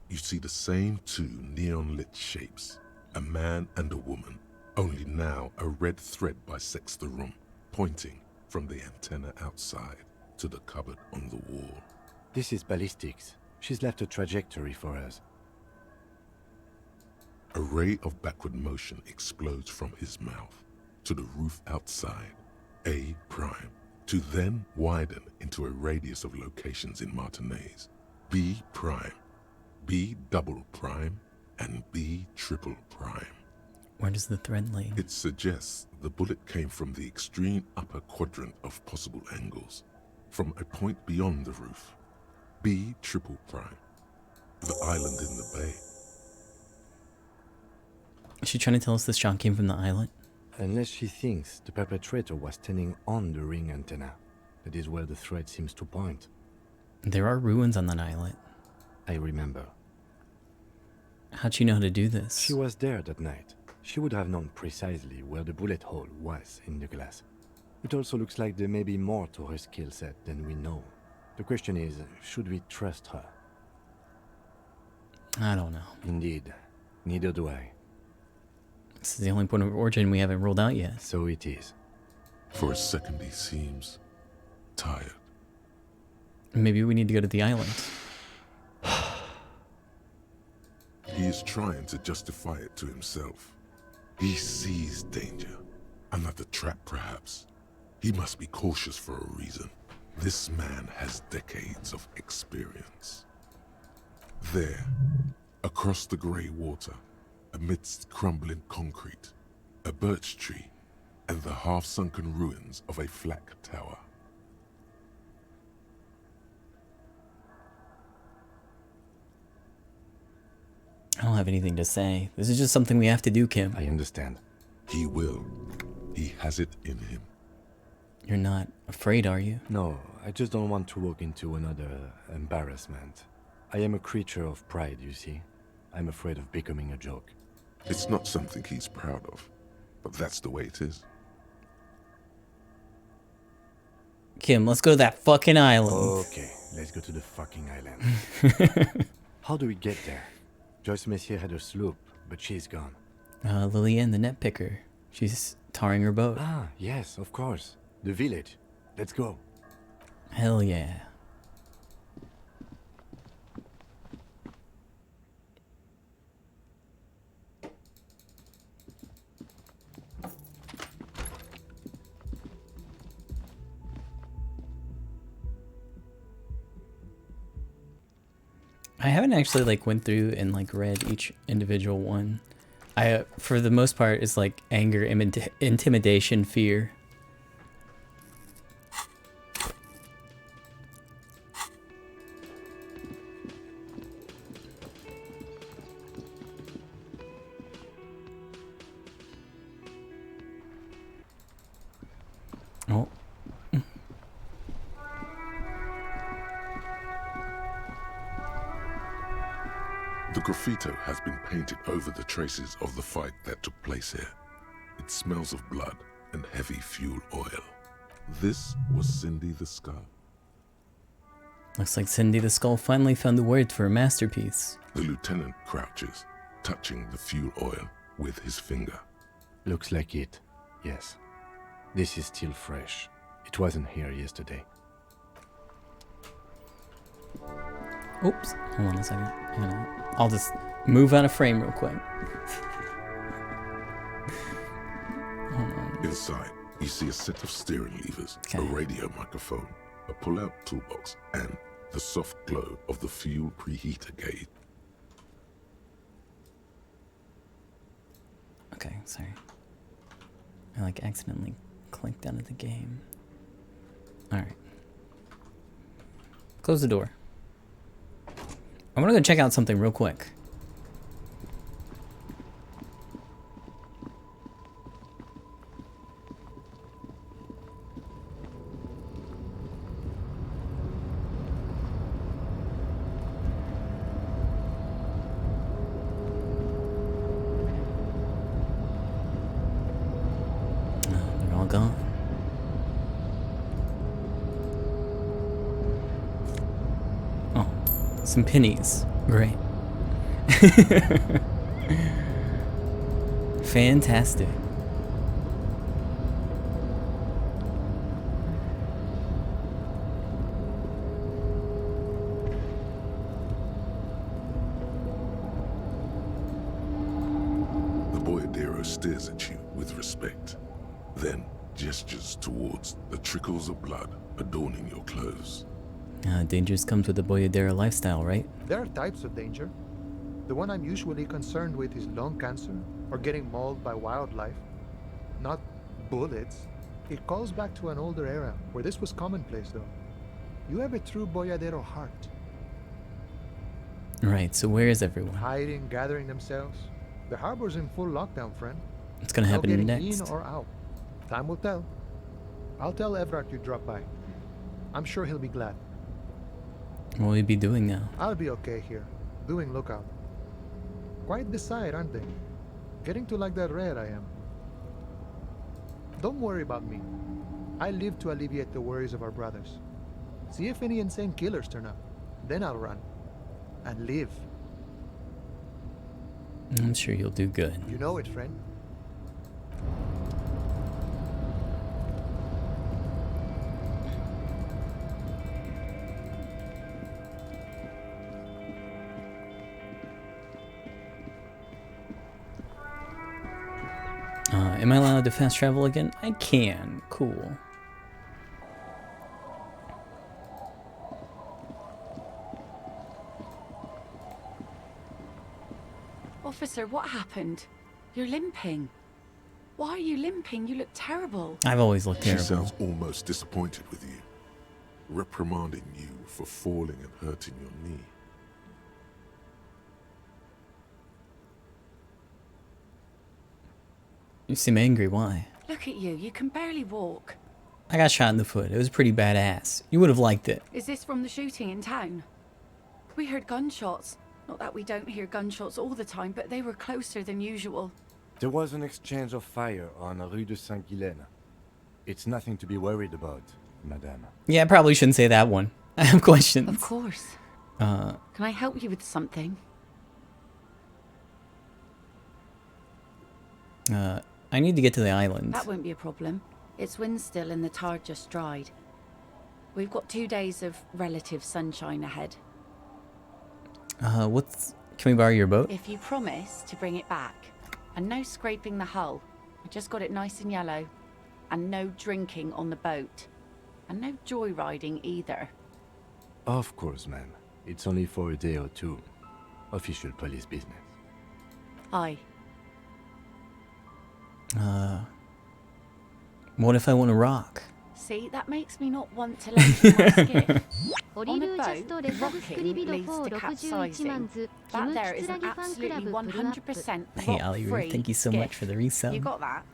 You see the same two neon-lit shapes. A man and a woman. Only now a red thread bisects the room, pointing from the antenna outside to the cupboard on the wall. This is ballistics. She's left a trajectory for us. A ray of backward motion explodes from his mouth to the roof outside. A prime to then widen into a radius of locations in Martinez. B prime, B double prime, and B triple prime. Where does the thread lead? It suggests the bullet came from the extreme upper quadrant of possible angles, from a point beyond the roof. B triple prime, the island in the bay. Is she trying to tell us this shot came from the island? Unless she thinks the perpetrator was standing on the ring antenna. That is where the thread seems to point. There are ruins on that islet. I remember. How'd she know how to do this? She was there that night. She would have known precisely where the bullet hole was in the glass. It also looks like there may be more to her skill set than we know. The question is, should we trust her? I don't know. Indeed. Neither do I. This is the only point of origin we haven't ruled out yet. So it is. For a second he seems tired. Maybe we need to go to the island. He is trying to justify it to himself. He sees danger. Another trap, perhaps. He must be cautious for a reason. This man has decades of experience. There, across the grey water, amidst crumbling concrete, a birch tree, and the half-sunken ruins of a flak tower. I don't have anything to say. This is just something we have to do, Kim. I understand. He will. He has it in him. You're not afraid, are you? No, I just don't want to walk into another embarrassment. I am a creature of pride, you see. I'm afraid of becoming a joke. It's not something he's proud of, but that's the way it is. Kim, let's go to that fucking island. Okay, let's go to the fucking island. How do we get there? Joyce Messier had a sloop, but she's gone. Lillian, the net picker. She's tarring her boat. Ah, yes, of course. The village. Let's go. Hell yeah. I haven't actually like went through and like read each individual one. I for the most part it's like anger, intimidation, fear. Oh. The graffito has been painted over the traces of the fight that took place here. It smells of blood and heavy fuel oil. This was Cindy the Skull. Looks like Cindy the Skull finally found the words for a masterpiece. The lieutenant crouches, touching the fuel oil with his finger. Looks like it, yes. This is still fresh. It wasn't here yesterday. Oops, hold on a second. I'll just move out of frame real quick. Hold on. Inside, you see a set of steering levers, a radio microphone, a pull-out toolbox, and the soft glow of the fuel preheater gauge. Okay, sorry. I like accidentally clicked out of the game. Alright. Close the door. I'm gonna go check out something real quick. They're all gone. Some pennies. Great. Fantastic. The boyadero stares at you with respect. Then gestures towards the trickles of blood adorning your clothes. Dangers comes with the Boyadera lifestyle, right? There are types of danger. The one I'm usually concerned with is lung cancer or getting mauled by wildlife. Not bullets. It calls back to an older era where this was commonplace, though. You have a true Boyadero heart. Right, so where is everyone? Hiding, gathering themselves. The harbor's in full lockdown, friend. What's gonna happen getting next? in or out. Time will tell. I'll tell Everard you dropped by. I'm sure he'll be glad. What will he be doing now? I'll be okay here, doing lookout. Quite the sight, aren't they? Getting to like that rare I am. Don't worry about me. I live to alleviate the worries of our brothers. See if any insane killers turn up. Then I'll run. And live. I'm sure you'll do good. You know it, friend. Am I allowed to fast travel again? I can. Cool. Officer, what happened? You're limping. Why are you limping? You look terrible. I've always looked terrible. She sounds almost disappointed with you, reprimanding you for falling and hurting your knee. You seem angry. Why? Look at you. You can barely walk. I got shot in the foot. It was pretty badass. You would have liked it. Is this from the shooting in town? We heard gunshots. Not that we don't hear gunshots all the time, but they were closer than usual. There was an exchange of fire on Rue de Saint-Guylaine. It's nothing to be worried about, madame. Yeah, I probably shouldn't say that one. I have questions. Of course. Can I help you with something? I need to get to the island. That won't be a problem. It's wind still and the tar just dried. We've got 2 days of relative sunshine ahead. Can we borrow your boat? If you promise to bring it back. And no scraping the hull. I just got it nice and yellow. And no drinking on the boat. And no joyriding either. Of course, ma'am. It's only for a day or two. Official police business. Aye. What if I want to rock? See, that makes me not want to let you skip. On a boat, rocking leads to capsizing. That there is an absolutely 100% Hey, Ali, free thank you so much for the resub. You got that?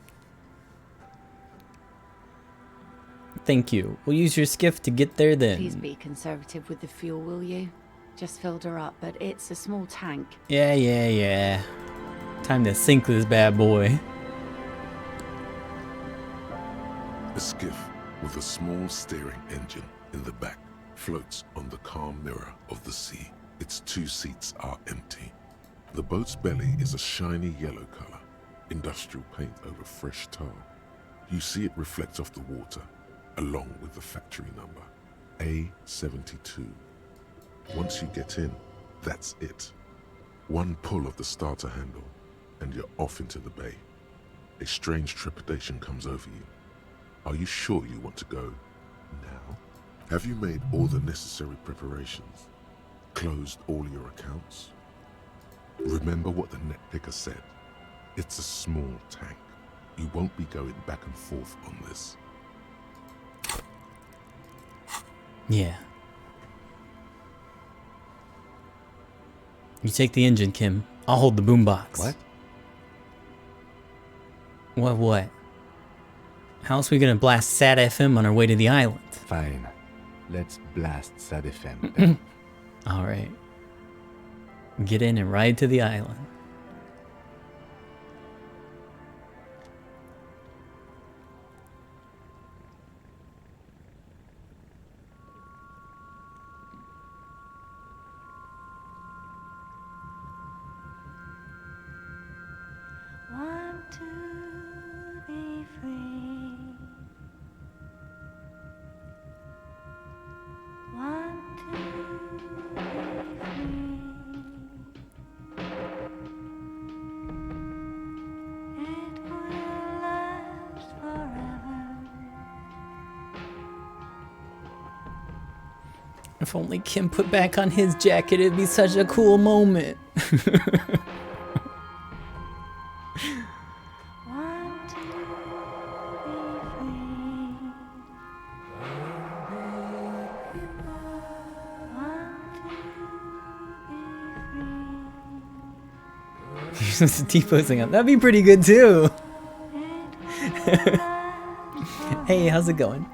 Thank you. We'll use your skiff to get there then. Please be conservative with the fuel, will you? Just filled her up, but it's a small tank. Yeah. Time to sink this bad boy. A skiff with a small steering engine in the back floats on the calm mirror of the sea. Its 2 seats are empty. The boat's belly is a shiny yellow color, industrial paint over fresh tar. You see it reflect off the water, along with the factory number, A72. Once you get in, that's it. One pull of the starter handle, and you're off into the bay. A strange trepidation comes over you. Are you sure you want to go now? Have you made all the necessary preparations? Closed all your accounts? Remember what the net picker said. It's a small tank. You won't be going back and forth on this. Yeah. You take the engine, Kim. I'll hold the boombox. What? How else are we gonna blast Sad FM on our way to the island? Fine. Let's blast Sad FM then. Alright. Get in and ride to the island. Want to be free. Want to be free. If only Kim put back on his jacket, it'd be such a cool moment. Just T-posing up. That'd be pretty good too. Hey, how's it going?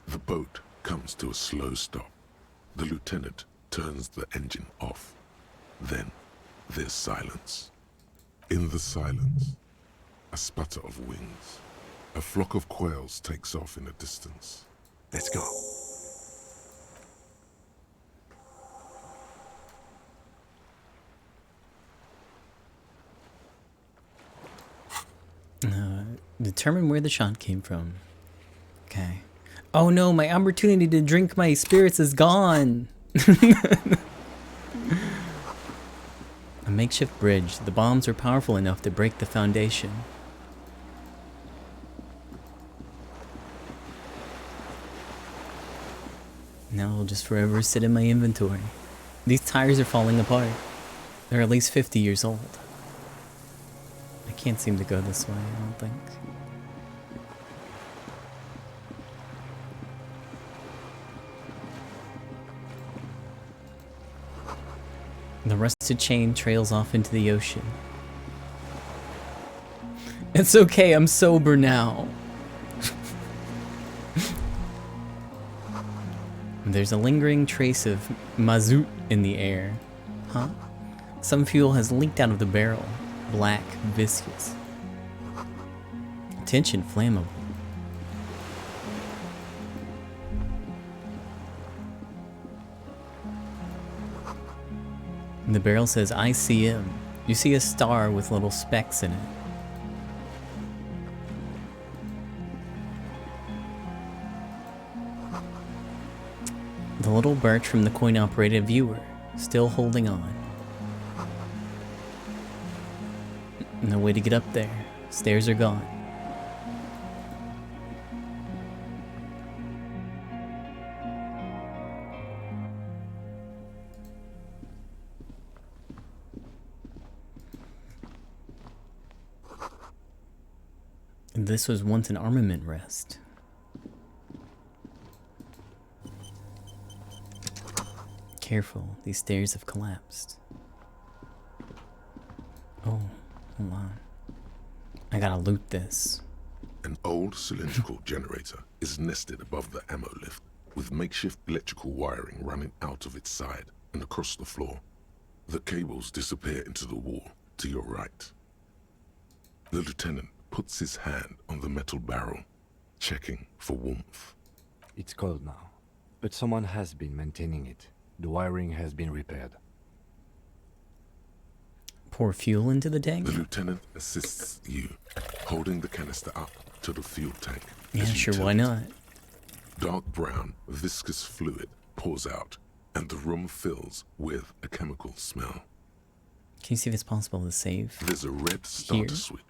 The boat comes to a slow stop. The lieutenant turns the engine off. Then there's silence. In the silence, a sputter of wings. A flock of quails takes off in the distance. Let's go. Determine where the shot came from. Okay. Oh no, my opportunity to drink my spirits is gone. A makeshift bridge. The bombs are powerful enough to break the foundation. Now it'll just forever sit in my inventory. These tires are falling apart. They're at least 50 years old. I can't seem to go this way, I don't think. The rusted chain trails off into the ocean. It's okay, I'm sober now. There's a lingering trace of mazout in the air. Huh? Some fuel has leaked out of the barrel. Black, viscous. Attention, flammable. The barrel says, I see him. You see a star with little specks in it. The little birch from the coin-operated viewer, still holding on. No way to get up there. Stairs are gone. This was once an armament rest. Careful, these stairs have collapsed. Oh, hold on. I gotta loot this. An An old cylindrical generator is nested above the ammo lift, with makeshift electrical wiring running out of its side and across the floor. The cables disappear into the wall to your right. The lieutenant puts his hand on the metal barrel, checking for warmth. It's cold now, but someone has been maintaining it. The wiring has been repaired. Pour fuel into the tank? The lieutenant assists you, holding the canister up to the fuel tank. Yeah, sure, why not? Dark brown, viscous fluid pours out, and the room fills with a chemical smell. Can you see if it's possible to save? There's a red starter switch.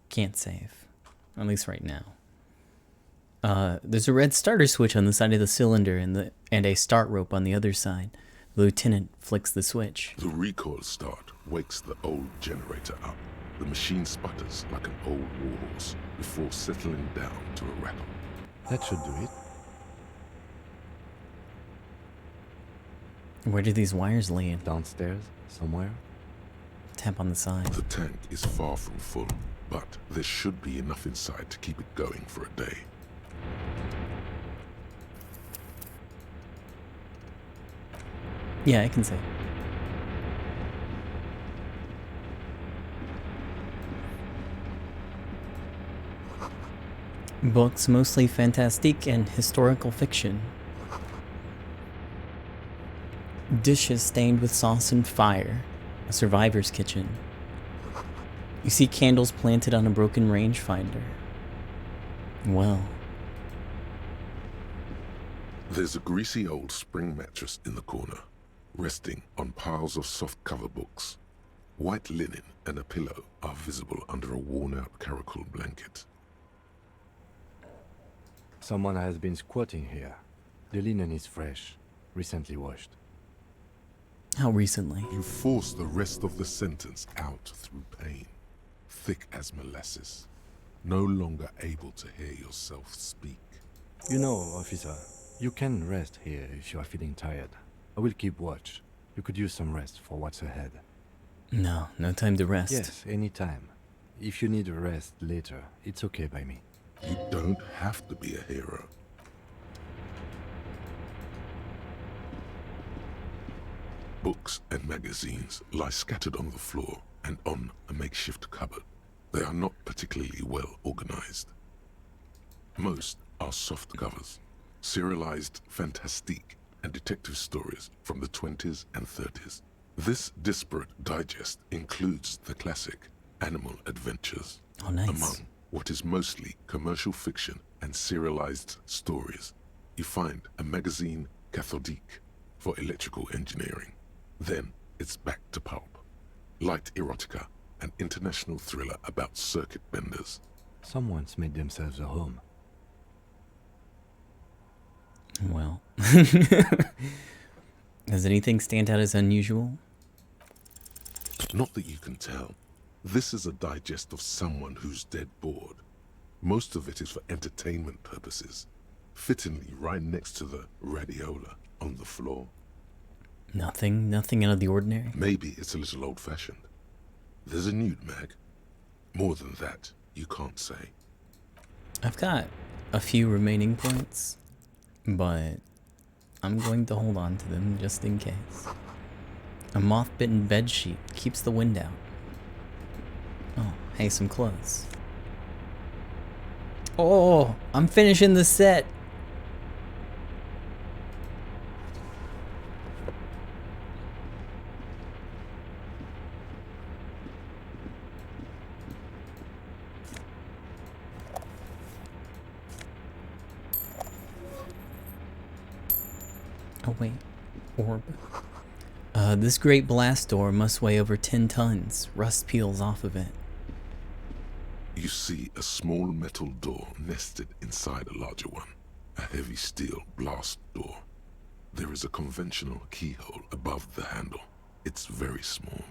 Can't save. At least right now. There's a red starter switch on the side of the cylinder and a start rope on the other side. The lieutenant flicks the switch. The recoil start wakes the old generator up. The machine sputters like an old warhorse before settling down to a rattle. That should do it. Where do these wires lead? Downstairs, somewhere. Tap on the side. The tank is far from full, but there should be enough inside to keep it going for a day. Yeah, I can say. Books, mostly fantastique and historical fiction. Dishes stained with sauce and fire. A survivor's kitchen. You see candles planted on a broken rangefinder. Well. There's a greasy old spring mattress in the corner, resting on piles of soft cover books. White linen and a pillow are visible under a worn-out caracal blanket. Someone has been squatting here. The linen is fresh, recently washed. How recently? You force the rest of the sentence out through pain, thick as molasses, no longer able to hear yourself speak. You know, officer, you can rest here if you are feeling tired. I will keep watch. You could use some rest for what's ahead. No time to rest. Yes, anytime. If you need a rest later, it's okay by me. You don't have to be a hero. Books and magazines lie scattered on the floor and on a makeshift cupboard. They are not particularly well organized. Most are soft covers, serialized fantastique and detective stories from the 20s and 30s. This disparate digest includes the classic Animal Adventures. Oh, nice. Among what is mostly commercial fiction and serialized stories, you find a magazine cathodique for electrical engineering. Then it's back to pulp. Light erotica, an international thriller about circuit benders. Someone's made themselves a home. Well. Does anything stand out as unusual? Not that you can tell. This is a digest of someone who's dead bored. Most of it is for entertainment purposes, fittingly right next to the radiola on the floor. Nothing out of the ordinary? Maybe it's a little old-fashioned. There's a nude mag. More than that, you can't say. I've got a few remaining points, but I'm going to hold on to them just in case. A moth-bitten bedsheet keeps the wind out. Oh, hey, some clothes. Oh, I'm finishing the set. Oh wait, orb. This great blast door must weigh over 10 tons. Rust peels off of it. You see a small metal door nested inside a larger one. A heavy steel blast door. There is a conventional keyhole above the handle. It's very small.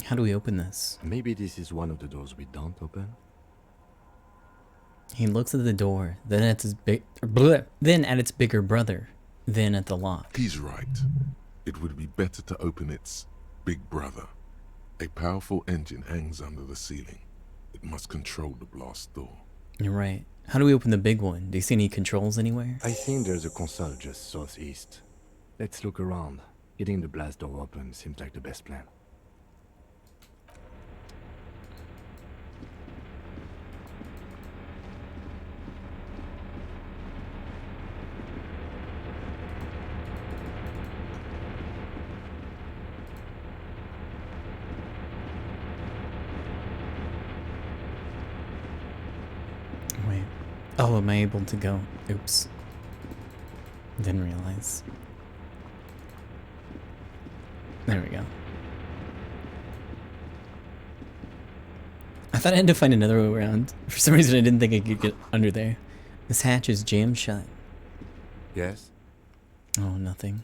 How do we open this? Maybe this is one of the doors we don't open? He looks at the door, then at its bigger brother, then at the lock. He's right. It would be better to open its big brother. A powerful engine hangs under the ceiling. It must control the blast door. You're right. How do we open the big one? Do you see any controls anywhere? I think there's a console just southeast. Let's look around. Getting the blast door open seems like the best plan. Wait. Oh, am I able to go? Oops. Didn't realize. There we go. I thought I had to find another way around. For some reason I didn't think I could get under there. This hatch is jammed shut. Yes? Oh, nothing.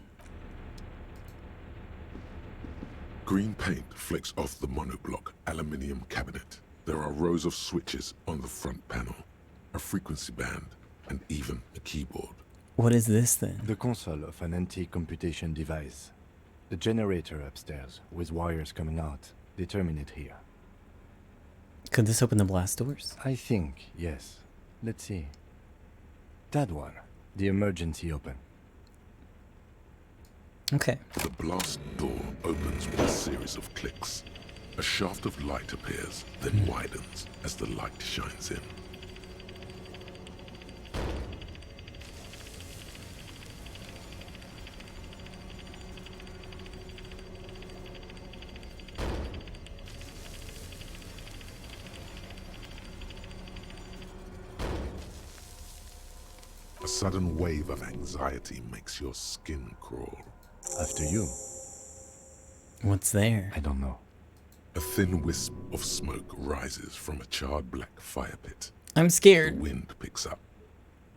Green paint flecks off the monoblock aluminium cabinet. There are rows of switches on the front panel, a frequency band, and even a keyboard. What is this then? The console of an anti-computation device. The generator upstairs, with wires coming out, they terminate here. Could this open the blast doors? I think, yes. Let's see. That one. The emergency open. Okay. The blast door opens with a series of clicks. A shaft of light appears, then widens as the light shines in. A sudden wave of anxiety makes your skin crawl. After you. What's there? I don't know. A thin wisp of smoke rises from a charred black fire pit. I'm scared. The wind picks up,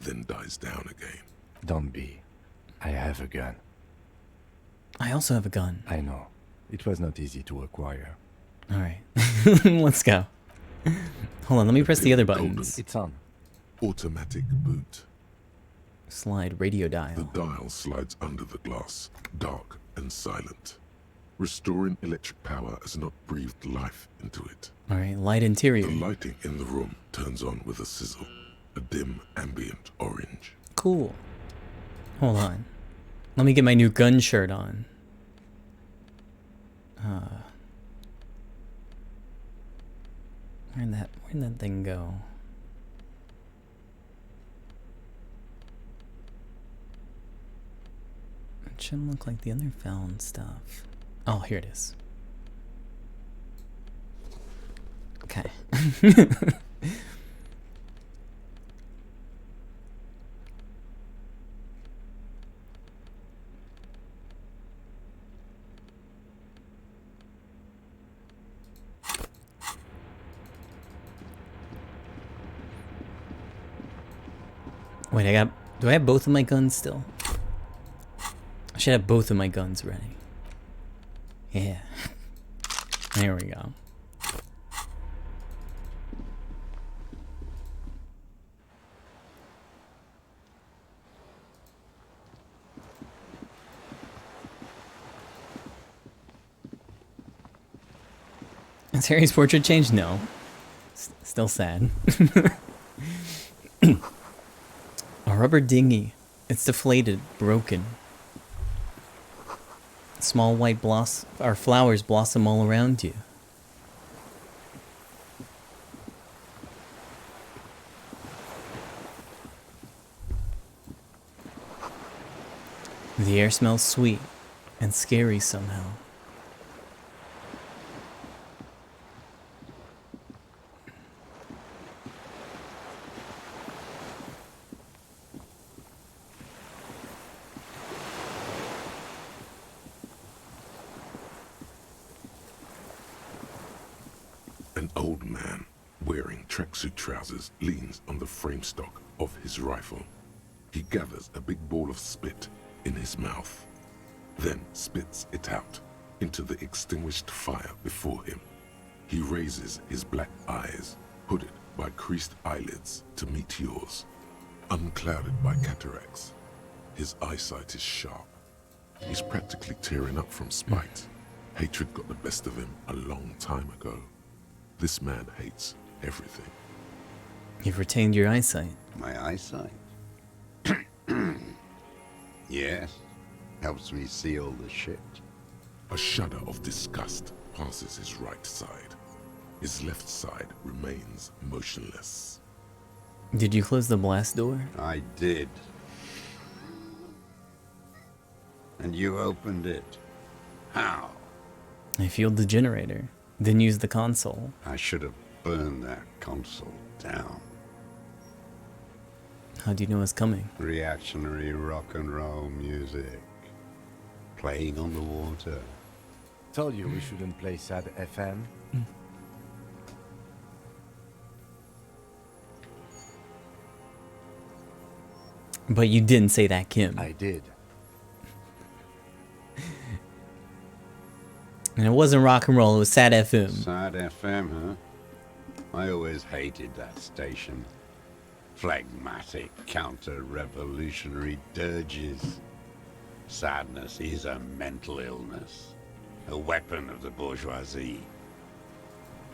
then dies down again. Don't be. I have a gun. I also have a gun. I know. It was not easy to acquire. Alright. Let's go. Hold on, let me press the other buttons. It's on. Automatic boot. Slide radio dial. The dial slides under the glass, dark and silent. Restoring electric power has not breathed life into it. Alright, light interior. The lighting in the room turns on with a sizzle, a dim ambient orange. Cool. Hold on. Let me get my new gun shirt on. Where'd that thing go? It shouldn't look like the other found stuff. Oh, here it is. Okay. Wait, do I have both of my guns still? I should have both of my guns ready. Yeah. There we go. Has Harry's portrait changed? No. Still sad. A rubber dinghy. It's deflated, broken. Small white flowers blossom all around you. The air smells sweet and scary somehow. An old man, wearing tracksuit trousers, leans on the frame stock of his rifle. He gathers a big ball of spit in his mouth, then spits it out into the extinguished fire before him. He raises his black eyes, hooded by creased eyelids, to meet yours, unclouded by cataracts. His eyesight is sharp. He's practically tearing up from spite. Hatred got the best of him a long time ago. This man hates everything. You've retained your eyesight. My eyesight? Yes. Helps me see all the shit. A shudder of disgust passes his right side. His left side remains motionless. Did you close the blast door? I did. And you opened it. How? I fueled the generator, then used the console. I should have burned that console down. How do you know it's coming? Reactionary rock and roll music. Playing on the water. Told you we shouldn't play sad FM. But you didn't say that, Kim. I did. And it wasn't rock and roll, it was sad FM. Sad FM, huh? I always hated that station. Phlegmatic, counter-revolutionary dirges. Sadness is a mental illness. A weapon of the bourgeoisie.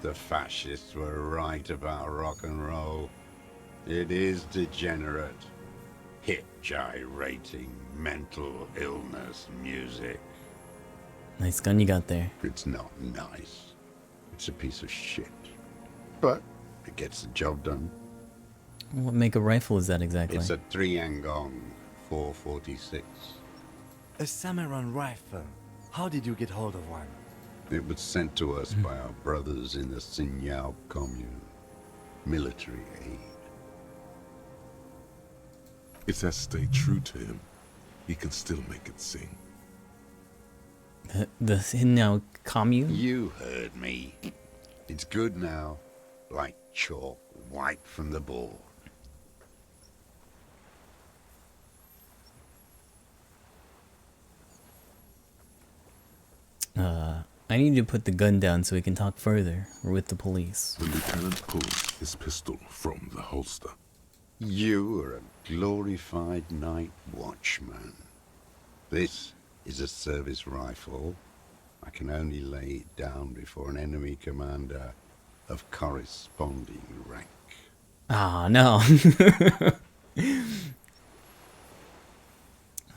The fascists were right about rock and roll. It is degenerate. Hip gyrating, mental illness music. Nice gun you got there. It's not nice. It's a piece of shit. But it gets the job done. What make a rifle is that exactly? It's a 3-Angong 446. A samurai rifle. How did you get hold of one? It was sent to us by our brothers in the Sinyao commune. Military aid. It has stayed true to him. He can still make it sing. The Sinyao commune? You heard me. It's good now. Like chalk wiped from the board. I need to put the gun down so we can talk further. We're with the police. The lieutenant pulls his pistol from the holster. You are a glorified night watchman. This is a service rifle. I can only lay it down before an enemy commander of corresponding rank. Ah, no.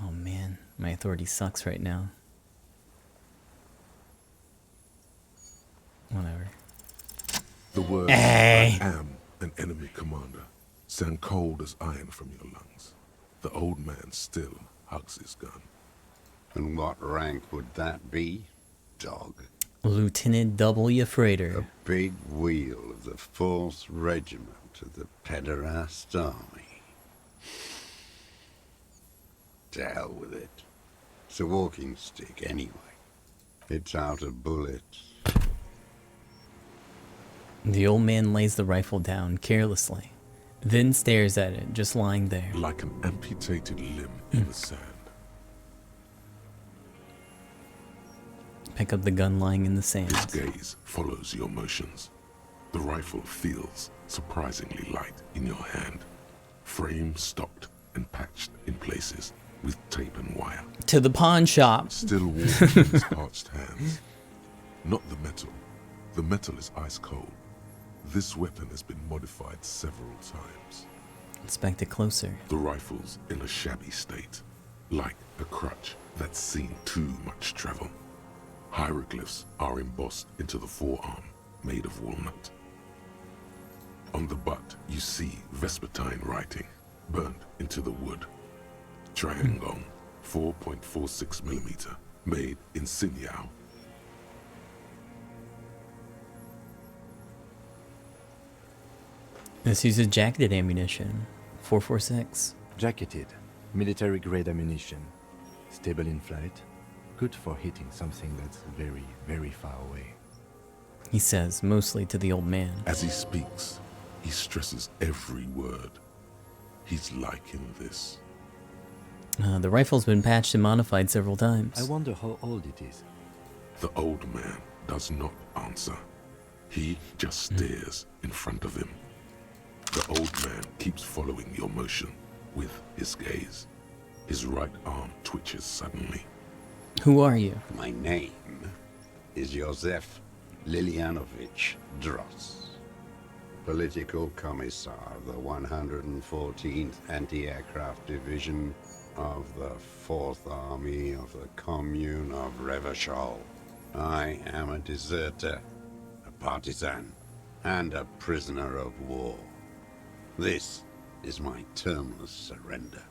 Oh man, my authority sucks right now. Whatever. The words, Hey. I am an enemy commander, sound cold as iron from your lungs. The old man still hugs his gun. And what rank would that be, dog? Lieutenant W. Freighter. A big wheel of the 4th Regiment of the Pederast Army. To hell with it. It's a walking stick anyway. It's out of bullets. The old man lays the rifle down carelessly, then stares at it, just lying there. Like an amputated limb in the sand. Pick up the gun lying in the sand. His gaze follows your motions. The rifle feels surprisingly light in your hand. Frame stocked and patched in places with tape and wire. To the pawn shop. Still warm in his parched hands. Not the metal. The metal is ice cold. This weapon has been modified several times. Inspect it closer. The rifle's in a shabby state, like a crutch that's seen too much travel. Hieroglyphs are embossed into the forearm, made of walnut. On the butt, you see Vespertine writing, burnt into the wood. Triangong, 4.46mm, made in Sinyao. This uses jacketed ammunition. 4.46. Jacketed, military-grade ammunition. Stable in flight. Good for hitting something that's very, very far away. He says, mostly to the old man. As he speaks, he stresses every word. He's liking this. The rifle's been patched and modified several times. I wonder how old it is. The old man does not answer. He just stares in front of him. The old man keeps following your motion with his gaze. His right arm twitches suddenly. Who are you? My name is Josef Lilianovich Dross. Political Commissar of the 114th Anti-Aircraft Division of the 4th Army of the Commune of Revachol. I am a deserter, a partisan, and a prisoner of war. This is my termless surrender.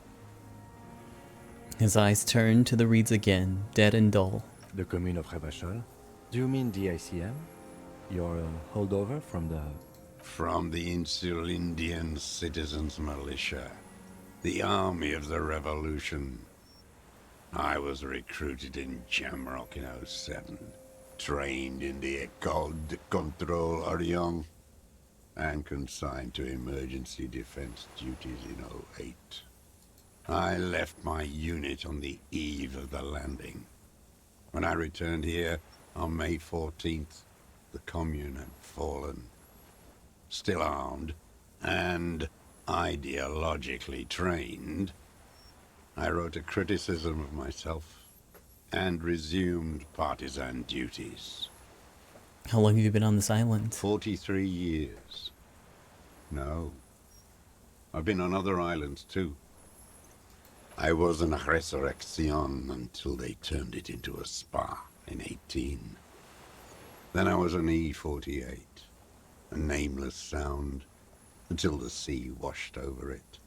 His eyes turn to the reeds again, dead and dull. The Commune of Revachol? Do you mean the ICM? Your holdover from the... From the Insulindian Citizens Militia, the army of the revolution. I was recruited in Jamrock in 07, trained in the École de Contrôle Orient, and consigned to emergency defense duties in 08. I left my unit on the eve of the landing. When I returned here on May 14th, the Commune had fallen. Still armed, and ideologically trained, I wrote a criticism of myself and resumed partisan duties. How long have you been on this island? 43 years. No. I've been on other islands too. I was in Resurrection until they turned it into a spa in 18. Then I was on E48, a nameless sound, until the sea washed over it.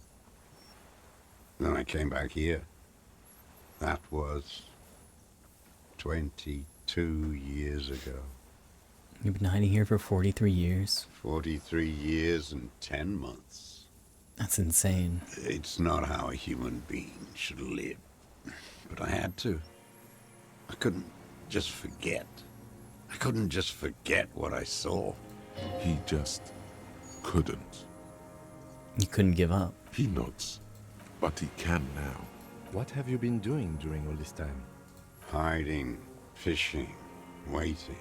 Then I came back here. That was 22 years ago. You've been hiding here for 43 years? 43 years and 10 months. That's insane. It's not how a human being should live. But I had to. I couldn't just forget. I couldn't just forget what I saw. He just couldn't. You couldn't give up. He nods, but he can now. What have you been doing during all this time? Hiding, fishing, waiting.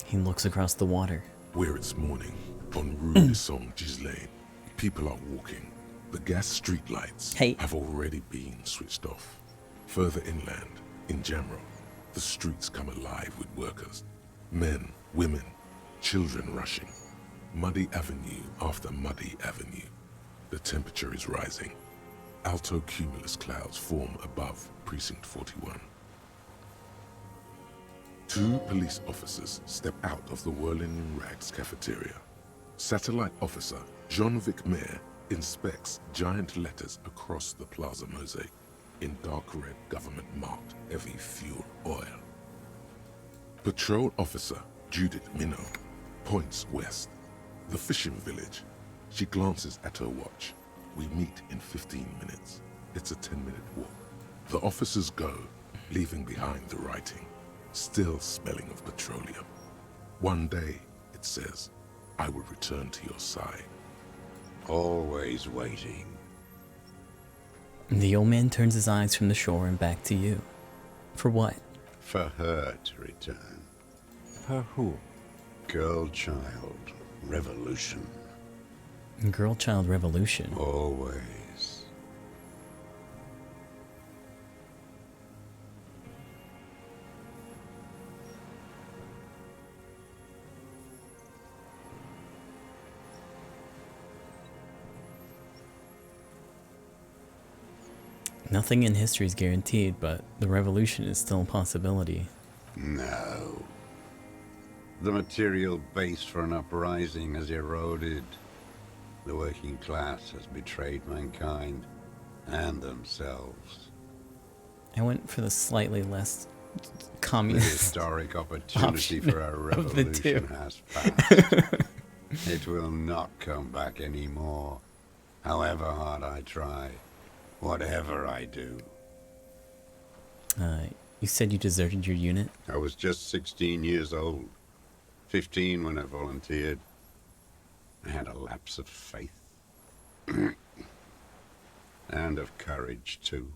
He looks across the water. Where it's morning, on Rue de Saint-Gislain, people are walking. The gas streetlights have already been switched off. Further inland, in Jamrock, the streets come alive with workers. Men, women, children rushing. Muddy avenue after muddy avenue. The temperature is rising. Alto cumulus clouds form above Precinct 41. 2 police officers step out of the Whirling in Rags cafeteria. Satellite officer Jean-Vic Mayer inspects giant letters across the plaza mosaic in dark red government-marked heavy fuel oil. Patrol officer Judith Minot points west. The fishing village. She glances at her watch. We meet in 15 minutes. It's a 10-minute walk. The officers go, leaving behind the writing, still smelling of petroleum. One day, it says, I will return to your side. Always waiting. The old man turns his eyes from the shore and back to you. For what? For her to return. Her who? Girl child revolution. Girl child revolution? Always. Nothing in history is guaranteed, but the revolution is still a possibility. No. The material base for an uprising has eroded. The working class has betrayed mankind and themselves. I went for the slightly less The communist historic opportunity option for our of the two. revolution has passed. It will not come back anymore, however hard I try, whatever I do. You said you deserted your unit? I was just 16 years old, 15 when I volunteered. I had a lapse of faith. And of courage, too.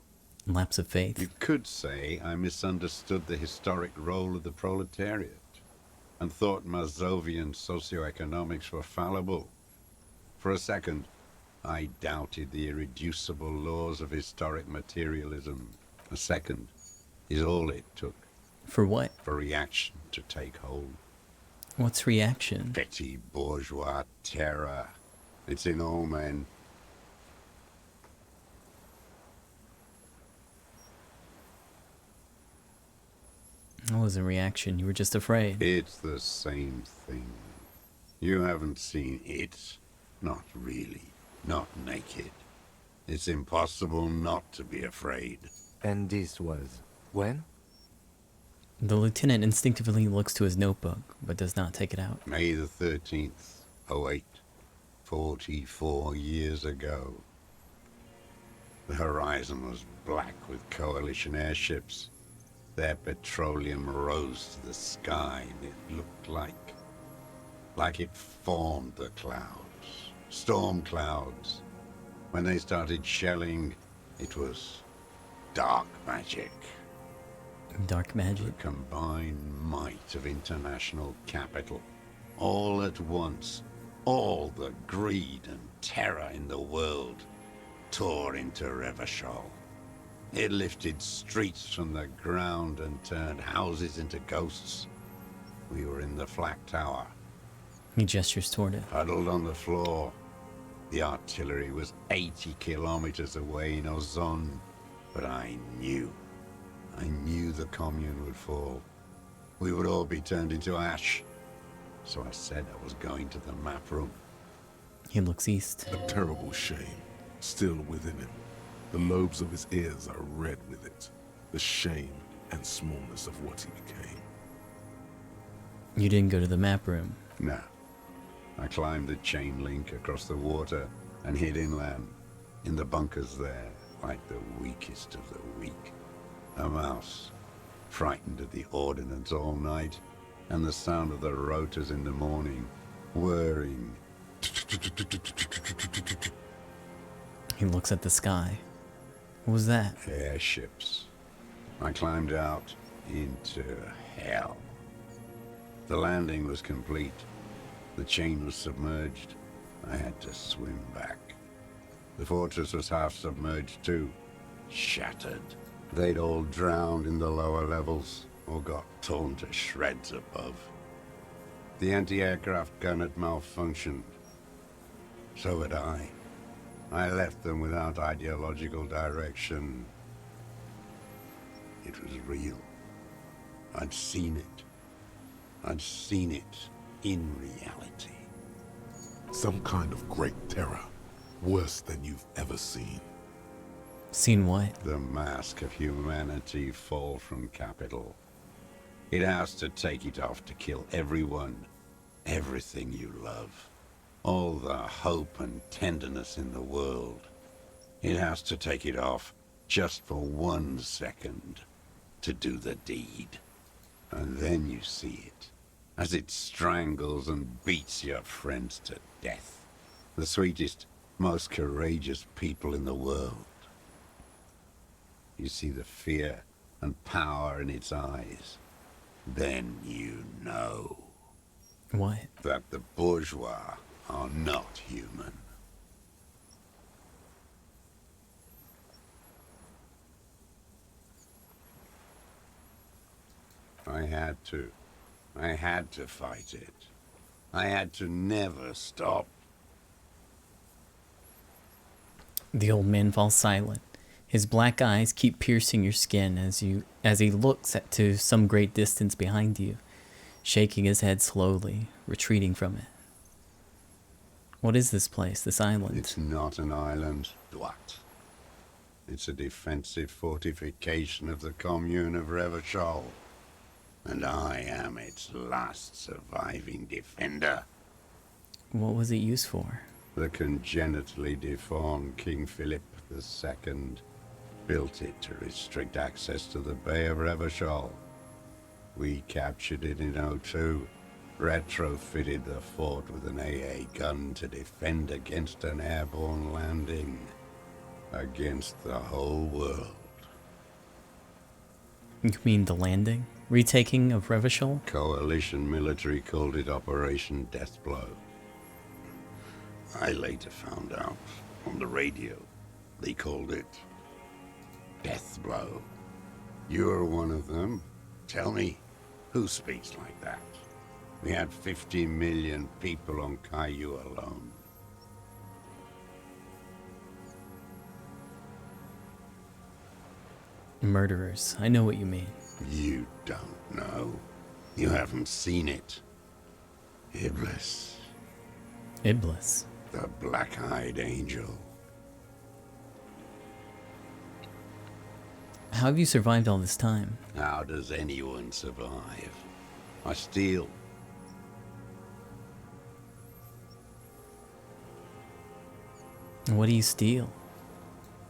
Lapse of faith? You could say I misunderstood the historic role of the proletariat and thought Mazovian socioeconomics were fallible. For a second, I doubted the irreducible laws of historic materialism. A second is all it took. For what? For reaction to take hold. What's reaction? Petty bourgeois terror. It's in all men. That wasn't reaction, you were just afraid. It's the same thing. You haven't seen it. Not really. Not naked. It's impossible not to be afraid. And this was when? The lieutenant instinctively looks to his notebook, but does not take it out. May the 13th, 08. 44 years ago. The horizon was black with coalition airships. Their petroleum rose to the sky, and it looked like it formed the clouds. Storm clouds. When they started shelling, it was dark magic. Dark magic? The combined might of international capital. All at once, all the greed and terror in the world tore into Revachol. It lifted streets from the ground and turned houses into ghosts. We were in the flak tower. He gestures toward it. Huddled on the floor. The artillery was 80 kilometers away in Ozon. But I knew the commune would fall. We would all be turned into ash. So I said I was going to the map room. He looks east. A terrible shame, still within him. The lobes of his ears are red with it. The shame and smallness of what he became. You didn't go to the map room? No. I climbed the chain link across the water and hid inland. In the bunkers there, like the weakest of the weak. A mouse, frightened at the ordnance all night, and the sound of the rotors in the morning, whirring. He looks at the sky. What was that? Airships. I climbed out into hell. The landing was complete. The chain was submerged. I had to swim back. The fortress was half submerged too. Shattered. They'd all drowned in the lower levels, or got torn to shreds above. The anti-aircraft gun had malfunctioned. So had I. I left them without ideological direction. It was real. I'd seen it. I'd seen it in reality. Some kind of great terror. Worse than you've ever seen. Seen what? The mask of humanity fall from capital. It has to take it off to kill everyone, everything you love. All the hope and tenderness in the world. It has to take it off just for 1 second to do the deed. And then you see it, as it strangles and beats your friends to death. The sweetest, most courageous people in the world. You see the fear and power in its eyes. Then you know. What? That the bourgeois are not human. I had to fight it. I had to never stop. The old man falls silent. His black eyes keep piercing your skin as he looks to some great distance behind you, shaking his head slowly, retreating from it. What is this place, this island? It's not an island, Dwight. It's a defensive fortification of the commune of Revachol. And I am its last surviving defender. What was it used for? The congenitally deformed King Philip II built it to restrict access to the Bay of Revachol. We captured it in '02, retrofitted the fort with an AA gun to defend against an airborne landing. Against the whole world. You mean the landing? Retaking of Revachol? Coalition military called it Operation Deathblow. I later found out on the radio they called it Deathblow. You're one of them. Tell me, who speaks like that? We had 50 million people on Caillou alone. Murderers. I know what you mean. You don't know. You haven't seen it. Iblis. Iblis. The black-eyed angel. How have you survived all this time? How does anyone survive? I steal. What do you steal?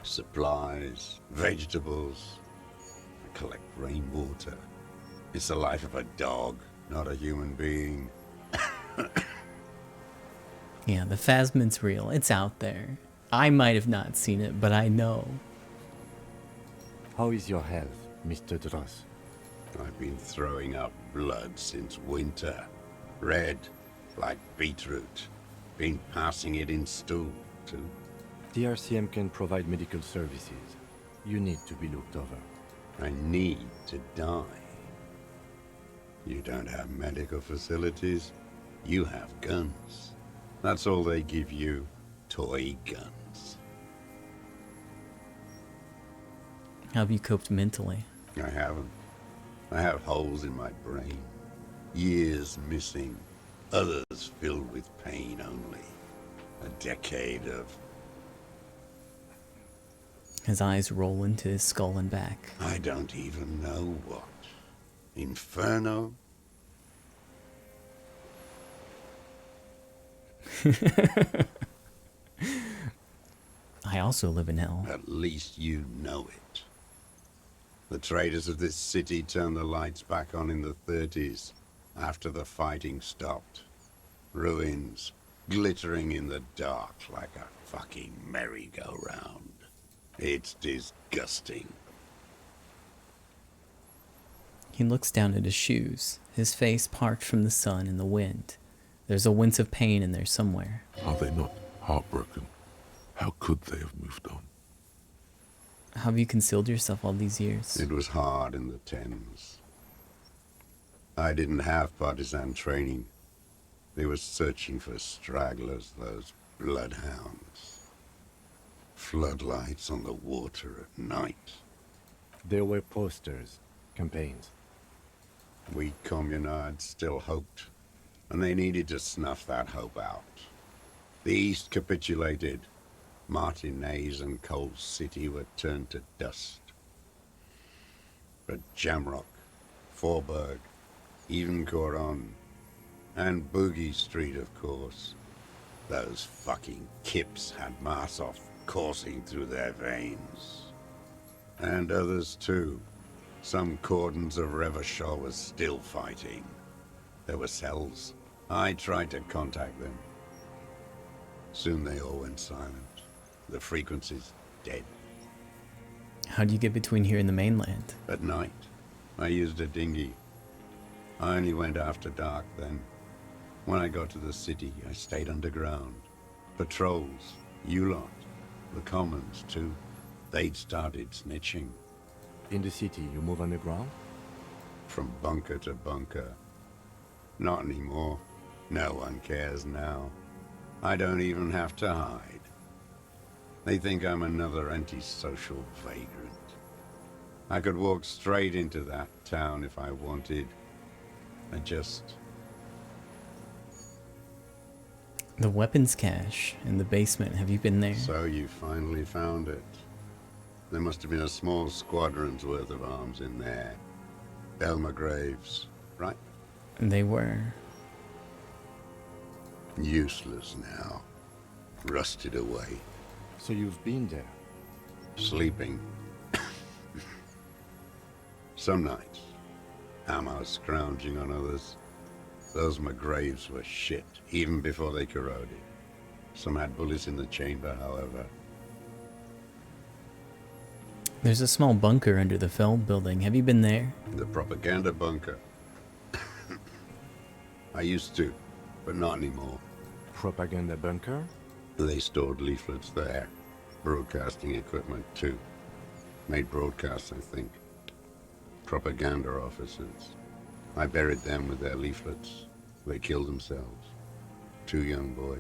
Supplies, vegetables. I collect rainwater. It's the life of a dog, not a human being. Yeah, the phasmid's real. It's out there. I might have not seen it, but I know. How is your health, Mr. Dross? I've been throwing up blood since winter. Red, like beetroot. Been passing it in stool, too. The RCM can provide medical services. You need to be looked over. I need to die. You don't have medical facilities. You have guns. That's all they give you. Toy guns. How have you coped mentally? I haven't. I have holes in my brain. Years missing. Others filled with pain only. A decade of... His eyes roll into his skull and back. I don't even know what. Inferno? I also live in hell. At least you know it. The traders of this city turned the lights back on in the 30s, after the fighting stopped. Ruins, glittering in the dark like a fucking merry-go-round. It's disgusting. He looks down at his shoes, his face parched from the sun and the wind. There's a wince of pain in there somewhere. Are they not heartbroken? How could they have moved on? How have you concealed yourself all these years? It was hard in the Thames. I didn't have partisan training. They were searching for stragglers, those bloodhounds. Floodlights on the water at night. There were posters, campaigns. We communards still hoped, and they needed to snuff that hope out. The East capitulated. Martinez and Coal City were turned to dust. But Jamrock, Forburg, even Coron, and Boogie Street, of course. Those fucking kips had Marsov coursing through their veins. And others too. Some cordons of Revachol was still fighting. There were cells. I tried to contact them. Soon they all went silent. The frequency's dead. How do you get between here and the mainland? At night, I used a dinghy. I only went after dark then. When I got to the city, I stayed underground. Patrols, you lot, the commons too. They'd started snitching. In the city, you move underground? From bunker to bunker. Not anymore. No one cares now. I don't even have to hide. They think I'm another antisocial vagrant. I could walk straight into that town if I wanted. I just... The weapons cache in the basement. Have you been there? So you finally found it. There must have been a small squadron's worth of arms in there. Belma Graves, right? They were. Useless now. Rusted away. So you've been there? Sleeping. Some nights. Ammo scrounging on others. Those McGraves were shit, even before they corroded. Some had bullets in the chamber, however. There's a small bunker under the Feld building. Have you been there? The propaganda bunker. I used to, but not anymore. Propaganda bunker? They stored leaflets there. Broadcasting equipment, too. Made broadcasts, I think. Propaganda officers. I buried them with their leaflets. They killed themselves. 2 young boys.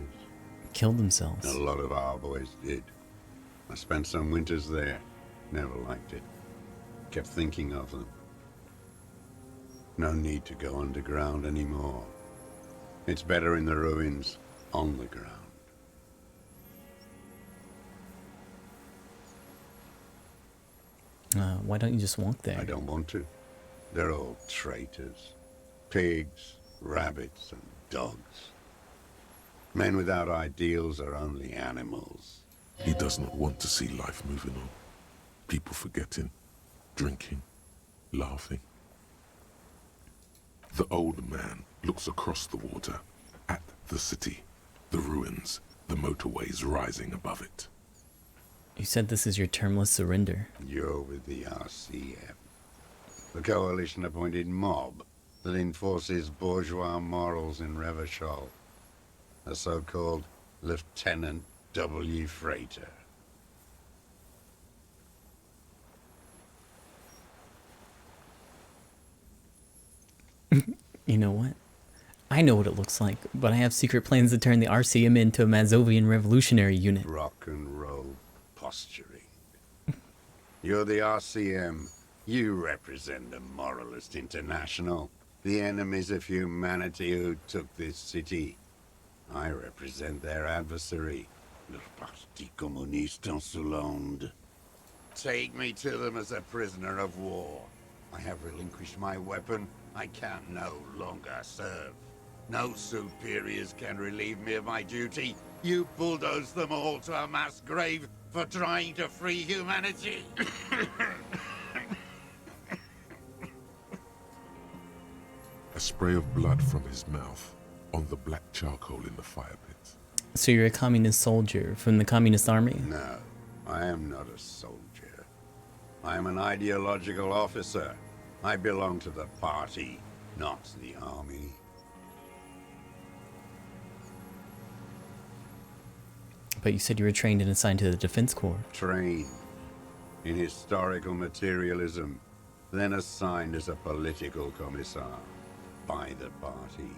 Killed themselves. A lot of our boys did. I spent some winters there. Never liked it. Kept thinking of them. No need to go underground anymore. It's better in the ruins, on the ground. Why don't you just walk there? I don't want to. They're all traitors. Pigs, rabbits, and dogs. Men without ideals are only animals. He does not want to see life moving on. People forgetting, drinking, laughing. The old man looks across the water at the city, the ruins, the motorways rising above it. You said this is your termless surrender. You're with the RCM. The coalition-appointed mob that enforces bourgeois morals in Revachol. A so-called Lieutenant W. Freighter. You know what? I know what it looks like, but I have secret plans to turn the RCM into a Mazovian revolutionary unit. Rock and roll posturing. You're the RCM. You represent the Moralist International, the enemies of humanity who took this city. I represent their adversary, le Parti Communiste Insolente. Take me to them as a prisoner of war. I have relinquished my weapon. I can no longer serve. No superiors can relieve me of my duty. You bulldoze them all to a mass grave for trying to free humanity. A spray of blood from his mouth on the black charcoal in the fire pit. So you're a communist soldier from the communist army? No, I am not a soldier. I am an ideological officer. I belong to the party, not the army. But you said you were trained and assigned to the Defense Corps. Trained in historical materialism, then assigned as a political commissar by the party.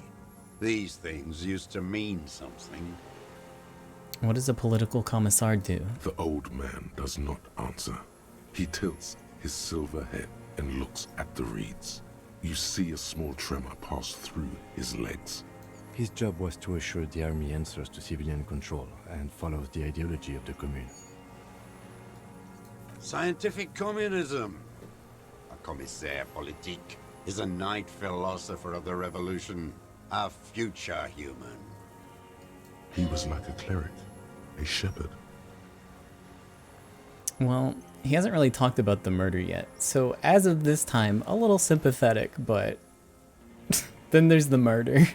These things used to mean something. What does a political commissar do? The old man does not answer. He tilts his silver head and looks at the reeds. You see a small tremor pass through his legs. His job was to assure the army answers to civilian control and follows the ideology of the Commune. Scientific communism. A commissaire politique is a night philosopher of the revolution, a future human. He was like a cleric, a shepherd. Well, he hasn't really talked about the murder yet, so as of this time, a little sympathetic, but then there's the murder.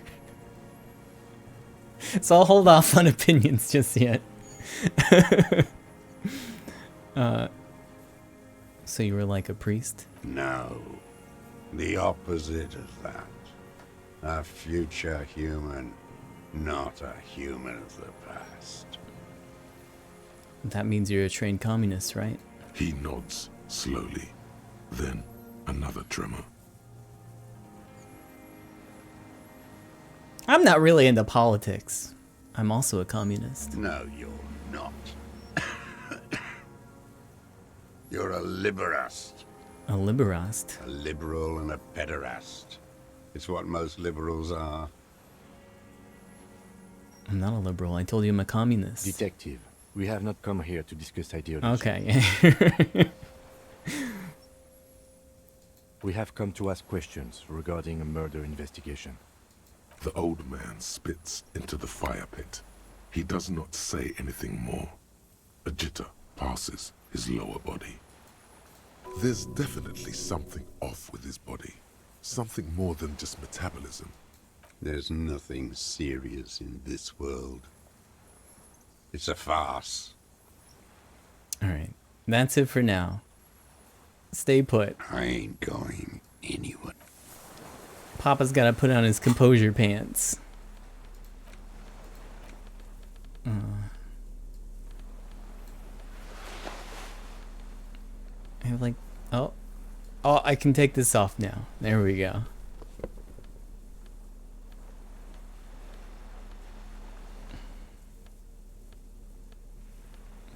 So I'll hold off on opinions just yet. So you were like a priest? No, the opposite of that. A future human, not a human of the past. That means you're a trained communist, right? He nods slowly, then another tremor. I'm not really into politics. I'm also a communist. No, you're not. You're a liberast. A liberast? A liberal and a pederast. It's what most liberals are. I'm not a liberal. I told you I'm a communist. Detective, we have not come here to discuss ideology. Okay. We have come to ask questions regarding a murder investigation. The old man spits into the fire pit. He does not say anything more. A jitter passes his lower body. There's definitely something off with his body. Something more than just metabolism. There's nothing serious in this world. It's a farce. Alright. That's it for now. Stay put. I ain't going anywhere. Papa's gotta put on his composure pants. I have like... Oh, I can take this off now. There we go.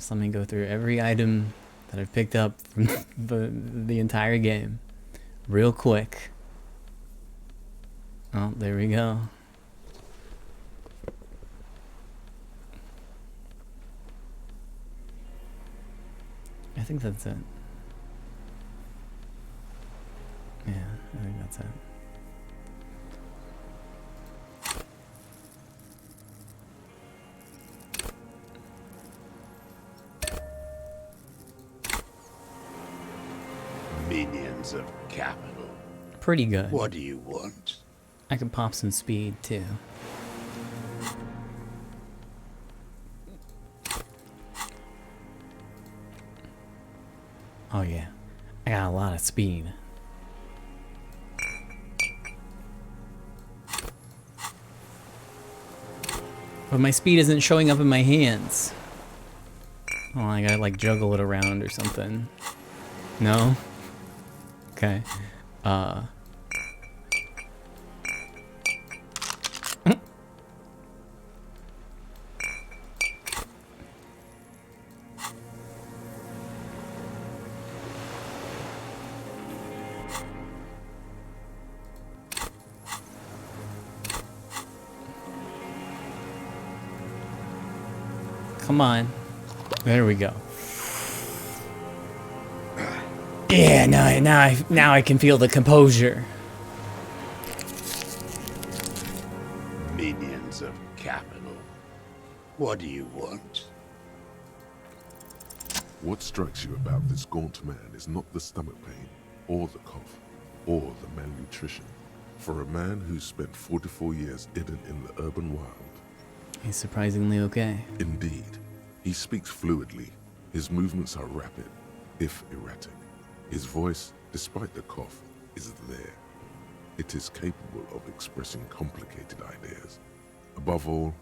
Just let me go through every item that I've picked up from the entire game real quick. Oh, there we go. I think that's it. Yeah, I think that's it. Minions of capital. Pretty good. What do you want? I can pop some speed too. Oh yeah, I got a lot of speed. But my speed isn't showing up in my hands. Oh, I gotta like juggle it around or something. No? Okay. Come on. There we go. Yeah, now I can feel the composure. Minions of capital. What do you want? What strikes you about this gaunt man is not the stomach pain, or the cough, or the malnutrition. For a man who's spent 44 years hidden in the urban wild, he's surprisingly okay. Indeed. He speaks fluidly. His movements are rapid, if erratic. His voice, despite the cough, is there. It is capable of expressing complicated ideas. Above all,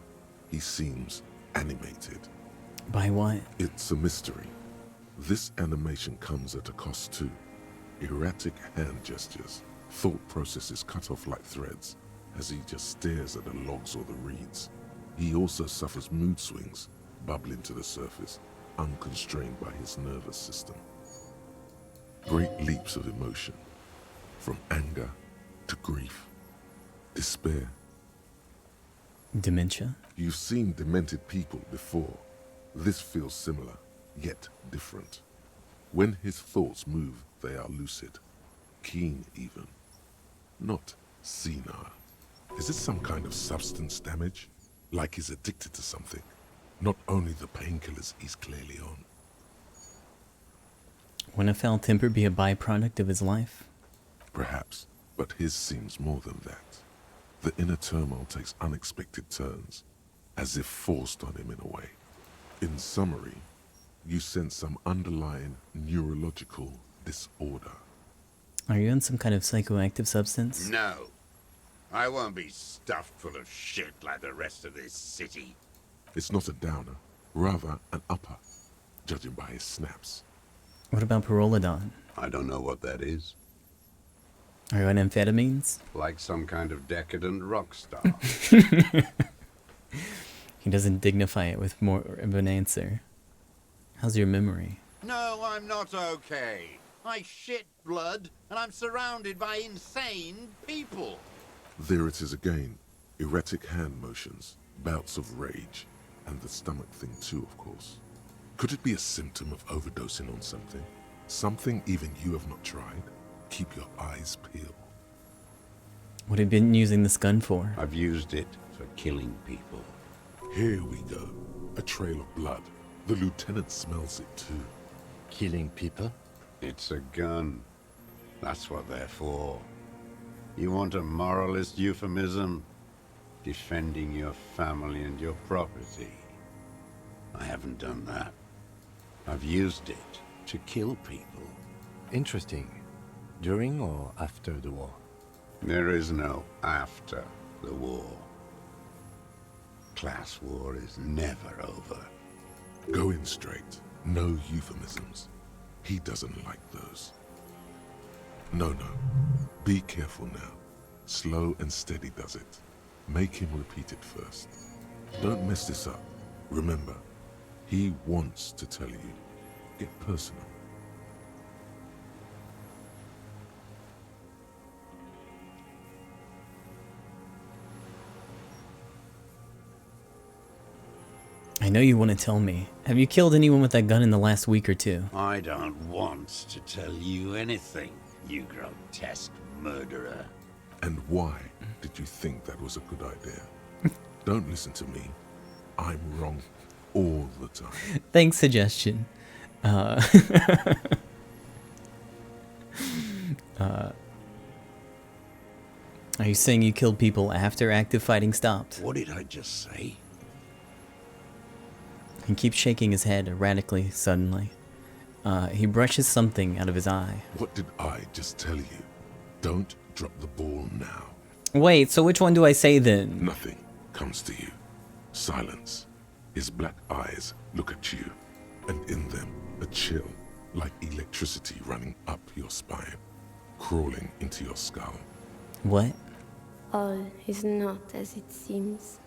he seems animated. By what? It's a mystery. This animation comes at a cost too. Erratic hand gestures, thought processes cut off like threads, as he just stares at the logs or the reeds. He also suffers mood swings, bubbling to the surface, unconstrained by his nervous system. Great leaps of emotion, from anger to grief, despair. Dementia? You've seen demented people before. This feels similar, yet different. When his thoughts move, they are lucid, keen even, not senile. Is it some kind of substance damage? Like he's addicted to something? Not only the painkillers he's clearly on. Wouldn't a foul temper be a byproduct of his life? Perhaps, but his seems more than that. The inner turmoil takes unexpected turns, as if forced on him in a way. In summary, you sense some underlying neurological disorder. Are you on some kind of psychoactive substance? No. I won't be stuffed full of shit like the rest of this city. It's not a downer, rather an upper, judging by his snaps. What about Pyrrolidon? I don't know what that is. Are you on amphetamines? Like some kind of decadent rock star. He doesn't dignify it with more of an answer. How's your memory? No, I'm not okay. I shit blood, and I'm surrounded by insane people. There it is again. Erratic hand motions, bouts of rage, and the stomach thing too, of course. Could it be a symptom of overdosing on something? Something even you have not tried? Keep your eyes peeled. What have you been using this gun for? I've used it for killing people. Here we go. A trail of blood. The lieutenant smells it too. Killing people? It's a gun. That's what they're for. You want a moralist euphemism? Defending your family and your property. I haven't done that. I've used it to kill people. Interesting. During or after the war? There is no after the war. Class war is never over. Go in straight. No euphemisms. He doesn't like those. No. Be careful now. Slow and steady does it. Make him repeat it first. Don't mess this up. Remember, He wants to tell you. Get personal. I know you want to tell me. Have you killed anyone with that gun in the last week or two? I don't want to tell you anything, you grotesque murderer. And why did you think that was a good idea? Don't listen to me. I'm wrong all the time. Thanks, suggestion. Are you saying you killed people after active fighting stopped? What did I just say? He keeps shaking his head erratically, suddenly. He brushes something out of his eye. What did I just tell you? Don't drop the ball now. Wait, so which one do I say then? Nothing comes to you. Silence. His black eyes look at you, and in them a chill, like electricity running up your spine, crawling into your skull. What? All is not as it seems.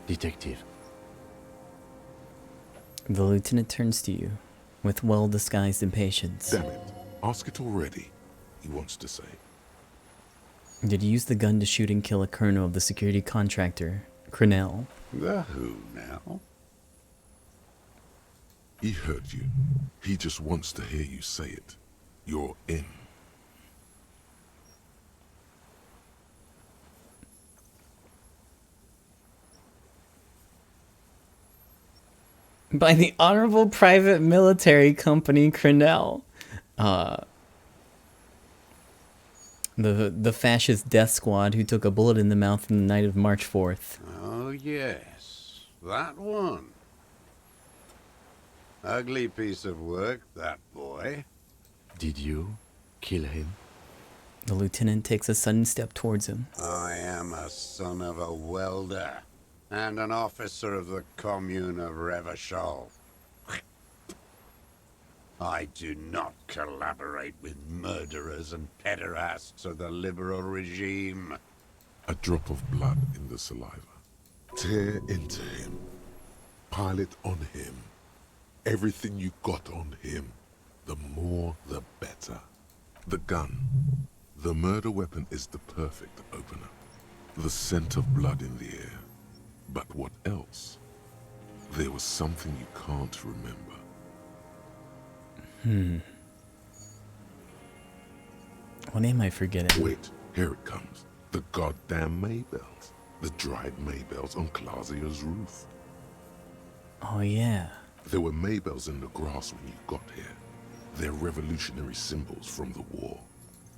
Detective. The lieutenant turns to you with well-disguised impatience. Damn it. Ask it already, he wants to say. Did you use the gun to shoot and kill a colonel of the security contractor, Crenell? The who now? He heard you. He just wants to hear you say it. You're in. By the Honorable Private Military Company Crenell. The fascist death squad who took a bullet in the mouth on the night of March 4th. Oh yes, that one. Ugly piece of work, that boy. Did you kill him? The lieutenant takes a sudden step towards him. I am a son of a welder and an officer of the commune of Revachol. I do not collaborate with murderers and pederasts of the liberal regime. A drop of blood in the saliva. Tear into him. Pile it on him. Everything you got on him. The more, the better. The gun. The murder weapon is the perfect opener. The scent of blood in the air. But what else? There was something you can't remember. What am I forgetting? Wait, here it comes. The goddamn Maybells. The dried Maybells on Clausia's roof. Oh yeah. There were Maybells in the grass when you got here. They're revolutionary symbols from the war.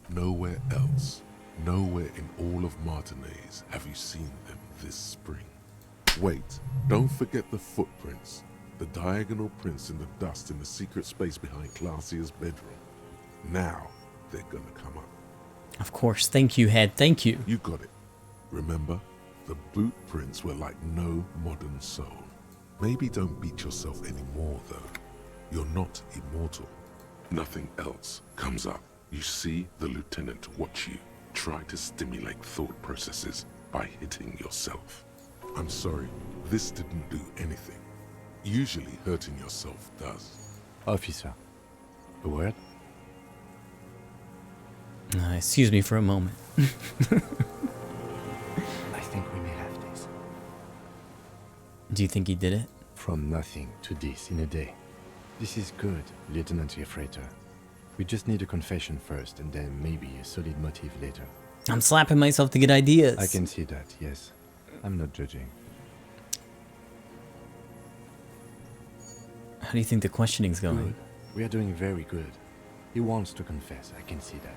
Nowhere else, nowhere in all of Martinez have you seen them this spring. Wait, don't forget the footprints. The diagonal prints in the dust in the secret space behind Clausia's bedroom. Now, they're gonna come up. Of course, thank you, Head, thank you. You got it. Remember, the boot prints were like no modern soul. Maybe don't beat yourself anymore, though. You're not immortal. Nothing else comes up. You see the lieutenant watch you. Try to stimulate thought processes by hitting yourself. I'm sorry, this didn't do anything. Usually hurting yourself does. Officer, a word? Excuse me for a moment. I think we may have this. Do you think he did it? From nothing to this in a day. This is good, Lieutenant Jeffreiter. We just need a confession first, and then maybe a solid motive later. I'm slapping myself to get ideas. I can see that, yes. I'm not judging. How do you think the questioning's going? Good. We are doing very good. He wants to confess, I can see that.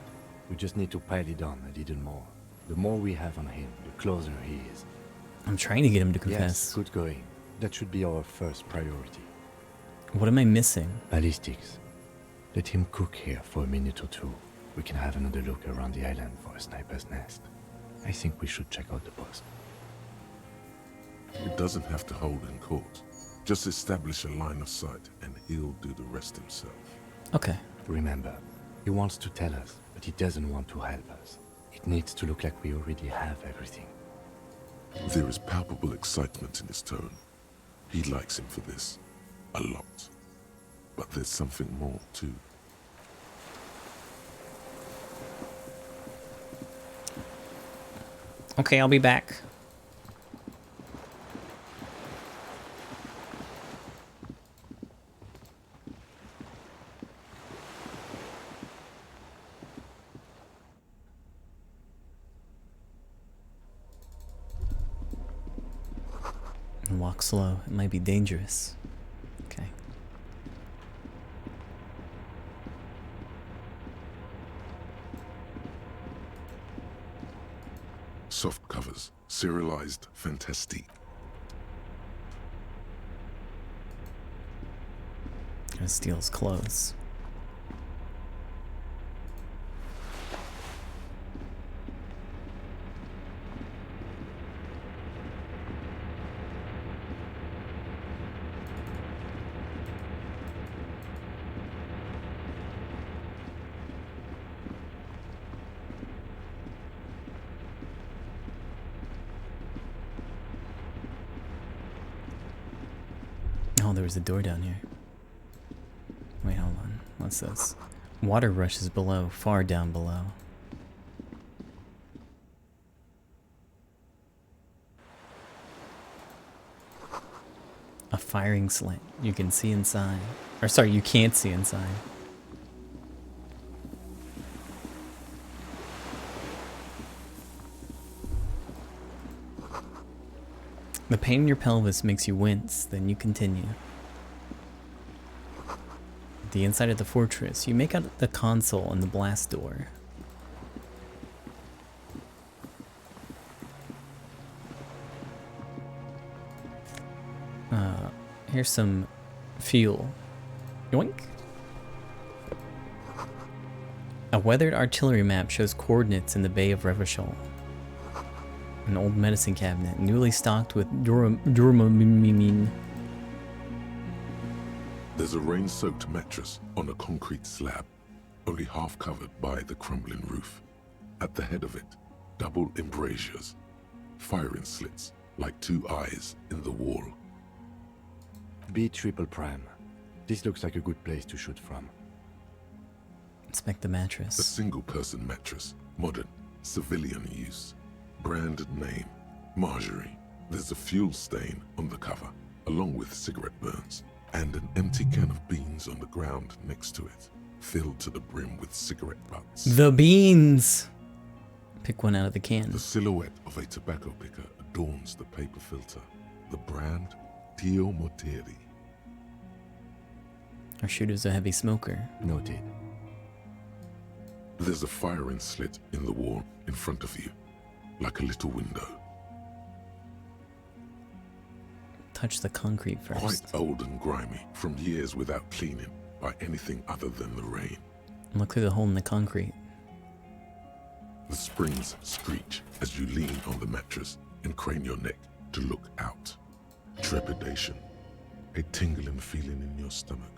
We just need to pile it on a little more. The more we have on him, the closer he is. I'm trying to get him to confess. Yes, good going. That should be our first priority. What am I missing? Ballistics. Let him cook here for a minute or two. We can have another look around the island for a sniper's nest. I think we should check out the post. It doesn't have to hold in court. Just establish a line of sight and he'll do the rest himself. Okay. Remember, he wants to tell us, but he doesn't want to help us. It needs to look like we already have everything. There is palpable excitement in his tone. He likes him for this. A lot. But there's something more, too. Okay, I'll be back. And walk slow. It might be dangerous. Okay. Soft covers, serialized, fantastique. Gonna steal his clothes. Oh, there was a door down here. Wait, hold on. What's this? Water rushes below, far down below. A firing slit. You can see inside. Or sorry, you can't see inside. The pain in your pelvis makes you wince, then you continue. The inside of the fortress, you make out the console and the blast door. Here's some fuel. Yoink. A weathered artillery map shows coordinates in the Bay of Revachol. An old medicine cabinet, newly stocked with Durmamine. There's a rain-soaked mattress on a concrete slab, only half covered by the crumbling roof. At the head of it, double embrasures, firing slits like two eyes in the wall. B triple prime. This looks like a good place to shoot from. Inspect the mattress. A single-person mattress, modern, civilian use. Brand name, Marjorie. There's a fuel stain on the cover, along with cigarette burns, and an empty can of beans on the ground next to it, filled to the brim with cigarette butts. The beans! Pick one out of the can. The silhouette of a tobacco picker adorns the paper filter. The brand, Tio Morteri. Our shooter's a heavy smoker. Noted. There's a firing slit in the wall in front of you, like a little window. Touch the concrete first. Quite old and grimy, from years without cleaning by anything other than the rain. Look through the hole in the concrete. The springs screech as you lean on the mattress and crane your neck to look out. Trepidation, a tingling feeling in your stomach.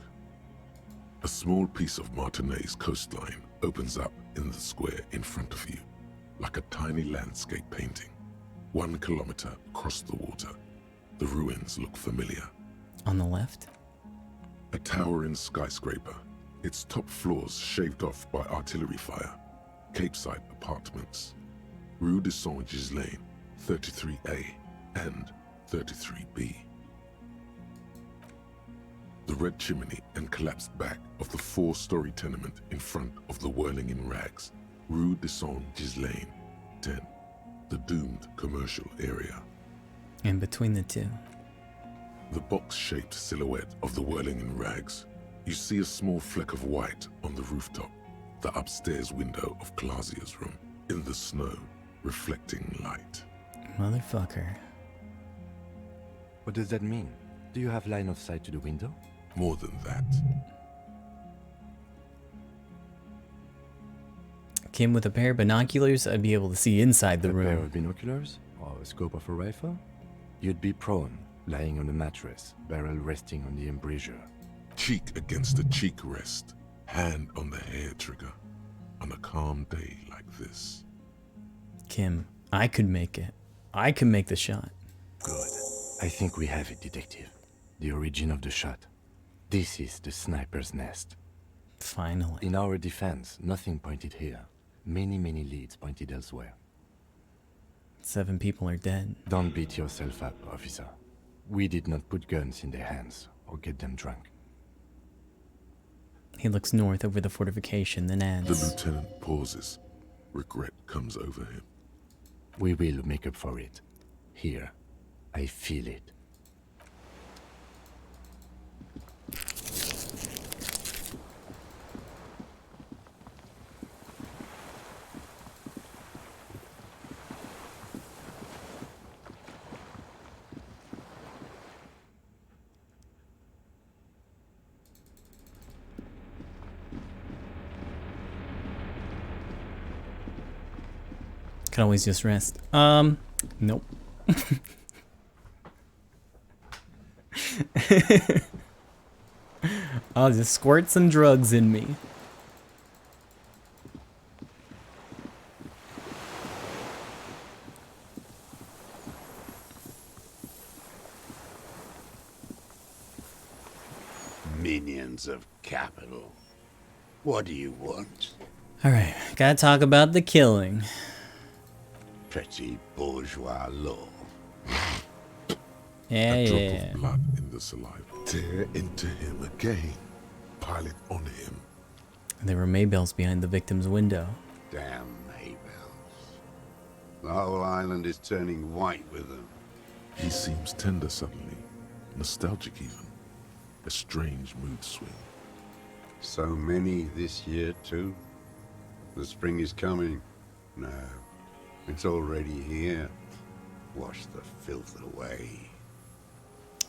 A small piece of Martinez coastline opens up in the square in front of you, like a tiny landscape painting. 1 kilometer across the water. The ruins look familiar. On the left? A towering skyscraper, its top floors shaved off by artillery fire. Capeside apartments. Rue de Saint-Ghislain, 33A and 33B. The red chimney and collapsed back of the 4-story tenement in front of the whirling in rags. Rue de Saint-Ghislain, 10. The doomed commercial area. And between the two. The box-shaped silhouette of the whirling in rags. You see a small fleck of white on the rooftop. The upstairs window of Clausia's room. In the snow, reflecting light. Motherfucker. What does that mean? Do you have line of sight to the window? More than that. Kim, with a pair of binoculars, I'd be able to see inside the room. A pair of binoculars? Or a scope of a rifle? You'd be prone, lying on a mattress, barrel resting on the embrasure. Cheek against a cheek rest, hand on the hair trigger, on a calm day like this. Kim, I could make it. I can make the shot. Good. I think we have it, detective. The origin of the shot. This is the sniper's nest. Finally. In our defense, nothing pointed here. Many, many leads pointed elsewhere. 7 people are dead. Don't beat yourself up, officer. We did not put guns in their hands or get them drunk. He looks north over the fortification, then adds. The lieutenant pauses. Regret comes over him. We will make up for it. Here, I feel it. Can always just rest. Nope. I'll just squirt some drugs in me. Minions of capital. What do you want? Alright, gotta talk about the killing. Petty bourgeois law. Yeah, A drop yeah. of blood in the saliva. Tear into him again. Pile it on him. There were Maybells behind the victim's window. Damn Maybells. The whole island is turning white with them. He seems tender suddenly. Nostalgic even. A strange mood swing. So many this year too? The spring is coming. No. It's already here. Wash the filth away.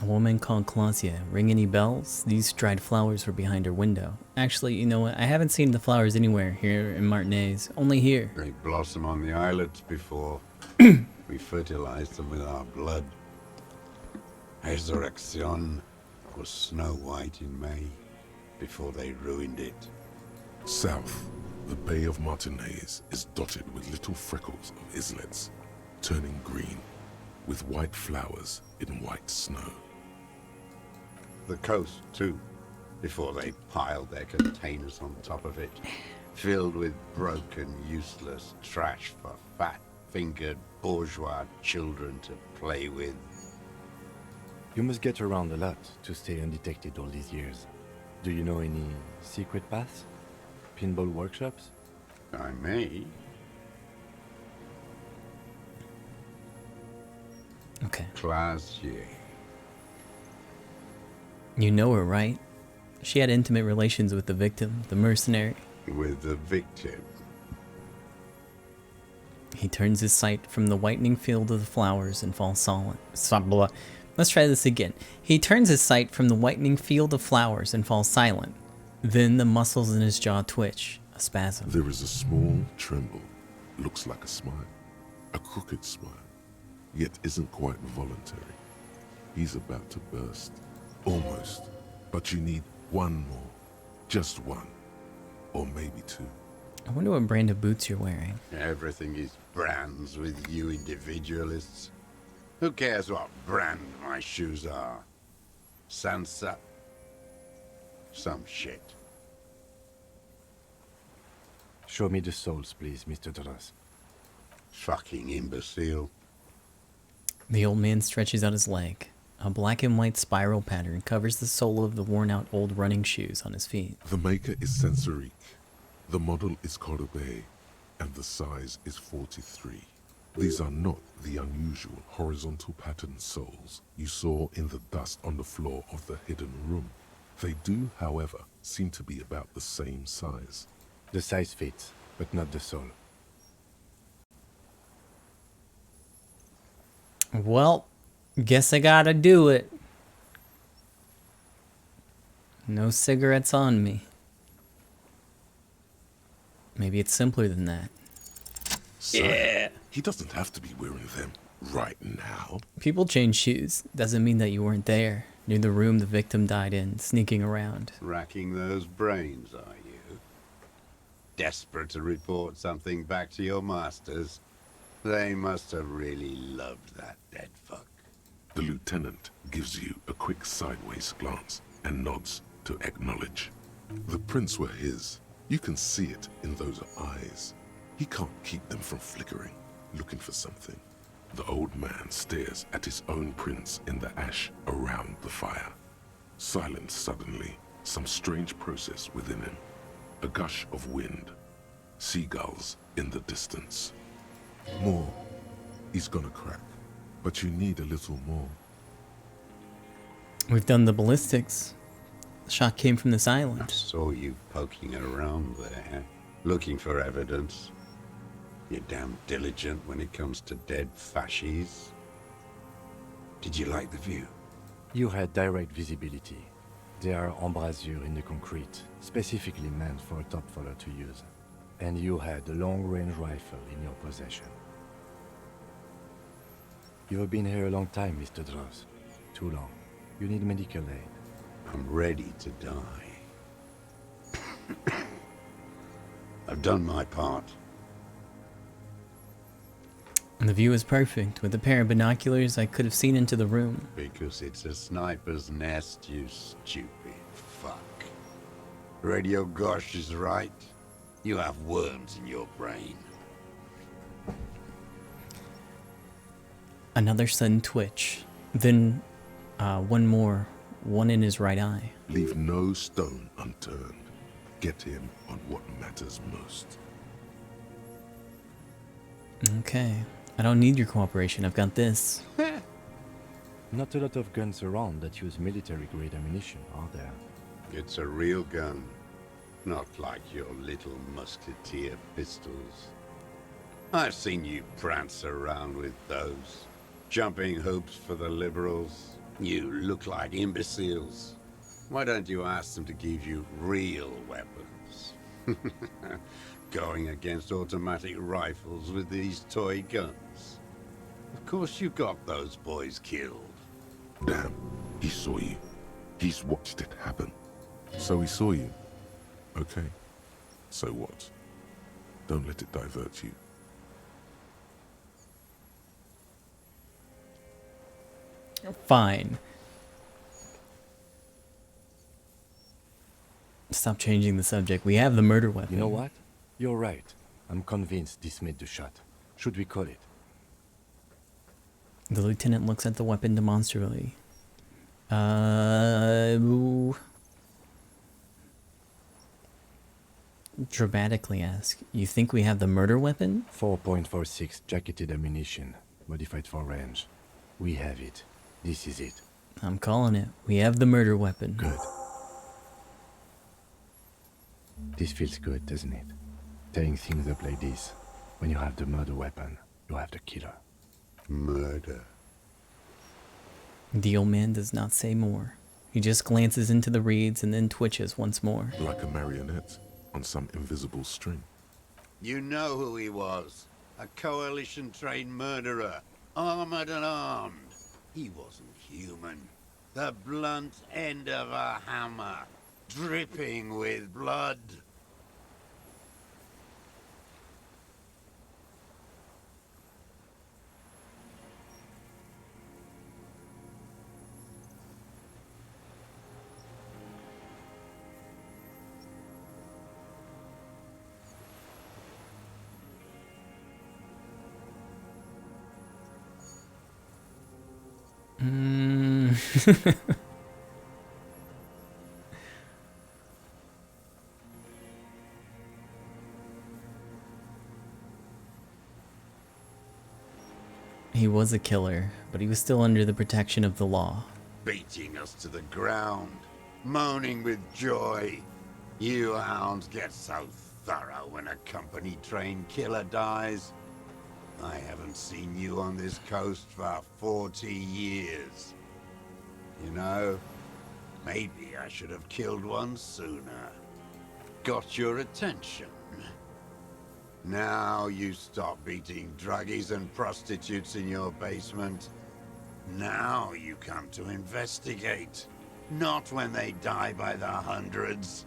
A woman called Claudia. Ring any bells? These dried flowers were behind her window. Actually, you know what? I haven't seen the flowers anywhere here in Martinez. Only here. They blossom on the islets before we fertilize them with our blood. Resurrection was snow white in May before they ruined it. South, the Bay of Martinez is dotted with little freckles of islets, turning green, with white flowers in white snow. The coast, too, before they piled their containers on top of it, filled with broken, useless trash for fat-fingered bourgeois children to play with. You must get around a lot to stay undetected all these years. Do you know any secret paths? Pinball workshops? I may. Okay. Classier. You know her, right? She had intimate relations with the victim, the mercenary. With the victim. He turns his sight from the whitening field of the flowers and falls silent. Let's try this again. He turns his sight from the whitening field of flowers and falls silent. Then the muscles in his jaw twitch, a spasm. There is a small tremble. Looks like a smile. A crooked smile. Yet isn't quite voluntary. He's about to burst. Almost. But you need one more. Just one. Or maybe two. I wonder what brand of boots you're wearing. Everything is brands with you individualists. Who cares what brand my shoes are? Sansa? Some shit. Show me the soles, please, Mr. Doras. Fucking imbecile. The old man stretches out his leg. A black and white spiral pattern covers the sole of the worn-out old running shoes on his feet. The maker is Sensorique. The model is Cordobe, and the size is 43. These are not the unusual horizontal pattern soles you saw in the dust on the floor of the hidden room. They do, however, seem to be about the same size. The size fits, but not the sole. Well, guess I gotta do it. No cigarettes on me. Maybe it's simpler than that. Yeah. He doesn't have to be wearing them right now. People change shoes. Doesn't mean that you weren't there, near the room the victim died in, sneaking around. Racking those brains, are you? Desperate to report something back to your masters? They must have really loved that dead fuck. The lieutenant gives you a quick sideways glance and nods to acknowledge. The prints were his. You can see it in those eyes. He can't keep them from flickering, looking for something. The old man stares at his own prints in the ash around the fire. Silent suddenly, some strange process within him. A gush of wind. Seagulls in the distance. More. He's gonna crack. But you need a little more. We've done the ballistics. The shot came from this island. I saw you poking around there, looking for evidence. You're damn diligent when it comes to dead fascies. Did you like the view? You had direct visibility. There are embrasures in the concrete, specifically meant for a top follower to use. And you had a long-range rifle in your possession. You have been here a long time, Mr. Dross. Too long. You need medical aid. I'm ready to die. I've done my part. And the view is perfect. With a pair of binoculars, I could have seen into the room. Because it's a sniper's nest, you stupid fuck. Radio Gosh is right. You have worms in your brain. Another sudden twitch. Then, one more. One in his right eye. Leave no stone unturned. Get him on what matters most. Okay. I don't need your cooperation. I've got this. Not a lot of guns around that use military-grade ammunition, are there? It's a real gun. Not like your little musketeer pistols. I've seen you prance around with those. Jumping hoops for the liberals. You look like imbeciles. Why don't you ask them to give you real weapons? Going against automatic rifles with these toy guns. Of course you got those boys killed. Damn, he saw you. He's watched it happen. So he saw you. Okay, so what? Don't let it divert you. Fine. Stop changing the subject. We have the murder weapon. You know what? You're right. I'm convinced this made the shot. Should we call it? The lieutenant looks at the weapon demonstratively. Dramatically ask, you think we have the murder weapon? 4.46 jacketed ammunition, modified for range. We have it. This is it. I'm calling it. We have the murder weapon. Good. This feels good, doesn't it? Tearing things up like this. When you have the murder weapon, you have the killer. Murder. The old man does not say more. He just glances into the reeds and then twitches once more. Like a marionette on some invisible string. You know who he was. A coalition-trained murderer. Armored and armed. He wasn't human. The blunt end of a hammer. Dripping with blood. He was a killer, but he was still under the protection of the law. Beating us to the ground. Moaning with joy. You hounds get so thorough when a company-trained killer dies. I haven't seen you on this coast for 40 years. You know, maybe I should have killed one sooner. Got your attention. Now you stop beating druggies and prostitutes in your basement. Now you come to investigate. Not when they die by the hundreds.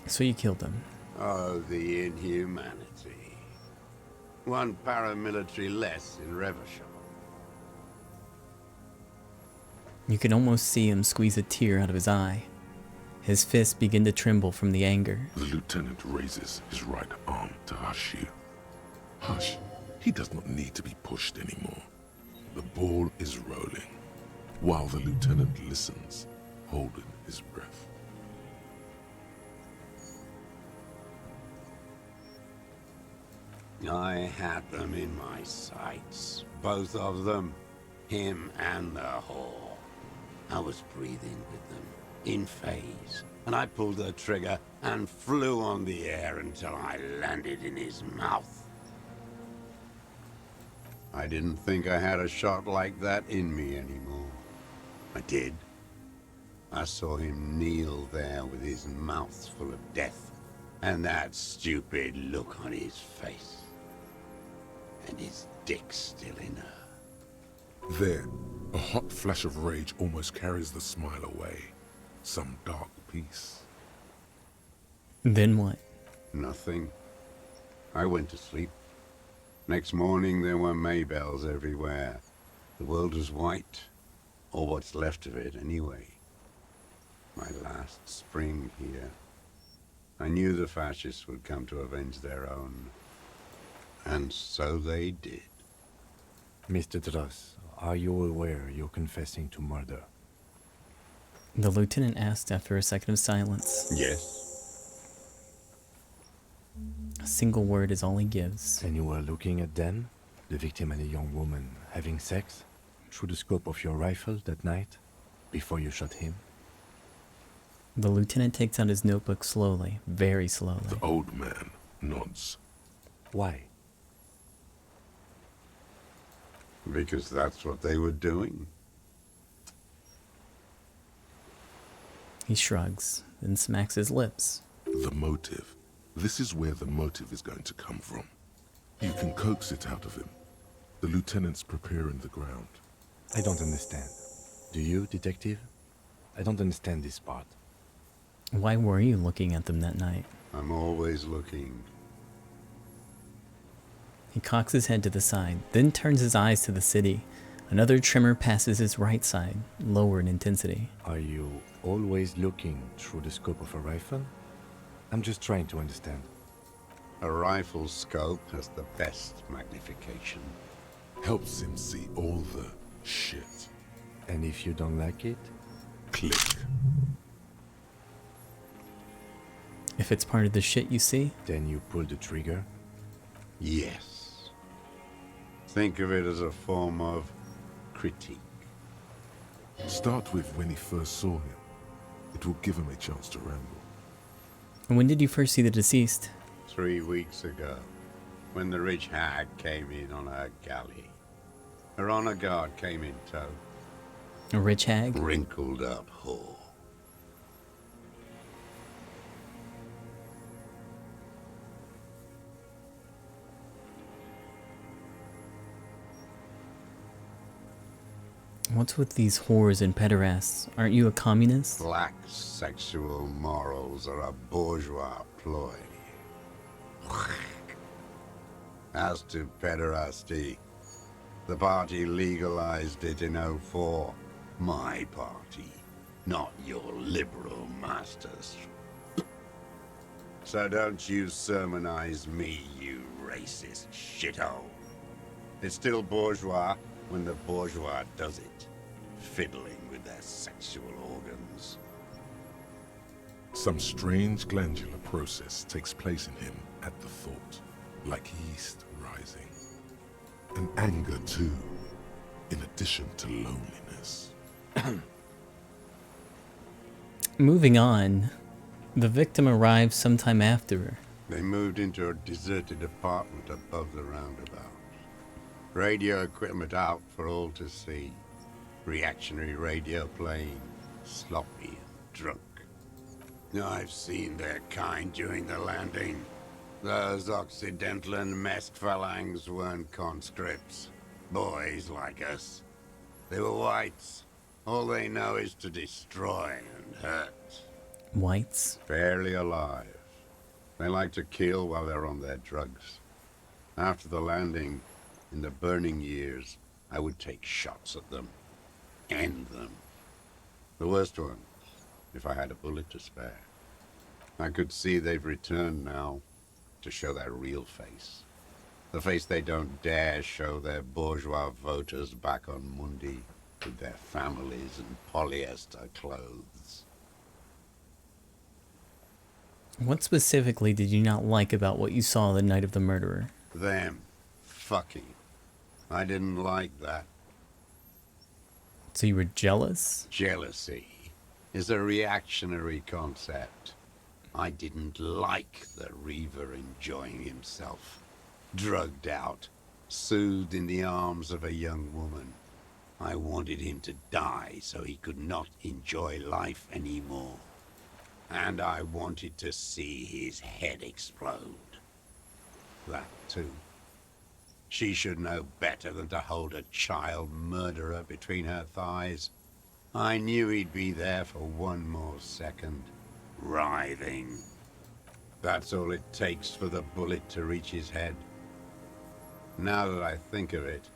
So you killed him. Oh, the inhumanity. One paramilitary less in Revachol. You can almost see him squeeze a tear out of his eye. His fists begin to tremble from the anger. The lieutenant raises his right arm to hush you. Hush. He does not need to be pushed anymore. The ball is rolling, while the lieutenant listens, holding his breath. I had them in my sights, both of them, him and the whore. I was breathing with them, in phase, and I pulled the trigger and flew on the air until I landed in his mouth. I didn't think I had a shot like that in me anymore. I did. I saw him kneel there with his mouth full of death, and that stupid look on his face. And his dick still in her. There, a hot flash of rage almost carries the smile away. Some dark peace. Then what? Nothing. I went to sleep. Next morning there were Maybells everywhere. The world was white. Or what's left of it anyway. My last spring here. I knew the fascists would come to avenge their own. And so they did. Mr. Dross, are you aware you're confessing to murder? The lieutenant asked after a second of silence. Yes. A single word is all he gives. And you were looking at them, the victim and a young woman, having sex, through the scope of your rifle that night, before you shot him? The lieutenant takes out his notebook slowly, very slowly. The old man nods. Why? Because that's what they were doing. He shrugs, then smacks his lips. The motive. This is where the motive is going to come from. You can coax it out of him. The lieutenant's preparing the ground. I don't understand. Do you, detective? I don't understand this part. Why were you looking at them that night? I'm always looking. He cocks his head to the side, then turns his eyes to the city. Another tremor passes his right side, lower in intensity. Are you always looking through the scope of a rifle? I'm just trying to understand. A rifle scope has the best magnification. Helps him see all the shit. And if you don't like it? Click. If it's part of the shit you see? Then you pull the trigger? Yes. Think of it as a form of critique. Start with when he first saw him. It will give him a chance to ramble. And when did you first see the deceased? 3 weeks ago, when the rich hag came in on her galley. Her honor guard came in tow. A rich hag? Wrinkled up whore. What's with these whores and pederasts? Aren't you a communist? Black sexual morals are a bourgeois ploy. As to pederasty, the party legalized it in '04. My party, not your liberal masters. So don't you sermonize me, you racist shithole. It's still bourgeois when the bourgeois does it, fiddling with their sexual organs. Some strange glandular process takes place in him at the thought, like yeast rising. And anger too, in addition to loneliness. Moving on, the victim arrives sometime after. They moved into a deserted apartment above the roundabout. Radio equipment out for all to see. Reactionary radio playing, sloppy and drunk. I've seen their kind during the landing. Those Occidental and Mest phalangs weren't conscripts. Boys like us. They were whites. All they know is to destroy and hurt. Whites? Barely alive. They like to kill while they're on their drugs. After the landing, in the burning years, I would take shots at them. End them. The worst ones, if I had a bullet to spare. I could see they've returned now to show their real face. The face they don't dare show their bourgeois voters back on Mundi with their families and polyester clothes. What specifically did you not like about what you saw the night of the murderer? Them fucking. I didn't like that. So you were jealous? Jealousy is a reactionary concept. I didn't like the Reaver enjoying himself, drugged out, soothed in the arms of a young woman. I wanted him to die so he could not enjoy life anymore. And I wanted to see his head explode. That too. She should know better than to hold a child murderer between her thighs. I knew he'd be there for one more second, writhing. That's all it takes for the bullet to reach his head. Now that I think of it,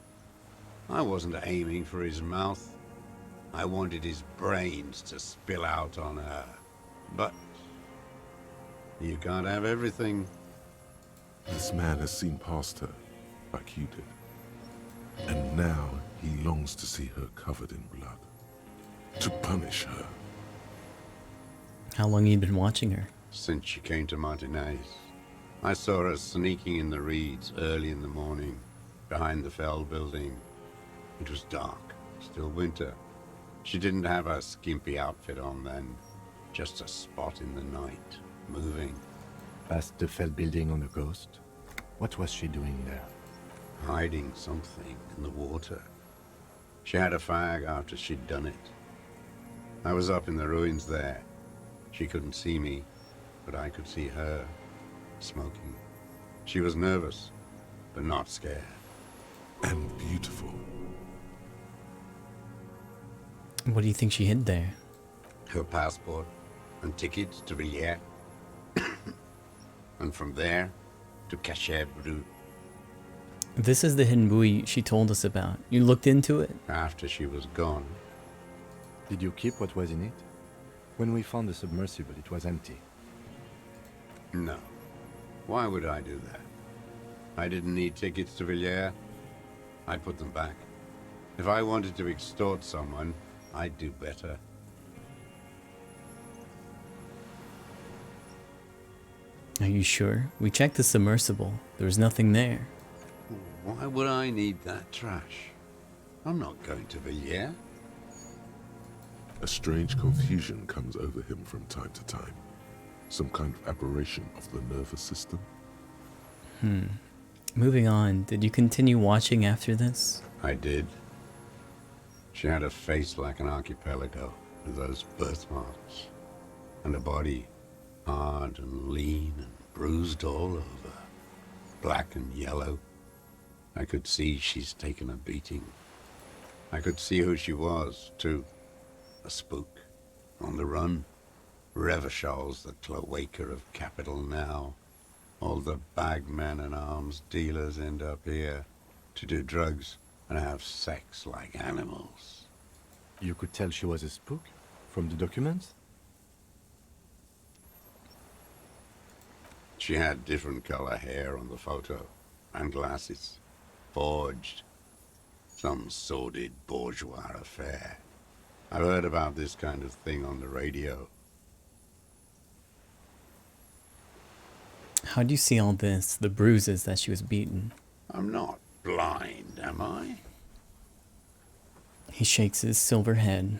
I wasn't aiming for his mouth. I wanted his brains to spill out on her. But you can't have everything. This man has seen past her, like you did. And now he longs to see her covered in blood. To punish her. How long have you been watching her? Since she came to Martinez. I saw her sneaking in the reeds early in the morning, behind the Fell building. It was dark, still winter. She didn't have her skimpy outfit on then, just a spot in the night, moving. Past the Fell building on the coast? What was she doing there? Hiding something in the water. She had a fag after she'd done it. I was up in the ruins there. She couldn't see me, but I could see her, smoking. She was nervous, but not scared. And beautiful. What do you think she hid there? Her passport and tickets to Villiers. And from there to Cachet Brut. This is the hidden buoy she told us about. You looked into it? After she was gone. Did you keep what was in it? When we found the submersible, it was empty. No. Why would I do that? I didn't need tickets to Villiers. I put them back. If I wanted to extort someone, I'd do better. Are you sure? We checked the submersible. There was nothing there. Why would I need that trash? I'm not going to Villiers. A strange confusion comes over him from time to time. Some kind of aberration of the nervous system. Moving on, did you continue watching after this? I did. She had a face like an archipelago with those birthmarks. And a body hard and lean and bruised all over. Black and yellow. I could see she's taken a beating. I could see who she was, too. A spook. On the run. Revachol's the cloaca of capital now. All the bagmen and arms dealers end up here to do drugs and have sex like animals. You could tell she was a spook from the documents? She had different color hair on the photo, and glasses. Forged. Some sordid bourgeois affair. I've heard about this kind of thing on the radio. How do you see all this, the bruises that she was beaten? I'm not blind, am I? He shakes his silver head.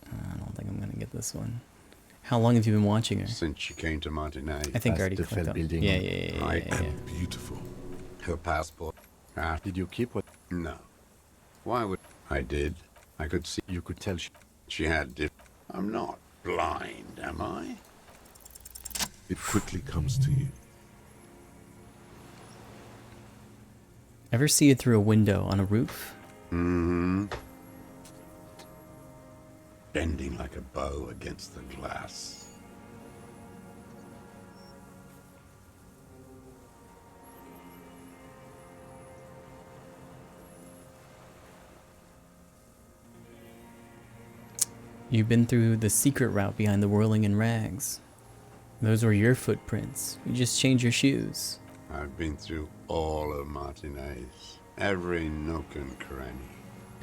I don't think I'm gonna get this one. How long have you been watching her? Since she came to Martinez. I think I already clicked on. Yeah. Beautiful. Her passport. Did you keep what? No. Why would I did? I could see. You could tell she had I'm not blind, am I? It quickly comes to you. Ever see it through a window on a roof? Mm-hmm. Bending like a bow against the glass. You've been through the secret route behind the whirling in rags. Those were your footprints. You just changed your shoes. I've been through all of Martinez. Every nook and cranny.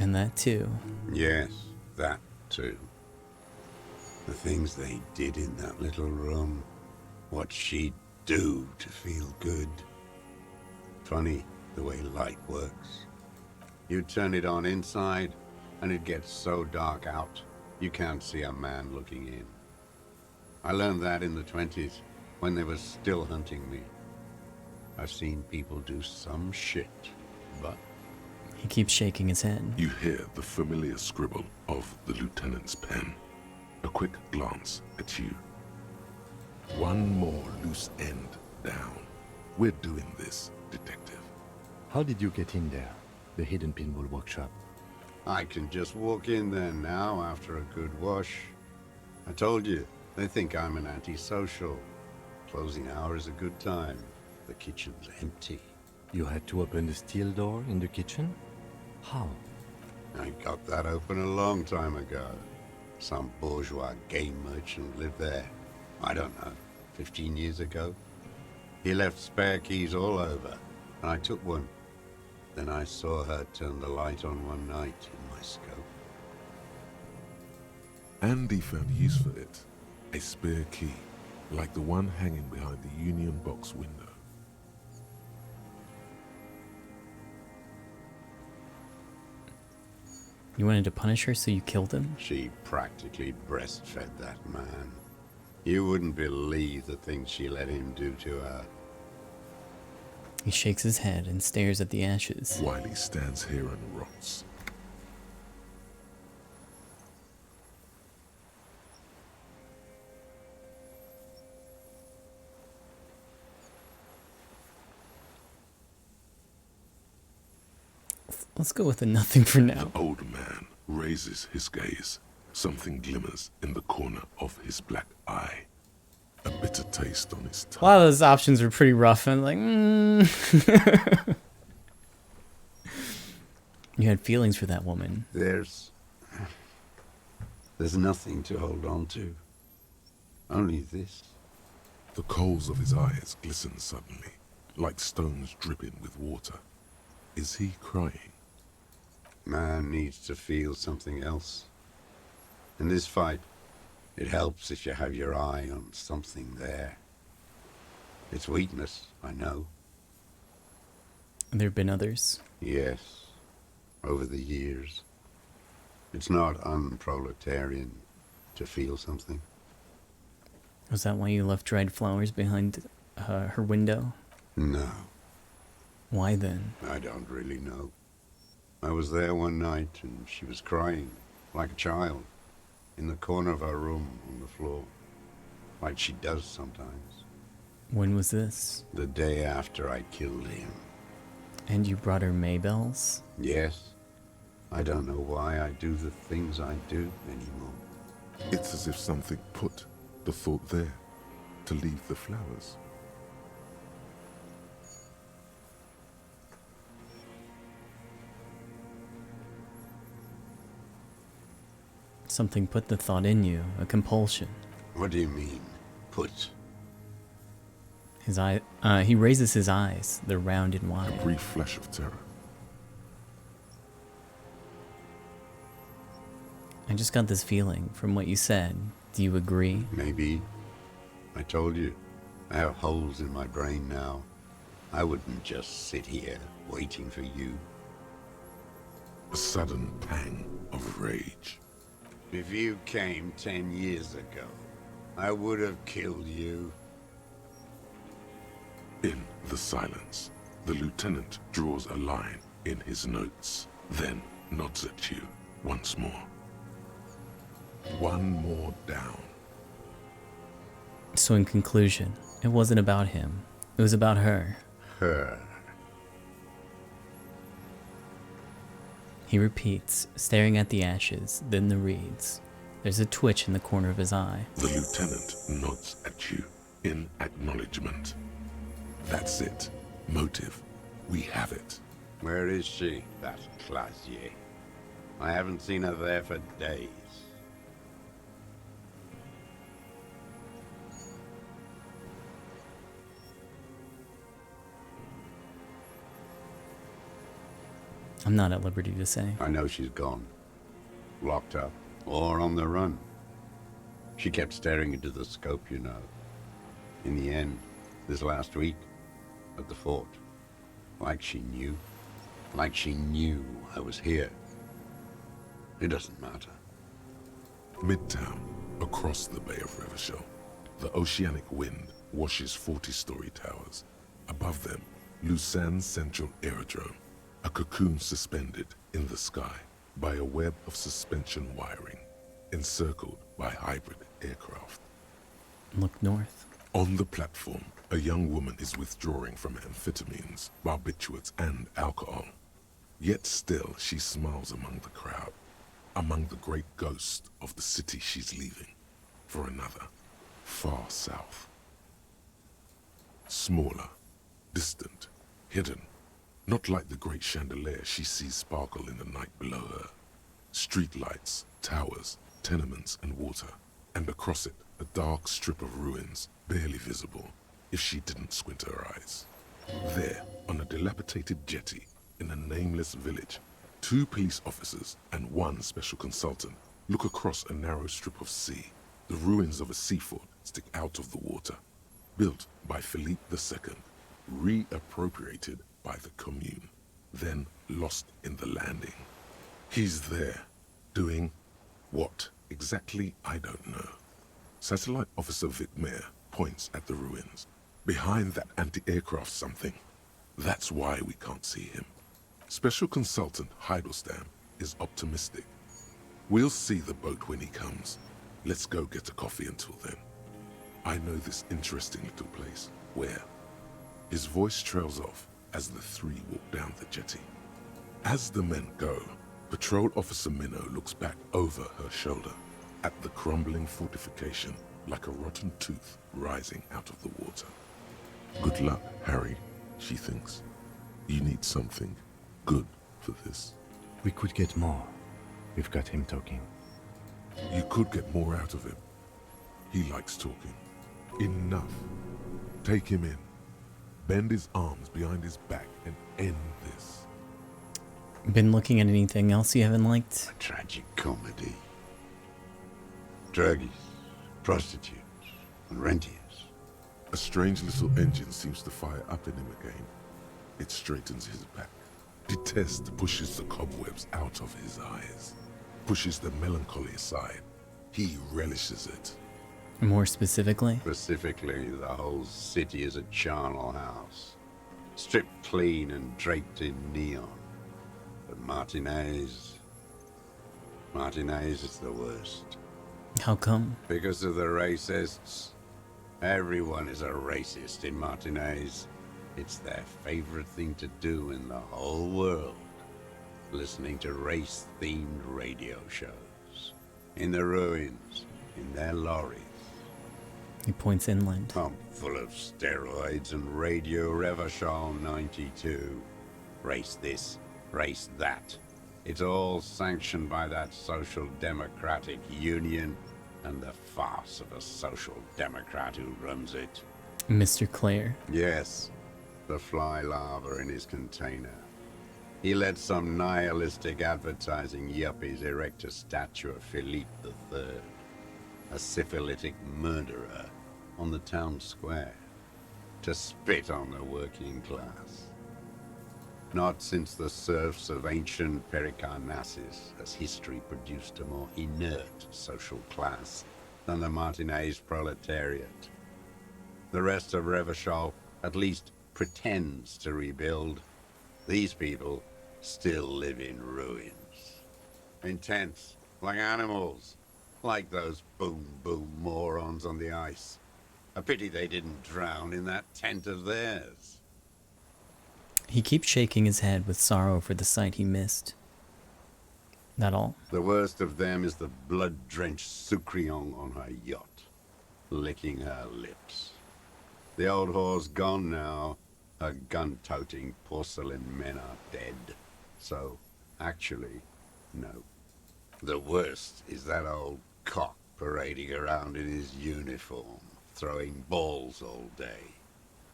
And that too. Yes, that too. The things they did in that little room. What she'd do to feel good. Funny the way light works. You turn it on inside, and it gets so dark out, you can't see a man looking in. I learned that in the 20s, when they were still hunting me. I've seen people do some shit, but... He keeps shaking his head. You hear the familiar scribble of the lieutenant's pen. A quick glance at you. One more loose end down. We're doing this, detective. How did you get in there? The hidden pinball workshop. I can just walk in there now after a good wash. I told you, they think I'm an antisocial. Closing hour is a good time. The kitchen's empty. You had to open the steel door in the kitchen? How? I got that open a long time ago. Some bourgeois game merchant lived there. I don't know, 15 years ago. He left spare keys all over, and I took one. Then I saw her turn the light on one night in my scope. Andy found use for it. A spare key, like the one hanging behind the Union Box window. You wanted to punish her, so you killed him? She practically breastfed that man. You wouldn't believe the things she let him do to her. He shakes his head and stares at the ashes. Wiley stands here and rots. Let's go with a nothing for now. The old man raises his gaze. Something glimmers in the corner of his black eye. A bitter taste on his tongue. A lot of those options were pretty rough, and like, You had feelings for that woman. There's nothing to hold on to. Only this. The coals of his eyes glisten suddenly, like stones dripping with water. Is he crying? Man needs to feel something else. In this fight, it helps if you have your eye on something there. It's weakness, I know. There have been others. Yes, over the years. It's not unproletarian to feel something. Was that why you left dried flowers behind her window? No. Why then? I don't really know. I was there one night and she was crying, like a child, in the corner of our room on the floor, like she does sometimes. When was this? The day after I killed him. And you brought her Maybells? Yes. I don't know why I do the things I do anymore. It's as if something put the thought there to leave the flowers. Something put the thought in you, a compulsion. What do you mean, put? His eye, he raises his eyes. They're round and wide. A brief flash of terror. I just got this feeling from what you said. Do you agree? Maybe. I told you, I have holes in my brain now. I wouldn't just sit here waiting for you. A sudden pang of rage. If you came 10 years ago, I would have killed you. In the silence, the lieutenant draws a line in his notes, then nods at you once more. One more down. So in conclusion, it wasn't about him. It was about her. Her. He repeats, staring at the ashes, then the reeds. There's a twitch in the corner of his eye. The lieutenant nods at you in acknowledgement. That's it. Motive. We have it. Where is she, that Clasier? I haven't seen her there for days. I'm not at liberty to say. I know she's gone. Locked up or on the run. She kept staring into the scope, you know. In the end, this last week, at the fort, like she knew I was here. It doesn't matter. Midtown, across the Bay of Revachol, the oceanic wind washes 40-story towers. Above them, Lucerne Central Aerodrome, a cocoon suspended in the sky by a web of suspension wiring, encircled by hybrid aircraft. Look north. On the platform, a young woman is withdrawing from amphetamines, barbiturates, and alcohol. Yet still, she smiles among the crowd, among the great ghosts of the city she's leaving, for another, far south. Smaller, distant, hidden, not like the great chandelier she sees sparkle in the night below her. Streetlights, towers, tenements, and water, and across it, a dark strip of ruins, barely visible, if she didn't squint her eyes. There, on a dilapidated jetty, in a nameless village, 2 police officers and 1 special consultant look across a narrow strip of sea. The ruins of a sea fort stick out of the water, built by Philippe II, reappropriated by the Commune, then lost in the landing. He's there, doing what exactly, I don't know. Satellite Officer Vicmair points at the ruins. Behind that anti-aircraft something. That's why we can't see him. Special Consultant Heidelstam is optimistic. We'll see the boat when he comes. Let's go get a coffee until then. I know this interesting little place. Where? His voice trails off as the 3 walk down the jetty. As the men go, Patrol Officer Minnow looks back over her shoulder at the crumbling fortification like a rotten tooth rising out of the water. Good luck, Harry, she thinks. You need something good for this. We could get more. We've got him talking. You could get more out of him. He likes talking. Enough. Take him in. Bend his arms behind his back and end this. Been looking at anything else you haven't liked? A tragic comedy. Druggies, prostitutes, and rentiers. A strange little engine seems to fire up in him again. It straightens his back. Detest pushes the cobwebs out of his eyes. Pushes the melancholy aside. He relishes it. More specifically? Specifically, the whole city is a charnel house. Stripped clean and draped in neon. But Martinez is the worst. How come? Because of the racists. Everyone is a racist in Martinez. It's their favorite thing to do in the whole world. Listening to race-themed radio shows. In the ruins, in their lorries. He points inland. Pumped full of steroids and Radio Revachol 92. Race this, race that. It's all sanctioned by that Social Democratic Union and the farce of a Social Democrat who runs it. Mr. Clare. Yes, the fly larva in his container. He let some nihilistic advertising yuppies erect a statue of Philippe III, a syphilitic murderer, on the town square, to spit on the working class. Not since the serfs of ancient Pericarnassus has history produced a more inert social class than the Martinez proletariat. The rest of Revachol at least pretends to rebuild. These people still live in ruins. In tents, like animals. Like those boom-boom morons on the ice. A pity they didn't drown in that tent of theirs. He keeps shaking his head with sorrow for the sight he missed. That all? The worst of them is the blood-drenched Sucrion on her yacht, licking her lips. The old whore's gone now. Her gun-toting porcelain men are dead. So, actually, no. The worst is that old cock parading around in his uniform, throwing balls all day.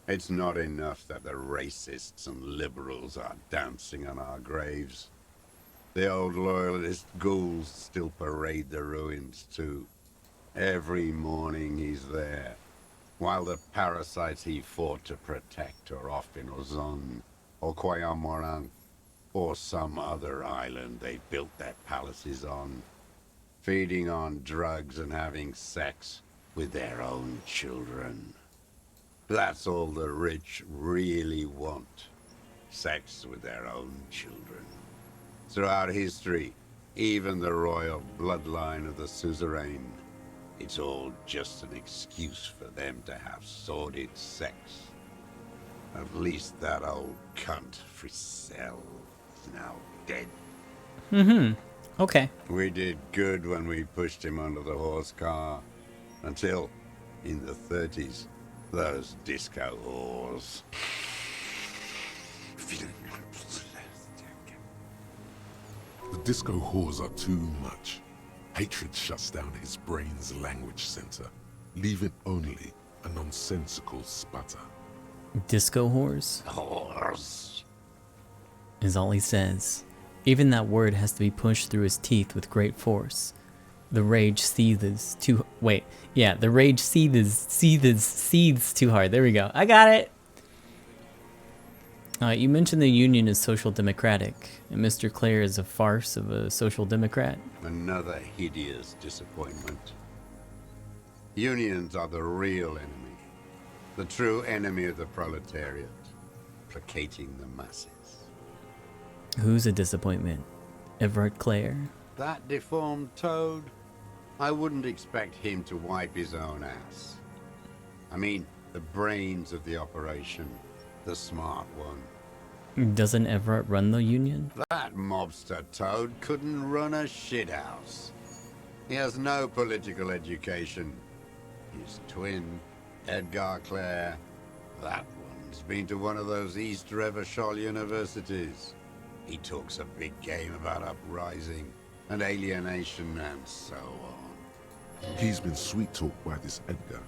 It's not enough that the racists and liberals are dancing on our graves. The old loyalist ghouls still parade the ruins too. Every morning he's there, while the parasites he fought to protect are off in Ozon, or Quayamorang, or some other island they built their palaces on, feeding on drugs and having sex with their own children. That's all the rich really want. Sex with their own children. Throughout history, even the royal bloodline of the suzerain, it's all just an excuse for them to have sordid sex. At least that old cunt Frisell is now dead. Okay. We did good when we pushed him under the horse car. Until, in the 30s, those disco whores. The disco whores are too much. Hatred shuts down his brain's language center, leaving only a nonsensical sputter. Disco whores? Whores. Is all he says. Even that word has to be pushed through his teeth with great force. The rage seethes too... Wait. Yeah, the rage seethes too hard. There we go. I got it! You mentioned the Union is social democratic, and Mr. Clare is a farce of a social democrat. Another hideous disappointment. Unions are the real enemy. The true enemy of the proletariat. Placating the masses. Who's a disappointment? Everett Clare? That deformed toad? I wouldn't expect him to wipe his own ass. I mean, the brains of the operation. The smart one. Doesn't Everett run the Union? That mobster toad couldn't run a shithouse. He has no political education. His twin, Edgar Clare, that one's been to one of those East Revachol universities. He talks a big game about uprising and alienation and so on. He's been sweet-talked by this Edgar.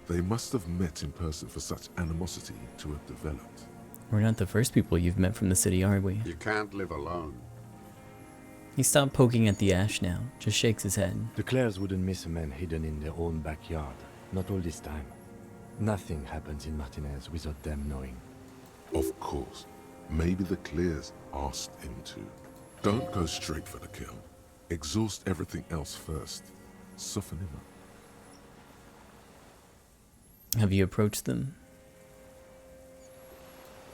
They must have met in person for such animosity to have developed. We're not the first people you've met from the city, are we? You can't live alone. He stopped poking at the ash now, just shakes his head. The Clares wouldn't miss a man hidden in their own backyard. Not all this time. Nothing happens in Martinez without them knowing. Of course. Maybe the Clares asked him to. Don't go straight for the kill. Exhaust everything else first. Soften him up. Have you approached them?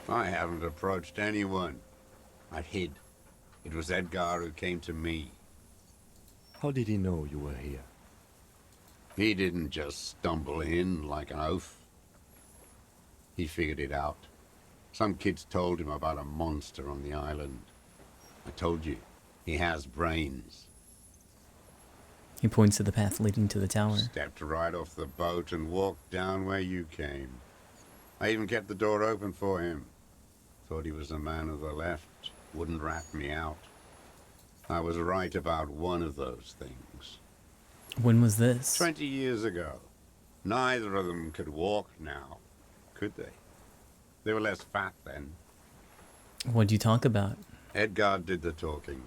I haven't approached anyone. I hid. It was Edgar who came to me. How did he know you were here? He didn't just stumble in like an oaf. He figured it out. Some kids told him about a monster on the island. I told you, he has brains. He points to the path leading to the tower. Stepped right off the boat and walked down where you came. I even kept the door open for him. Thought he was a man of the left, wouldn't rat me out. I was right about one of those things. When was this? 20 years ago. Neither of them could walk now, could they? They were less fat then. What'd you talk about? Edgar did the talking.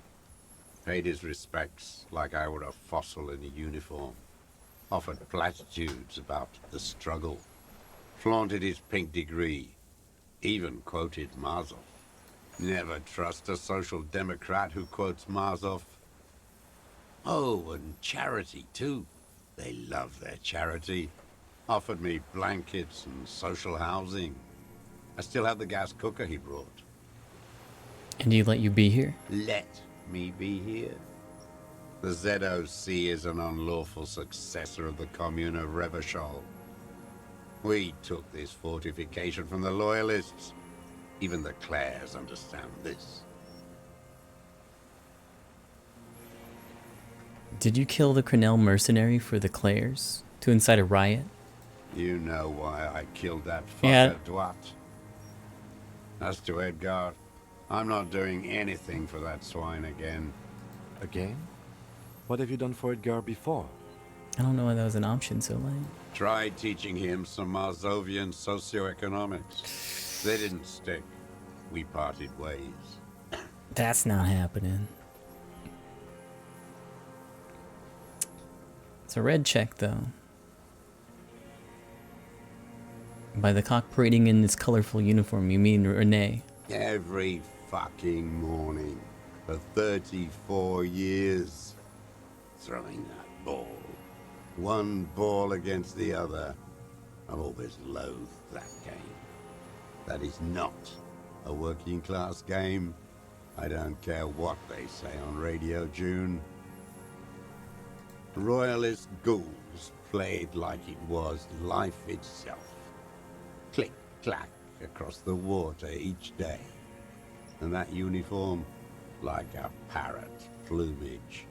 Paid his respects like I were a fossil in a uniform. Offered platitudes about the struggle. Flaunted his pink degree. Even quoted Marzov. Never trust a social democrat who quotes Marzov. Oh, and charity too. They love their charity. Offered me blankets and social housing. I still have the gas cooker he brought. And he let you be here? Let me be here. The ZOC is an unlawful successor of the Commune of Revachol. We took this fortification from the Loyalists. Even the Clares understand this. Did you kill the Crenel mercenary for the Clares? To incite a riot? You know why I killed that fucker, Duat. As to Edgar, I'm not doing anything for that swine again. Again? What have you done for Edgar before? I don't know why that was an option so late. Tried teaching him some Marzovian socioeconomics. They didn't stick. We parted ways. That's not happening. It's a red check, though. By the cock parading in its colorful uniform, you mean Renee? Every fucking morning for 34 years. Throwing that ball. One ball against the other. I've always loathed that game. That is not a working class game. I don't care what they say on Radio June. Royalist ghouls played like it was life itself. Click, clack across the water each day. And that uniform, like a parrot plumage.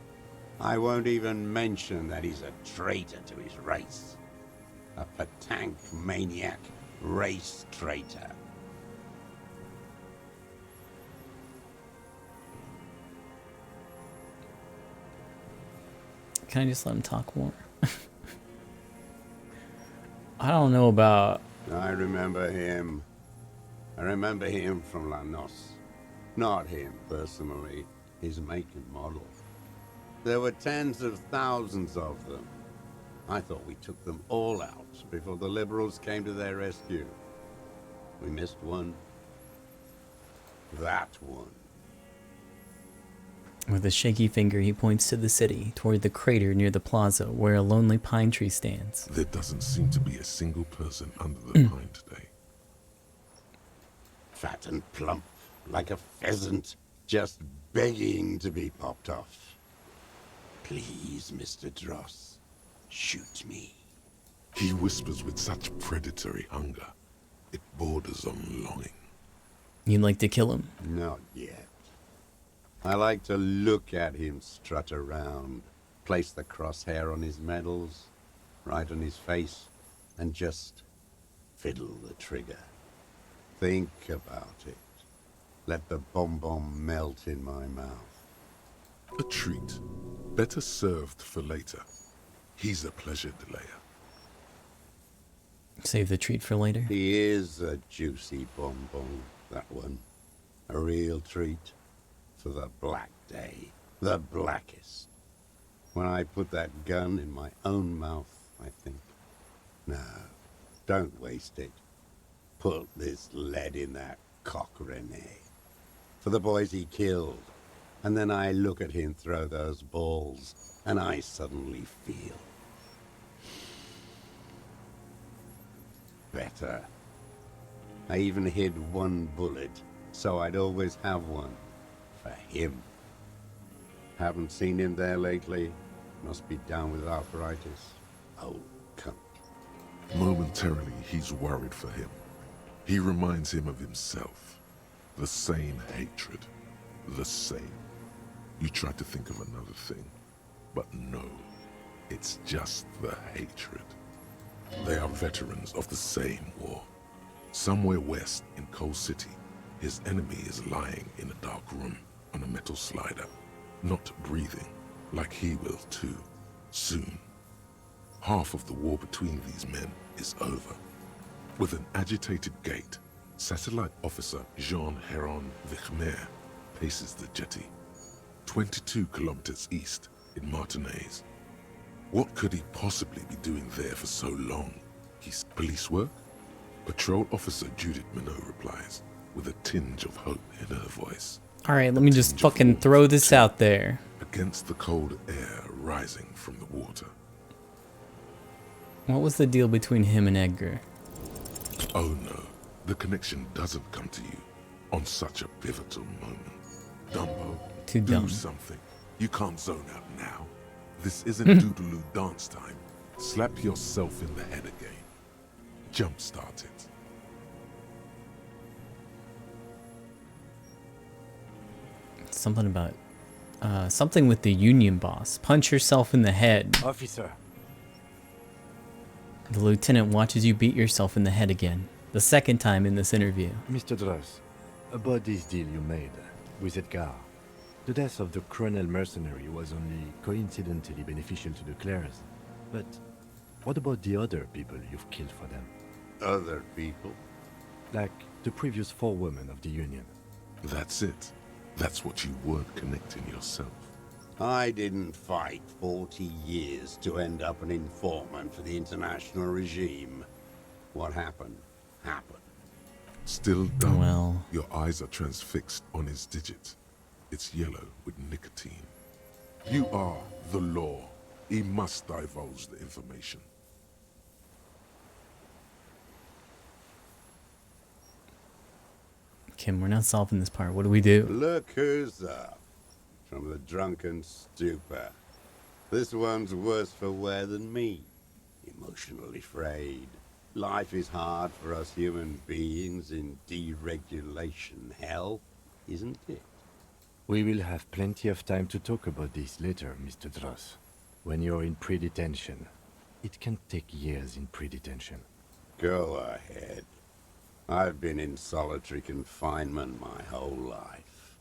I won't even mention that he's a traitor to his race. A Patank maniac race traitor. Can I just let him talk more? I don't know about... I remember him. I remember him from La Noce. Not him personally, his make and model. There were tens of thousands of them. I thought we took them all out before the liberals came to their rescue. We missed one. That one. With a shaky finger, he points to the city, toward the crater near the plaza where a lonely pine tree stands. There doesn't seem to be a single person under the pine today. Fat and plump, like a pheasant, just begging to be popped off. Please, Mr. Dross, shoot me. He whispers with such predatory hunger. It borders on longing. You'd like to kill him? Not yet. I like to look at him strut around, place the crosshair on his medals, right on his face, and just fiddle the trigger. Think about it. Let the bomb melt in my mouth. A treat. Better served for later. He's a pleasure delayer. Save the treat for later? He is a juicy bonbon, that one. A real treat for the black day. The blackest. When I put that gun in my own mouth, I think, no, don't waste it. Put this lead in that cock, Renee. For the boys he killed. And then I look at him throw those balls, and I suddenly feel better. I even hid one bullet, so I'd always have one for him. Haven't seen him there lately. Must be down with arthritis. Old cunt. Momentarily, he's worried for him. He reminds him of himself. The same hatred. The same. You try to think of another thing, but no, it's just the hatred. They are veterans of the same war. Somewhere west in Coal City, his enemy is lying in a dark room on a metal slider, not breathing, like he will too, soon. Half of the war between these men is over. With an agitated gait, Satellite Officer Jean Heron Vichmer paces the jetty. 22 kilometers east in Martinez. What could he possibly be doing there for so long? His police work? Patrol Officer Judith Minot replies, with a tinge of hope in her voice. Alright, let me just fucking throw this out there. Against the cold air rising from the water. What was the deal between him and Edgar? Oh no, the connection doesn't come to you on such a pivotal moment. Dumbo, Too do dumb. something. You can't zone out now. This isn't Doodaloo dance time. Slap yourself in the head again. Jumpstart it. Something about... something with the union boss. Punch yourself in the head. Officer. The lieutenant watches you beat yourself in the head again. The second time in this interview. Mr. Dross, about this deal you made with Edgar, the death of the colonel mercenary was only coincidentally beneficial to the Clares. But what about the other people you've killed for them? Other people? Like the previous 4 women of the Union. That's it. That's what you weren't connecting yourself. I didn't fight 40 years to end up an informant for the international regime. What happened, happened. Still dumb. Well, your eyes are transfixed on his digit. It's yellow with nicotine. You are the law. He must divulge the information. Kim, we're not solving this part. What do we do? Look who's up. From the drunken stupor. This one's worse for wear than me. Emotionally frayed. Life is hard for us human beings in deregulation hell, isn't it? We will have plenty of time to talk about this later, Mr. Dross. When you're in pre-detention. It can take years in pre-detention. Go ahead. I've been in solitary confinement my whole life.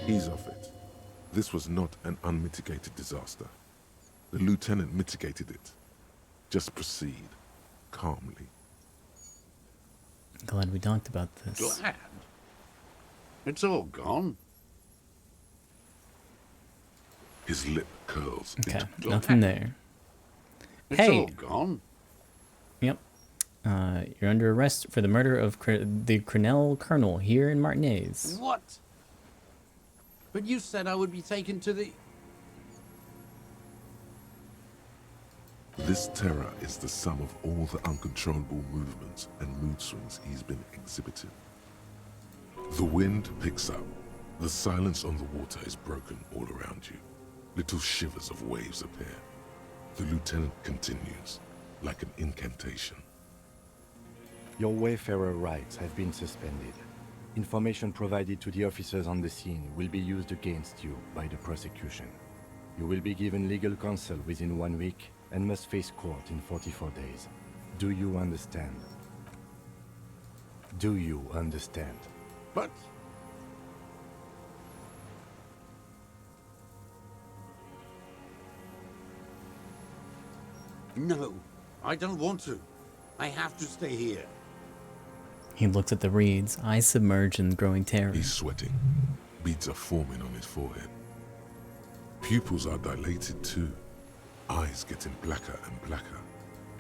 Ease off it. This was not an unmitigated disaster. The lieutenant mitigated it. Just proceed, calmly. Glad we talked about this. Glad? It's all gone. His lip curls. Okay, nothing there. It's Hey! all gone. Yep. You're under arrest for the murder of the Crenell Colonel here in Martinez. What? But you said I would be taken to the... This terror is the sum of all the uncontrollable movements and mood swings he's been exhibiting. The wind picks up. The silence on the water is broken all around you. Little shivers of waves appear. The lieutenant continues, like an incantation. Your Wayfarer rights have been suspended. Information provided to the officers on the scene will be used against you by the prosecution. You will be given legal counsel within 1 week and must face court in 44 days. Do you understand? Do you understand? But... No, I don't want to. I have to stay here. He looks at the reeds, eyes submerged in growing terror. He's sweating. Beads are forming on his forehead. Pupils are dilated too. Eyes getting blacker and blacker.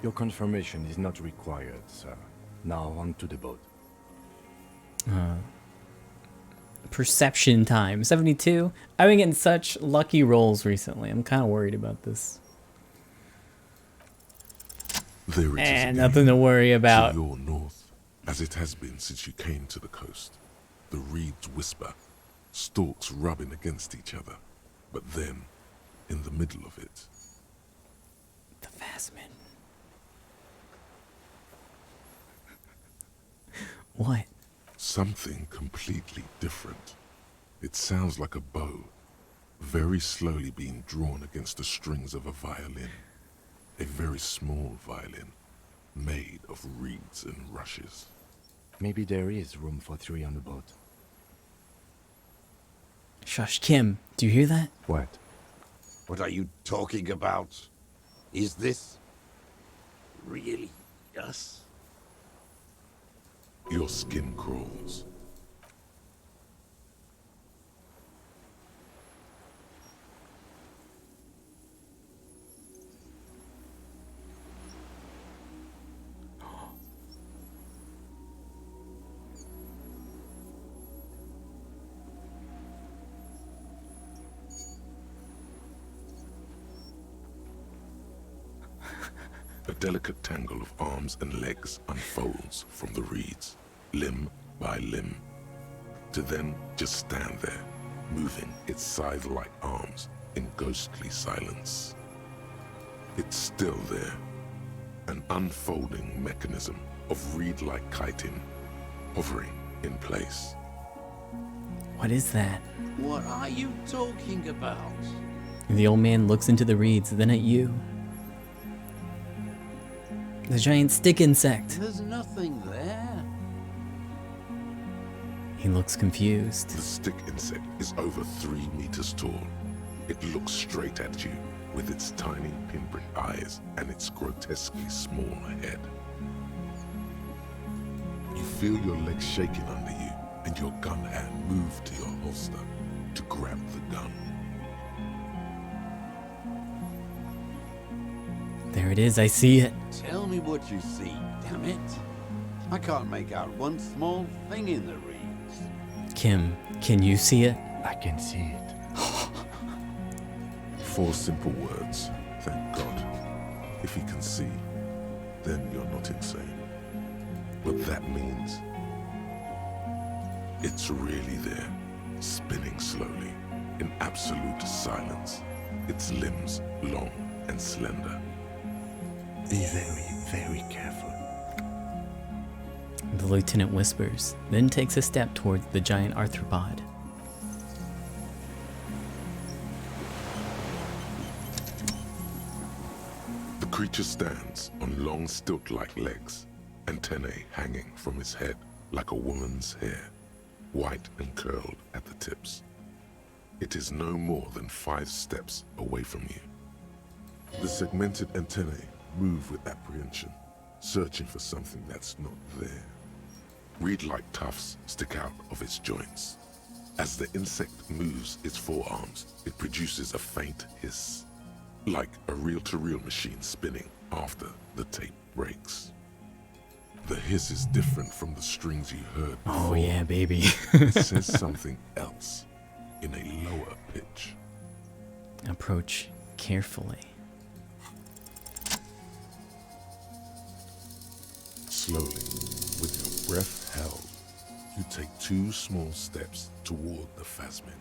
Your confirmation is not required, sir. Now on to the boat. Perception time, 72. I've been getting such lucky rolls recently. I'm kind of worried about this. There it is again, nothing to worry about. to your north, as it has been since you came to the coast. The reeds whisper, stalks rubbing against each other. But then, in the middle of it... The Phasmin. What? Something completely different. It sounds like a bow, very slowly being drawn against the strings of a violin. A very small violin, made of reeds and rushes. Maybe there is room for 3 on the boat. Shush, Kim, do you hear that? What? What are you talking about? Is this... really us? Your skin crawls. A delicate tangle of arms and legs unfolds from the reeds, limb by limb, to then just stand there, moving its scythe-like arms in ghostly silence. It's still there, an unfolding mechanism of reed-like chitin, hovering in place. What is that? What are you talking about? The old man looks into the reeds, then at you. The giant stick insect. There's nothing there. He looks confused. The stick insect is over 3 meters tall. It looks straight at you, with its tiny pinprick eyes and its grotesquely small head. You feel your legs shaking under you and your gun hand move to your holster to grab the gun. There it is, I see it. Tell me what you see, damn it. I can't make out one small thing in the reeds. Kim, can you see it? I can see it. 4 simple words, thank God. If he can see, then you're not insane. But that means it's really there, spinning slowly, in absolute silence, its limbs long and slender. Be very, very careful. The lieutenant whispers, then takes a step towards the giant arthropod. The creature stands on long stilt-like legs, antennae hanging from its head like a woman's hair, white and curled at the tips. It is no more than 5 steps away from you. The segmented antennae move with apprehension, searching for something that's not there. Reed-like tufts stick out of its joints. As the insect moves its forearms, it produces a faint hiss, like a reel-to-reel machine spinning after the tape breaks. The hiss is different from the strings you heard before. Oh yeah, baby. It says something else, in a lower pitch. Approach carefully. Slowly, with your breath held, you take 2 small steps toward the phasmid.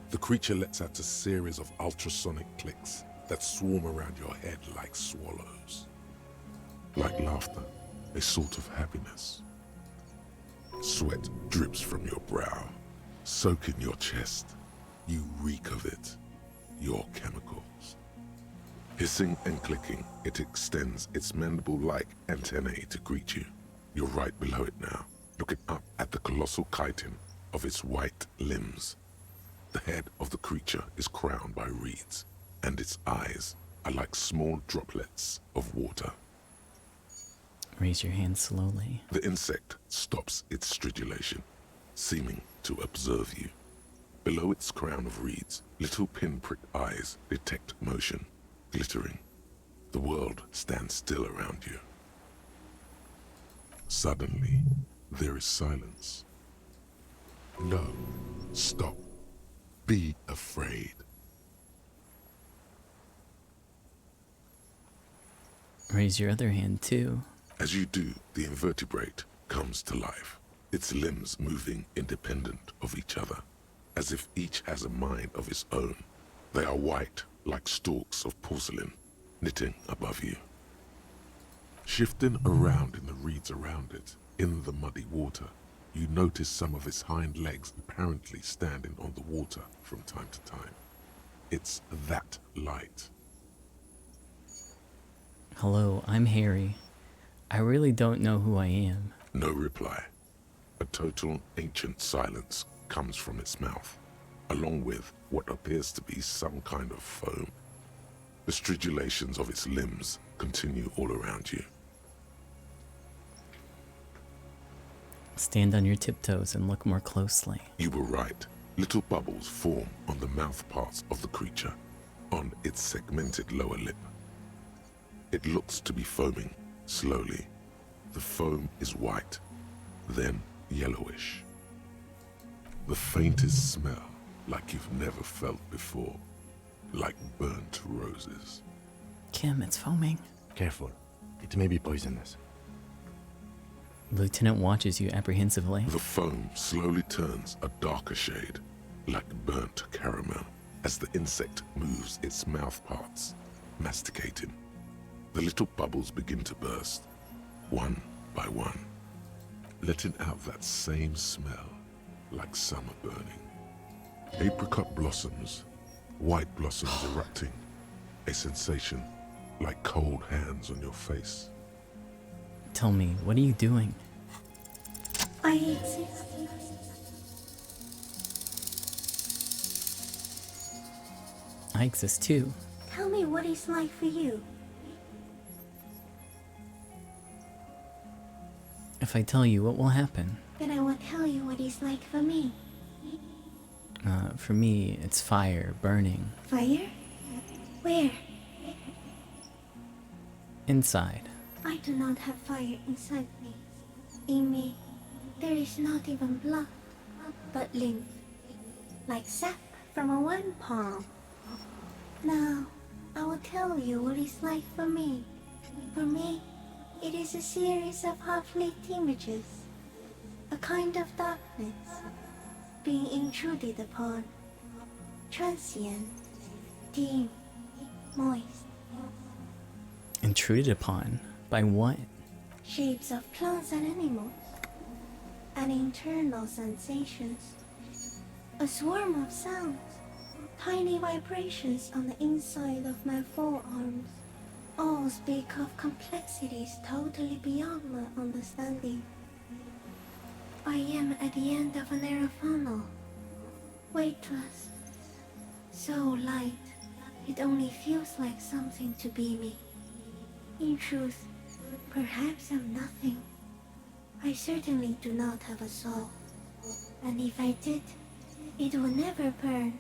The creature lets out a series of ultrasonic clicks that swarm around your head like swallows. Like laughter, a sort of happiness. Sweat drips from your brow, soaking your chest. You reek of it, your chemicals. Hissing and clicking, it extends its mandible-like antennae to greet you. You're right below it now, looking up at the colossal chitin of its white limbs. The head of the creature is crowned by reeds, and its eyes are like small droplets of water. Raise your hand slowly. The insect stops its stridulation, seeming to observe you. Below its crown of reeds, little pinprick eyes detect motion, glittering. The world stands still around you. Suddenly, there is silence. No, stop. Be afraid. Raise your other hand too. As you do, the invertebrate comes to life, its limbs moving independent of each other, as if each has a mind of its own. They are white, like stalks of porcelain, knitting above you. Shifting around in the reeds around it, in the muddy water, you notice some of its hind legs apparently standing on the water from time to time. It's that light. Hello, I'm Harry. I really don't know who I am. No reply. A total ancient silence comes from its mouth, along with what appears to be some kind of foam. The stridulations of its limbs continue all around you. Stand on your tiptoes and look more closely. You were right. Little bubbles form on the mouth parts of the creature, on its segmented lower lip. It looks to be foaming, slowly. The foam is white, then yellowish. The faintest smell, like you've never felt before, like burnt roses. Kim, it's foaming. Careful. It may be poisonous. Lieutenant watches you apprehensively. The foam slowly turns a darker shade, like burnt caramel, as the insect moves its mouth parts, masticating. The little bubbles begin to burst, one by one, letting out that same smell, like summer burning. Apricot blossoms, white blossoms erupting, a sensation like cold hands on your face. Tell me, what are you doing? I exist. I exist too. Tell me what it's like for you. If I tell you, what will happen? Then I will tell you what it's like for me. For me, it's fire burning Fire? Where? inside. I do not have fire inside me. In me, there is not even blood, but lymph, like sap from a one palm. Now, I will tell you what it's like for me. For me, it is a series of half-lit images, a kind of darkness, being intruded upon, transient, dim, moist. Intruded upon? By what? Shapes of plants and animals, and internal sensations. A swarm of sounds, tiny vibrations on the inside of my forearms. All speak of complexities totally beyond my understanding. I am at the end of a narrow funnel, weightless, so light it only feels like something to be me. In truth, perhaps I'm nothing. I certainly do not have a soul, and if I did, it would never burn.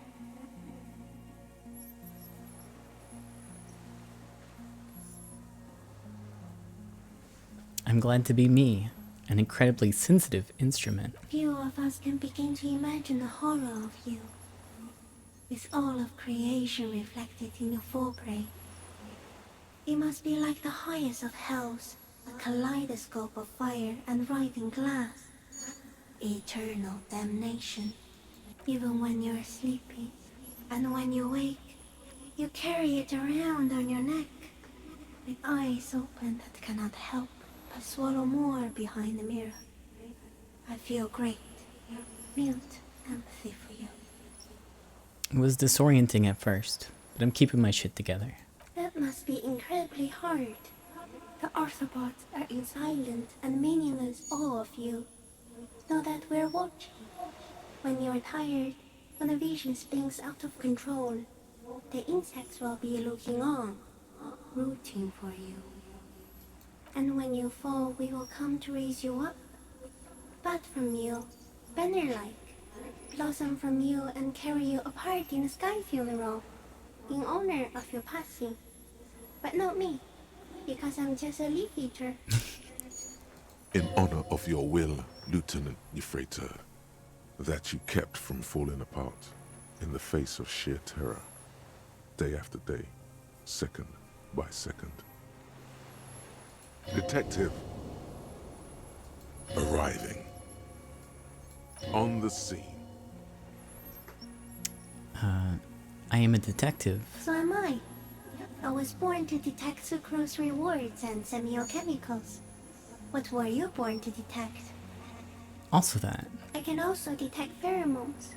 I'm glad to be me, an incredibly sensitive instrument. Few of us can begin to imagine the horror of you, with all of creation reflected in your forebrain. It must be like the highest of hells, a kaleidoscope of fire and writhing glass. Eternal damnation, even when you're sleeping, and when you wake, you carry it around on your neck, with eyes open that cannot help but swallow more behind the mirror. I feel great, mute empathy for you. It was disorienting at first, but I'm keeping my shit together. That must be incredibly hard. The Arthropods are in silent and meaningless awe of you. Know that we're watching. When you're tired, when the vision spins out of control, the insects will be looking on, rooting for you. And when you fall, we will come to raise you up. Bud from you, banner-like, blossom from you and carry you apart in a sky funeral, in honor of your passing. But not me, because I'm just a leaf eater. In honor of your will, Lieutenant Euphrator, that you kept from falling apart in the face of sheer terror, day after day, second by second. Detective, arriving on the scene. I am a detective. So am I. I was born to detect sucrose rewards and semiochemicals. What were you born to detect? Also that. I can also detect pheromones.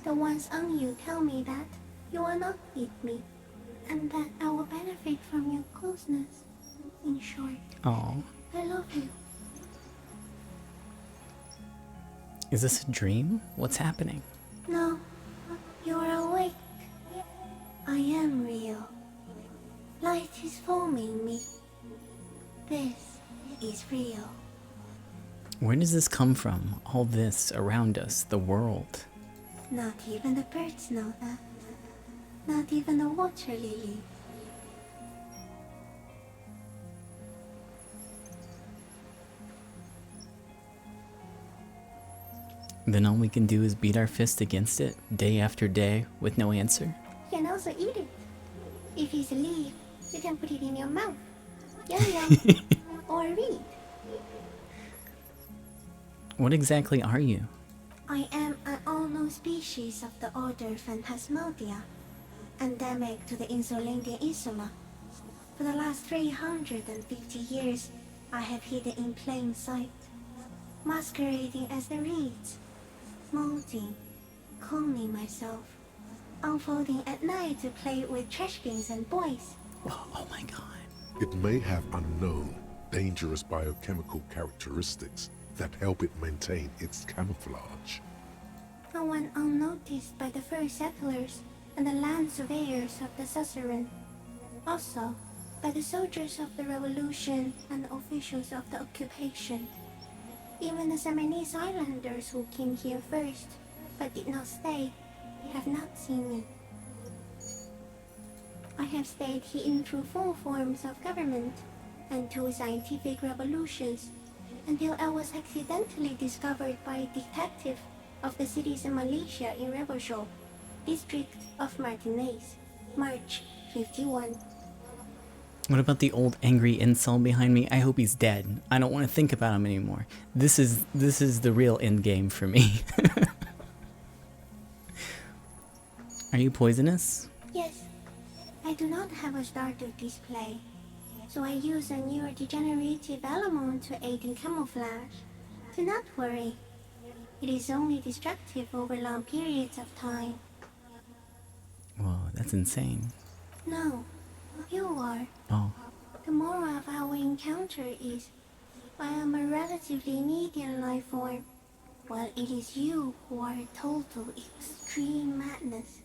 The ones on you tell me that you will not eat me, and that I will benefit from your closeness. In short, Oh, I love you. is this a dream? What's happening? No, you are awake. I am real. Light is forming me. This is real. Where does this come from? All this around us, the world. Not even the birds know that. Not even the water lily. Then all we can do is beat our fist against it, day after day, with no answer? You can also eat it. If it's a leaf, you can put it in your mouth. Yum yum. Or read. What exactly are you? I am an unknown species of the order Phantasmadia, endemic to the Insulandian Insula. For the last 350 years, I have hidden in plain sight, masquerading as the reeds, molding, cloning myself, unfolding at night to play with trash bins and boys. Oh my god. It may have unknown, dangerous biochemical characteristics that help it maintain its camouflage. I went unnoticed by the first settlers and the land surveyors of the suzerain. Also, by the soldiers of the revolution and the officials of the occupation. Even the Semenese islanders who came here first, but did not stay, have not seen me. I have stayed hidden through 4 forms of government and 2 scientific revolutions until I was accidentally discovered by a detective of the citizen militia in Revelshop, district of Martinez, March 51. What about the old angry incel behind me? I hope he's dead. I don't want to think about him anymore. This is the real end game for me. Are you poisonous? Yes, I do not have a starter display, so I use a neurodegenerative element to aid in camouflage. Do not worry, it is only destructive over long periods of time. Whoa, that's insane. No, you are. Oh. The moral of our encounter is, I am a relatively medium life form, while it is you who are a total extreme madness.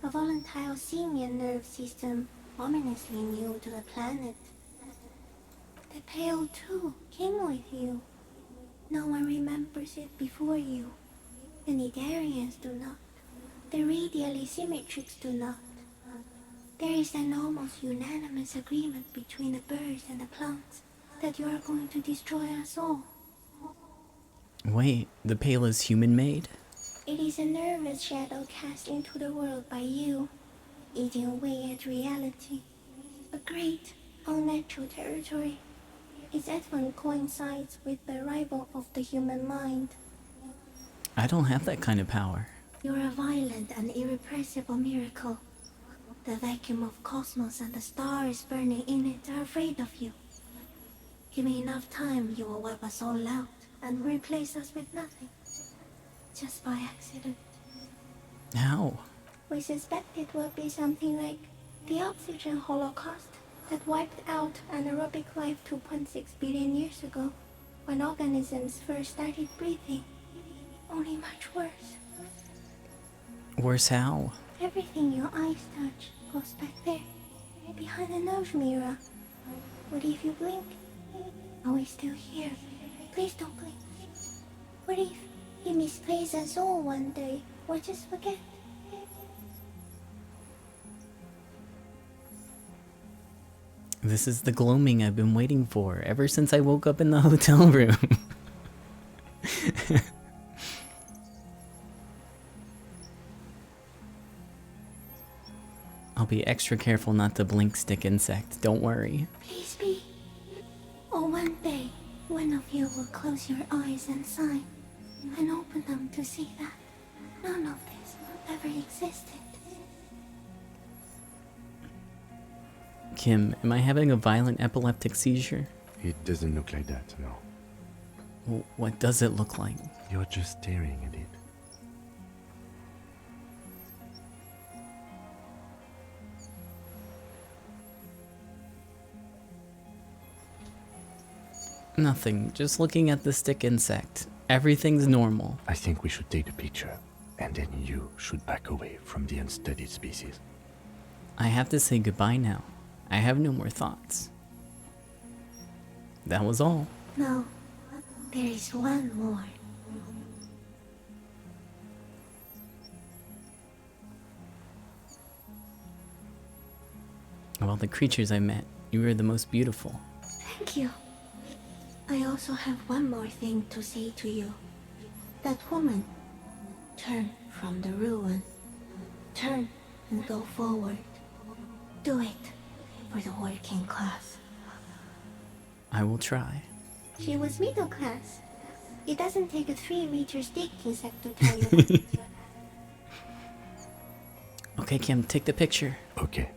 A volatile simian nerve system ominously new to the planet. The Pale too came with you. No one remembers it before you. The Nidarians do not. The radially symmetrics do not. There is an almost unanimous agreement between the birds and the plants that you are going to destroy us all. Wait, the Pale is human-made? It is a nervous shadow cast into the world by you, eating away at reality. A great, unnatural territory. Its advent coincides with the arrival of the human mind. I don't have that kind of power. You're a violent and irrepressible miracle. The vacuum of cosmos and the stars burning in it are afraid of you. Give me enough time, you will wipe us all out and replace us with nothing. Just by accident. How? We suspect it will be something like the oxygen holocaust that wiped out anaerobic life 2.6 billion years ago, when organisms first started breathing. Only much worse. Worse how? Everything your eyes touch goes back there, behind the nose mirror. What if you blink? Are we still here? Please don't blink. What if you misplace us all one day, or just forget? This is the gloaming I've been waiting for ever since I woke up in the hotel room. I'll be extra careful not to blink, stick insect, don't worry. Please be. Or one day, one of you will close your eyes and sigh, and open them to see that none of this ever existed. Kim, am I having a violent epileptic seizure? It doesn't look like that, no. Well, what does it look like? You're just staring at it. Nothing, just looking at the stick insect. Everything's normal. I think we should take the picture, and then you should back away from the unstudied species. I have to say goodbye now. I have no more thoughts. That was all. No, there is one more. Of all the creatures I met, you were the most beautiful. Thank you. I also have one more thing to say to you. That woman, turn from the ruin. Turn and go forward. Do it for the working class. I will try. She was middle class. It doesn't take a 3-meter stick insect to tell you that. Okay, Kim, take the picture. Okay.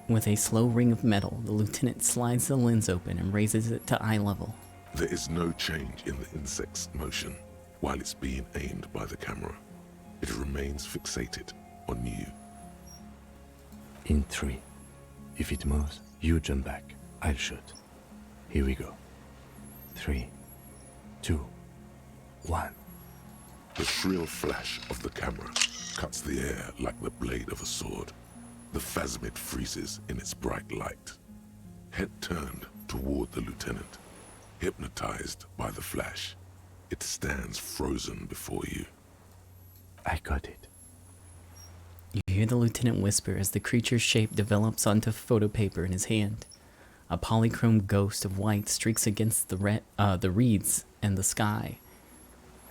With a slow ring of metal, the lieutenant slides the lens open and raises it to eye level. There is no change in the insect's motion while it's being aimed by the camera. It remains fixated on you. In 3. If it moves, you jump back. I'll shoot. Here we go. 3, 2, 1. The shrill flash of the camera cuts the air like the blade of a sword. The phasmid freezes in its bright light. Head turned toward the lieutenant, hypnotized by the flash. It stands frozen before you. I got it. You hear the lieutenant whisper as the creature's shape develops onto photo paper in his hand. A polychrome ghost of white streaks against the reeds and the sky,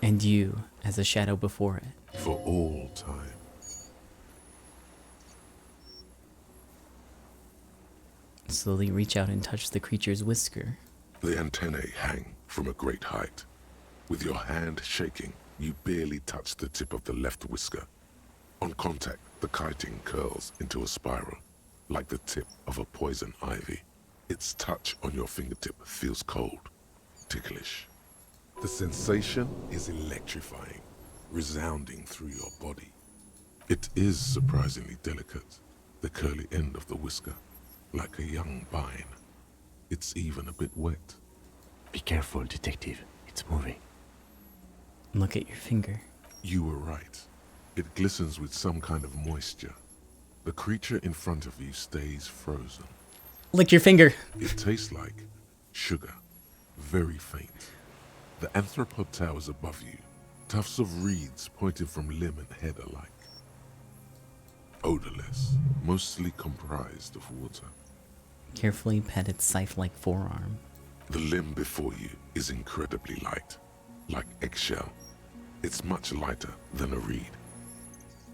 and you as a shadow before it. For all time. Slowly reach out and touch the creature's whisker. The antennae hang from a great height. With your hand shaking, you barely touch the tip of the left whisker. On contact, the chitin curls into a spiral, like the tip of a poison ivy. Its touch on your fingertip feels cold, ticklish. The sensation is electrifying, resounding through your body. It is surprisingly delicate, the curly end of the whisker, like a young vine. It's even a bit wet. Be careful, detective. It's moving. Look at your finger. You were right. It glistens with some kind of moisture. The creature in front of you stays frozen. Lick your finger. It tastes like sugar, very faint. The anthropod towers above you, tufts of reeds pointing from limb and head alike. Odorless, mostly comprised of water. Carefully pet its scythe-like forearm. The limb before you is incredibly light, like eggshell. It's much lighter than a reed.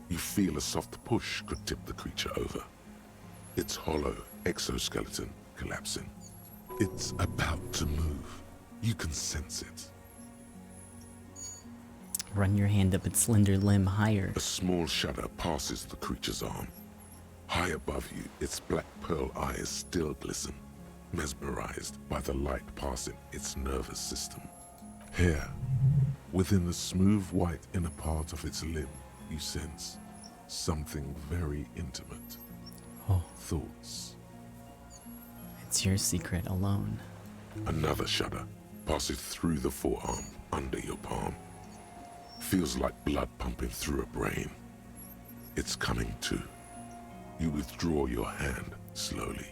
You feel a soft push could tip the creature over. Its hollow exoskeleton collapsing. It's about to move. You can sense it. Run your hand up its slender limb higher. A small shudder passes the creature's arm. High above you, its black pearl eyes still glisten, mesmerized by the light passing its nervous system. Here, within the smooth white inner part of its limb, you sense something very intimate. Oh. Thoughts. It's your secret alone. Another shudder passes through the forearm under your palm. Feels like blood pumping through a brain. It's coming to. You withdraw your hand slowly.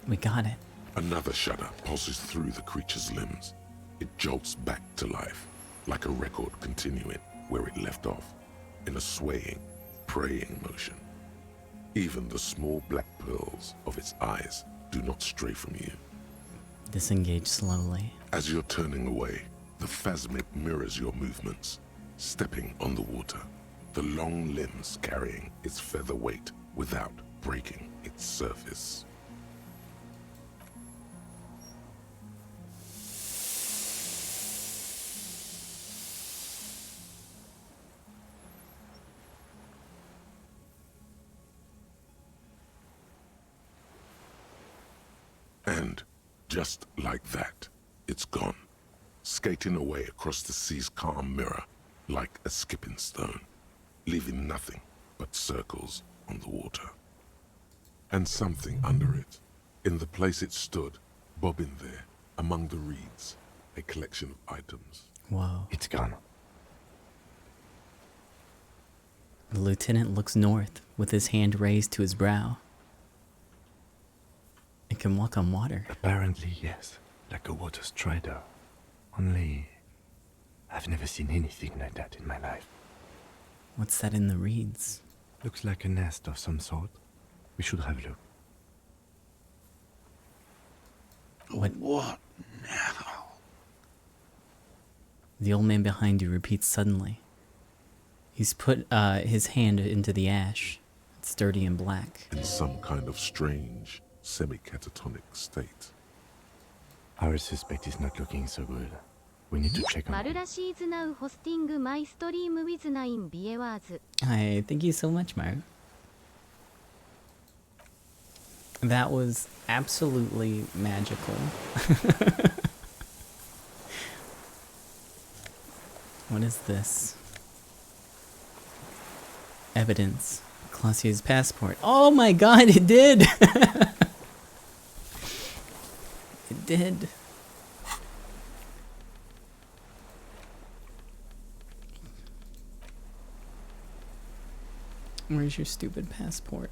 We got it. Another shudder pulses through the creature's limbs. It jolts back to life, like a record continuing where it left off, in a swaying, praying motion. Even the small black pearls of its eyes do not stray from you. Disengage slowly. As you're turning away, the phasmid mirrors your movements, stepping on the water, the long limbs carrying its feather weight without breaking its surface. And just like that, it's gone, skating away across the sea's calm mirror like a skipping stone, leaving nothing but circles on the water. And something under it, in the place it stood, bobbing there, among the reeds, a collection of items. Whoa. It's gone. The lieutenant looks north with his hand raised to his brow. It can walk on water. Apparently, yes. Like a water strider. Only, I've never seen anything like that in my life. What's that in the reeds? Looks like a nest of some sort. We should have a look. What now? The old man behind you repeats suddenly. He's put his hand into the ash. It's dirty and black. In some kind of strange, semi-catatonic state. Our suspect is not looking so good. We need to check on him. Hi, thank you so much, Maru. That was absolutely magical. What is this? Evidence. Clausier's passport. Oh my god, it did! It did. Where's your stupid passport?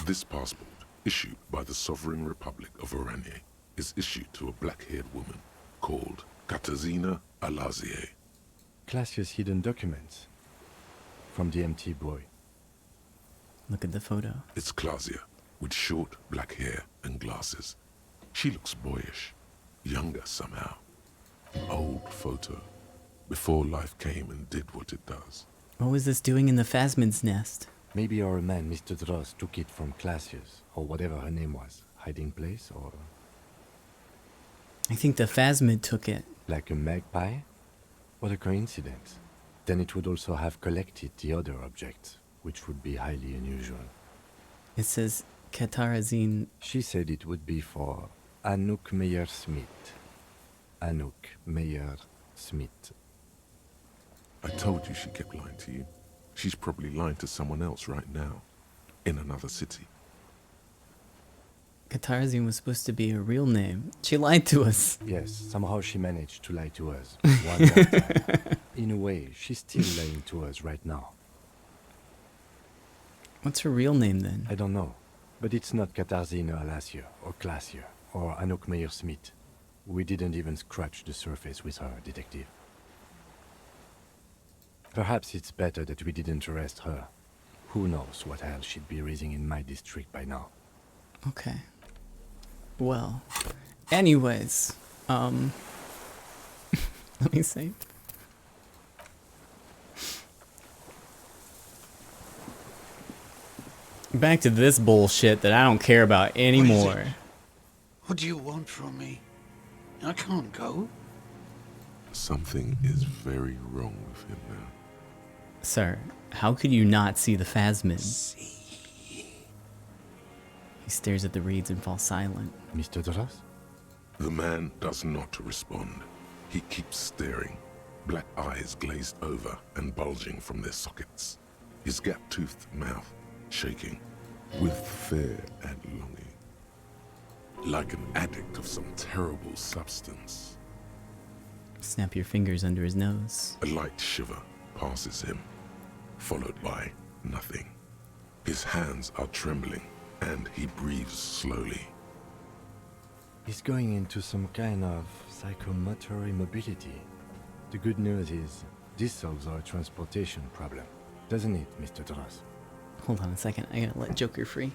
This passport, issued by the Sovereign Republic of Oranje, is issued to a black-haired woman called Katarzyna Alazie. Classia's hidden documents. From the empty boy. Look at the photo. It's Klasia, with short black hair and glasses. She looks boyish, younger somehow. An old photo, before life came and did what it does. What was this doing in the Phasmid's nest? Maybe our man, Mr. Dross, took it from Classia's, or whatever her name was. Hiding place, or... I think the Phasmid took it. Like a magpie? What a coincidence. Then it would also have collected the other objects, which would be highly unusual. It says Katarazine. She said it would be for Anouk Meyer-Smith. Anouk Meyer-Smith. I told you she kept lying to you. She's probably lying to someone else right now, in another city. Katarazine was supposed to be her real name. She lied to us. Yes, somehow she managed to lie to us. One more time. In a way, she's still lying to us right now. What's her real name then? I don't know. But it's not Katarzyna Alazie, or Klasia, or Anouk Meyer-Smith. We didn't even scratch the surface with her, detective. Perhaps it's better that we didn't arrest her. Who knows what hell she'd be raising in my district by now. Okay. Well, anyways, let me see. Back to this bullshit that I don't care about anymore. What do you want from me? I can't go. Something is very wrong with him now. Sir, how could you not see the Phasmid? He stares at the reeds and falls silent. Mr. Dross? The man does not respond. He keeps staring, black eyes glazed over and bulging from their sockets. His gap-toothed mouth shaking with fear and longing. Like an addict of some terrible substance. Snap your fingers under his nose. A light shiver passes him, followed by nothing. His hands are trembling, and he breathes slowly. He's going into some kind of psychomotor immobility. The good news is, this solves our transportation problem. Doesn't it, Mr. Dross? Hold on a second, I gotta let Joker free.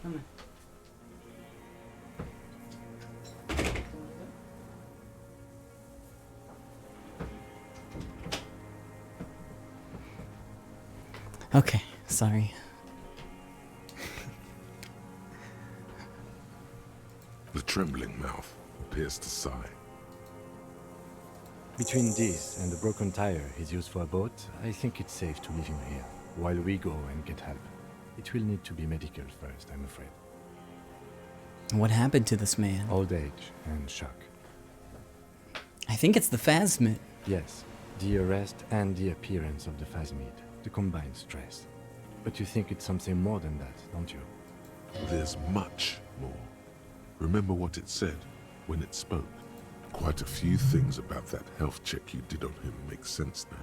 Come on. Okay, sorry. The trembling mouth appears to sigh. Between this and the broken tire he's used for a boat, I think it's safe to leave him here, while we go and get help. It will need to be medical first, I'm afraid. What happened to this man? Old age and shock. I think it's the Phasmid. Yes, the arrest and the appearance of the Phasmid. The combined stress. But you think it's something more than that, don't you? There's much more. Remember what it said when it spoke. Quite a few things about that health check you did on him make sense now.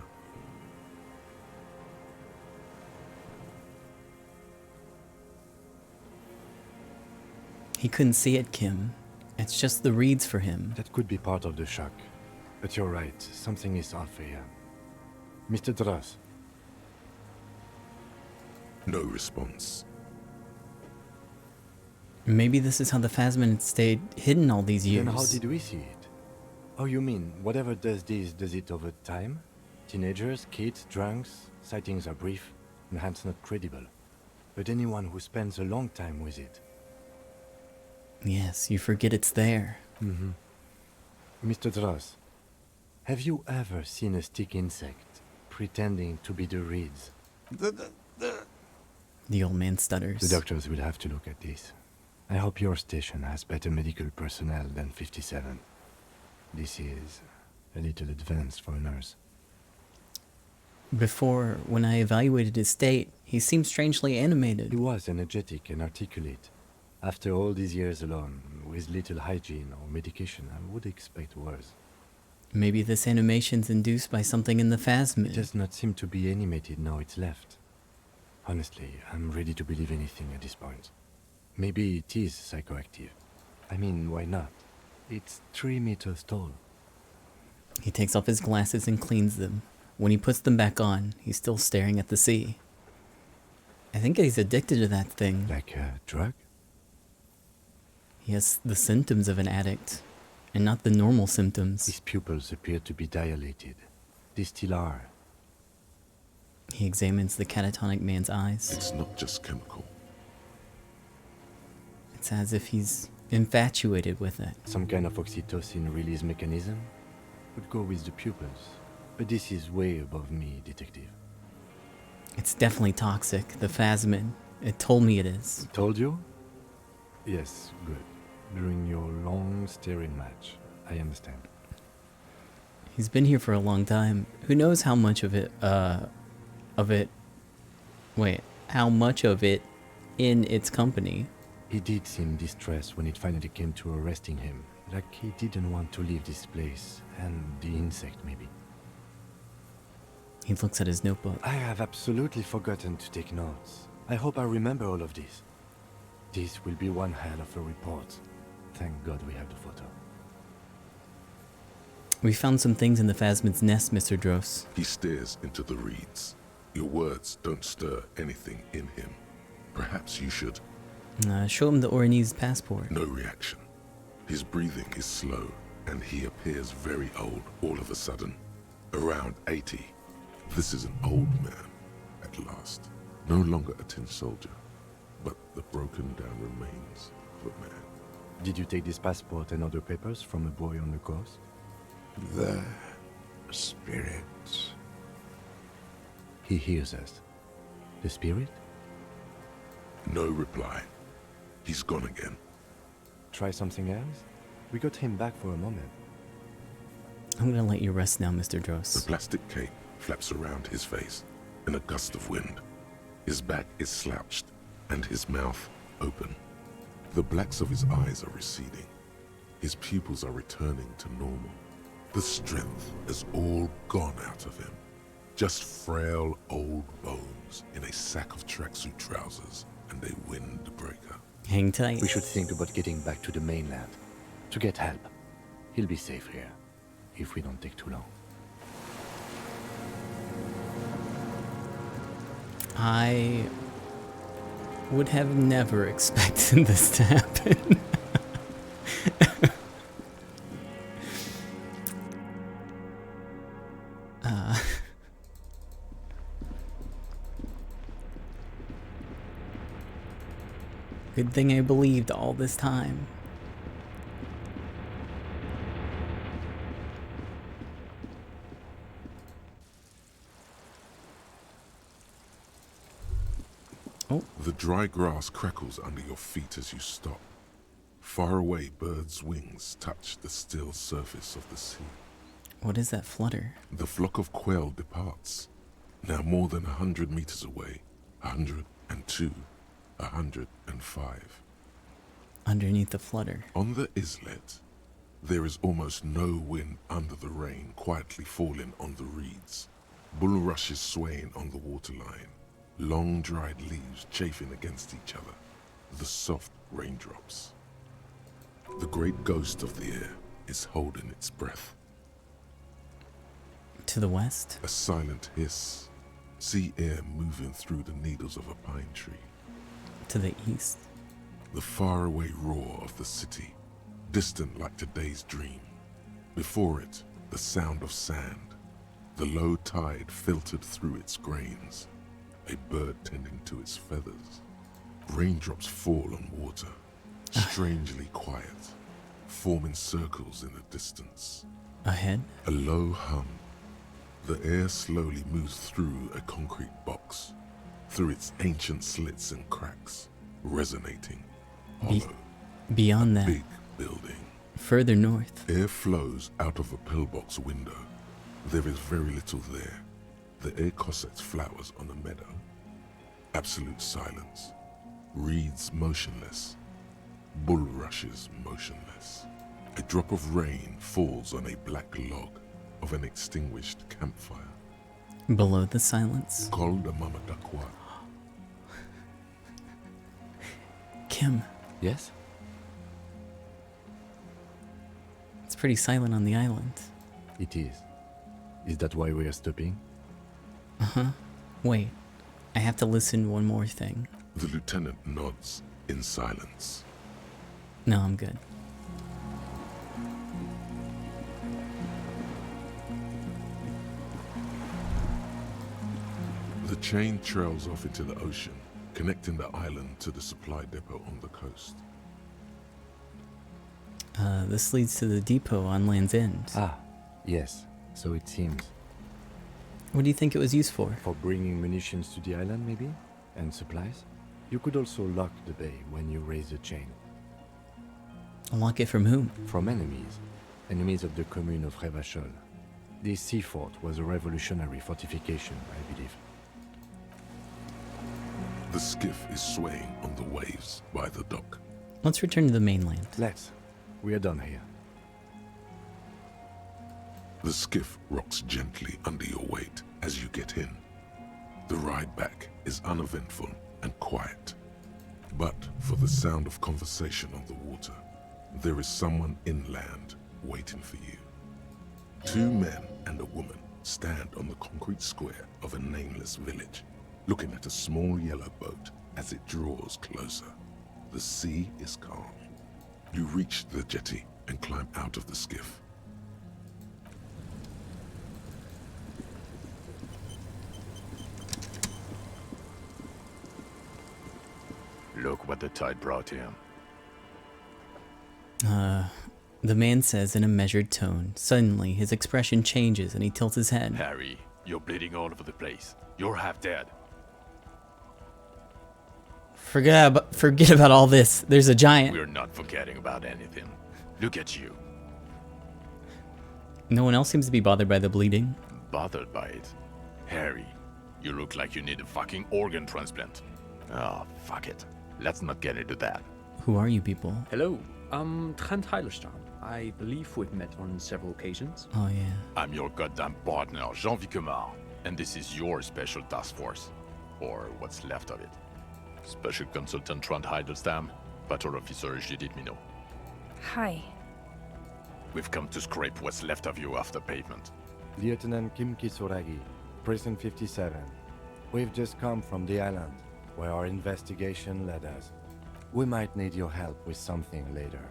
He couldn't see it, Kim. It's just the reeds for him. That could be part of the shock. But you're right, something is off here. Mr. Dross. No response. Maybe this is how the Phasmid stayed hidden all these years. Then how did we see it? Oh, you mean, whatever does this, does it over time? Teenagers, kids, drunks, sightings are brief, and hence not credible. But anyone who spends a long time with it. Yes, you forget it's there. Mm-hmm. Mr. Dross, have you ever seen a stick insect pretending to be the reeds? The old man stutters. The doctors will have to look at this. I hope your station has better medical personnel than 57. This is a little advanced for a nurse. Before, when I evaluated his state, he seemed strangely animated. He was energetic and articulate. After all these years alone, with little hygiene or medication, I would expect worse. Maybe this animation's induced by something in the phasmid. It does not seem to be animated now it's left. Honestly, I'm ready to believe anything at this point. Maybe it is psychoactive. I mean, why not? It's 3 meters tall. He takes off his glasses and cleans them. When he puts them back on, he's still staring at the sea. I think he's addicted to that thing. Like a drug? He has the symptoms of an addict, and not the normal symptoms. His pupils appear to be dilated. They still are. He examines the catatonic man's eyes. It's not just chemical. It's as if he's infatuated with it. Some kind of oxytocin release mechanism? Would go with the pupils. But this is way above me, detective. It's definitely toxic, the phasmid. It told me it is. Told you? Yes, good. During your long staring match. I understand. He's been here for a long time. Who knows how much of it, how much of it in its company? He did seem distressed when it finally came to arresting him. Like he didn't want to leave this place. And the insect, maybe. He looks at his notebook. I have absolutely forgotten to take notes. I hope I remember all of this. This will be one hell of a report. Thank God we have the photo. We found some things in the phasmid's nest, Mr. Dross. He stares into the reeds. Your words don't stir anything in him. Perhaps you should. Show him the Oranese passport. No reaction. His breathing is slow, and he appears very old all of a sudden. Around 80. This is an old man, at last. No longer a tin soldier, but the broken down remains of a man. Did you take this passport and other papers from a boy on the coast? The spirits. He hears us. The spirit? No reply. He's gone again. Try something else? We got him back for a moment. I'm gonna let you rest now, Mr. Dross. The plastic cape flaps around his face in a gust of wind. His back is slouched and his mouth open. The blacks of his eyes are receding. His pupils are returning to normal. The strength is all gone out of him. Just frail old bones in a sack of tracksuit trousers and a windbreaker. Hang tight. We should think about getting back to the mainland. To get help. He'll be safe here. If we don't take too long. I would have never expected this to happen. Good thing I believed all this time. Oh. The dry grass crackles under your feet as you stop. Far away, birds' wings touch the still surface of the sea. What is that flutter? The flock of quail departs. Now more than 100 meters away. 102, 105. Underneath the flutter. On the islet, there is almost no wind under the rain quietly falling on the reeds. Bulrushes swaying on the waterline. Long dried leaves chafing against each other. The soft raindrops. The great ghost of the air is holding its breath. To the west? A silent hiss. Sea air moving through the needles of a pine tree. To the east? The faraway roar of the city, distant like today's dream. Before it, the sound of sand. The low tide filtered through its grains. A bird tending to its feathers. Raindrops fall on water, strangely quiet, forming circles in the distance. Ahead? A low hum. The air slowly moves through a concrete box, through its ancient slits and cracks, resonating, hollow. Beyond that, big building. Further north. Air flows out of a pillbox window. There is very little there. The air cossets flowers on a meadow. Absolute silence. Reeds motionless. Bulrushes motionless. A drop of rain falls on a black log of an extinguished campfire. Below the silence. Col de Mamadakwa. Kim. Yes? It's pretty silent on the island. It is. Is that why we are stopping? Uh-huh. Wait. I have to listen one more thing. The lieutenant nods in silence. No, I'm good. The chain trails off into the ocean, connecting the island to the supply depot on the coast. This leads to the depot on Land's End. Ah, yes. So it seems. What do you think it was used for? For bringing munitions to the island, maybe? And supplies? You could also lock the bay when you raise the chain. Lock it from whom? From enemies. Enemies of the commune of Revachol. This sea fort was a revolutionary fortification, I believe. The skiff is swaying on the waves by the dock. Let's return to the mainland. Let's. We are done here. The skiff rocks gently under your weight as you get in. The ride back is uneventful and quiet. But for the sound of conversation on the water, there is someone inland waiting for you. 2 men and a woman stand on the concrete square of a nameless village, looking at a small yellow boat as it draws closer. The sea is calm. You reach the jetty and climb out of the skiff. Look what the tide brought him. The man says in a measured tone. Suddenly, his expression changes and he tilts his head. Harry, you're bleeding all over the place. You're half dead. Forget about all this. There's a giant. We're not forgetting about anything. Look at you. No one else seems to be bothered by the bleeding. Bothered by it? Harry, you look like you need a fucking organ transplant. Oh, fuck it. Let's not get into that. Who are you people? Hello, I'm Trent Heilerstein. I believe we've met on several occasions. Oh, yeah. I'm your goddamn partner, Jean Vicomar, and this is your special task force. Or what's left of it. Special Consultant Trent Heilerstam, Patrol Officer Judith Minot. Hi. We've come to scrape what's left of you off the pavement. Lieutenant Kim Kitsuragi, Prison 57. We've just come from the island, where our investigation led us. We might need your help with something later.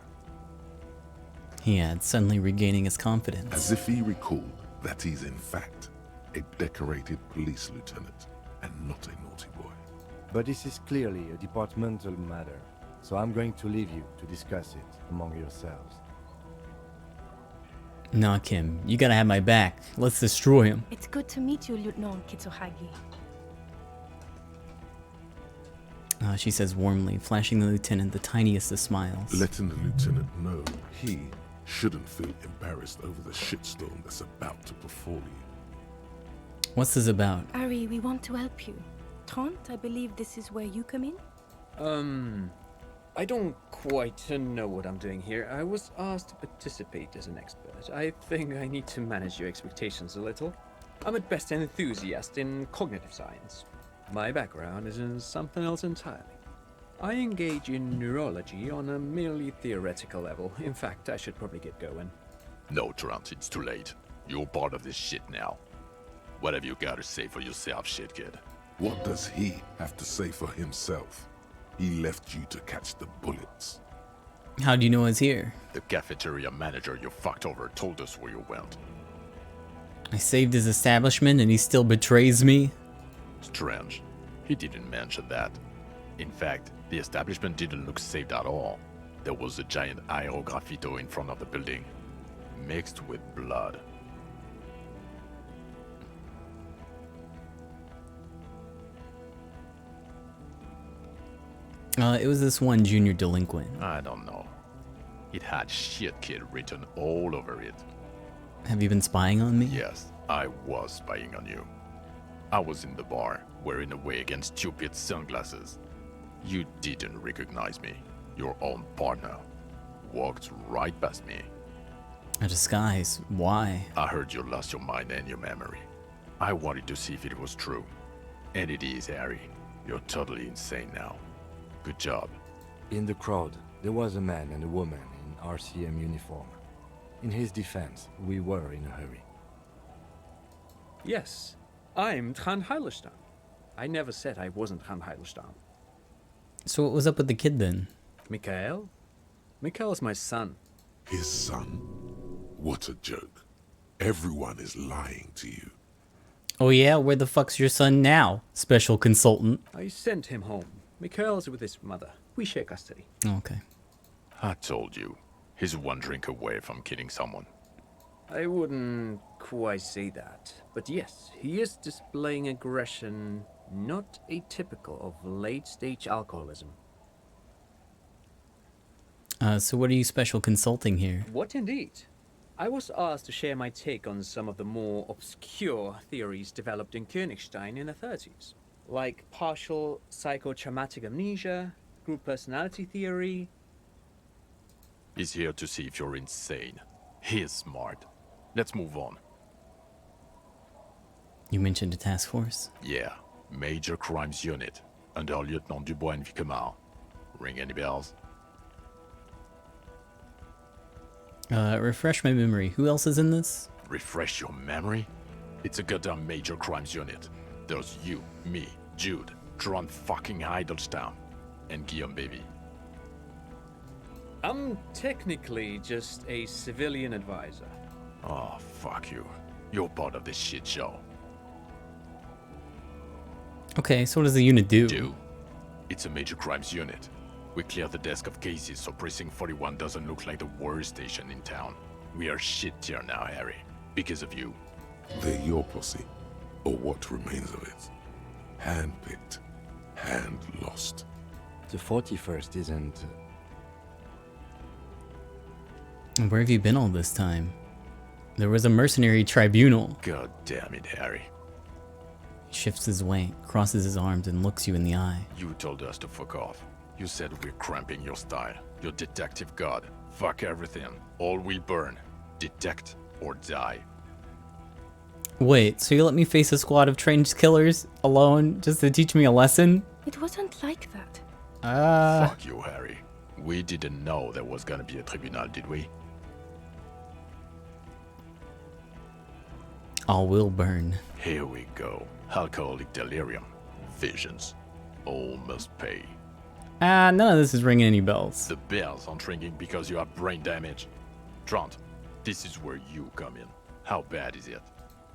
He adds, suddenly regaining his confidence. As if he recalled that he's in fact a decorated police lieutenant and not a naughty boy. But this is clearly a departmental matter, so I'm going to leave you to discuss it among yourselves. Nah, Kim, you gotta have my back. Let's destroy him. It's good to meet you, Lieutenant Kitsuhagi. She says warmly, flashing the lieutenant the tiniest of smiles. Letting the lieutenant know he shouldn't feel embarrassed over the shitstorm that's about to befall you. What's this about? Ari, we want to help you. Trent, I believe this is where you come in? I don't quite know what I'm doing here. I was asked to participate as an expert. I think I need to manage your expectations a little. I'm at best an enthusiast in cognitive science. My background is in something else entirely. I engage in neurology on a merely theoretical level. In fact, I should probably get going. No, Trent, it's too late. You're part of this shit now. What have you got to say for yourself, shit kid? What does he have to say for himself? He left you to catch the bullets. How do you know I was here? The cafeteria manager you fucked over told us where you went. I saved his establishment and he still betrays me? Strange. He didn't mention that. In fact, the establishment didn't look saved at all. There was a giant aerograffito in front of the building, mixed with blood. It was this one junior delinquent. I don't know. It had shit kid written all over it. Have you been spying on me? Yes, I was spying on you. I was in the bar, wearing away against stupid sunglasses. You didn't recognize me. Your own partner walked right past me A disguise? Why? I heard you lost your mind and your memory. I wanted to see if it was true. And it is, Harry. You're totally insane now. Good job. In the crowd, there was a man and a woman in RCM uniform. In his defense, we were in a hurry. Yes, I'm Trond Heilestam. I never said I wasn't Trond Heilestam. So what was up with the kid then? Mikael? Mikael is my son. His son? What a joke. Everyone is lying to you. Oh yeah, where the fuck's your son now, special consultant? I sent him home. Mikael is with his mother. We share custody. Okay. I told you. He's one drink away from killing someone. I wouldn't quite say that. But yes, he is displaying aggression not atypical of late-stage alcoholism. So what are you special consulting here? What indeed? I was asked to share my take on some of the more obscure theories developed in Königstein in the 30s, like partial psychotraumatic amnesia, group personality theory. He's here to see if you're insane. He's smart. Let's move on. You mentioned a task force? Yeah, Major Crimes Unit, under Lieutenant Dubois and Vicomar. Ring any bells? Refresh my memory. Who else is in this? Refresh your memory? It's a goddamn Major Crimes Unit. There's you, me, Jude, Trond fucking Heilestam, and Guillaume baby. I'm technically just a civilian advisor. Oh, fuck you. You're part of this shit show. Okay, so what does the unit do? It's a Major Crimes Unit. We clear the desk of cases so Precinct 41 doesn't look like the worst station in town. We are shit tier now, Harry. Because of you. They're your posse, or what remains of it. Hand-picked, hand-lost. The 41st isn't... And where have you been all this time? There was a mercenary tribunal. God damn it, Harry. He shifts his weight, crosses his arms, and looks you in the eye. You told us to fuck off. You said we're cramping your style. Your detective god. Fuck everything. All we burn. Detect or die. Wait, so you let me face a squad of trained killers alone just to teach me a lesson? It wasn't like that. Fuck you, Harry. We didn't know there was gonna be a tribunal, did we? All will burn. Here we go. Alcoholic delirium. Visions. All must pay. None of this is ringing any bells. The bells aren't ringing because you have brain damage. Trond, this is where you come in. How bad is it?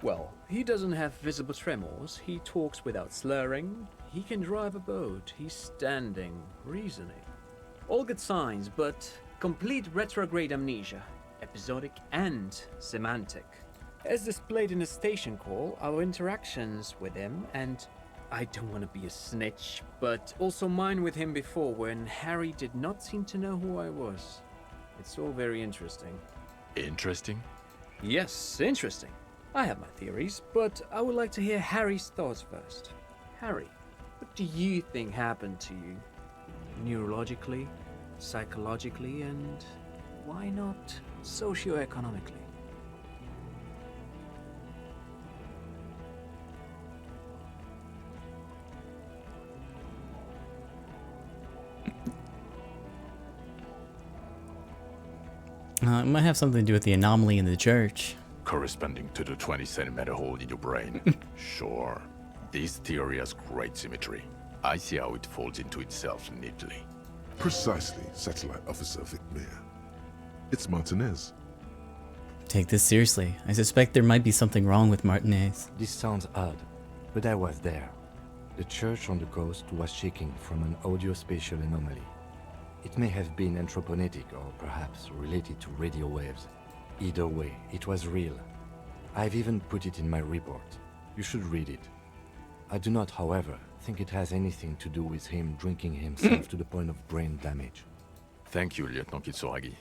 Well, he doesn't have visible tremors, he talks without slurring, he can drive a boat, he's standing, reasoning. All good signs, but complete retrograde amnesia, episodic and semantic. As displayed in the station call, our interactions with him, and I don't want to be a snitch, but also mine with him before when Harry did not seem to know who I was. It's all very interesting. Interesting? Yes, interesting. I have my theories, but I would like to hear Harry's thoughts first. Harry, what do you think happened to you? Neurologically, psychologically, and why not socioeconomically? It might have something to do with the anomaly in the church. Corresponding to the 20-centimeter hole in your brain. Sure. This theory has great symmetry. I see how it folds into itself neatly. Precisely, Satellite Officer Vicmere. It's Martinez. Take this seriously. I suspect there might be something wrong with Martinez. This sounds odd, but I was there. The church on the coast was shaking from an audio-spatial anomaly. It may have been anthroponetic or perhaps related to radio waves. Either way, it was real. I've even put it in my report. You should read it. I do not, however, think it has anything to do with him drinking himself to the point of brain damage. Thank you, Lieutenant Kitsuragi.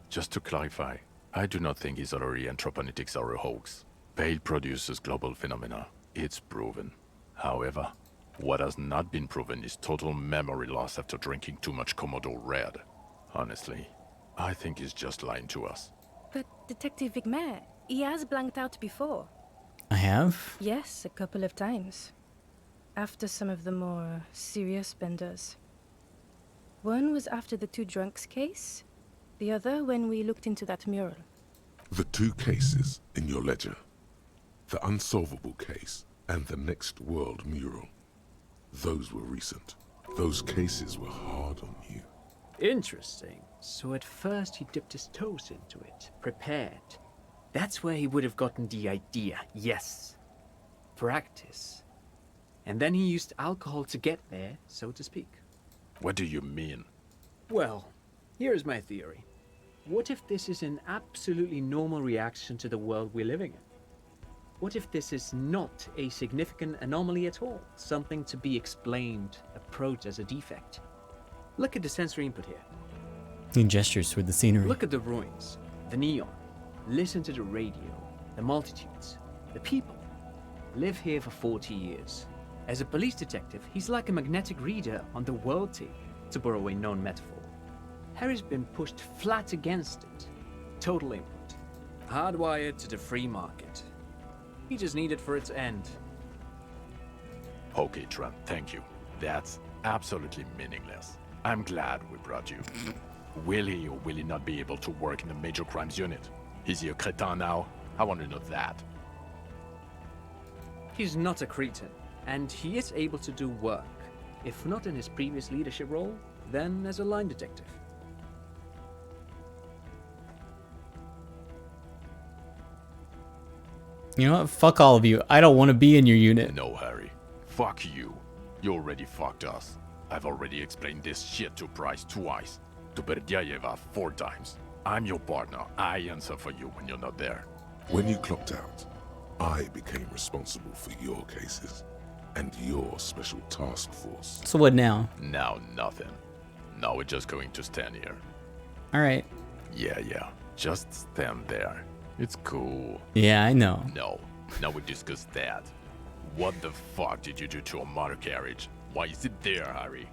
Just to clarify, I do not think his other anthroponetics are a hoax. Pale produces global phenomena. It's proven. However, what has not been proven is total memory loss after drinking too much Komodo Red. Honestly, I think he's just lying to us. But Detective Vicmer. He has blanked out before. I have? Yes, a couple of times. After some of the more serious benders. One was after the two drunks case, the other when we looked into that mural. The two cases in your ledger. The unsolvable case and the Next World mural. Those were recent. Those cases were hard on you. Interesting. So at first he dipped his toes into it, prepared. That's where he would have gotten the idea, yes. Practice. And then he used alcohol to get there, so to speak. What do you mean? Well, here's my theory. What if this is an absolutely normal reaction to the world we're living in? What if this is not a significant anomaly at all? Something to be explained, approached as a defect? Look at the sensory input here. He gestures toward the scenery. Look at the ruins, the neon. Listen to the radio, the multitudes, the people. Live here for 40 years. As a police detective, he's like a magnetic reader on the world tape, to borrow a known metaphor. Harry's been pushed flat against it. Total input. Hardwired to the free market. He just needed for its end. Okay, Trent, thank you. That's absolutely meaningless. I'm glad we brought you. Will he or will he not be able to work in the major crimes unit? Is he a cretin now? I want to know that. He's not a cretin, and he is able to do work. If not in his previous leadership role, then as a line detective. You know what? Fuck all of you. I don't want to be in your unit. No, Harry. Fuck you. You already fucked us. I've already explained this shit to Price twice. To Berdiayeva 4 times. I'm your partner. I answer for you when you're not there. When you clocked out, I became responsible for your cases and your special task force. So what now? Now nothing. Now we're just going to stand here. Alright. Yeah. Just stand there. It's cool. Yeah, I know. No. Now we discuss that. What the fuck did you do to a motor carriage? Why is it there, Harry?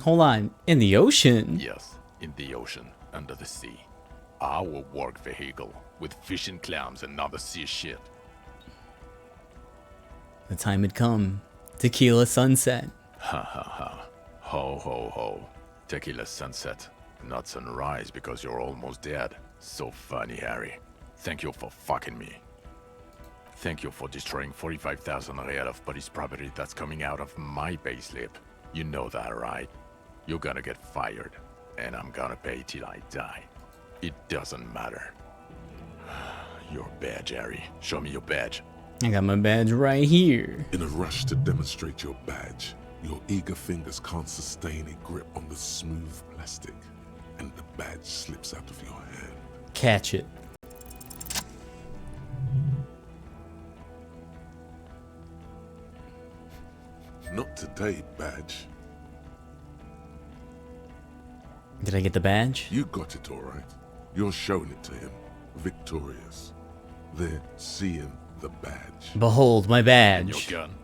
Hold on. In the ocean? Yes, in the ocean, under the sea. Our work vehicle, with fish and clams and other sea shit. The time had come. Tequila sunset. Ha ha ha. Ho ho ho. Tequila sunset. Not sunrise because you're almost dead. So funny, Harry. Thank you for fucking me. Thank you for destroying 45,000 real of police property that's coming out of my payslip. You know that, right? You're gonna get fired, and I'm gonna pay till I die. It doesn't matter. Your badge, Harry. Show me your badge. I got my badge right here. In a rush to demonstrate your badge, your eager fingers can't sustain a grip on the smooth plastic, and the badge slips out of your hand. Catch it. Not today, badge. Did I get the badge? You got it all right. You're showing it to him, victorious. They're seeing the badge. Behold my badge. And your gun.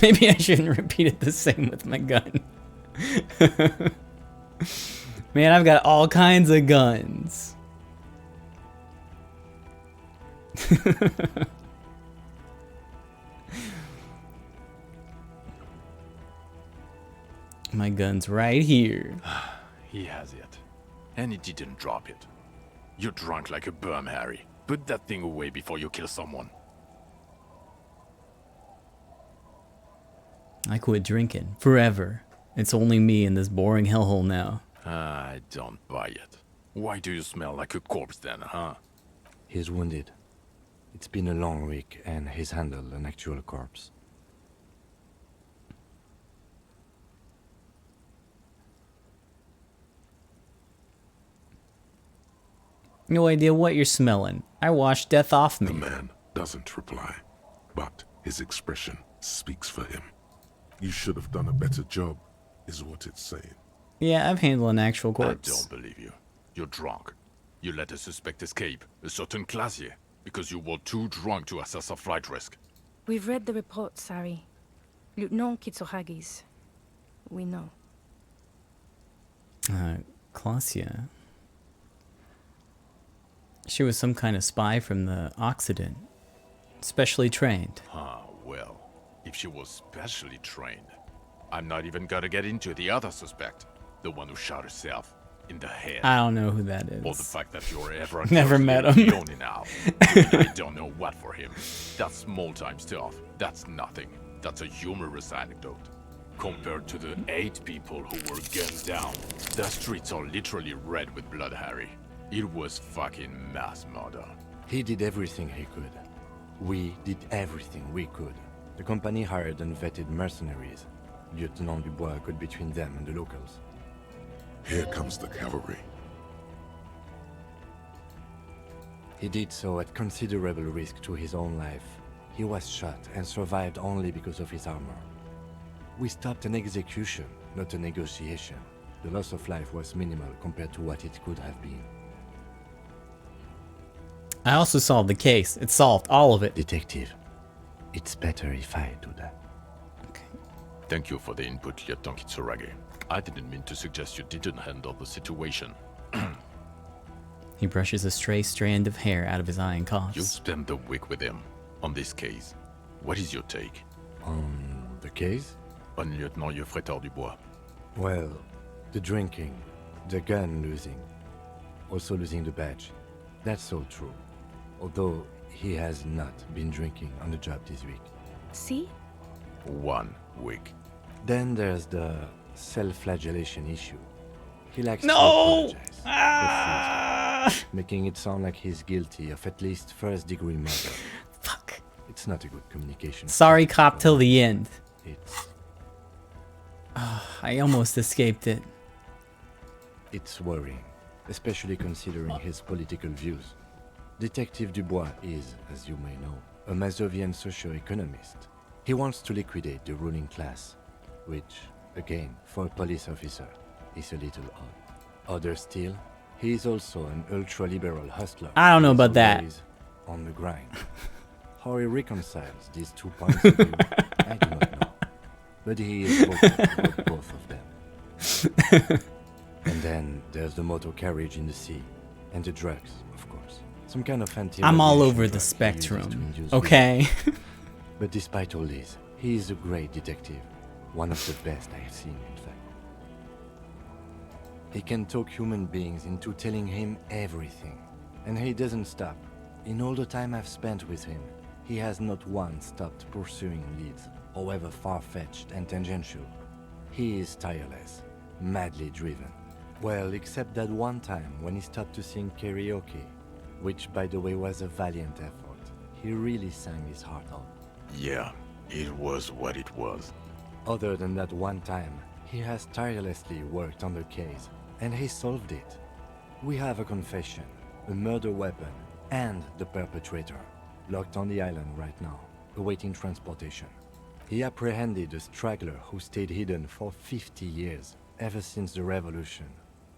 Maybe I shouldn't repeat it the same with my gun. Man, I've got all kinds of guns. My gun's right here. He has it. And he didn't drop it. You're drunk like a bum, Harry. Put that thing away before you kill someone. I quit drinking. Forever. It's only me in this boring hellhole now. I don't buy it. Why do you smell like a corpse then, huh? He's wounded. It's been a long week, and he's handled an actual corpse. No idea what you're smelling. I washed death off me. The man doesn't reply, but his expression speaks for him. You should have done a better job, is what it's saying. Yeah, I've handled an actual corpse. I don't believe you. You're drunk. You let a suspect escape, a certain classier, because you were too drunk to assess a flight risk. We've read the reports, Harry. Lieutenant Kitsuragis. We know. Clausia. She was some kind of spy from the Occident. Specially trained. Ah, well, if she was specially trained, I'm not even gonna get into the other suspect. The one who shot herself in the head. I don't know who that is. Or the fact that you're ever Never met him. Leone now. I don't know what for him. That's small time stuff. That's nothing. That's a humorous anecdote. Compared to the 8 people who were gunned down, the streets are literally red with blood, Harry. It was fucking mass murder. He did everything he could. We did everything we could. The company hired unvetted mercenaries. Lieutenant Dubois got between them and the locals. Here comes the cavalry. He did so at considerable risk to his own life. He was shot and survived only because of his armor. We stopped an execution, not a negotiation. The loss of life was minimal compared to what it could have been. I also solved the case. It solved all of it. Detective, it's better if I do that. Thank you for the input, Lieutenant Kitsuragi. I didn't mean to suggest you didn't handle the situation. He brushes a stray strand of hair out of his eye and coughs. You spent the week with him on this case. What is your take? On the case? On Lieutenant Geoffrey Dubois. Well, the drinking, the gun losing, also losing the badge. That's all true. Although he has not been drinking on the job this week. See? 1 week. Then there's the self-flagellation issue. He likes to No! apologize, making it sound like he's guilty of at least first-degree murder. Fuck. It's not a good communication. Sorry, cop, till the end. It's I almost escaped it. It's worrying, especially considering his political views. Detective Dubois is, as you may know, a Mazovian socio-economist. He wants to liquidate the ruling class, which, again, for a police officer, is a little odd. Other still, he is also an ultra-liberal hustler. I don't know about that. Always on the grind. How he reconciles these 2 points of view, I do not know. But he is vocal about both of them. And then there's the motor carriage in the sea, and the drugs, of course. Some kind of I'm all over the spectrum, okay? But despite all this, he is a great detective. One of the best I have seen, in fact. He can talk human beings into telling him everything. And he doesn't stop. In all the time I've spent with him, he has not once stopped pursuing leads, however far-fetched and tangential. He is tireless, madly driven. Well, except that one time when he stopped to sing karaoke, which by the way was a valiant effort. He really sang his heart out. Yeah, it was what it was. Other than that one time, he has tirelessly worked on the case, and he solved it. We have a confession, a murder weapon, and the perpetrator, locked on the island right now, awaiting transportation. He apprehended a straggler who stayed hidden for 50 years, ever since the revolution,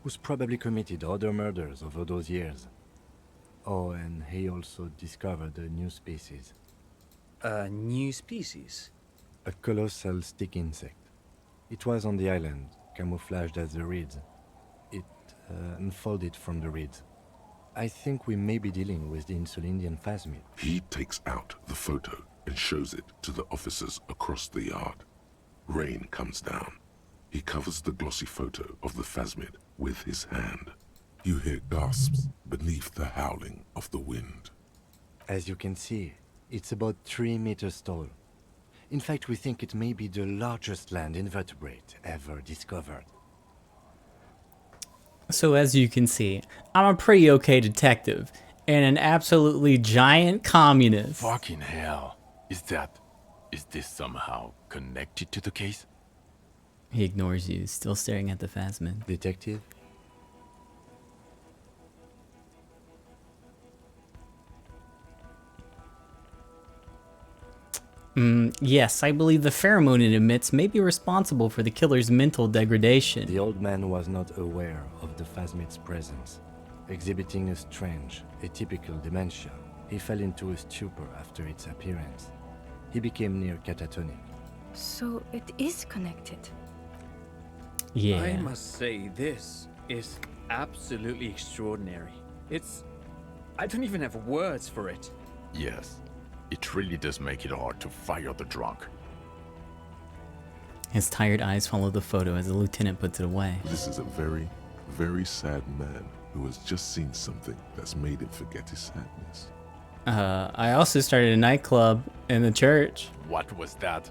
who's probably committed other murders over those years. Oh, and he also discovered a new species. A new species? A colossal stick insect. It was on the island, camouflaged as the reeds. It unfolded from the reeds. I think we may be dealing with the Insulindian phasmid. He takes out the photo and shows it to the officers across the yard. Rain comes down. He covers the glossy photo of the phasmid with his hand. You hear gasps beneath the howling of the wind. As you can see, it's about 3 meters tall. In fact, we think it may be the largest land invertebrate ever discovered. So as you can see, I'm a pretty okay detective, and an absolutely giant communist. Fucking hell. Is this somehow connected to the case? He ignores you, still staring at the phasmid. Detective? Yes, I believe the pheromone it emits may be responsible for the killer's mental degradation. The old man was not aware of the phasmid's presence. Exhibiting a strange, atypical dementia, he fell into a stupor after its appearance. He became near catatonic. So it is connected. Yeah. I must say, this is absolutely extraordinary. I don't even have words for it. Yes, it really does make it hard to fire the drunk. His tired eyes follow the photo as the lieutenant puts it away. This is a very, very sad man who has just seen something that's made him forget his sadness. I also started a nightclub in the church. What was that?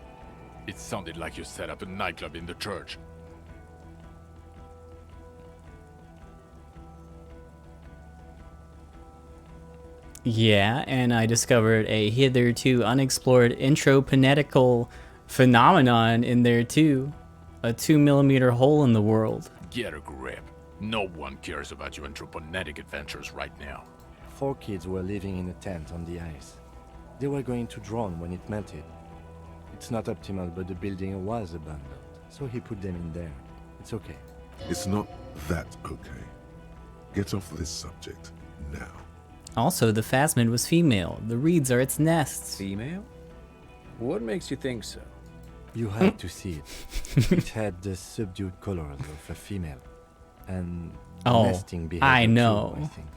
It sounded like you set up a nightclub in the church. Yeah, and I discovered a hitherto unexplored intraplanetal phenomenon in there too. A 2mm hole in the world. Get a grip. No one cares about your intraplanetic adventures right now. 4 kids were living in a tent on the ice. They were going to drown when it melted. It's not optimal, but the building was abandoned, so he put them in there. It's okay. It's not that okay. Get off this subject now. Also, the phasmid was female. The reeds are its nests. Female? What makes you think so? You had to see it. It had the subdued colors of a female. And Oh, nesting behavior I know. too, I think.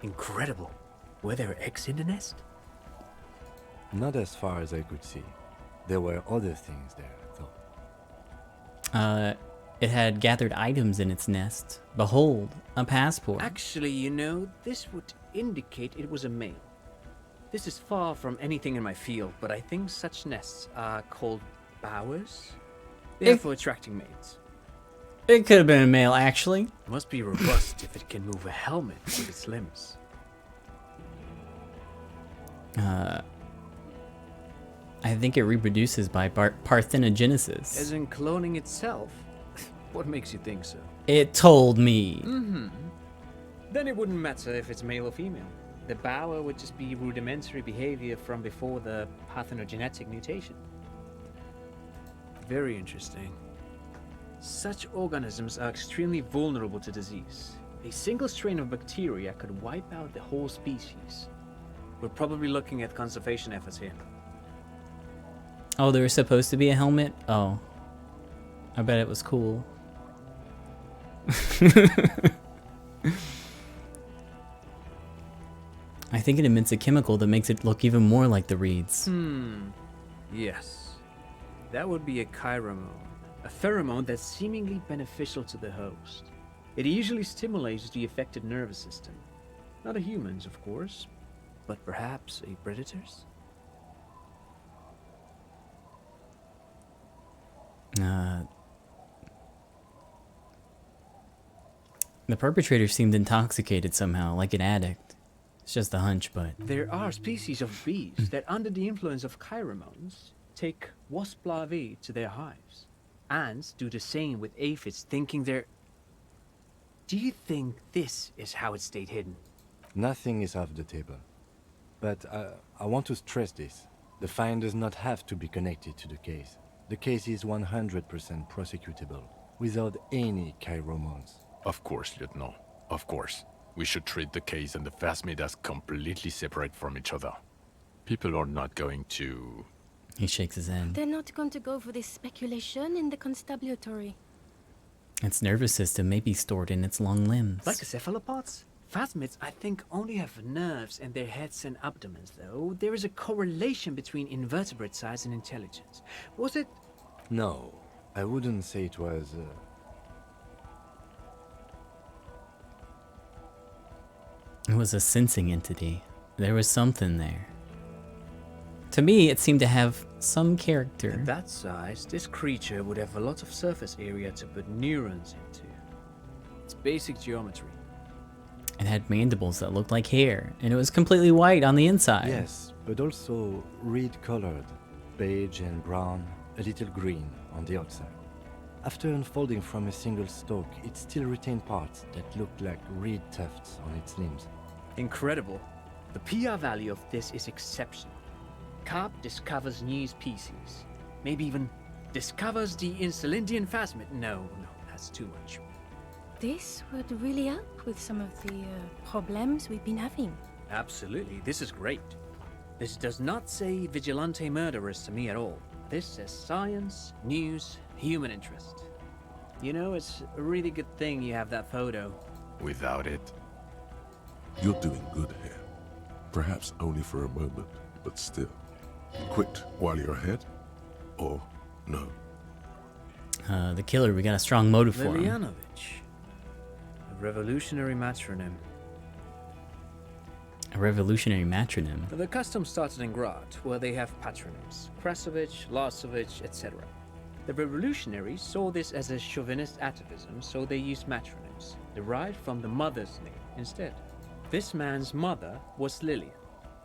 Incredible. Were there eggs in the nest? Not as far as I could see. There were other things there, though. It had gathered items in its nest. Behold, a passport. Actually, you know, this would indicate it was a male. This is far from anything in my field, but I think such nests are called bowers. Therefore attracting mates. It could have been a male, actually. Must be robust if it can move a helmet with its limbs. I think it reproduces by parthenogenesis. As in cloning itself? What makes you think so? It told me. Mm-hmm. Then it wouldn't matter if it's male or female. The bower would just be rudimentary behavior from before the parthenogenetic mutation. Very interesting. Such organisms are extremely vulnerable to disease. A single strain of bacteria could wipe out the whole species. We're probably looking at conservation efforts here. Oh, there was supposed to be a helmet? Oh. I bet it was cool. I think it emits a chemical that makes it look even more like the reeds. Yes. That would be a chiromone. A pheromone that's seemingly beneficial to the host. It usually stimulates the affected nervous system. Not a human's, of course, but perhaps a predator's? The perpetrator seemed intoxicated somehow, like an addict. It's just a hunch, but... There are species of bees that, under the influence of chiromones, take wasp larvae to their hives. Ants do the same with aphids, thinking they're... Do you think this is how it stayed hidden? Nothing is off the table. But I want to stress this. The find does not have to be connected to the case. The case is 100% prosecutable, without any chiromones. Of course, Lieutenant. Of course. We should treat the case and the phasmid as completely separate from each other. People are not going to... He shakes his head. They're not going to go for this speculation in the constabulary. Its nervous system may be stored in its long limbs. Like cephalopods? Phasmids, I think, only have nerves in their heads and abdomens, though. There is a correlation between invertebrate size and intelligence. Was it... No, I wouldn't say it was... It was a sensing entity. There was something there. To me, it seemed to have some character. At that size, this creature would have a lot of surface area to put neurons into. It's basic geometry. It had mandibles that looked like hair, and it was completely white on the inside. Yes, but also reed-colored, beige and brown, a little green on the outside. After unfolding from a single stalk, it still retained parts that looked like reed tufts on its limbs. Incredible. The PR value of this is exceptional. Carp discovers new species. Maybe even discovers the Insulindian phasmid. No, that's too much. This would really help with some of the problems we've been having. Absolutely, this is great. This does not say vigilante murderers to me at all. This says science, news, human interest. You know, it's a really good thing you have that photo. Without it, You're doing good here. Perhaps only for a moment, but still. Quit while you're ahead? Or no? The killer, we got a strong motive for him. Lilianovich. A revolutionary matronym. A revolutionary matronym. The custom started in Grad, where they have patronyms. Krasovich, Lasovich, etc. The revolutionaries saw this as a chauvinist atavism, so they used matronyms, derived from the mother's name instead. This man's mother was Lilian.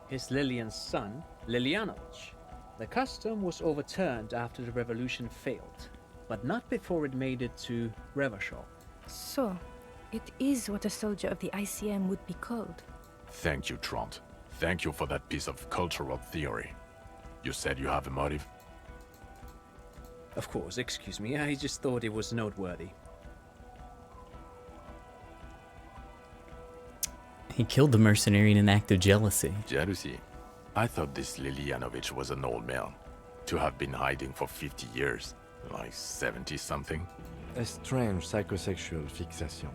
His Lilian's son, Lilianovich. The custom was overturned after the revolution failed, but not before it made it to Revachol. So, it is what a soldier of the ICM would be called. thank you, Trant. Thank you for that piece of cultural theory. You said you have a motive? Of course, excuse me, I just thought it was noteworthy. He killed the mercenary in an act of jealousy. Jealousy? I thought this Lilianovich was an old man. To have been hiding for 50 years. Like 70-something? A strange psychosexual fixation,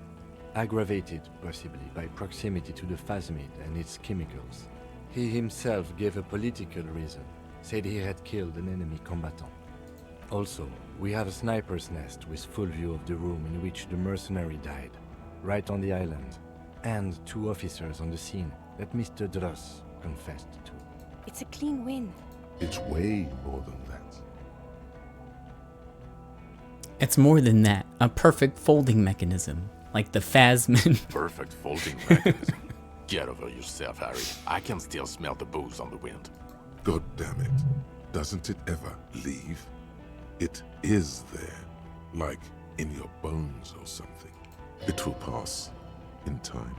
aggravated possibly by proximity to the phasmid and its chemicals. He himself gave a political reason, said he had killed an enemy combatant. Also, we have a sniper's nest with full view of the room in which the mercenary died, right on the island, and 2 officers on the scene that Mr. Dross confessed to. It's a clean win. It's way more than that. It's more than that. A perfect folding mechanism. Like the phasmid. Perfect folding mechanism. Get over yourself, Harry. I can still smell the booze on the wind. God damn it. Doesn't it ever leave? It is there. Like in your bones or something. It will pass in time.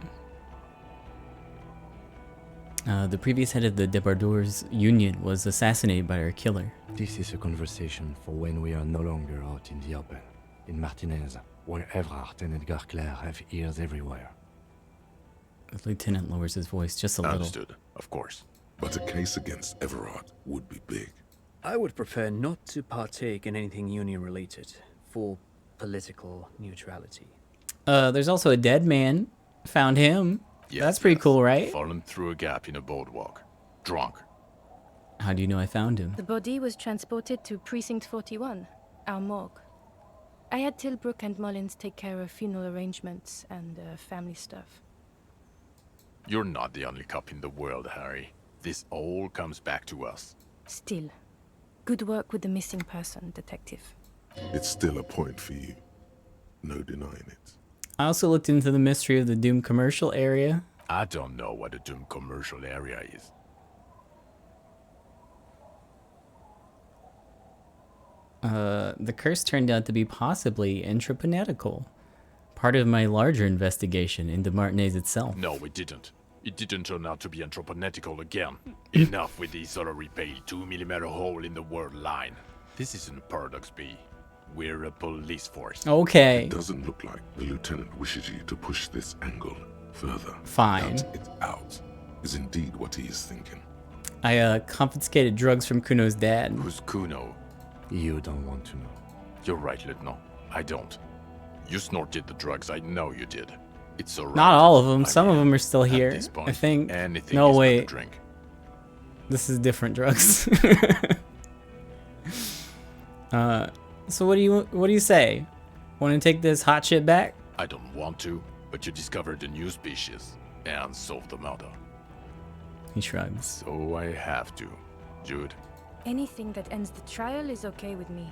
The previous head of the Debardeurs Union was assassinated by our killer. This is a conversation for when we are no longer out in the open, in Martinez, where Evrard and Edgar Clare have ears everywhere. The lieutenant lowers his voice just a little. Understood, of course. But a case against Everard would be big. I would prefer not to partake in anything union-related, for political neutrality. There's also a dead man. Found him. Yes, That's pretty cool, right? Fallen through a gap in a boardwalk. Drunk. How do you know I found him? The body was transported to Precinct 41, our morgue. I had Tilbrook and Mullins take care of funeral arrangements and family stuff. You're not the only cop in the world, Harry. This all comes back to us. Still, good work with the missing person, Detective. It's still a point for you. No denying it. I also looked into the mystery of the Doom commercial area. I don't know what a Doom commercial area is. The curse turned out to be possibly intrapanetical. Part of my larger investigation into Martinez itself. No, it didn't. It didn't turn out to be anthroponetical again. Enough with the solar pale 2mm hole in the world line. This isn't Paradox B. We're a police force. Okay. It doesn't look like the lieutenant wishes you to push this angle further. Fine. Out it out is indeed what he is thinking. I confiscated drugs from Kuno's dad. Who's Kuno? You don't want to know. You're right, Lieutenant. I don't. You snorted the drugs, I know you did. It's alright. Not all of them. Some of them are still here. At this point, I think. anything No, is wait. but a drink. This is different drugs. So what do you say? Want to take this hot shit back? I don't want to, but you discovered a new species and solved the murder. He shrugs. So I have to. Jude. Anything that ends the trial is okay with me.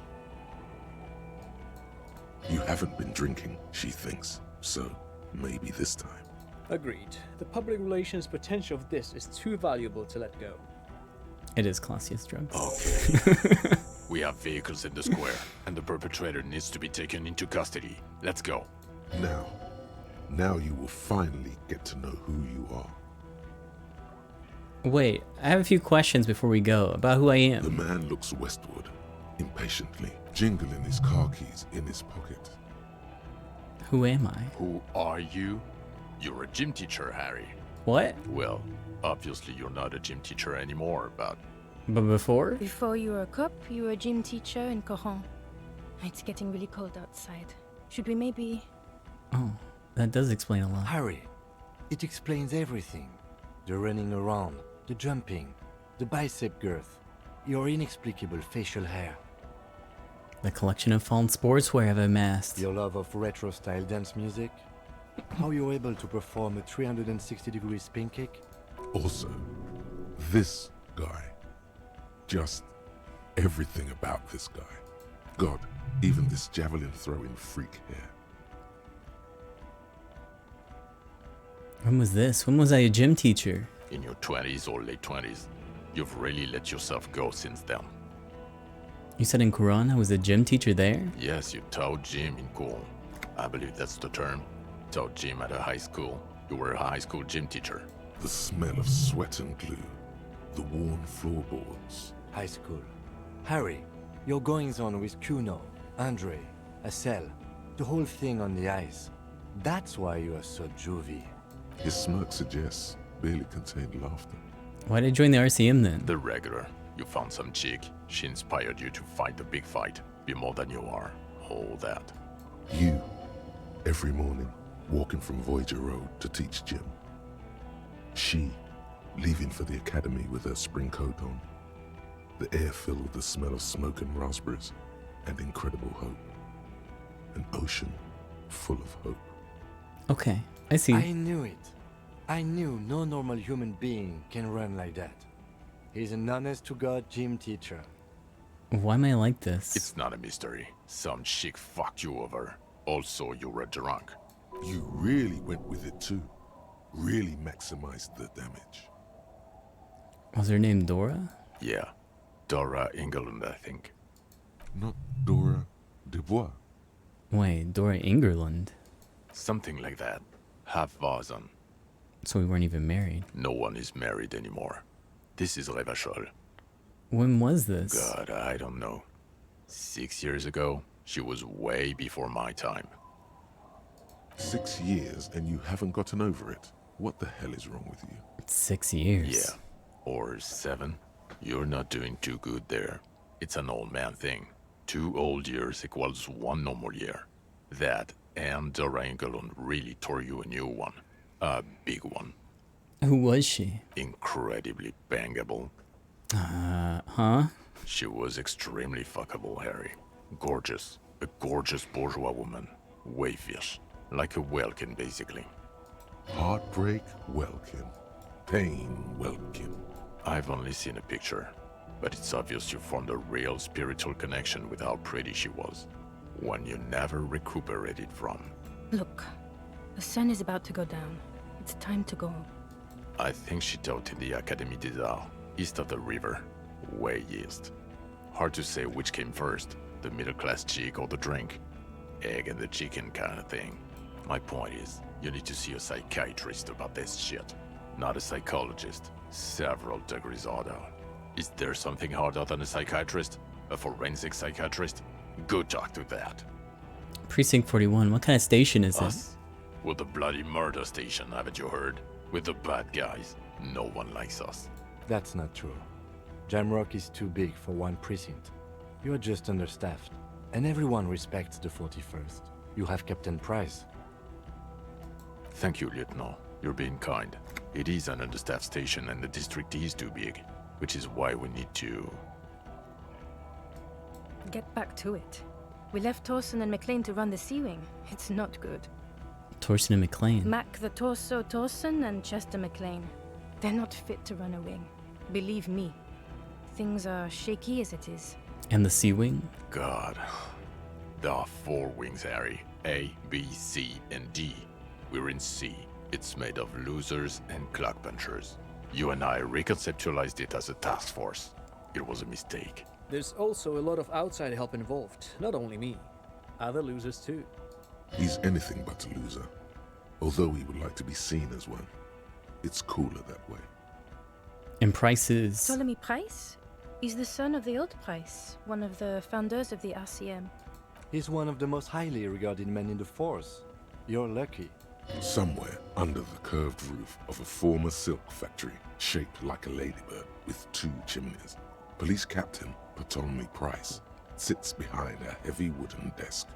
You haven't been drinking, she thinks. So maybe this time. Agreed. The public relations potential of this is too valuable to let go. It is classiest drugs. Okay. We have vehicles in the square, and the perpetrator needs to be taken into custody. Let's go. Now you will finally get to know who you are. Wait, I have a few questions before we go about who I am. The man looks westward, impatiently, jingling his car keys in his pocket. Who am I? Who are you? You're a gym teacher, Harry. What? Well, obviously you're not a gym teacher anymore, but... But before? Before you were a cop, you were a gym teacher in Coron. It's getting really cold outside. Should we maybe... Oh, that does explain a lot. Harry, it explains everything. The running around, the jumping, the bicep girth, your inexplicable facial hair. The collection of fallen sportswear I've amassed. Your love of retro-style dance music. How you're able to perform a 360-degree spin kick. Also, this guy. Just everything about this guy. God, even this javelin-throwing freak hair. When was this? When was I a gym teacher? In your 20s or late 20s. You've really let yourself go since then. You said in Quran I was a gym teacher there? Yes, you taught gym in Cool. I believe that's the term. Taught gym at a high school. You were a high school gym teacher. The smell of sweat and glue. The worn floorboards. High school. Harry, your goings-on with Kuno, Andre, Acel, the whole thing on the ice. That's why you are so juvie. His smirk suggests barely contained laughter. Why did I join the RCM then? The regular. You found some chick. She inspired you to fight the big fight. Be more than you are. All that. You, every morning, walking from Voyager Road to teach gym. She, leaving for the academy with her spring coat on. The air filled with the smell of smoke and raspberries and incredible hope. An ocean full of hope. Okay, I see. I knew it. I knew no normal human being can run like that. He's an honest-to-God gym teacher. Why am I like this? It's not a mystery. Some chick fucked you over. Also, you were drunk. You really went with it too. Really maximized the damage. Was her name Dora? Yeah. Dora England, I think. Not Dora Dubois. Wait, Dora Ingerland? Something like that. Half Vazan. So we weren't even married. No one is married anymore. This is Revachol. When was this? God, I don't know. 6 years ago? She was way before my time. 6 years and you haven't gotten over it? What the hell is wrong with you? 6 years. Yeah. Or 7. You're not doing too good there. It's an old man thing. 2 old years equals 1 normal year. That and Dora Engelund really tore you a new one. A big one. Who was she? Incredibly bangable. Huh? She was extremely fuckable, Harry. Gorgeous. A gorgeous bourgeois woman. Wayfish. Like a Welkin, basically. Heartbreak Welkin. Pain Welkin. I've only seen a picture, but it's obvious you formed a real spiritual connection with how pretty she was. One you never recuperated from. Look, the sun is about to go down. It's time to go. I think she taught in the Académie des Arts, east of the river. Way east. Hard to say which came first, the middle-class chick or the drink. Egg and the chicken kind of thing. My point is, you need to see a psychiatrist about this shit. Not a psychologist. Several degrees harder. Is there something harder than a psychiatrist? A forensic psychiatrist? Go talk to that. Precinct 41, what kind of station is Us? We're the bloody murder station, haven't you heard? We're the bad guys. No one likes us. That's not true. Jamrock is too big for one precinct. You're just understaffed. And everyone respects the 41st. You have Captain Price. Thank you, Lieutenant. You're being kind. It is an understaffed station and the district is too big, which is why we need to... Get back to it. We left Torsen and McLean to run the Sea Wing. It's not good. Torsen and McLean. Mac the Torso Torsen and Chester McLean. They're not fit to run a wing. Believe me. Things are shaky as it is. And the Sea Wing? God. There are 4 wings, Harry. A, B, C, and D. We're in C. It's made of losers and clock punchers. You and I reconceptualized it as a task force. It was a mistake. There's also a lot of outside help involved, not only me. Other losers too. He's anything but a loser. Although he would like to be seen as one. It's cooler that way. And Price is... Ptolemy Price? He's the son of the old Price, one of the founders of the RCM. He's one of the most highly regarded men in the force. You're lucky. Somewhere under the curved roof of a former silk factory, shaped like a ladybird with 2 chimneys, Police Captain Ptolemy Price sits behind a heavy wooden desk.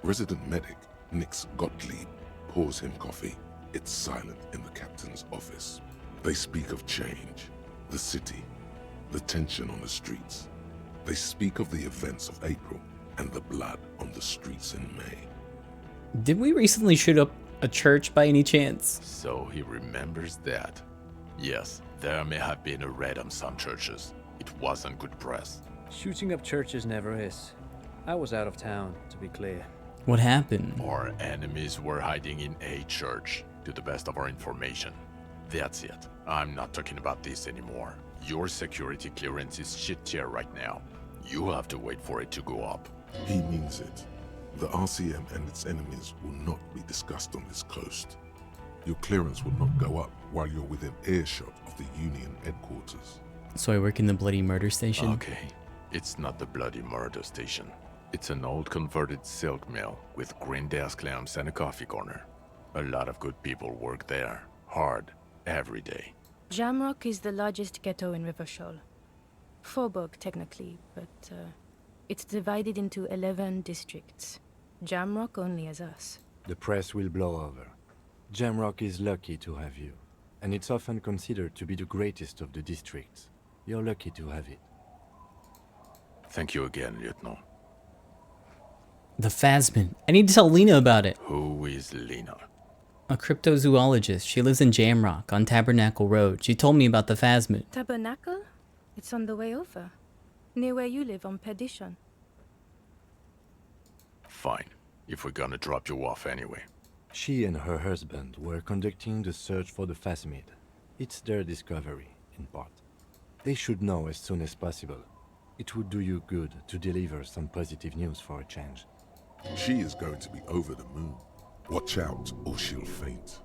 Resident medic Nix Gottlieb pours him coffee. It's silent in the captain's office. They speak of change, the city, the tension on the streets. They speak of the events of April and the blood on the streets in May. Did we recently shoot up a church by any chance? So he remembers that. Yes, there may have been a raid on some churches. It wasn't good press. Shooting up churches never is. I was out of town, to be clear. What happened? Our enemies were hiding in a church, to the best of our information. That's it. I'm not talking about this anymore. Your security clearance is shit tier right now. You have to wait for it to go up. He means it. The RCM and its enemies will not be discussed on this coast. Your clearance will not go up while you're within earshot of the Union headquarters. So I work in the bloody murder station? Okay. It's not the bloody murder station. It's an old converted silk mill with green desk lamps and a coffee corner. A lot of good people work there. Hard. Every day. Jamrock is the largest ghetto in Rivershoal. Faubourg, technically, but it's divided into 11 districts. Jamrock only has us. The press will blow over. Jamrock is lucky to have you, and it's often considered to be the greatest of the districts. You're lucky to have it. Thank you again, Lieutenant. The Phasmin. I need to tell Lena about it. Who is Lena? A cryptozoologist. She lives in Jamrock on Tabernacle Road. She told me about the Phasmin. Tabernacle? It's on the way over. Near where you live on Perdition. Fine. If we're gonna drop you off anyway. She and her husband were conducting the search for the Phasmid. It's their discovery, in part. They should know as soon as possible. It would do you good to deliver some positive news for a change. She is going to be over the moon. Watch out, or she'll faint.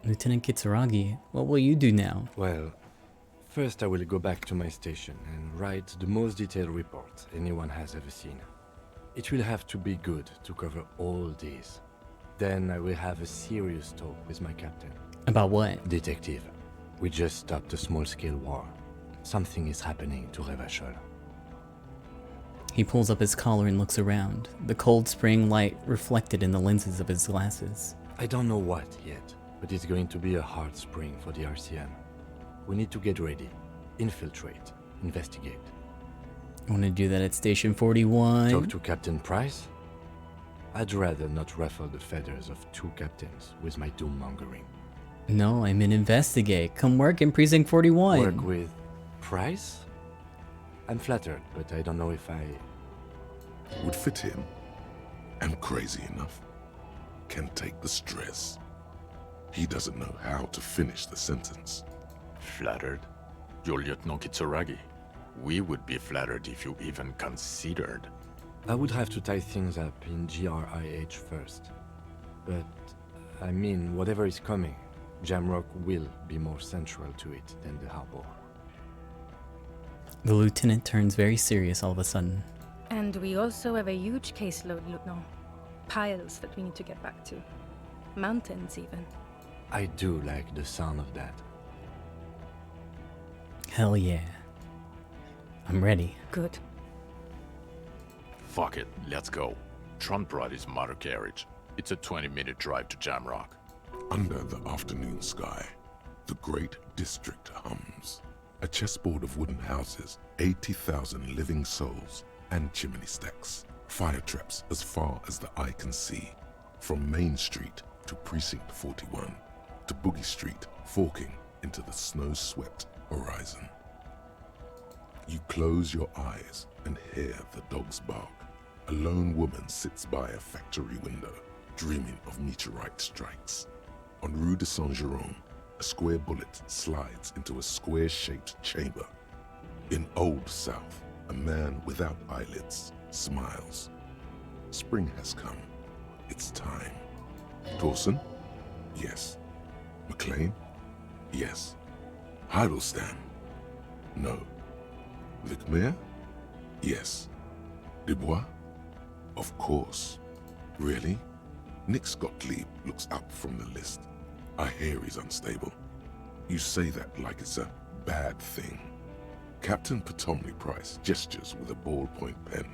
Lieutenant Kitsuragi, what will you do now? Well, first I will go back to my station and write the most detailed report anyone has ever seen. It will have to be good to cover all these. Then I will have a serious talk with my captain. About what? Detective, we just stopped a small-scale war. Something is happening to Rivershoal. He pulls up his collar and looks around, the cold spring light reflected in the lenses of his glasses. I don't know what yet, but it's going to be a hard spring for the RCM. We need to get ready, infiltrate, investigate. I want to do that at Station 41. Talk to Captain Price? I'd rather not ruffle the feathers of two captains with my doom-mongering. No, I'm in investigate. Come work in Precinct 41. Work with Price? I'm flattered, but I don't know if I... Would fit him. I'm crazy enough. Can take the stress. He doesn't know how to finish the sentence. Flattered? You're Lieutenant Kitsuragi. We would be flattered if you even considered. I would have to tie things up in GRIH first. But, I mean, whatever is coming, Jamrock will be more central to it than the harbor. The lieutenant turns very serious all of a sudden. And we also have a huge caseload, Lieutenant. Piles that we need to get back to. Mountains, even. I do like the sound of that. Hell yeah. I'm ready. Good. Fuck it, let's go. Trump brought his motor carriage. It's a 20-minute drive to Jamrock. Under the afternoon sky, the great district hums. A chessboard of wooden houses, 80,000 living souls, and chimney stacks. Fire traps as far as the eye can see. From Main Street to Precinct 41, to Boogie Street, forking into the snow-swept horizon. You close your eyes and hear the dogs bark. A lone woman sits by a factory window, dreaming of meteorite strikes. On Rue de Saint-Jérôme, a square bullet slides into a square-shaped chamber. In Old South, a man without eyelids smiles. Spring has come. It's time. Dawson? Yes. McLean? Yes. Heidelstein? No. Vicmair? Yes. Dubois? Of course. Really? Nix Gottlieb looks up from the list. I hear he's unstable. You say that like it's a bad thing. Captain Ptolemy Price gestures with a ballpoint pen.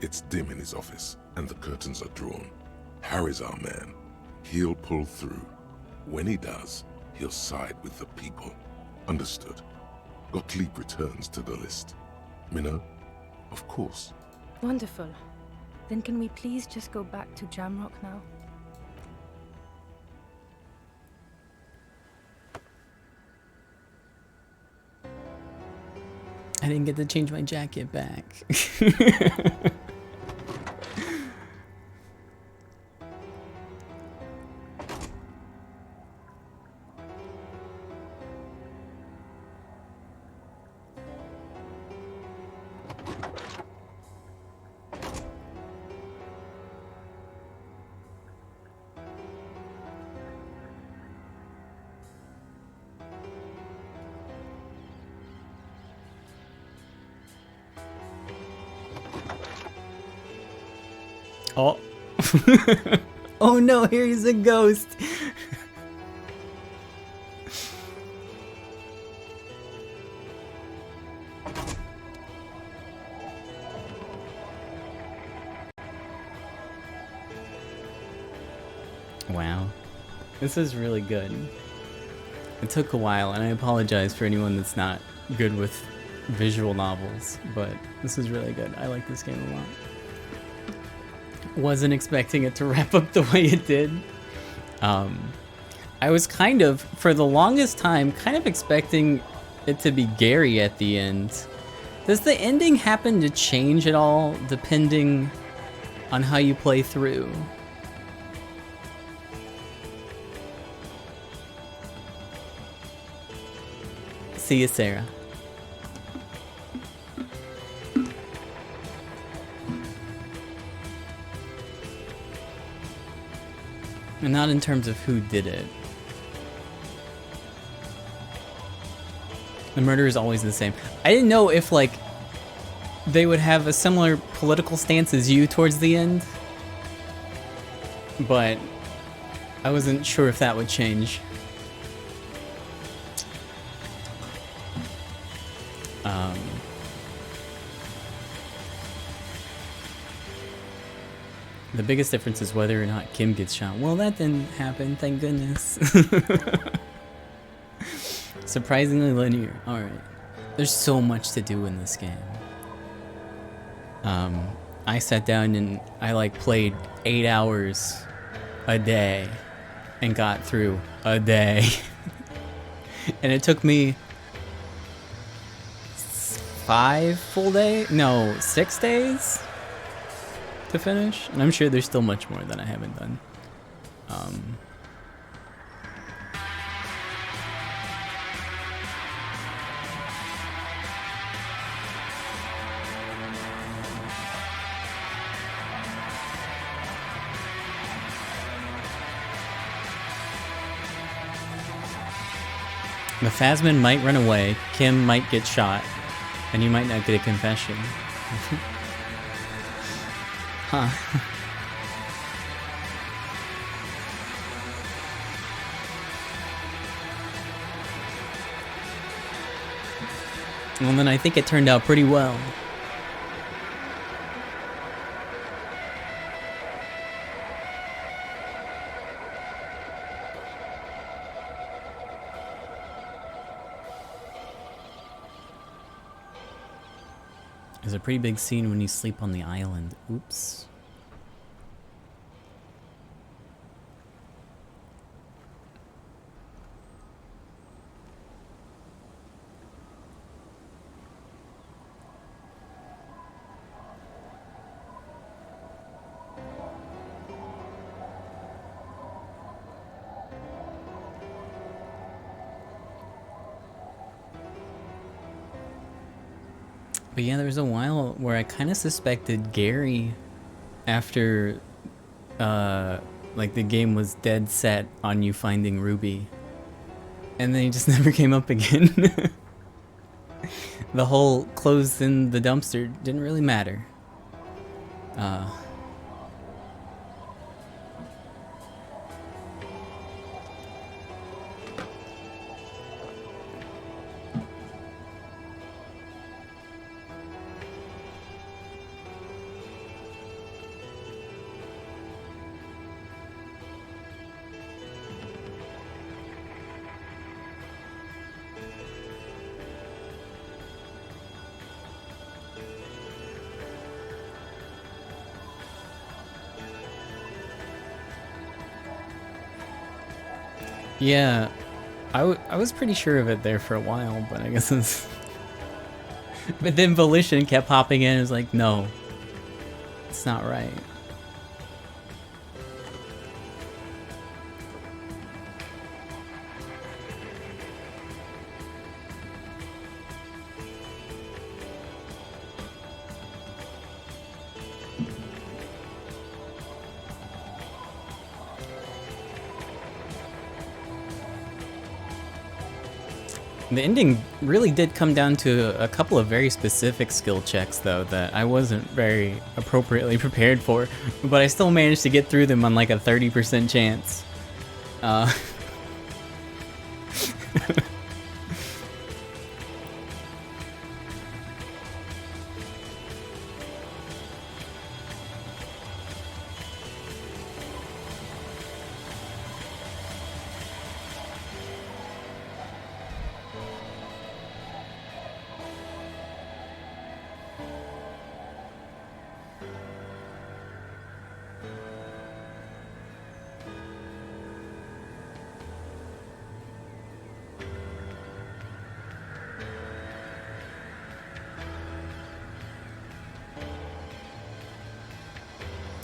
It's dim in his office, and the curtains are drawn. Harry's our man. He'll pull through. When he does, he'll side with the people. Understood. Gottlieb returns to the list. Minnow? Of course. Wonderful. Then can we please just go back to Jamrock now? I didn't get to change my jacket back. Oh. Oh no, here's a ghost. Wow. This is really good. It took a while, and I apologize for anyone that's not good with visual novels, but this is really good. I like this game a lot. Wasn't expecting it to wrap up the way it did. I was kind of, for the longest time, kind of expecting it to be Gary at the end. Does the ending happen to change at all depending on how you play through? See you, Sarah. And not in terms of who did it. The murder is always the same. I didn't know if, like, they would have a similar political stance as you towards the end. But I wasn't sure if that would change. The biggest difference is whether or not Kim gets shot. Well, that didn't happen, thank goodness. Surprisingly linear. Alright. There's so much to do in this game. I sat down and I played 8 hours a day and got through a day. And it took me 5 full days? No, 6 days to finish. And I'm sure there's still much more that I haven't done. The Phasmin might run away, Kim might get shot, and you might not get a confession. Huh. Well, then I think it turned out pretty well. There's a pretty big scene when you sleep on the island. Oops. But yeah, there was a while where I kind of suspected Gary after, like, the game was dead set on you finding Ruby. And then he just never came up again. The whole clothes in the dumpster didn't really matter. Yeah, I was pretty sure of it there for a while, but I guess it's... But then Volition kept popping in and was like, no, it's not right. The ending really did come down to a couple of very specific skill checks, though, that I wasn't very appropriately prepared for, but I still managed to get through them on like a 30% chance.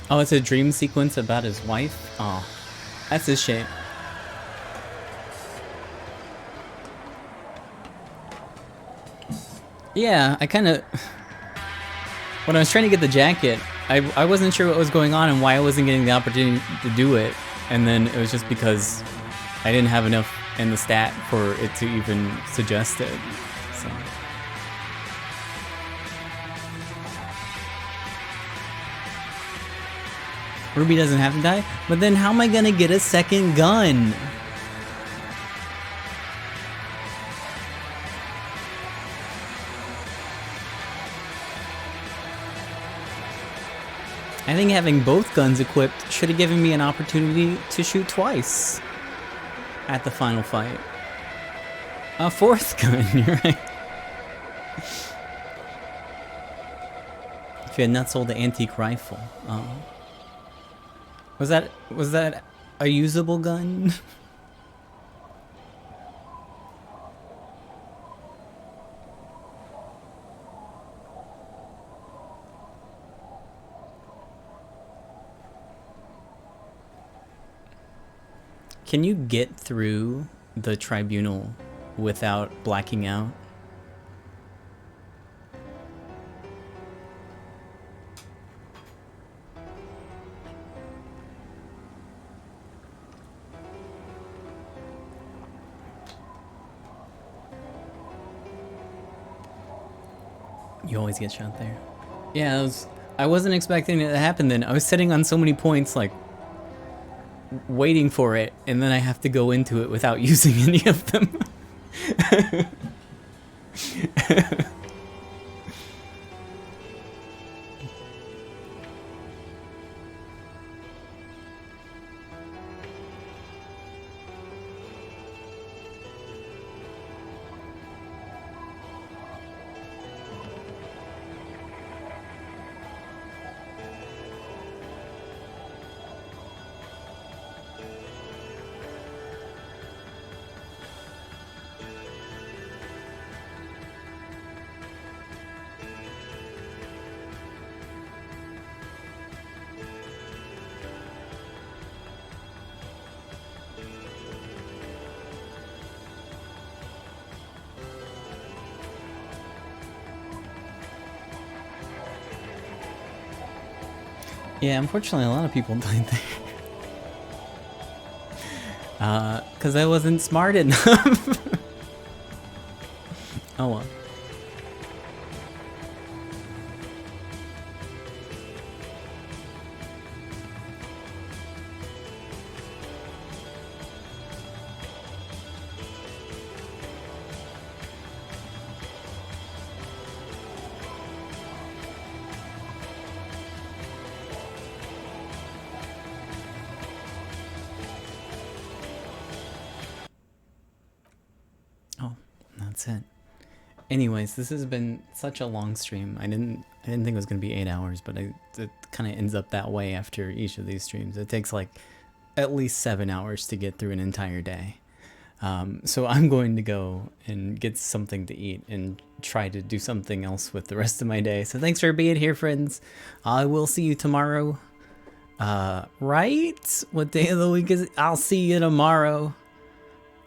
Oh, it's a dream sequence about his wife? Oh, that's a shame. Yeah, I kind of... When I was trying to get the jacket, I wasn't sure what was going on and why I wasn't getting the opportunity to do it. And then it was just because I didn't have enough in the stat for it to even suggest it. So... Ruby doesn't have to die, but then how am I gonna get a second gun? I think having both guns equipped should have given me an opportunity to shoot twice at the final fight. A fourth gun, you're right. If you had not sold the antique rifle. Was that a usable gun? Can you get through the tribunal without blacking out? You always get shot there. Yeah, I wasn't expecting it to happen then. I was sitting on so many points, like, waiting for it, and then I have to go into it without using any of them. Yeah, unfortunately, a lot of people died there. Because I wasn't smart enough. Oh well. That's it. Anyways, this has been such a long stream. I didn't think it was gonna be 8 hours, but it kind of ends up that way after each of these streams. It takes like at least 7 hours to get through an entire day. So I'm going to go and get something to eat and try to do something else with the rest of my day. So thanks for being here, friends. I will see you tomorrow. Right? What day of the week is it? I'll see you tomorrow.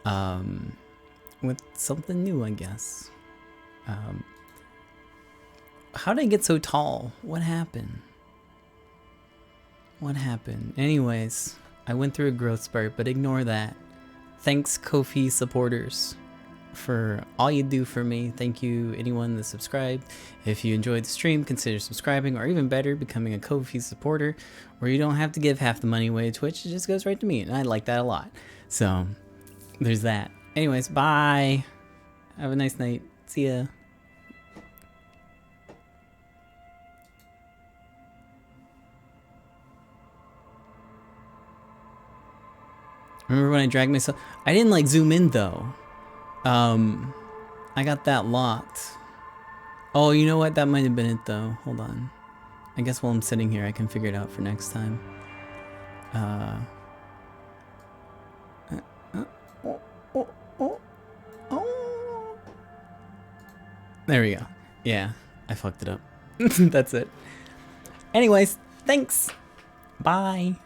With something new, I guess. How did I get so tall? What happened? What happened? Anyways, I went through a growth spurt, but ignore that. Thanks, Ko-fi supporters, for all you do for me. Thank you, anyone that subscribed. If you enjoyed the stream, consider subscribing, or even better, becoming a Ko-fi supporter, where you don't have to give half the money away to Twitch. It just goes right to me, and I like that a lot. So, there's that. Anyways, bye. Have a nice night. See ya. Remember when I dragged myself? I didn't like zoom in though. I got that locked. Oh, you know what? That might have been it though. Hold on. I guess while I'm sitting here, I can figure it out for next time. There we go. Yeah, I fucked it up. That's it. Anyways, thanks. Bye.